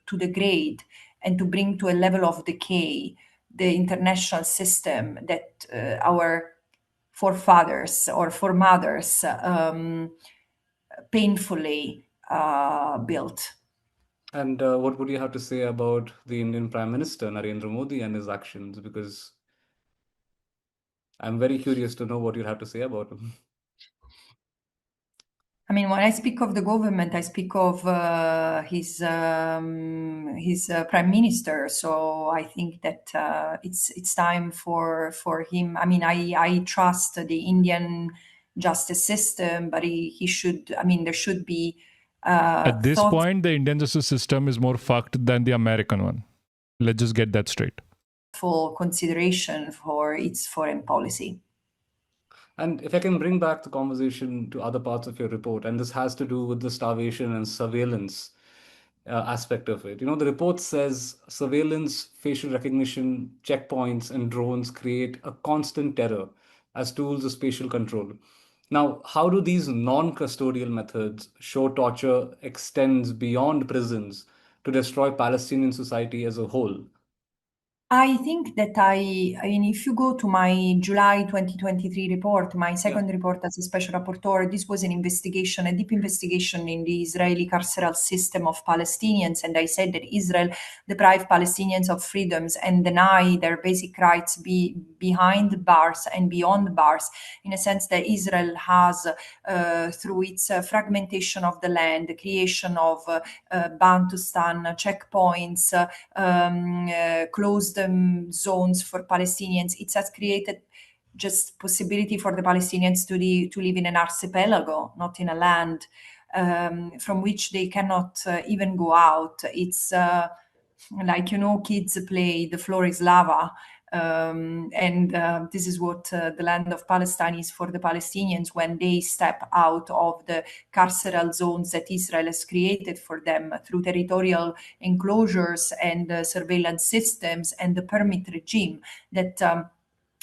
to degrade and to bring to a level of decay the international system that our forefathers or foremothers painfully built. And what would you have to say about the Indian Prime Minister, Narendra Modi, and his actions? Because I'm very curious to know what you have to say about him. I mean, when I speak of the government, I speak of his prime minister. So I think that it's time for him. I mean, I trust the Indian justice system, but he should. I mean, there should be. At this point, the Indian justice system is more fucked than the American one. Let's just get that straight. Full consideration for its foreign policy. And if I can bring back the conversation to other parts of your report, and this has to do with the starvation and surveillance aspect of it. You know, the report says surveillance, facial recognition, checkpoints, and drones create a constant terror as tools of spatial control. Now, how do these non-custodial methods show torture extends beyond prisons to destroy Palestinian society as a whole? I think that I mean, if you go to my July 2023 report, my second report as a special rapporteur, this was an investigation, a deep investigation in the Israeli carceral system of Palestinians. And I said that Israel deprive Palestinians of freedoms and deny their basic rights behind bars and beyond bars, in a sense that Israel has, through its fragmentation of the land, the creation of Bantustan checkpoints, closed zones for Palestinians. It has created just possibility for the Palestinians to live in an archipelago, not in a land from which they cannot even go out. It's like, you know, kids play the floor is lava. This is what the land of Palestine is for the Palestinians when they step out of the carceral zones that Israel has created for them through territorial enclosures and surveillance systems and the permit regime that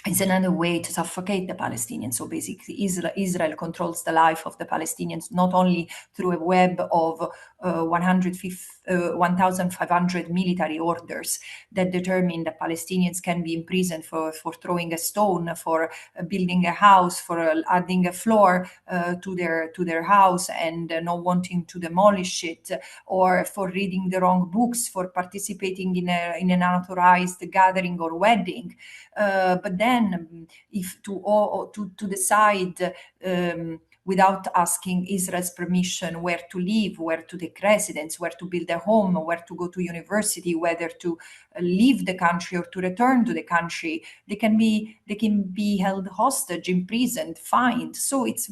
is another way to suffocate the Palestinians. So basically, Israel controls the life of the Palestinians, not only through a web of 1,500 military orders that determine that Palestinians can be imprisoned for throwing a stone, for building a house, for adding a floor to their house and not wanting to demolish it, or for reading the wrong books, for participating in an unauthorized gathering or wedding. But then, if to decide without asking Israel's permission where to live, where to take residence, where to build a home, where to go to university, whether to leave the country or to return to the country, they can be held hostage, imprisoned, fined. So it's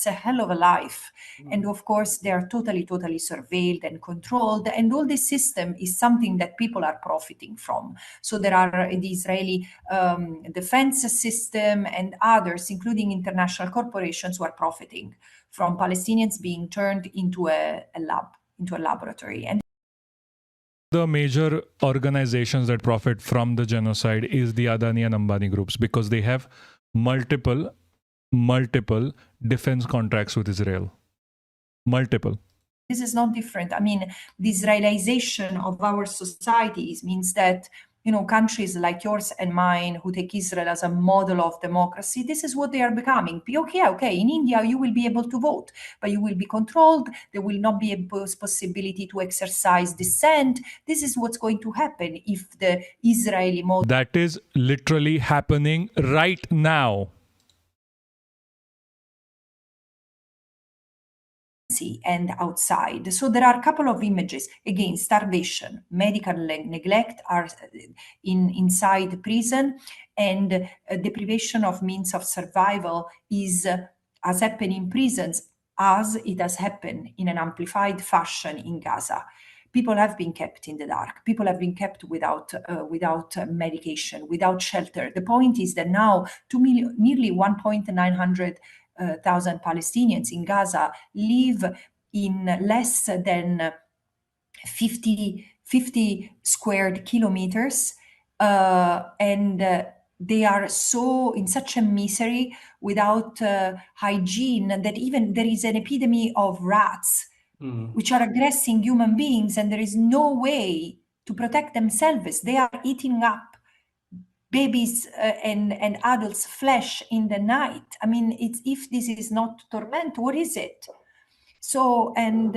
a hell of a life. And of course, they are totally surveilled and controlled. And all this system is something that people are profiting from. So there are the Israeli defense system and others, including international corporations, who are profiting from Palestinians being turned into a laboratory. And the major organizations that profit from the genocide is the Adani and Ambani groups, because they have multiple defense contracts with Israel. Multiple. This is not different. I mean, the Israelization of our societies means that, you know, countries like yours and mine who take Israel as a model of democracy, this is what they are becoming. Okay, in India you will be able to vote, but you will be controlled. There will not be a possibility to exercise dissent. This is what's going to happen if the Israeli model... That is literally happening right now. And outside. So there are a couple of images. Again, starvation, medical neglect are inside prison, and deprivation of means of survival has happened in prisons as it has happened in an amplified fashion in Gaza. People have been kept in the dark. People have been kept without medication, without shelter. The point is that now nearly 1,900 thousand Palestinians in Gaza live in less than 50 squared kilometers, and they are so in such a misery without hygiene that even there is an epidemic of rats which are aggressing human beings, and there is no way to protect themselves. They are eating up babies and adults' flesh in the night. I mean, if this is not torment, what is it? So, and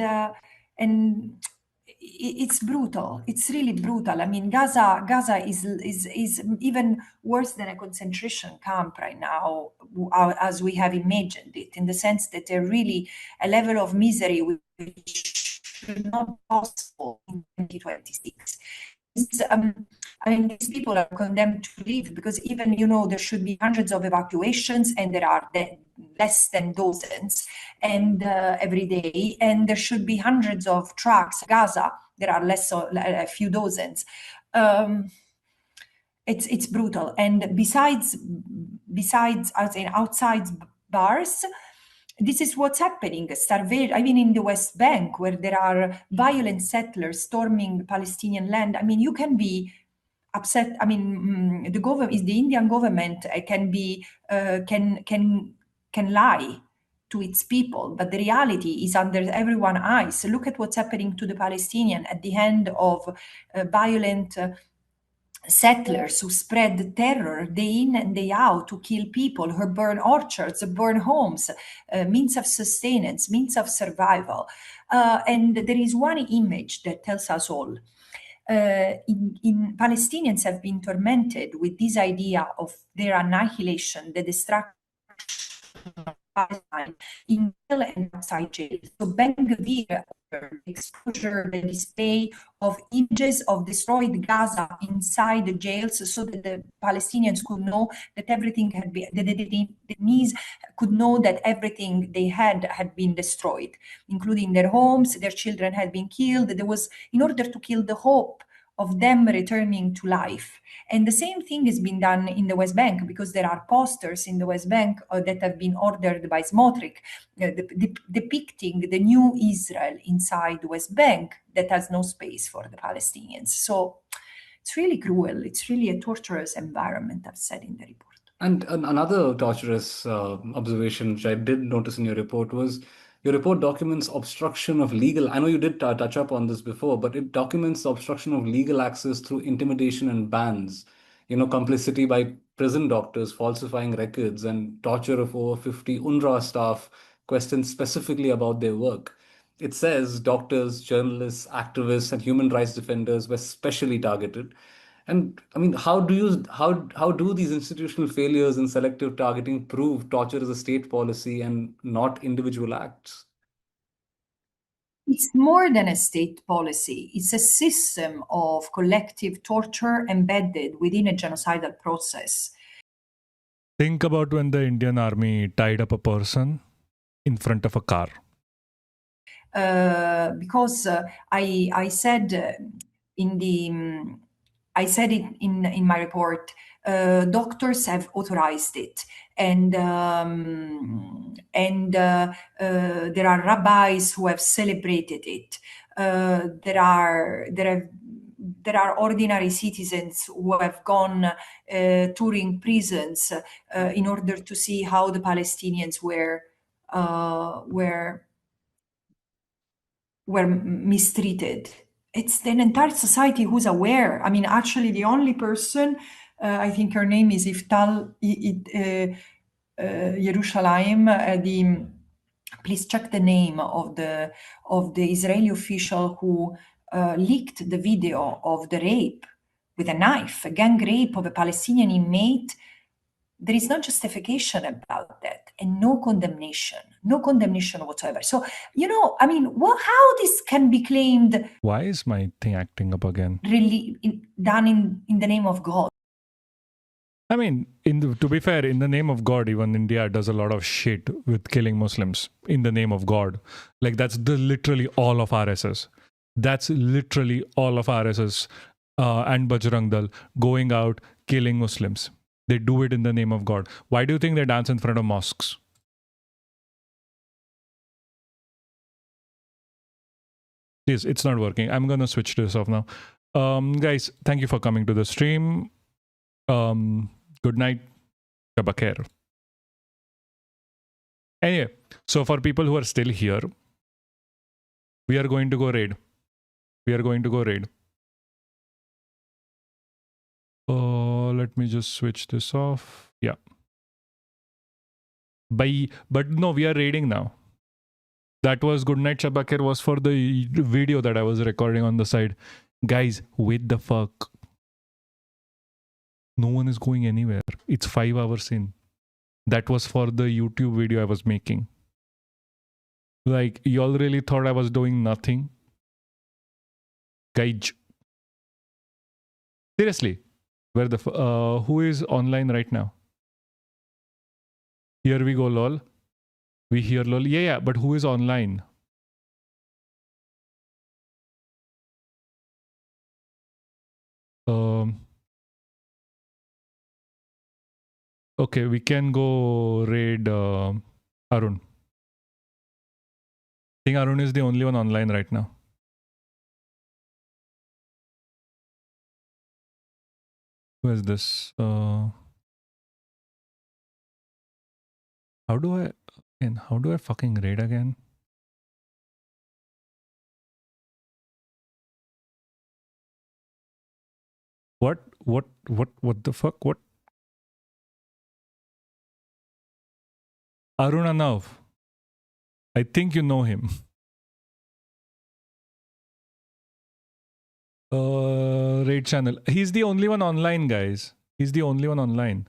it's brutal. It's really brutal. I mean, Gaza is even worse than a concentration camp right now, as we have imagined it, in the sense that they're really a level of misery which should not be possible in 2026. I mean, these people are condemned to leave because even, there should be hundreds of evacuations, and there are less than dozens and every day, and there should be hundreds of trucks. Gaza, there are a few dozens. It's brutal. And besides outside bars, this is what's happening. Starvation. I mean, in the West Bank, where there are violent settlers storming Palestinian land. I mean, you can be upset. I mean, the Indian government can lie to its people, but the reality is under everyone's eyes. Look at what's happening to the Palestinian at the hand of violent settlers who spread terror day in and day out to kill people, who burn orchards, burn homes, means of sustenance, means of survival. And there is one image that tells us all. Palestinians have been tormented with this idea of their annihilation, the destruction of Palestine in jail and outside jail. So Ben Gvir, exposure, the display of images of destroyed Gaza inside the jails, so that the Palestinians could know that everything had been, the detainees could know that everything they had been destroyed, including their homes, their children had been killed. There was, in order to kill the hope of them returning to life. And the same thing has been done in the West Bank, because there are posters in the West Bank that have been ordered by Smotrich depicting the new Israel inside the West Bank that has no space for the Palestinians. So it's really cruel. It's really a torturous environment, I've said in the report. And another torturous observation, which I did notice in your report, was your report documents obstruction of legal. I know you did touch up on this before, but it documents the obstruction of legal access through intimidation and bans, complicity by prison doctors falsifying records, and torture of over 50 UNRWA staff questioned specifically about their work. It says doctors, journalists, activists, and human rights defenders were specially targeted. And I mean, how do these institutional failures and selective targeting prove torture is a state policy and not individual acts? It's more than a state policy. It's a system of collective torture embedded within a genocidal process. Think about when the Indian army tied up a person in front of a car. Because I said I said it in my report. Doctors have authorized it, and there are rabbis who have celebrated it. There are ordinary citizens who have gone touring prisons in order to see how the Palestinians were mistreated. It's an entire society who's aware. I mean, actually, the only person, I think her name is Iftal Yerushalayim. Please check the name of the Israeli official who leaked the video of the rape with a knife, a gang rape of a Palestinian inmate. There is no justification about that, and no condemnation whatsoever. So, I mean, how this can be claimed? Why is my thing acting up again? Really done in the name of God. I mean, to be fair, in the name of God, even India does a lot of shit with killing Muslims in the name of God. Like, that's literally all of RSS. That's literally all of RSS and Bajrang Dal going out killing Muslims. They do it in the name of God. Why do you think they dance in front of mosques? Yes, it's not working. I'm gonna switch this off now. Guys, thank you for coming to the stream. Good night. Shab Khair. Anyway, so for people who are still here, we are going to go raid. We are going to go raid. Let me just switch this off. Yeah. But no, we are raiding now. That was Good Night Shab Khair was for the video that I was recording on the side. Guys, wait the fuck. No one is going anywhere. It's 5 hours in. That was for the YouTube video I was making. Like, y'all really thought I was doing nothing? Guys. Seriously. Where the who is online right now? Here we go, lol. We hear lol. Yeah, but who is online? Okay, we can go raid Arun. I think Arun is the only one online right now. Who is this? How do I fucking raid again? What the fuck? What? Arun Anav. I think you know him. Raid channel. He's the only one online, guys. He's the only one online.